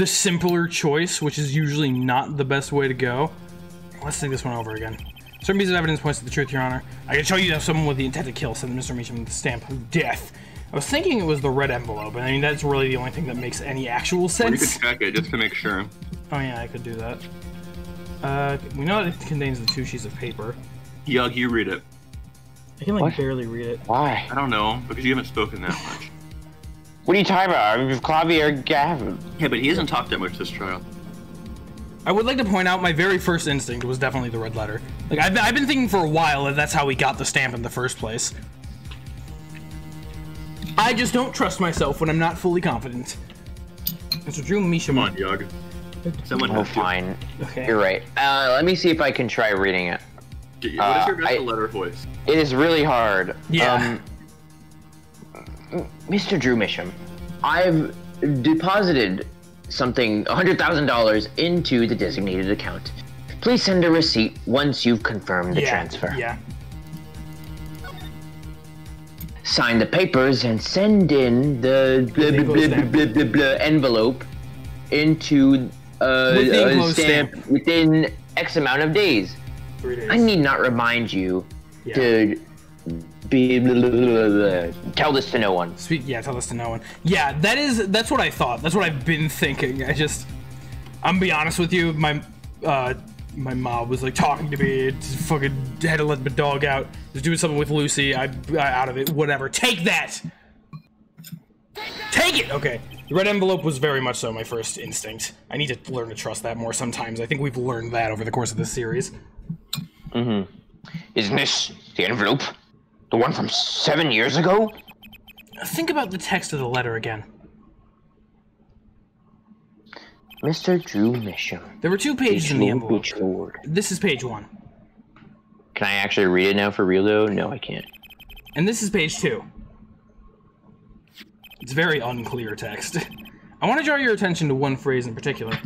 simpler choice, which is usually not the best way to go. Let's think this one over again. Certain pieces of evidence points to the truth, Your Honor. I can show you that someone with the intent to kill sent Mr. Meacham the stamp of death. I was thinking it was the red envelope, and I mean, that's really the only thing that makes any actual sense. Or you could check it, just to make sure. Oh yeah, I could do that. We know it contains the 2 sheets of paper. Eugh, you read it. I can, like, barely read it. Why? I don't know, because you haven't spoken that much. What are you talking about? I'm Clavier Gavin. Yeah, but he hasn't talked that much this trial. I would like to point out my very first instinct was definitely the red letter. Like, I've been thinking for a while that that's how we got the stamp in the first place. I just don't trust myself when I'm not fully confident. Mr. Drew Meacham. Come on, Eugh. Someone Oh, fine. Okay. You're right. Let me see if I can try reading it. What is your best letter voice? It is really hard. Yeah. Mr. Drew Meacham, I've deposited something, $100,000 into the designated account. Please send a receipt once you've confirmed the transfer. Yeah. Sign the papers and send in the envelope into a stamp within X amount of days. 3 days. I need not remind you to be tell this to no one. Yeah, tell this to no one. Yeah, that's what I thought. That's what I've been thinking. I'm gonna be honest with you, my mom was like talking to me, fucking had to let the dog out, was doing something with Lucy, I out of it, whatever. Take that! Take it! Okay. The red envelope was very much so my first instinct. I need to learn to trust that more sometimes. I think we've learned that over the course of this series. Mm-hmm. Isn't this the envelope? The one from 7 years ago? Think about the text of the letter again. Mr. Drew Meacham. There were 2 pages in the envelope. Lord. This is page 1. Can I actually read it now for real though? No, I can't. And this is page 2. It's very unclear text. I want to draw your attention to one phrase in particular.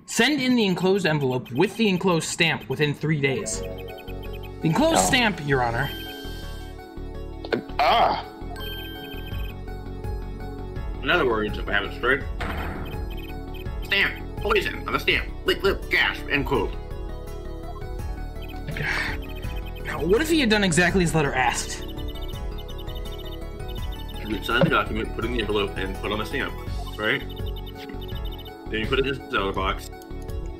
Send in the enclosed envelope with the enclosed stamp within 3 days. The enclosed stamp, Your Honor. In other words, if I have it straight, stamp, poison on the stamp, lick, gasp, end quote. Now, what if he had done exactly as the letter asked? You would sign the document, put it in the envelope, and put on the stamp, right? Then you put it in this other box.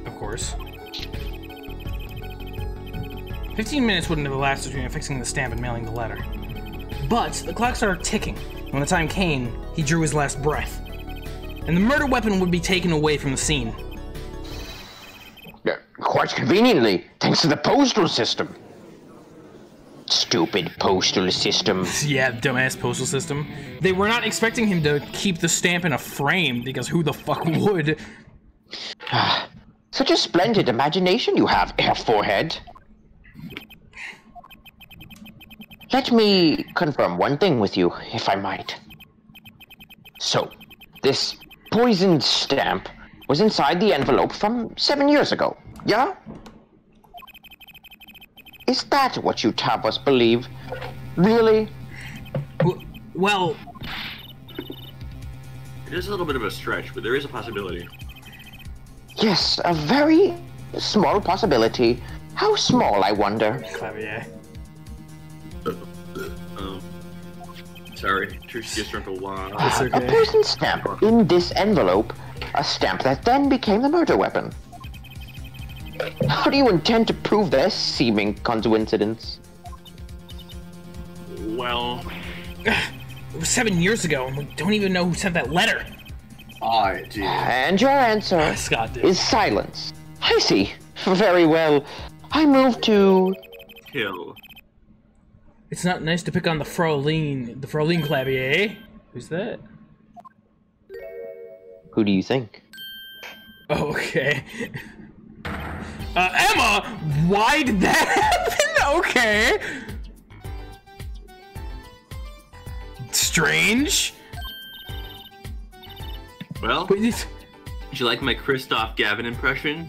Of course. 15 minutes wouldn't have elapsed between affixing the stamp and mailing the letter. But the clock started ticking. When the time came, he drew his last breath. And the murder weapon would be taken away from the scene. Quite conveniently, thanks to the postal system. Stupid postal system. Yeah, dumbass postal system. They were not expecting him to keep the stamp in a frame, because who the fuck would? Such a splendid imagination you have, Air Forehead. Let me confirm one thing with you, if I might. So, this poisoned stamp was inside the envelope from 7 years ago, yeah? Is that what you'd have us believe? Really? Well... It is a little bit of a stretch, but there is a possibility. Yes, a very small possibility. How small, I wonder? Clavier. Sorry, Trucy just drank a lot. It's okay. A poison stamp in this envelope A stamp that then became the murder weapon. How do you intend to prove this seeming coincidence? Well, It was 7 years ago, and we don't even know who sent that letter. I did. And your answer Scott did. is silence. I see. Very well. I move to... Kill. It's not nice to pick on the Fraulein Clavier, eh? Who's that? Who do you think? Oh, okay. Emma! Why did that happen? Okay. Strange. Well, did you like my Kristoph Gavin impression?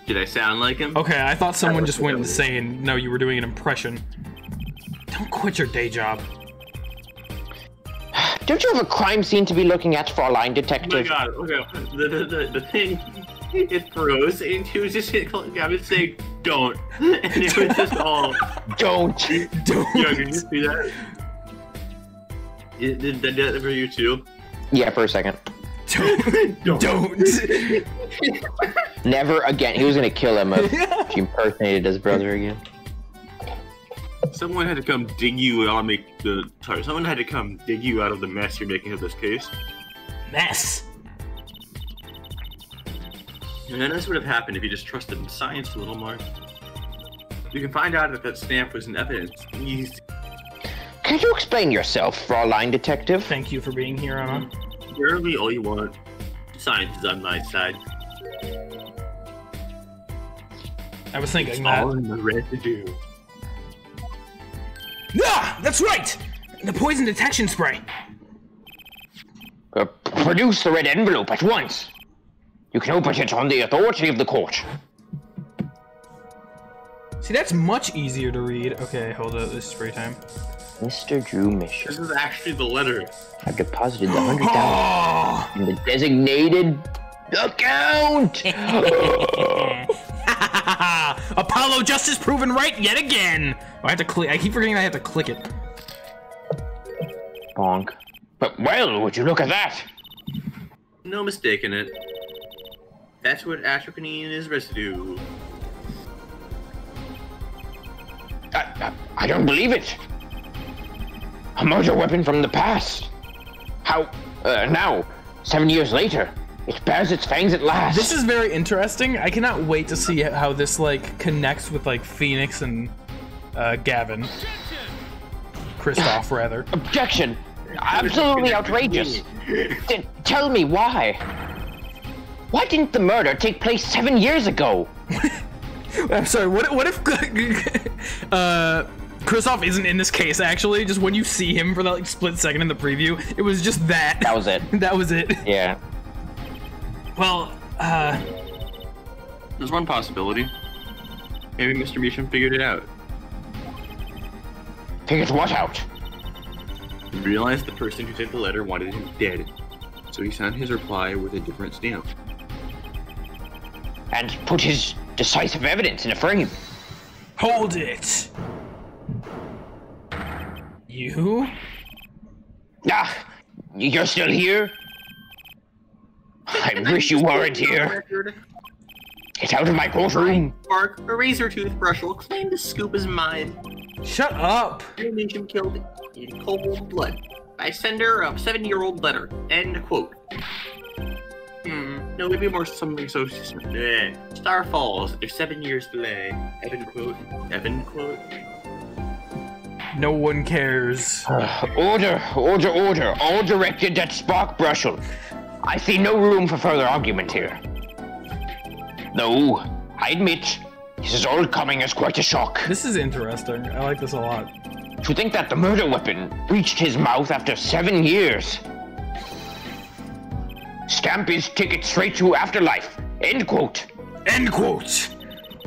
Did I sound like him? Okay, I thought someone just went insane. No, you were doing an impression. Don't quit your day job. Don't you have a crime scene to be looking at, Fraulein Detective? Oh my god, okay. The thing, it froze, and he was just Gavin saying, don't. And it was just all... Don't. Yo, can you see that? Did that do that for you too? Yeah, for a second. Don't. Never again. He was gonna kill him if she impersonated his brother again. Someone had to come dig you out of someone had to come dig you out of the mess you're making of this case. Mess. And then this would have happened if you just trusted in science a little more. You can find out if that stamp was in evidence. Easy. Can you explain yourself, Fraulein Detective? Thank you for being here, Emma. Barely all you want. Science is on my side. I was thinking it's that. all in the residue. Ah, that's right! The poison detection spray. Produce the red envelope at once. You can open it on the authority of the court. See, that's much easier to read. Okay, hold up. This is spray time. Mr. Drew Mission. This is actually the letter. I've deposited the $100,000 in the designated account. Apollo justice proven right yet again. Oh, I have to click. I keep forgetting I have to click it. Bonk. But well, would you look at that? No mistake in it. That's what atropine is residue. I don't believe it. A murder weapon from the past. How, now, 7 years later, it bears its fangs at last. This is very interesting. I cannot wait to see how this, like, connects with, like, Phoenix and, Gavin. Kristoph, rather. Objection! Absolutely outrageous. Tell me why. Why didn't the murder take place 7 years ago? I'm sorry, what if, Kristoph isn't in this case, actually? Just when you see him for that, like, split second in the preview, it was just that. That was it. That was it. Yeah. Well, There's one possibility. Maybe Mr. Measham figured it out. Figured what out? He realized the person who sent the letter wanted him dead. So he sent his reply with a different stamp. And put his decisive evidence in a frame. Hold it! You? Ah, you're still here? I wish you weren't here. Get out of my courtroom. Mark, a razor toothbrush will claim the scoop is mine. Shut up! Measham killed in cold blood by sender of 7-year-old letter. End quote. No, maybe more something so... Star falls after 7 years delay. Evan quote. Evan quote. No one cares. Order. All directed at Spark Brushel. I see no room for further argument here. Though, I admit, this is all coming as quite a shock. This is interesting. I like this a lot. To think that the murder weapon reached his mouth after 7 years. Stamp his ticket straight to afterlife. End quote. End quote.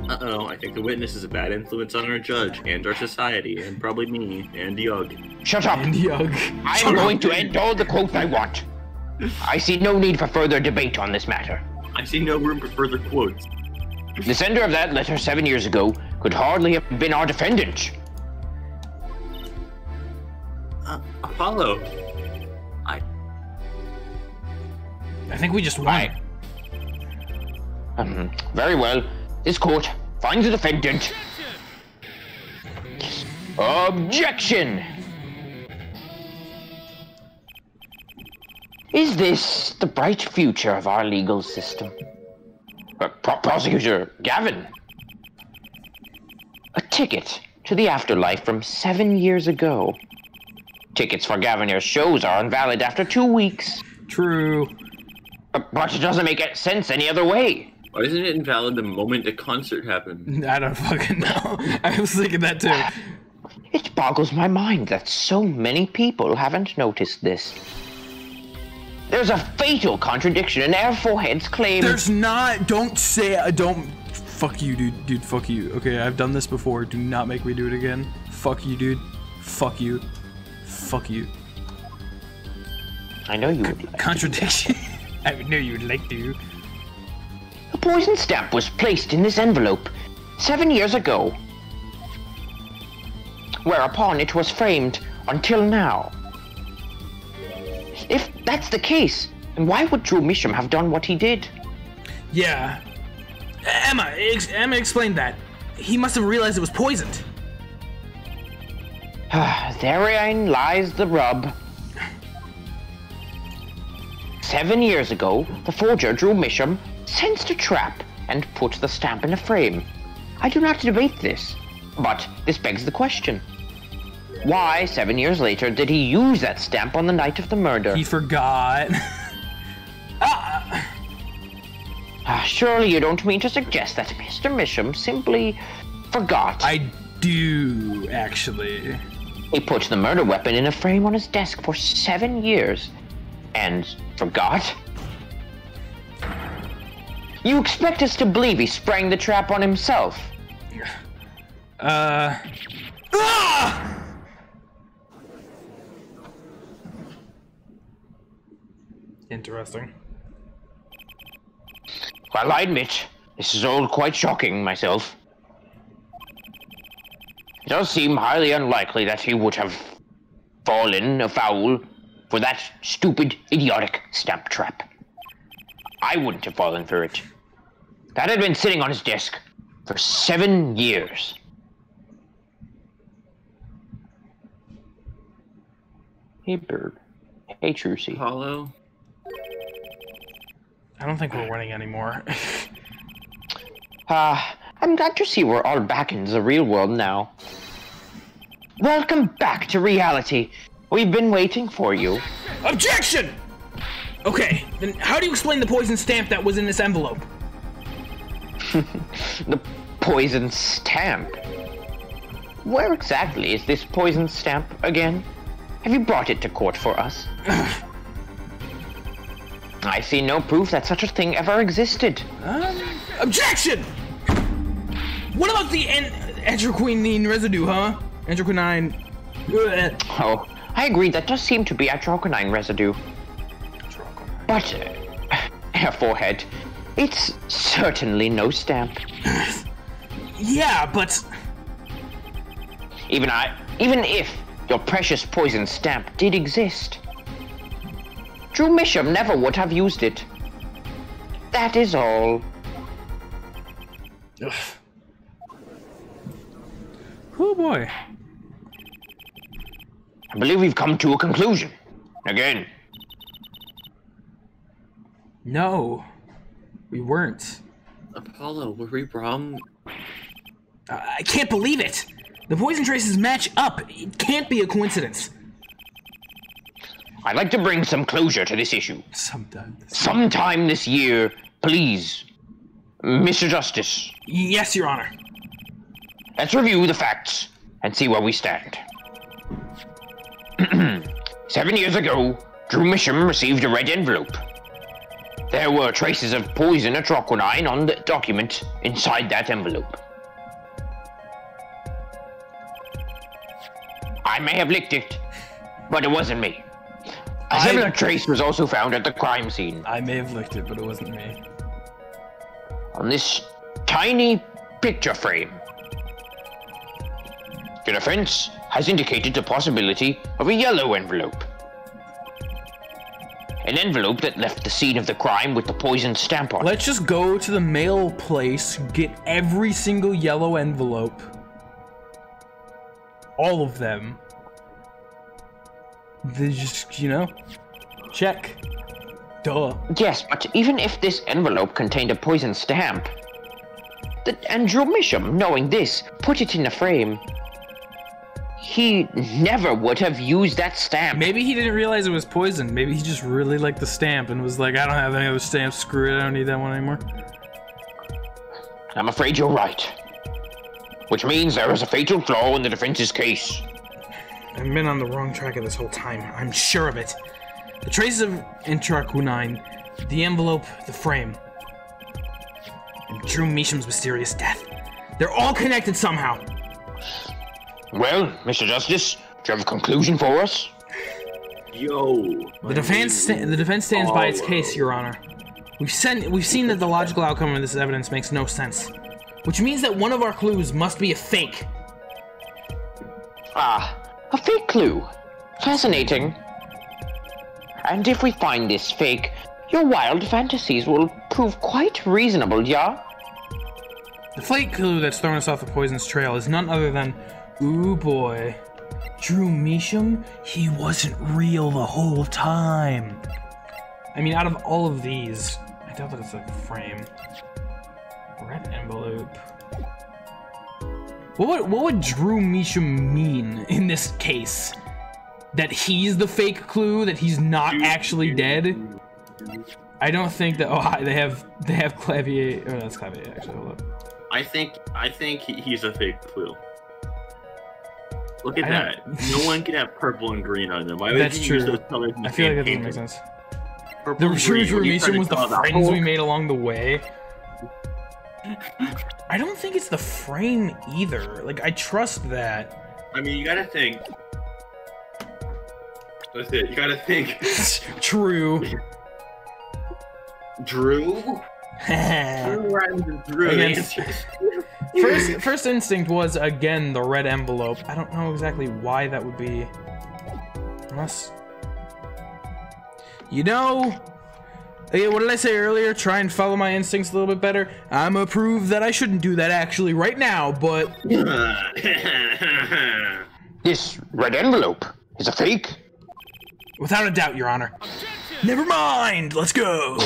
Uh-oh, I think the witness is a bad influence on our judge, and our society, and probably me, and Eugh. Shut up. And Eugh. I'm going to end all the quotes I want. I see no need for further debate on this matter. I see no room for further quotes. The sender of that letter 7 years ago could hardly have been our defendant. Apollo. I think we just won. Very well. This court finds the defendant. Objection! Is this the bright future of our legal system? Prosecutor Gavin. A ticket to the afterlife from 7 years ago. Tickets for Gavin's shows are invalid after 2 weeks. True. But it doesn't make sense any other way. Why isn't it invalid the moment the concert happened? I don't fucking know. I was thinking that too. It boggles my mind that so many people haven't noticed this. There's a fatal contradiction in Airforehead's claim. There's not. Don't say. Don't. Fuck you, dude. Dude, fuck you. Okay, I've done this before. Do not make me do it again. Fuck you, dude. Fuck you. Fuck you. I know you would like contradiction. I know you would like to. A poison stamp was placed in this envelope 7 years ago, whereupon it was framed until now. If that's the case, then why would Drew Misham have done what he did? Yeah. Emma explained that. He must have realized it was poisoned. Therein lies the rub. 7 years ago, the forger Drew Misham sensed a trap and put the stamp in a frame. I do not debate this, but this begs the question. Why, 7 years later, did he use that stamp on the night of the murder? He forgot. Surely you don't mean to suggest that Mr. Misham simply forgot. I do, actually. He put the murder weapon in a frame on his desk for 7 years and forgot? You expect us to believe he sprang the trap on himself? Interesting. Well, I admit, this is all quite shocking myself. It does seem highly unlikely that he would have fallen afoul for that stupid, idiotic stamp trap. I wouldn't have fallen for it. That had been sitting on his desk for 7 years. Hey, Bird. Hey, Trucy. Apollo? I don't think we're winning anymore. I'm glad to see we're all back in the real world now. Welcome back to reality. We've been waiting for you. Objection! Okay, then how do you explain the poison stamp that was in this envelope? The poison stamp? Where exactly is this poison stamp again? Have you brought it to court for us? I see no proof that such a thing ever existed. Objection! What about the entroquinine residue, huh? Entroquinine. Oh, I agree, that does seem to be atroquinine residue. But, forehead, it's certainly no stamp. Yeah, but... Even if your precious poison stamp did exist, Drew Misham never would have used it. That is all. Ugh. Oh boy. I believe we've come to a conclusion. Again. No, we weren't. Apollo, were we wrong? I can't believe it. The poison traces match up. It can't be a coincidence. I'd like to bring some closure to this issue. Sometime this year, please. Mr. Justice. Yes, Your Honor. Let's review the facts and see where we stand. 7 years ago, Drew Misham received a red envelope. There were traces of poison atroquinine on the document inside that envelope. I may have licked it, but it wasn't me. A similar trace was also found at the crime scene. I may have licked it, but it wasn't me. On this tiny picture frame. The defense has indicated the possibility of a yellow envelope. An envelope that left the scene of the crime with the poison stamp on it. Let's just go to the mail place, get every single yellow envelope. All of them. They just, you know, check. Duh. Yes, but even if this envelope contained a poison stamp, and Drew Misham, knowing this, put it in a frame, he never would have used that stamp. Maybe he didn't realize it was poison. Maybe he just really liked the stamp and was like, I don't have any other stamps, screw it, I don't need that one anymore. I'm afraid you're right. Which means there is a fatal flaw in the defense's case. I've been on the wrong track of this whole time. I'm sure of it. The traces of Intrakunine, the envelope, the frame, and Drew Measham's mysterious death. They're all connected somehow. Well, Mr. Justice, do you have a conclusion for us? Yo. The defense stands by its case, Your Honor. We've seen that the logical outcome of this evidence makes no sense, which means that one of our clues must be a fake. Ah, a fake clue. Fascinating. And if we find this fake, your wild fantasies will prove quite reasonable, yeah? The fake clue that's thrown us off the poison's trail is none other than, ooh boy, Drew Measham, he wasn't real the whole time. I mean, out of all of these, I doubt that it's a frame. Red envelope. What would Drew Measham mean in this case? That he's the fake clue? That he's not actually dead? I don't think that. Oh, they have Clavier. Oh, that's Clavier. Actually, hold up. I think he's a fake clue. Look at that. No one can have purple and green on them. Why would That's you true. use those colors in I the feel same like that doesn't painting? make sense. Purple The and true green, Drew what are you trying Measham to was the call that? friends we Hulk? made along the way. I don't think it's the frame either. Like, I trust that. I mean, you gotta think. That's it. You gotta think. True. Drew? Drew rhymes with Drew. Against- First instinct was, again, the red envelope. I don't know exactly why that would be. Unless... You know... Okay, what did I say earlier? Try and follow my instincts a little bit better. I'm gonna prove that I shouldn't do that actually right now, but... This red envelope is a fake. Without a doubt, Your Honor. Never mind! Let's go!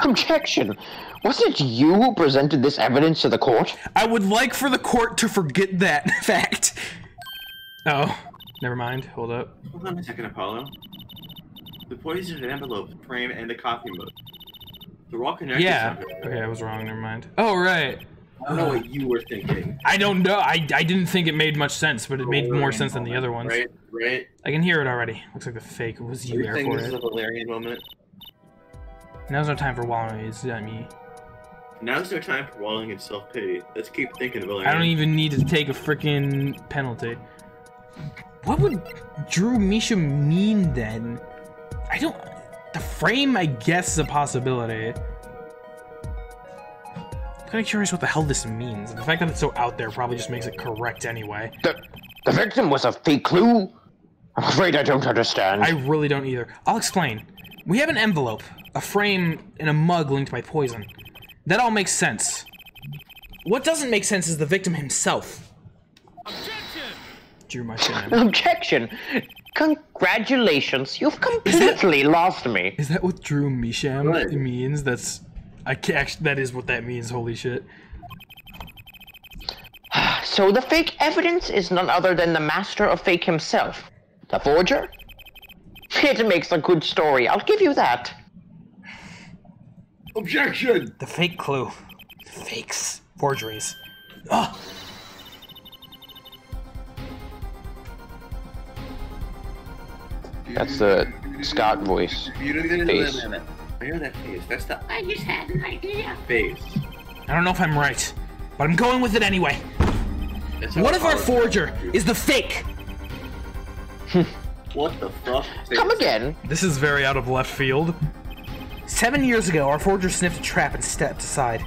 Objection! Was it you who presented this evidence to the court? I would like for the court to forget that fact. Oh, never mind. Hold up. Hold on a second, Apollo. The poison envelope, frame, and the coffee mug. They're all connected. Yeah. somehow. Okay, I was wrong. Never mind. Oh, right. I don't know what you were thinking. I don't know. I didn't think it made much sense, but it made more sense than the other ones. Right? I can hear it already. Looks like the fake was you there Everything for this is a it. Valerian moment. Now's no time for wallowing. It's me. Now's no time for walling and self-pity. Let's keep thinking of Valerian. I don't even need to take a freaking penalty. What would Drew Misha mean then? I don't... The frame, I guess, is a possibility. I'm kind of curious what the hell this means. The fact that it's so out there probably just makes it correct anyway. The victim was a fake clue? I'm afraid I don't understand. I really don't either. I'll explain. We have an envelope, a frame, and a mug linked by poison. That all makes sense. What doesn't make sense is the victim himself. Drew my shit. Objection! Congratulations, you've completely lost me. Is that what Drew Misham means? That's... I can't actually, that is what that means, holy shit. So the fake evidence is none other than the master of fake himself. The forger? It makes a good story, I'll give you that. Objection! The fake clue. Fakes. Forgeries. Ugh! That's the Scot voice. You don't even Face. know that. I know that face. That's the I just had an idea. face. I don't know if I'm right, but I'm going with it anyway. That's how What if our Apollo- forger is the fake? What the fuck? Come again. This is very out of left field. 7 years ago, our forger sniffed a trap and stepped aside.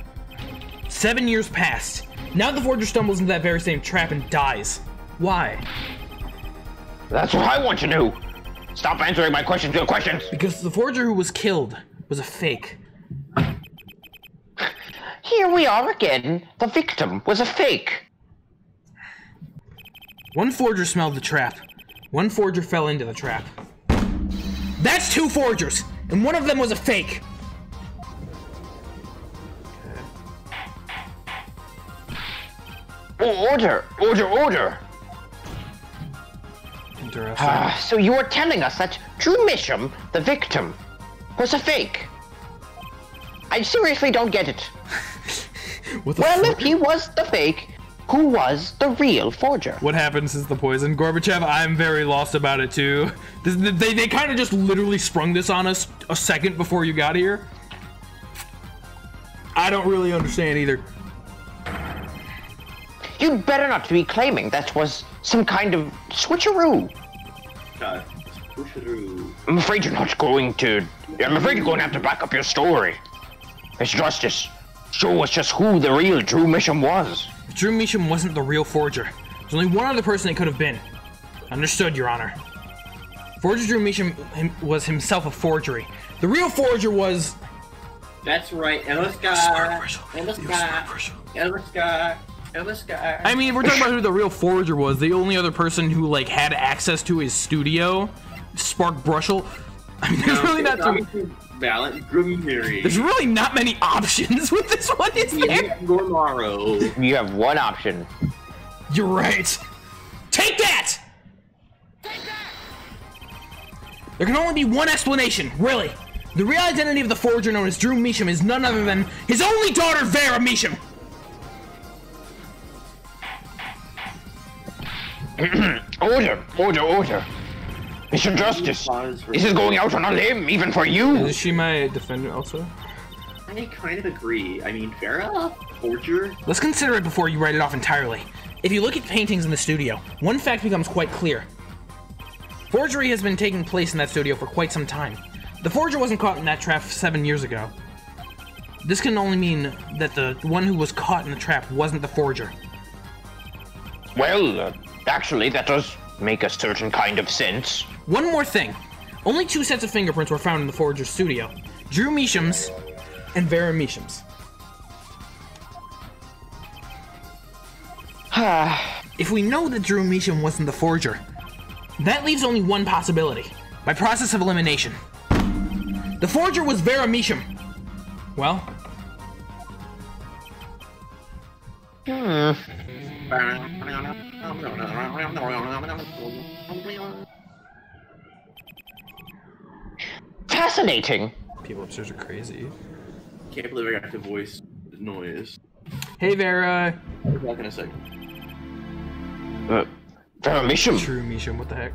7 years passed. Now the forger stumbles into that very same trap and dies. Why? That's what I want to know. Stop answering my questions with questions! Because the forger who was killed was a fake. Here we are again. The victim was a fake. One forger smelled the trap. One forger fell into the trap. That's 2 forgers, and one of them was a fake. Order! Interesting. So you are telling us that Drew Misham, the victim, was a fake? I seriously don't get it. Well, if he was the fake, who was the real forger? What happens is the poison. Gorbachev, I'm very lost about it too. They kind of just literally sprung this on us a second before you got here. I don't really understand either. You'd better not be claiming that was some kind of switcheroo. Switcheroo. I'm afraid you're going to have to back up your story. It's justice. Show us just who the real Drew Misham was. If Drew Misham wasn't the real forger, there's only one other person it could have been. Understood, Your Honor. Forger Drew Misham was himself a forgery. The real forger was... That's right, Emma Scott. I mean, if we're talking about who the real forger was, the only other person who, like, had access to his studio, Spark Brushel. I mean, there's really not too... There's really not many options with this one, is there? You have one option. You're right. Take that! There can only be one explanation, really. The real identity of the forger known as Drew Misham is none other than his only daughter, Vera Misham. Order. Mr. Justice, this is going out on a limb, even for you. Is she my defendant also? I kind of agree. I mean, Vera? Forger? Let's consider it before you write it off entirely. If you look at paintings in the studio, one fact becomes quite clear. Forgery has been taking place in that studio for quite some time. The forger wasn't caught in that trap 7 years ago. This can only mean that the one who was caught in the trap wasn't the forger. Well, actually, that does make a certain kind of sense. One more thing. Only 2 sets of fingerprints were found in the forger's studio. Drew Misham's and Vera Misham's. If we know that Drew Misham wasn't the forger, that leaves only one possibility. By process of elimination. The forger was Vera Misham. Well... Fascinating. People upstairs are crazy. Can't believe I got the voice noise. Hey, Vera. I'll be back in a second. Vera Misham. True Misham, what the heck?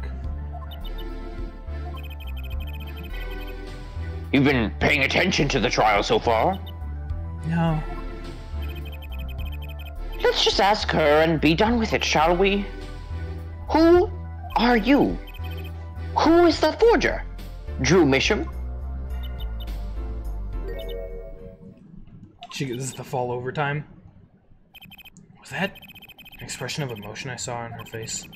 You've been paying attention to the trial so far? No. Let's just ask her and be done with it, shall we? Who are you? Who is the forger? Drew Misham? This is the fall over time. Was that an expression of emotion I saw on her face?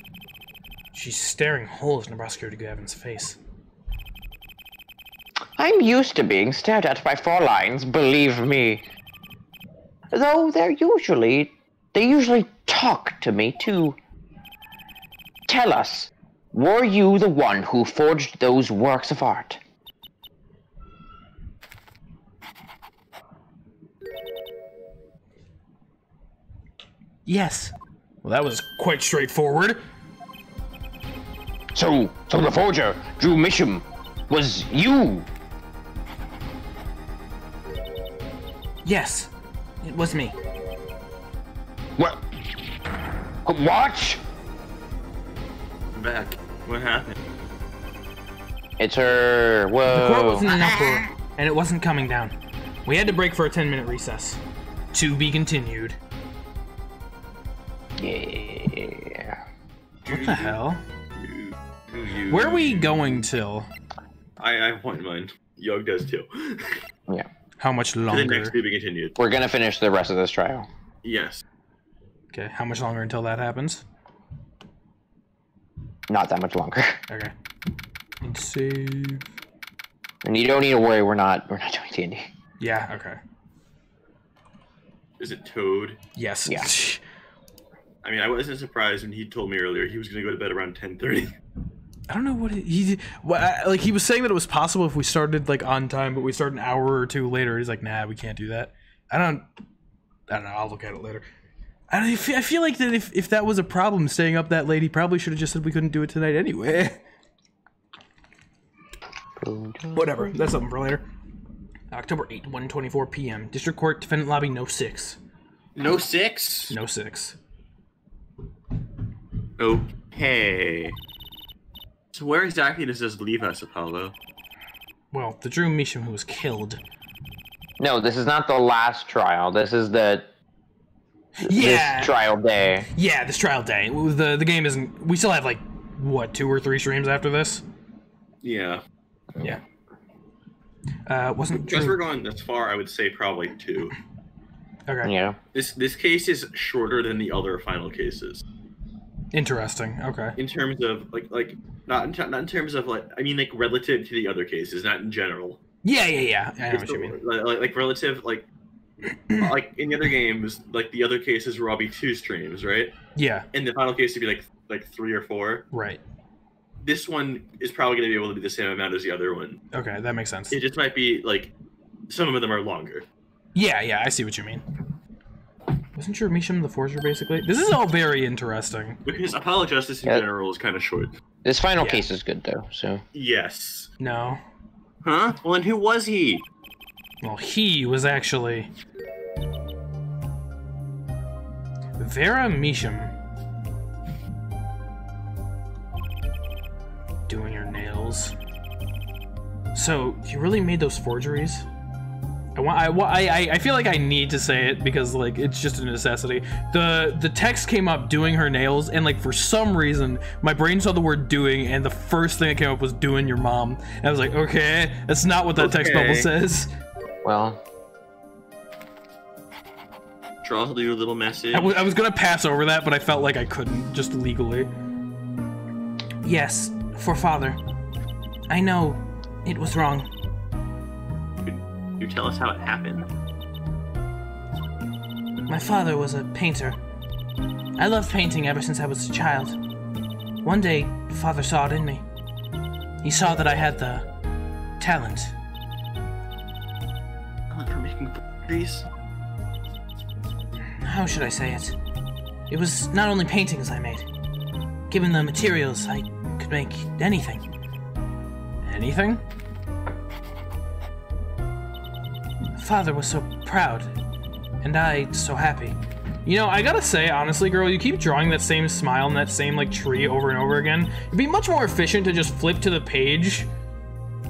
She's staring holes in Prosecutor Gavin's face. I'm used to being stared at by Fräuleins, believe me. Though they usually talk to me too. Tell us, were you the one who forged those works of art? Yes. Well, that was quite straightforward. So the forger, Drew Misham, was you? Yes, it was me. What? What? I'm back. What happened? It's her. Whoa. The court was in an uproar, and it wasn't coming down. We had to break for a 10-minute recess. To be continued. Yeah. What the hell? Where are we going till? I want mine. Eugh does too. Yeah. How much longer? The next to be continued. We're gonna finish the rest of this trial. Yes. Okay, how much longer until that happens? Not that much longer. Okay. And save. And you don't need to worry, we're not doing D&D. Yeah, okay. Is it Toad? Yes. Yeah. I mean, I wasn't surprised when he told me earlier he was going to go to bed around 10:30. I don't know what he like. He was saying that it was possible if we started like on time, but we started an hour or two later. He's like, "Nah, we can't do that." I don't know. I'll look at it later. I feel like that if that was a problem, staying up that late, he probably should have just said we couldn't do it tonight anyway. Whatever. That's something for later. October 8th, 1:24 p.m. District Court, Defendant Lobby, No 6. No 6? No 6. Okay. So where exactly does this leave us, Apollo? Well, the Drew Misham who was killed. No, this is not the last trial. This is this trial day. Yeah, this trial day. The game isn't... We still have, like, what, 2 or 3 streams after this? Yeah. Yeah. Wasn't Because Drew... we're going this far, I would say probably 2. Okay. Yeah. This case is shorter than the other final cases. Interesting. Okay. In terms of like not in terms of like I mean like relative to the other cases, not in general. Yeah. I know what you mean. Like relative like in the other games, like the other cases will all be 2 streams, right? Yeah. And the final case would be like 3 or 4. Right. This one is probably going to be able to be the same amount as the other one. Okay, that makes sense. It just might be like some of them are longer. Yeah, I see what you mean. Wasn't sure Misham the Forger, basically? This is all very interesting. Because Apollo Justice in general is kind of short. This final case is good, though, so... Yes. No. Huh? Well, and who was he? Well, he was actually... Vera Misham. Doing her nails. So, you really made those forgeries? I feel like I need to say it because like it's just a necessity. The text came up doing her nails, and like for some reason my brain saw the word doing, and the first thing that came up was doing your mom. And I was like, okay, that's not what that text bubble says. Well, Draw you a little message. I was gonna pass over that, but I felt like I couldn't just legally. Yes, for father. I know it was wrong. You tell us how it happened. My father was a painter. I loved painting ever since I was a child. One day, father saw it in me. He saw that I had the talent. For making forgeries? How should I say it? It was not only paintings I made. Given the materials, I could make anything. Anything? Father was so proud, and I so happy. You know, I gotta say, honestly, girl, you keep drawing that same smile and that same, like, tree over and over again. It'd be much more efficient to just flip to the page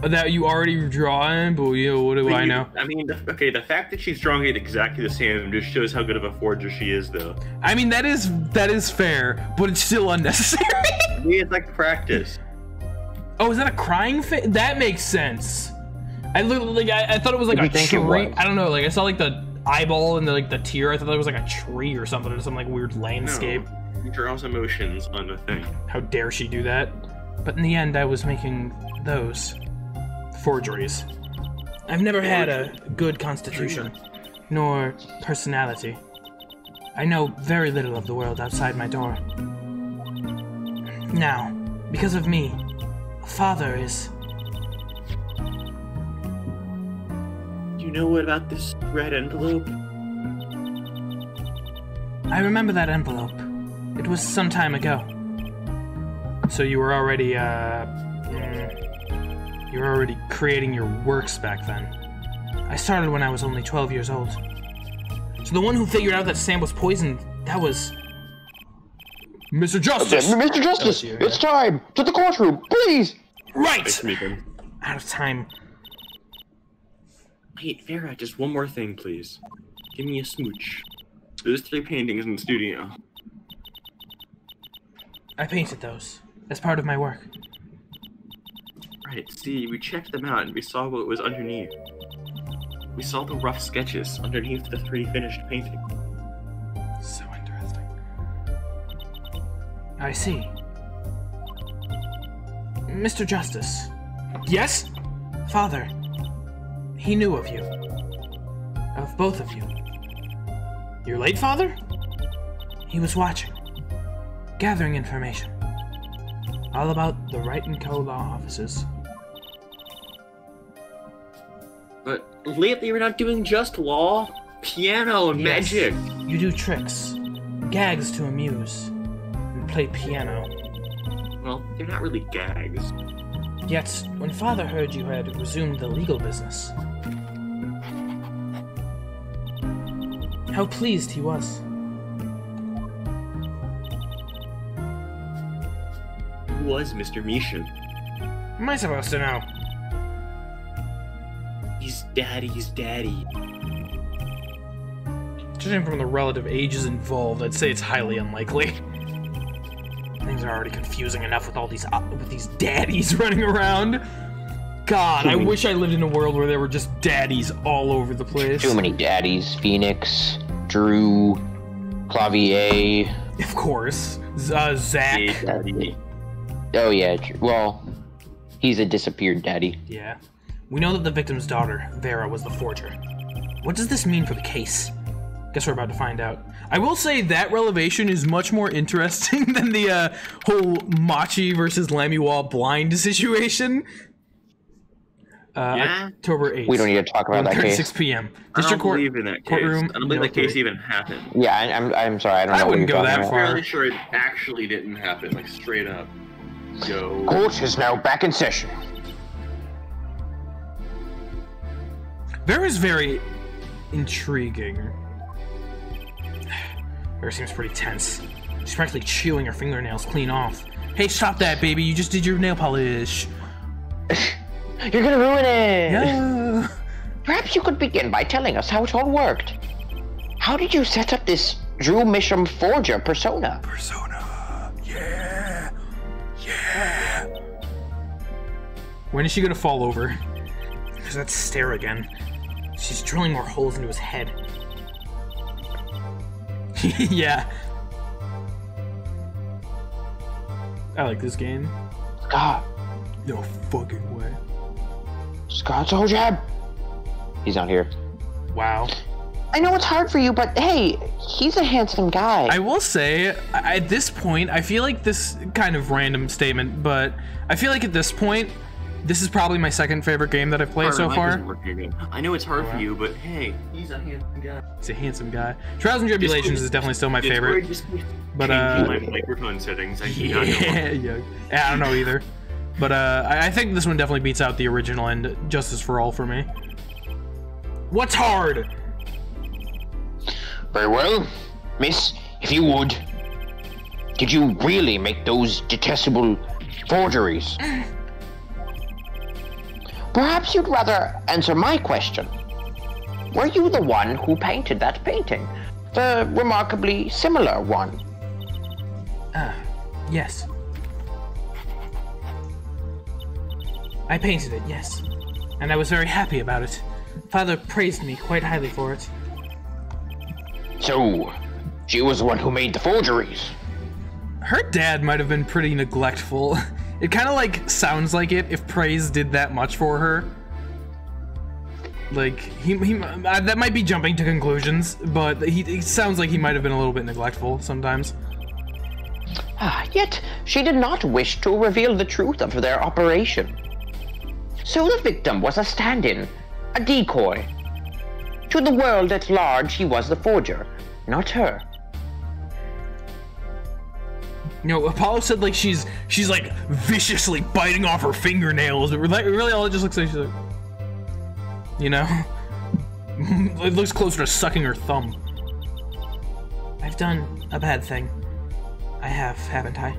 that you already drawn, but, you know, what do I know? I mean, okay, the fact that she's drawing it exactly the same just shows how good of a forger she is, though. I mean, that is fair, but it's still unnecessary. Yeah, it's like practice. Oh, is that a crying face? That makes sense. I thought it was like a tree. I don't know. Like I saw like the eyeball and the tear. I thought it was like a tree or something, or some like weird landscape. No, he draws emotions on the thing. How dare she do that? But in the end, I was making those forgeries. I've never had a good constitution, nor personality. I know very little of the world outside my door. Now, because of me, father is... You know what about this red envelope? I remember that envelope. It was some time ago. So you were already, creating your works back then. I started when I was only 12 years old. So the one who figured out that Sam was poisoned, that was... Mr. Justice! Mr. Justice, it's time! To the courtroom, please! Right! Out of time. Wait, Vera, just one more thing, please. Give me a smooch. There's 3 paintings in the studio. I painted those as part of my work. Right, see, we checked them out and we saw what was underneath. We saw the rough sketches underneath the 3 finished paintings. So interesting. I see. Mr. Justice. Yes? Father, he knew of you. Of both of you. Your late father? He was watching. Gathering information. All about the Write & Co. law offices. But lately we're not doing just law, piano, and Yes, magic. You do tricks, gags to amuse, and play piano. Well, they're not really gags. Yet, when Father heard you had resumed the legal business, how pleased he was. Who was Mr. Mishin? Am I supposed to know? He's Daddy's daddy. Judging from the relative ages involved, I'd say it's highly unlikely. Things are already confusing enough with all these daddies running around. God, I wish I lived in a world where there were just daddies all over the place. Too many daddies. Phoenix, Drew, Clavier. Of course. Zach. Hey, daddy. Oh yeah, well, he's a disappeared daddy. Yeah. We know that the victim's daughter, Vera, was the forger. What does this mean for the case? Guess we're about to find out. I will say that revelation is much more interesting than the whole Machi versus Lamiwall blind situation. Yeah? October 8th. We don't need to talk about that case. 6 p.m. I don't District Court believe in that case. courtroom. I don't believe that case even happened. Yeah, I'm sorry, I don't know what wouldn't you're go talking that about. I'm far. fairly sure it actually didn't happen, like straight up. Yo. Court is now back in session. Vera's very intriguing. Vera seems pretty tense. She's practically chewing her fingernails clean off. Hey, stop that, baby. You just did your nail polish. You're gonna ruin it! Yeah. Perhaps you could begin by telling us how it all worked. How did you set up this Drew Misham forger persona? Yeah. When is she gonna fall over? There's that stare again. She's drilling more holes into his head. Yeah. I like this game. Scott. No fucking way. Scott's whole jab. He's not here. Wow. I know it's hard for you, but hey, he's a handsome guy. I will say, at this point, I feel like this kind of random statement, but I feel like at this point, this is probably my second favorite game that I've played so far. I know it's hard for you, but hey, he's a handsome guy. He's a handsome guy. Trials and Tribulations is definitely still my favorite. But my microphone settings. yeah, I don't know either. But I think this one definitely beats out the original and Justice for All for me. What's hard? Very well. Miss, if you would, did you really make those detestable forgeries? Perhaps you'd rather answer my question. Were you the one who painted that painting? The remarkably similar one? Yes. I painted it, yes. And I was very happy about it. Father praised me quite highly for it. So, she was the one who made the forgeries? Her dad might have been pretty neglectful. It kind of like sounds like it if praise did that much for her. Like he that might be jumping to conclusions, but he sounds like he might have been a little bit neglectful sometimes. Yet, she did not wish to reveal the truth of their operation. So the victim was a stand-in, a decoy. To the world at large, he was the forger, not her. No, Apollo said like she's like viciously biting off her fingernails. Really, all it just looks like she's like, you know, it looks closer to sucking her thumb. I've done a bad thing. I have, haven't I?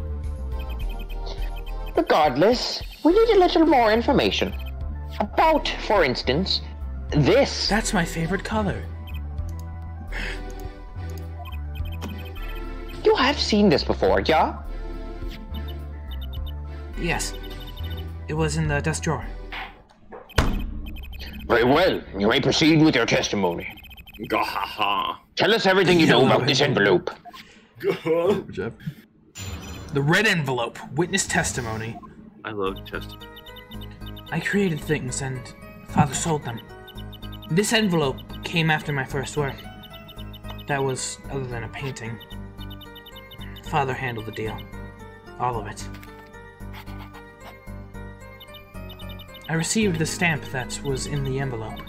Regardless, we need a little more information. About, for instance, this. That's my favorite color. You have seen this before, yeah? Yes. It was in the desk drawer. Very well. You may proceed with your testimony. Gahaha. Tell us everything you know about this envelope. Jeff. The red envelope. Witness testimony. I love Chester. I created things and Father sold them. This envelope came after my first work. That was other than a painting. Father handled the deal. All of it. I received the stamp that was in the envelope.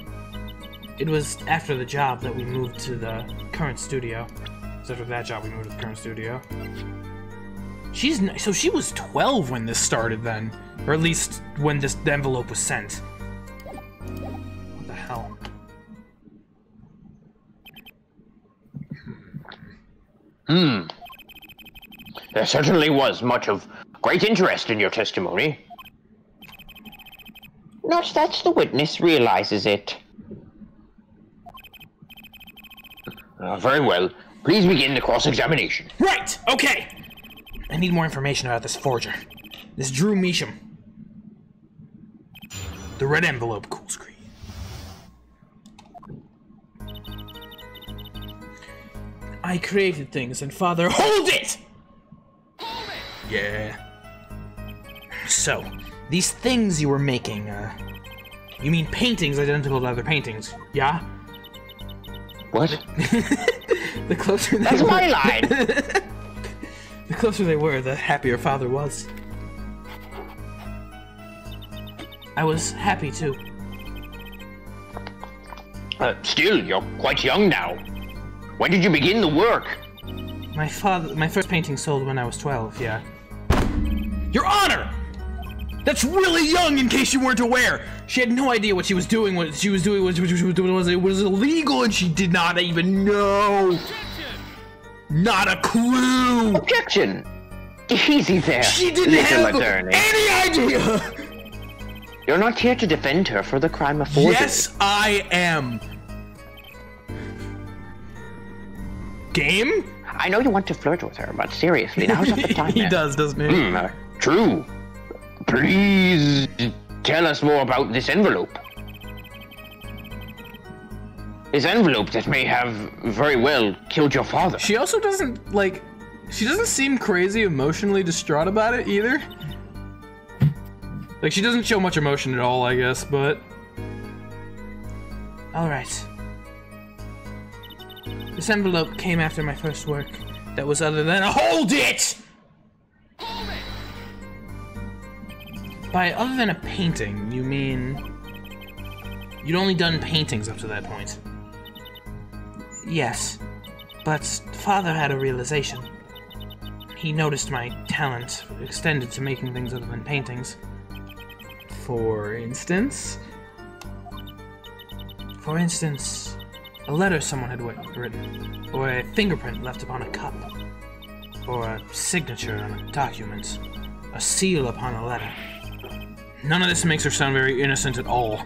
It was after the job that we moved to the current studio. So after that job, we moved to the current studio. So she was 12 when this started then. Or at least when the envelope was sent. What the hell? There certainly was much of great interest in your testimony. Not that the witness realizes it. Very well. Please begin the cross-examination. Right! Okay! I need more information about this forger. This Drew Measham. The red envelope, cool screen. I created things and Father... Hold it! Yeah. So, these things you were making, you mean paintings identical to other paintings, yeah? What? The closer they That's were... my line! The closer they were, the happier Father was. I was happy, too. Still, you're quite young now. When did you begin the work? My first painting sold when I was 12, yeah. Your Honor! That's really young, in case you weren't aware! She had no idea what she was doing. What she was doing was illegal, and she did not even know! Not a clue! Objection! Easy there, She didn't little have attorney. any idea! You're not here to defend her for the crime of forgery. Yes, I am! Game? I know you want to flirt with her, but seriously, now's not the time. He does, doesn't he? True. Please tell us more about this envelope. This envelope that may have very well killed your father. She also doesn't, like... She doesn't seem crazy emotionally distraught about it, either. Like, she doesn't show much emotion at all, I guess, but... Alright. This envelope came after my first work. That was other than a... Hold it! By other than a painting, you mean... You'd only done paintings up to that point. Yes, but Father had a realization. He noticed my talent extended to making things other than paintings. For instance? For instance, a letter someone had written, or a fingerprint left upon a cup, or a signature on a document, a seal upon a letter. None of this makes her sound very innocent at all.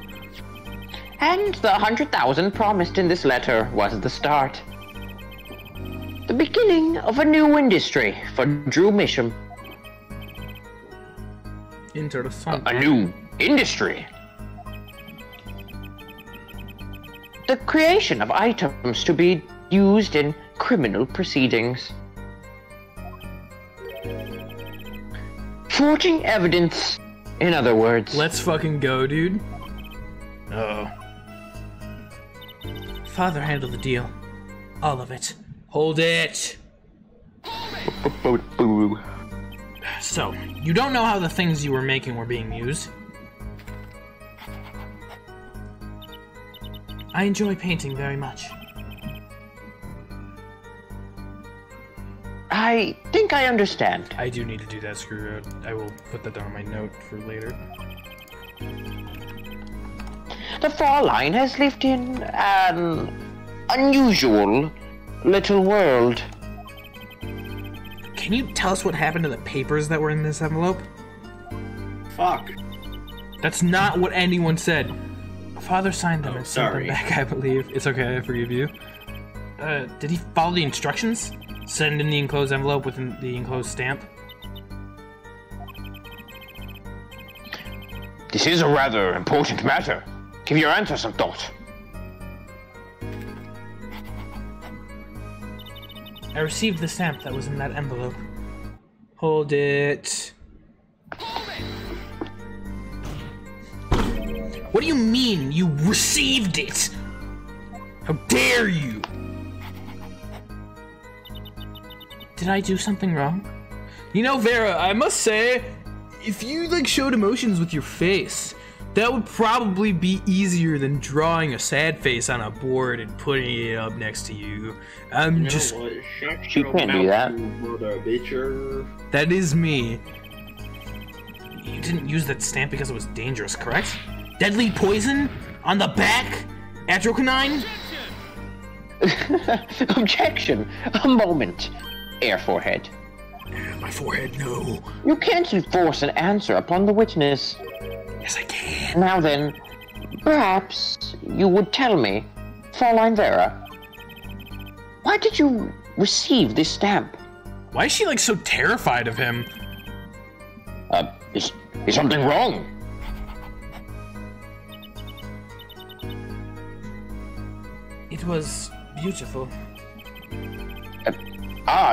And the 100,000 promised in this letter was the start. The beginning of a new industry for Drew Measham. Interessant. A new industry. The creation of items to be used in criminal proceedings. Forging evidence, in other words. Let's fucking go, dude. Oh. Father handled the deal. All of it. Hold it! So, you don't know how the things you were making were being used. I enjoy painting very much. I think I understand. I do need to do that, screw it. I will put that down on my note for later. The Fraulein has lived in an unusual little world. Can you tell us what happened to the papers that were in this envelope? Fuck. That's not what anyone said. Father signed them and sent them sorry. back, I believe. It's okay, I forgive you. Did he follow the instructions? Send in the enclosed envelope with the enclosed stamp? This is a rather important matter. Give your answer some thought. I received the stamp that was in that envelope. Hold it. What do you mean you received it? How dare you? Did I do something wrong? You know, Vera, I must say, if you like showed emotions with your face, that would probably be easier than drawing a sad face on a board and putting it up next to you. She can't do that. That is me. You didn't use that stamp because it was dangerous, correct? Deadly poison? On the back? Atrocanine? Objection! A moment. Air forehead. My forehead, no. You can't enforce an answer upon the witness. Yes, I can. Now then, perhaps you would tell me, Fraulein Vera, why did you receive this stamp? Why is she like so terrified of him? Is something wrong? It was beautiful.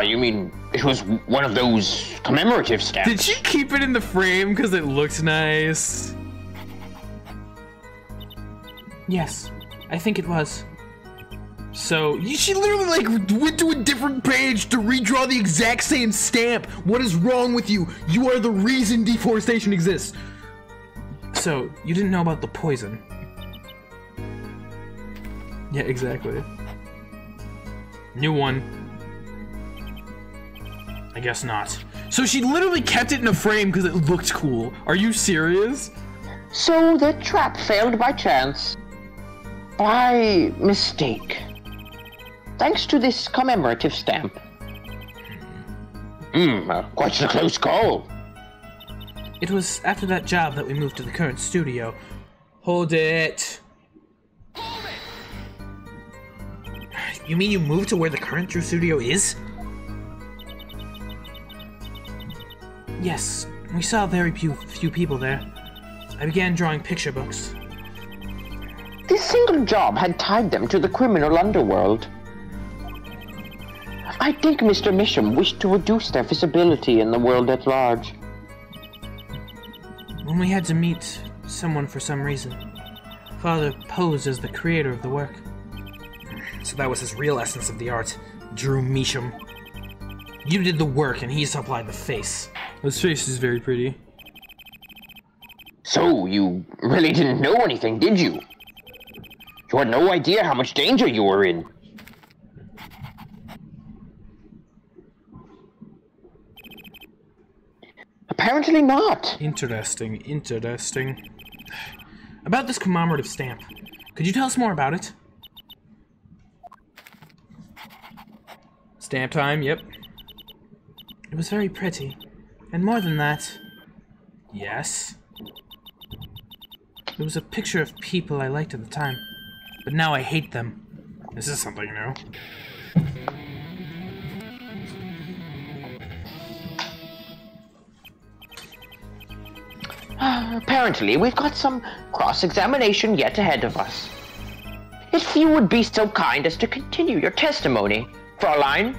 You mean it was one of those commemorative stamps? Did she keep it in the frame because it looked nice? Yes, I think it was. So, she literally like went to a different page to redraw the exact same stamp. What is wrong with you? You are the reason deforestation exists. So, you didn't know about the poison? Yeah, exactly. New one. I guess not. So she literally kept it in a frame because it looked cool. Are you serious? So the trap failed by chance. By mistake. Thanks to this commemorative stamp. Quite a close call. It was after that job that we moved to the current studio. Hold it. You mean you moved to where the current Drew studio is? Yes, we saw very few people there. I began drawing picture books. This single job had tied them to the criminal underworld. I think Mr. Misham wished to reduce their visibility in the world at large. When we had to meet someone for some reason, Father posed as the creator of the work. So that was his real essence of the art, Drew Measham. You did the work and he supplied the face. His face is very pretty. So, you really didn't know anything, did you? You had no idea how much danger you were in. Apparently not. Interesting, interesting. About this commemorative stamp, could you tell us more about it? Stamp time, yep. It was very pretty. And more than that, yes. It was a picture of people I liked at the time, but now I hate them. This is something new. Apparently, we've got some cross-examination yet ahead of us. If you would be so kind as to continue your testimony, Fraulein.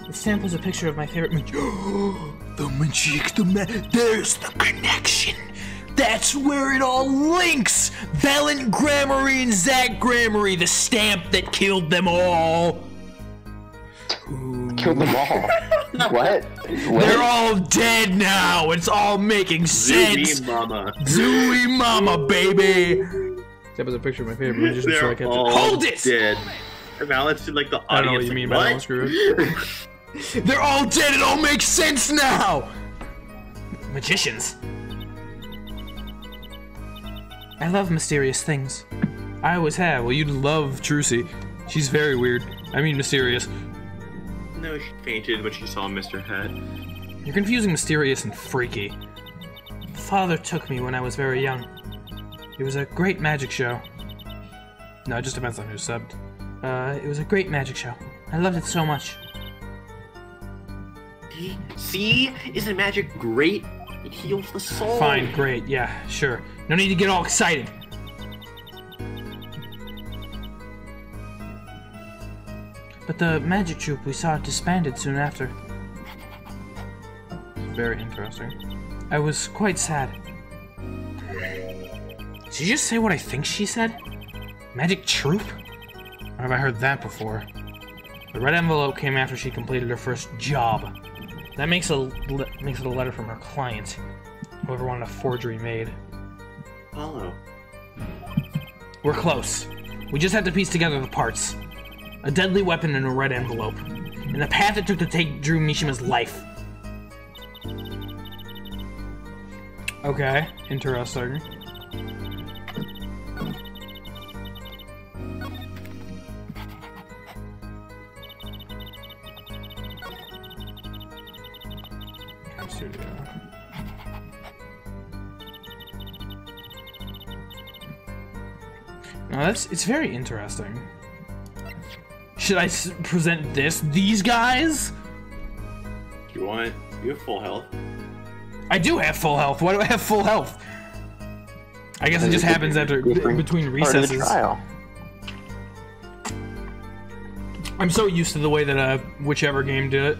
The stamp was a picture of my favorite There's the connection. That's where it all links. Valen Gramarye and Zach Gramarye, the stamp that killed them all. Killed them all? What? They're all dead now. It's all making sense. Zooey Mama. Zooey Mama, baby. That was a picture of my favorite magician, so I They're kept all it. Hold it! dead. Valence did like the audience. I don't know what you mean by that, screw it. They're all dead. It all makes sense now. magicians. I love mysterious things. I always have. Well, you'd love Trucy. She's very weird. I mean, mysterious. No, she fainted when she saw Mr. Hat. You're confusing mysterious and freaky. Father took me when I was very young. It was a great magic show. No, it just depends on who's subbed. It was a great magic show. I loved it so much. See? Isn't magic great? It heals the soul. Fine, great, yeah, sure. No need to get all excited. but the magic troupe we saw disbanded soon after. Very interesting. I was quite sad. Did you just say what I think she said? Magic troupe? Or have I heard that before? The red envelope came after she completed her first job. That makes it a letter from her client. Whoever wanted a forgery made. Hello. We're close. We just have to piece together the parts. A deadly weapon in a red envelope. And the path it took to take Drew Mishima's life. Okay, interesting. Now it's very interesting. Should I present these guys? You have full health. I do have full health. Why do I have full health? I guess it just happens after between recesses. I'm so used to the way that whichever game did it.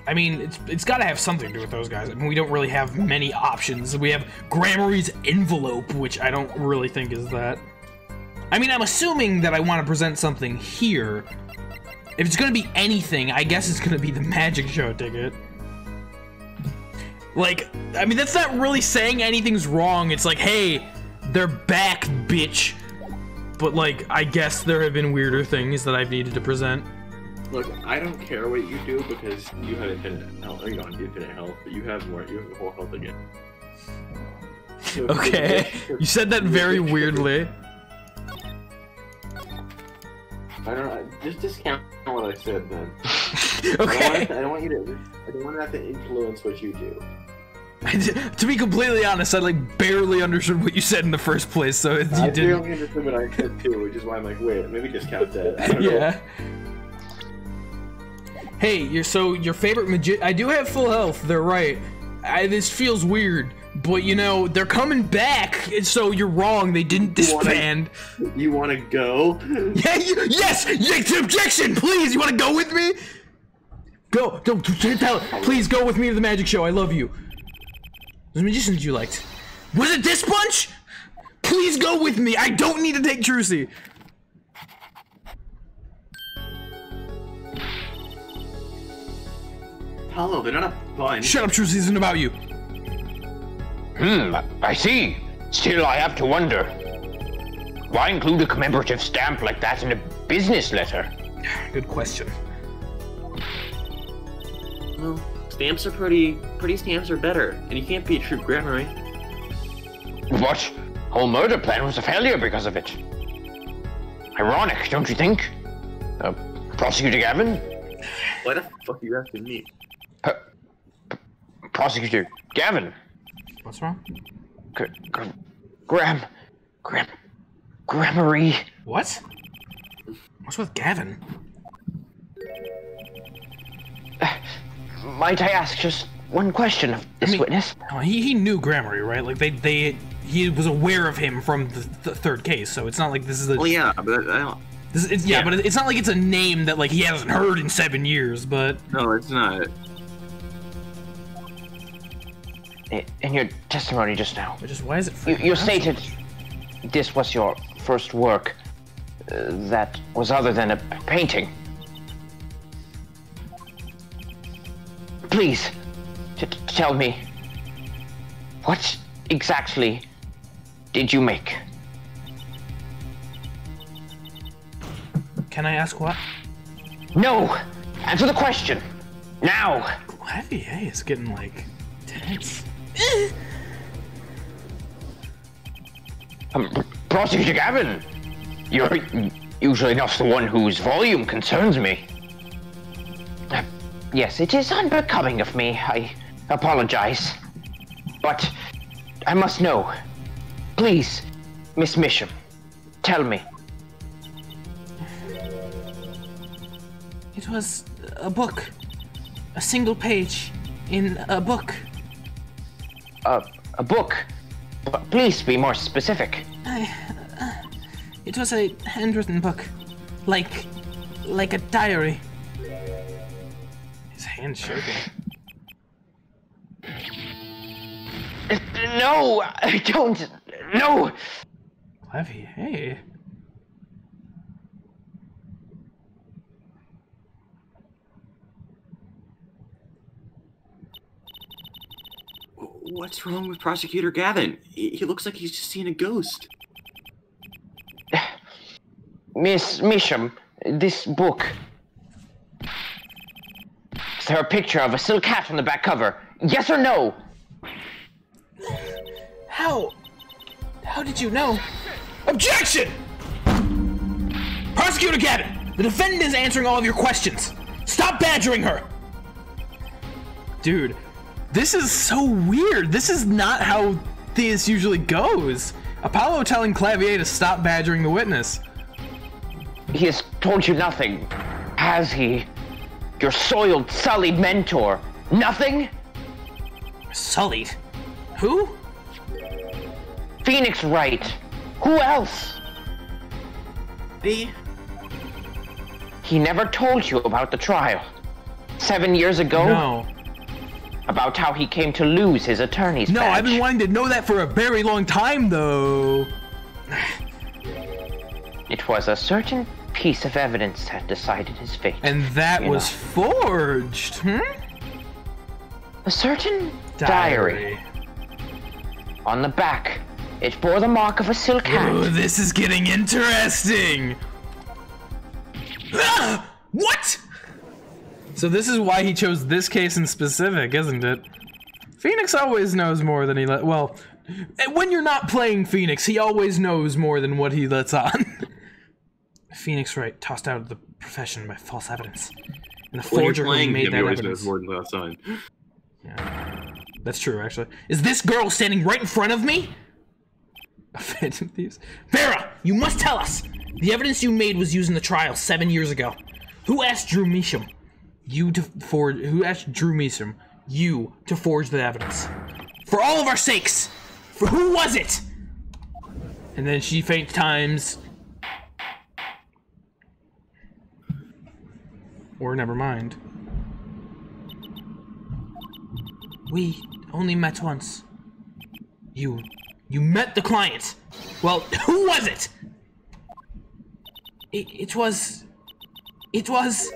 I mean, it's got to have something to do with those guys. I mean, we don't really have many options. We have Gramarye's envelope, which I don't really think is that. I mean, I'm assuming that I want to present something here. If it's gonna be anything, I guess it's gonna be the magic show ticket. Like, I mean, that's not really saying anything's wrong. It's like, hey, they're back, bitch. But, like, I guess there have been weirder things that I've needed to present. Look, I don't care what you do because you have infinite health. Or you don't have infinite health, but you have full health again. So okay, you said that very weirdly. I don't know. Just discount what I said then. Okay. I don't want that to influence what you do. To be completely honest, I like barely understood what you said in the first place, so you didn't. I barely understood what I said too, which is why I'm like, wait, maybe discount that. I don't know. Hey, your favorite I do have full health. They're right. This feels weird, but you know they're coming back. So you're wrong. They didn't disband. You want to go? Yeah. Yes. Objection, please. You want to go with me? Go. Don't tell. Please go with me to the magic show. I love you. The magicians you liked. Was it this bunch? Please go with me. I don't need to take Trucy. Hello, they're not a bunch. Shut up, Trucy. This isn't about you. I see. Still, I have to wonder. Why include a commemorative stamp like that in a business letter? Good question. Well, stamps are pretty stamps are better, and you can't be a true Gramarye. What? Whole murder plan was a failure because of it. Ironic, don't you think? Prosecutor Gavin? Why the fuck are you asking me? Prosecutor Gavin. What's wrong? Gramarye. What? What's with Gavin? Might I ask just one question of this witness? He knew Gramarye, right? Like he was aware of him from the third case, so it's not like this is a. Well, yeah, but I don't. But it's not like it's a name that like he hasn't heard in 7 years. But no, it's not. In your testimony just now, why is it? You stated this was your first work that was other than a painting. Please, tell me, what exactly did you make? Can I ask what? No! Answer the question! Now! Heavy A is getting, like, tense. Prosecutor Gavin! You're usually not the one whose volume concerns me. Yes, it is unbecoming of me. I apologize. But I must know. Please, Miss Misham, tell me. It was a book. A single page in a book. A book? Please be more specific. It was a handwritten book. Like a diary. His hand's shaking. No, I don't. No. Levy, hey. What's wrong with Prosecutor Gavin? He looks like he's just seen a ghost. Miss Misham, this book. Is there a picture of a silk hat on the back cover? Yes or no? How did you know? Objection! Prosecutor Gavin, the defendant is answering all of your questions. Stop badgering her! Dude, this is so weird. This is not how this usually goes. Apollo telling Clavier to stop badgering the witness. He has told you nothing, has he? Your soiled, sullied mentor. Nothing? Sullied? Who? Phoenix Wright. Who else? Me? He never told you about the trial. 7 years ago? No. About how he came to lose his attorney's badge. I've been wanting to know that for a very long time, though. It was a certain piece of evidence that decided his fate. And that was forged, A certain diary. On the back, it bore the mark of a silk hat. Ooh, this is getting interesting. Ah! What? So this is why he chose this case in specific, isn't it? Phoenix always knows more than he well, when you're not playing Phoenix, he always knows more than what he lets on. Phoenix Wright tossed out of the profession by false evidence. And the forger who made that evidence. More than last time. Yeah. That's true, actually. Is this girl standing right in front of me? A Phantom Thieves? Vera, you must tell us! The evidence you made was used in the trial 7 years ago. Who asked Drew Measham? Who asked Drew Measham? You to forge the evidence. For all of our sakes! For who was it? And then she faint times. Or never mind. We only met once. You met the client. Well, who was it? It was. What's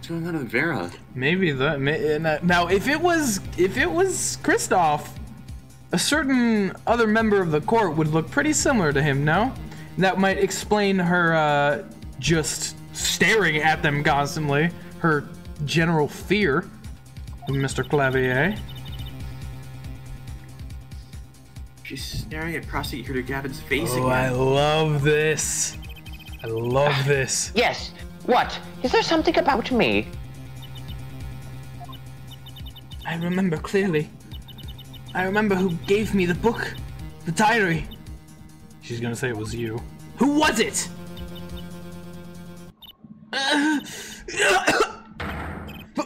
going on with Vera? Maybe now if it was Kristoph, a certain other member of the court would look pretty similar to him, no? That might explain her just staring at them constantly, her general fear of Mr. Clavier. She's staring at Prosecutor Gavin's face again. I love this. I love this. Yes. What? Is there something about me? I remember clearly. I remember who gave me the book, the diary. She's gonna say it was you. Who was it?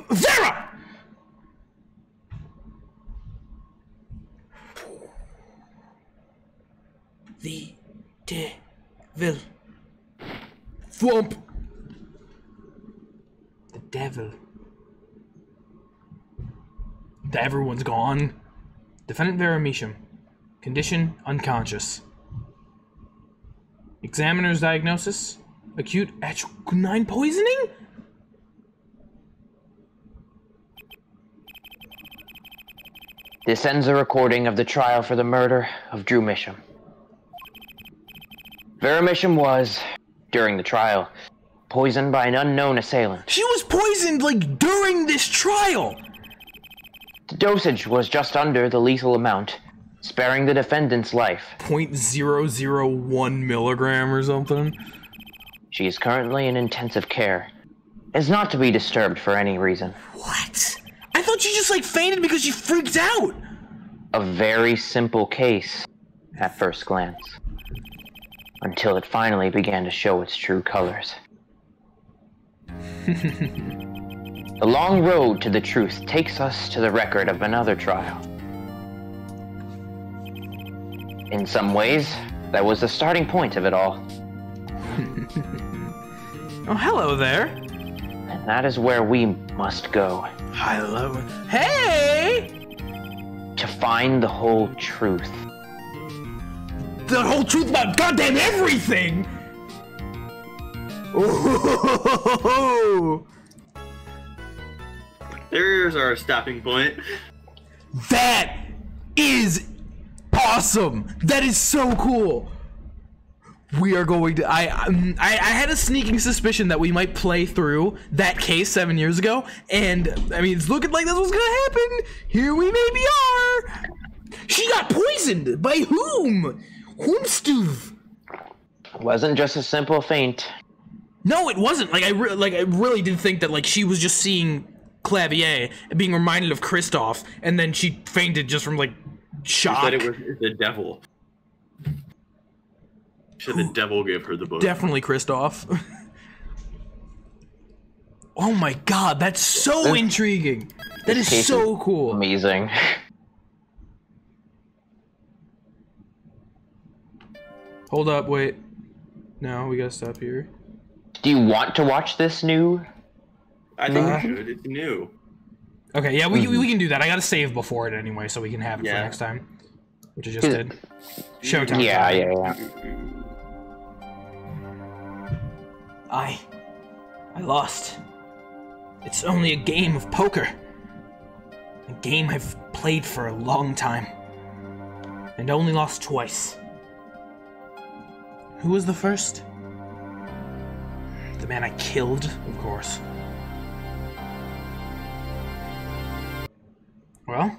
Vera! The devil. Thwomp. The devil. Everyone's gone. Defendant Vera Measham. Condition unconscious. Examiner's diagnosis: acute H9 poisoning? This ends a recording of the trial for the murder of Drew Measham. Vera Measham was, during the trial, poisoned by an unknown assailant. She was poisoned, like, during this trial! The dosage was just under the lethal amount, sparing the defendant's life. 0.001 milligram or something? She is currently in intensive care. Is not to be disturbed for any reason. What? I thought she just, like, fainted because she freaked out! A very simple case, at first glance. Until it finally began to show its true colors. The long road to the truth takes us to the record of another trial. In some ways, that was the starting point of it all. Oh, hello there. And that is where we must go. Hello. Hey! To find the whole truth. The whole truth about goddamn everything! Ooh. There's our stopping point. That is awesome! That is so cool! We are going to. I had a sneaking suspicion that we might play through that case 7 years ago, and I mean, it's looking like this was gonna happen. Here we maybe are. She got poisoned by whom? Whomstuv? Wasn't just a simple feint. No, it wasn't. Like I really did think that like she was just seeing Clavier and being reminded of Kristoph, and then she fainted just from like shock. She said it was the devil. Should the devil give her the book? Definitely Kristoph. Oh my god, that's so intriguing. That is so cool. Amazing. Hold up, wait. No, we gotta stop here. Do you want to watch this new? I think we should. It's new. Okay, yeah, we can do that. I gotta save before it anyway, so we can have it for next time. Which I just did. Showtime. Yeah. I lost. It's only a game of poker. A game I've played for a long time. And only lost twice. Who was the first? The man I killed, of course. Well,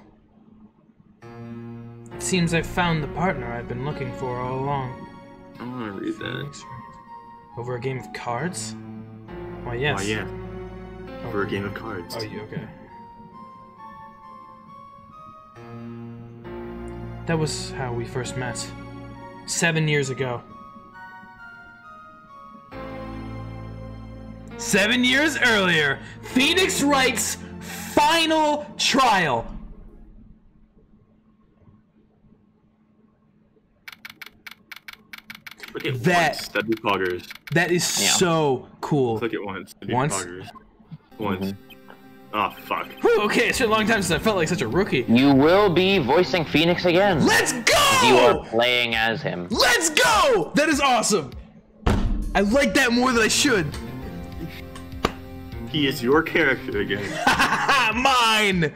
it seems I've found the partner I've been looking for all along. I want to read that. Over a game of cards? Why, yes. Oh, yeah. Over a game of cards. Oh, you okay? That was how we first met. 7 years ago. 7 years earlier, Phoenix Wright's final trial. Look at once. That'd be poggers. That is so cool. Look at once. That'd be Once? poggers. Once. Oh, fuck. Whew, okay, it's been a long time since I felt like such a rookie. You will be voicing Phoenix again. Let's go! You are playing as him. Let's go! That is awesome. I like that more than I should. He is your character again. Mine!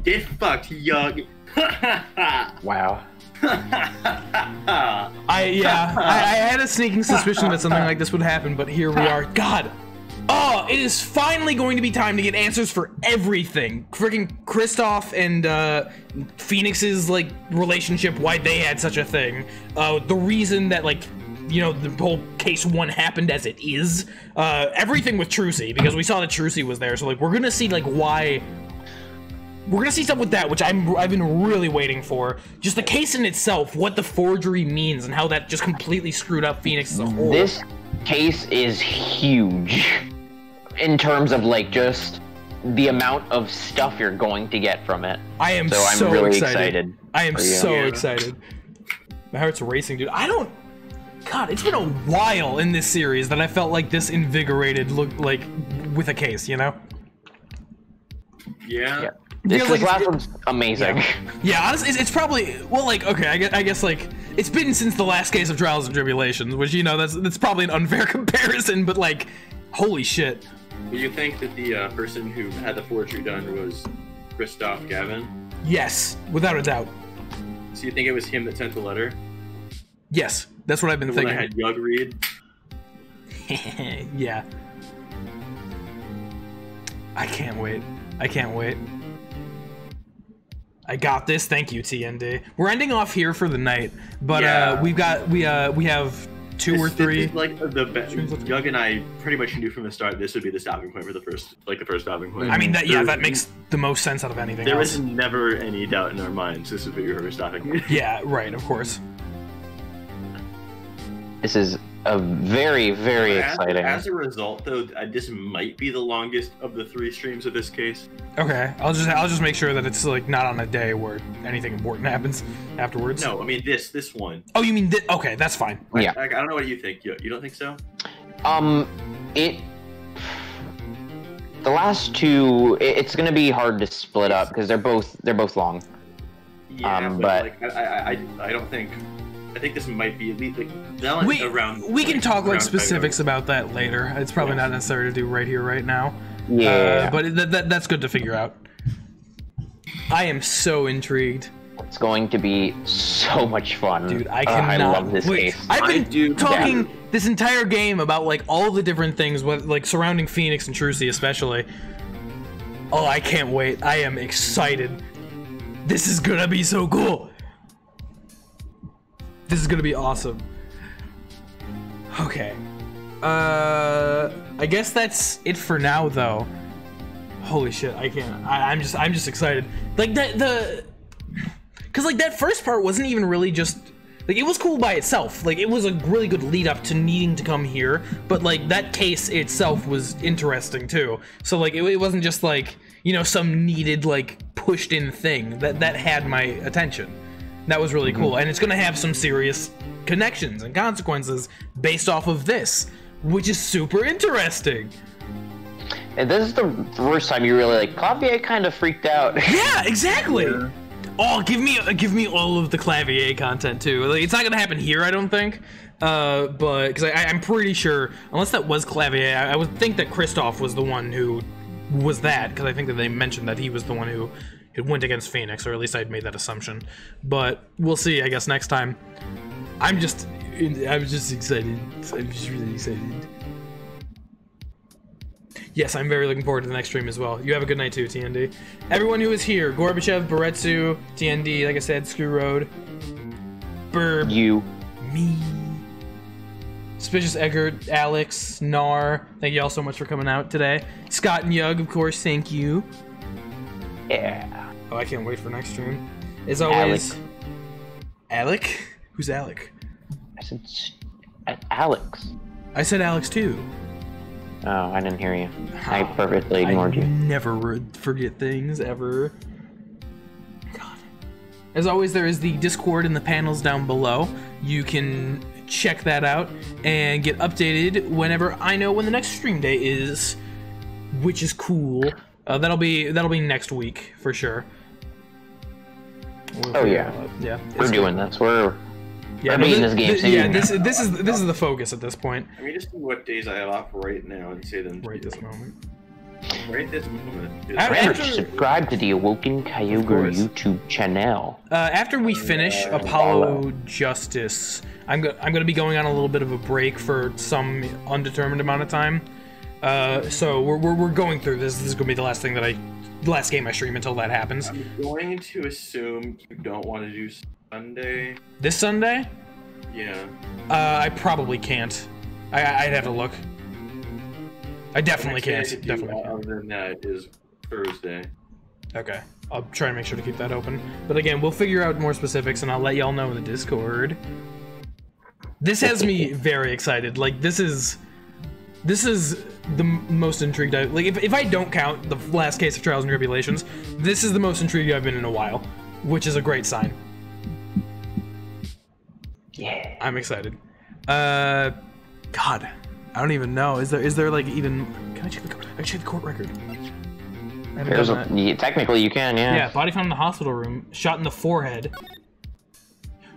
Get fucked, Eugh. Wow. I had a sneaking suspicion that something like this would happen, but here we are. God! Oh, it is finally going to be time to get answers for everything. Freaking Kristoph and Phoenix's like relationship, why they had such a thing. The reason that like, you know, the whole case 1 happened as it is. Everything with Trucy, because we saw that Trucy was there. So like, we're gonna see like why. We're gonna see stuff with that, which I've been really waiting for. Just the case in itself, what the forgery means, and how that just completely screwed up Phoenix as a whole. This case is huge in terms of like just the amount of stuff you're going to get from it. I am so so I'm really excited. I am for you. so excited. My heart's racing, dude. God, it's been a while in this series that I felt like this invigorated, like with a case, you know? Yeah. This last one's amazing. Yeah, honestly, it's probably, well, like, okay, I guess, like, it's been since the last case of Trials and Tribulations, which, you know, that's probably an unfair comparison, but, like, holy shit. Do you think that the person who had the forgery done was Kristoph Gavin? Yes, without a doubt. So you think it was him that sent the letter? Yes, that's what I've been the thinking. One I had Eugh read? Yeah. I can't wait. I can't wait. I got this. Thank you, TND. We're ending off here for the night, but we have two or three. This is like Eugh and I pretty much knew from the start this would be the stopping point for the first stopping point. I mean that makes the most sense out of anything. There else. was never any doubt in our minds this is what you were stopping. Yeah, right. Of course. This is very, very exciting. As a result, though, this might be the longest of the 3 streams of this case. Okay, I'll just make sure that it's like not on a day where anything important happens afterwards. No, I mean this one. Oh, you mean okay, that's fine. Yeah. I don't know what you think. You don't think so? The last 2, it's gonna be hard to split up because they're both long. Yeah, but like, I don't think. I think this might be at least like around. We can talk like specifics about that later. It's probably not necessary to do right here, right now. Yeah. But that's good to figure out. I am so intrigued. It's going to be so much fun. Dude, I cannot I love this wait. case. I've been talking this entire game about like all the different things, like surrounding Phoenix and Trucy especially. Oh, I can't wait. I am excited. This is gonna be so cool. This is gonna be awesome. Okay. I guess that's it for now, though. Holy shit, I can't. I'm just excited. Like cause like that first part wasn't even really just like it was cool by itself. Like it was a really good lead up to needing to come here, but like that case itself was interesting too. So like it wasn't just like, you know, some needed like pushed in thing that had my attention. That was really cool, and it's gonna have some serious connections and consequences based off of this, which is super interesting. And this is the first time you really like Clavier kind of freaked out. Yeah, exactly. Yeah. Oh, give me all of the Clavier content too. Like, it's not gonna happen here, I don't think. But because I'm pretty sure, unless that was Clavier, I would think that Kristoph was the one who was that, because I think that they mentioned that he was the one who went against Phoenix, or at least I'd made that assumption. But we'll see, I guess, next time. I'm just excited. I'm just really excited. Yes, I'm very looking forward to the next stream as well. You have a good night too, TND. Everyone who is here, Gorbachev, Baretsu, TND, like I said, Screw Road, Burb, you, me, Suspicious Eggert, Alex, Nar, thank you all so much for coming out today. Scott and Eugh, of course, thank you. Yeah. Oh, I can't wait for next stream. As always, Alec? Who's Alec? I said Alex. I said Alex too. Oh, I didn't hear you. I perfectly ignored you. Never forget things, ever. God. As always, there is the Discord in the panels down below. You can check that out and get updated whenever I know when the next stream day is, which is cool. That'll be next week for sure. Oh yeah, yeah. We're doing this. We're beating this game soon. Yeah, this is the focus at this point. Let me just see what days I have off right now and say them. Right this moment. Right this moment. Remember to subscribe to the Awokenkyoger YouTube channel. After we finish Apollo Justice, I'm gonna be going on a little bit of a break for some undetermined amount of time. So we're going through this. This is gonna be the last game I stream until that happens. I'm going to assume you don't want to do Sunday. This Sunday? Yeah. I probably can't. I'd have to look. I definitely can't. Definitely can't. Other than that is Thursday. Okay. I'll try to make sure to keep that open. But again, we'll figure out more specifics and I'll let y'all know in the Discord. This has me very excited. Like, this is the most intrigued if I don't count the last case of Trials and Tribulations, this is the most intrigued I've been in a while, which is a great sign. Yeah. I'm excited. God, I don't even know. Is there like even? Can I check the court record? Technically, you can. Yeah. Yeah. Body found in the hospital room. Shot in the forehead.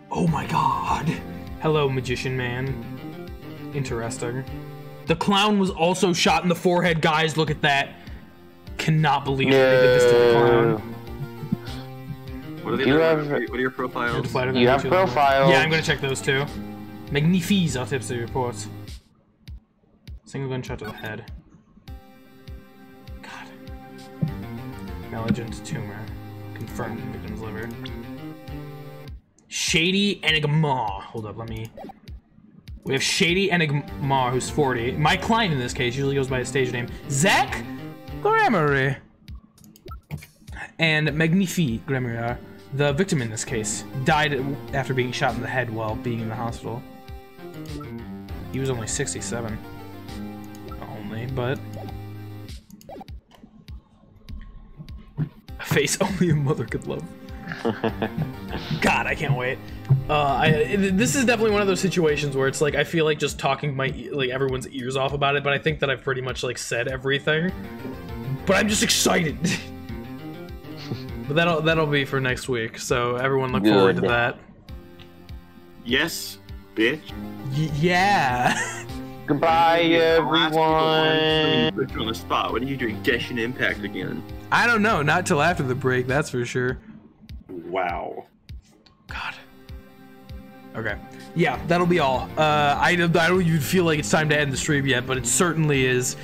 Oh my God. Hello, magician man. Interesting. The clown was also shot in the forehead. Guys, look at that. Cannot believe they did this to the clown. What are your profiles? You have profiles. Yeah, I'm gonna check those too. Magnifiques autopsy reports. Single gunshot to the head. God. Malignant tumor. Confirmed in victim's liver. Shady Enigma. Hold up, we have Shady Enigma, who's 40. My client in this case usually goes by his stage name, Zach Grammary. And Magnifique Grammary, the victim in this case, died after being shot in the head while being in the hospital. He was only 67. Only, but... A face only a mother could love. God, I can't wait. This is definitely one of those situations where it's like, I feel like just talking like everyone's ears off about it, but I think that I've pretty much like said everything. But I'm just excited. But that'll be for next week, so everyone look forward to that. Yes, bitch. Yeah. Goodbye, everyone. Put you on the spot. What are you doing? Genshin Impact again? I don't know. Not till after the break, that's for sure. Wow. God. Okay. Yeah, that'll be all. I don't even feel like it's time to end the stream yet, but it certainly is.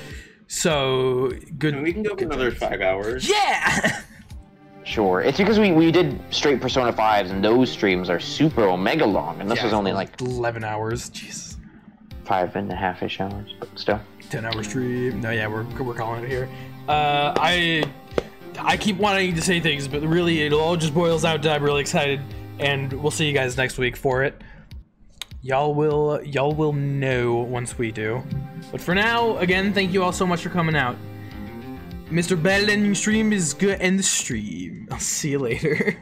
So good. And we can go for another 5 hours. Yeah. Sure. It's because we did straight Persona 5s, and those streams are super omega long, and this was only like 11 hours. Jesus. 5.5-ish hours, but still. 10-hour stream. No, yeah, we're calling it here. I keep wanting to say things, but really it all just boils out to I'm really excited, and we'll see you guys next week for it. Y'all will know once we do. But for now, again, thank you all so much for coming out. Mr. Bell ending stream is good. End the stream. I'll see you later.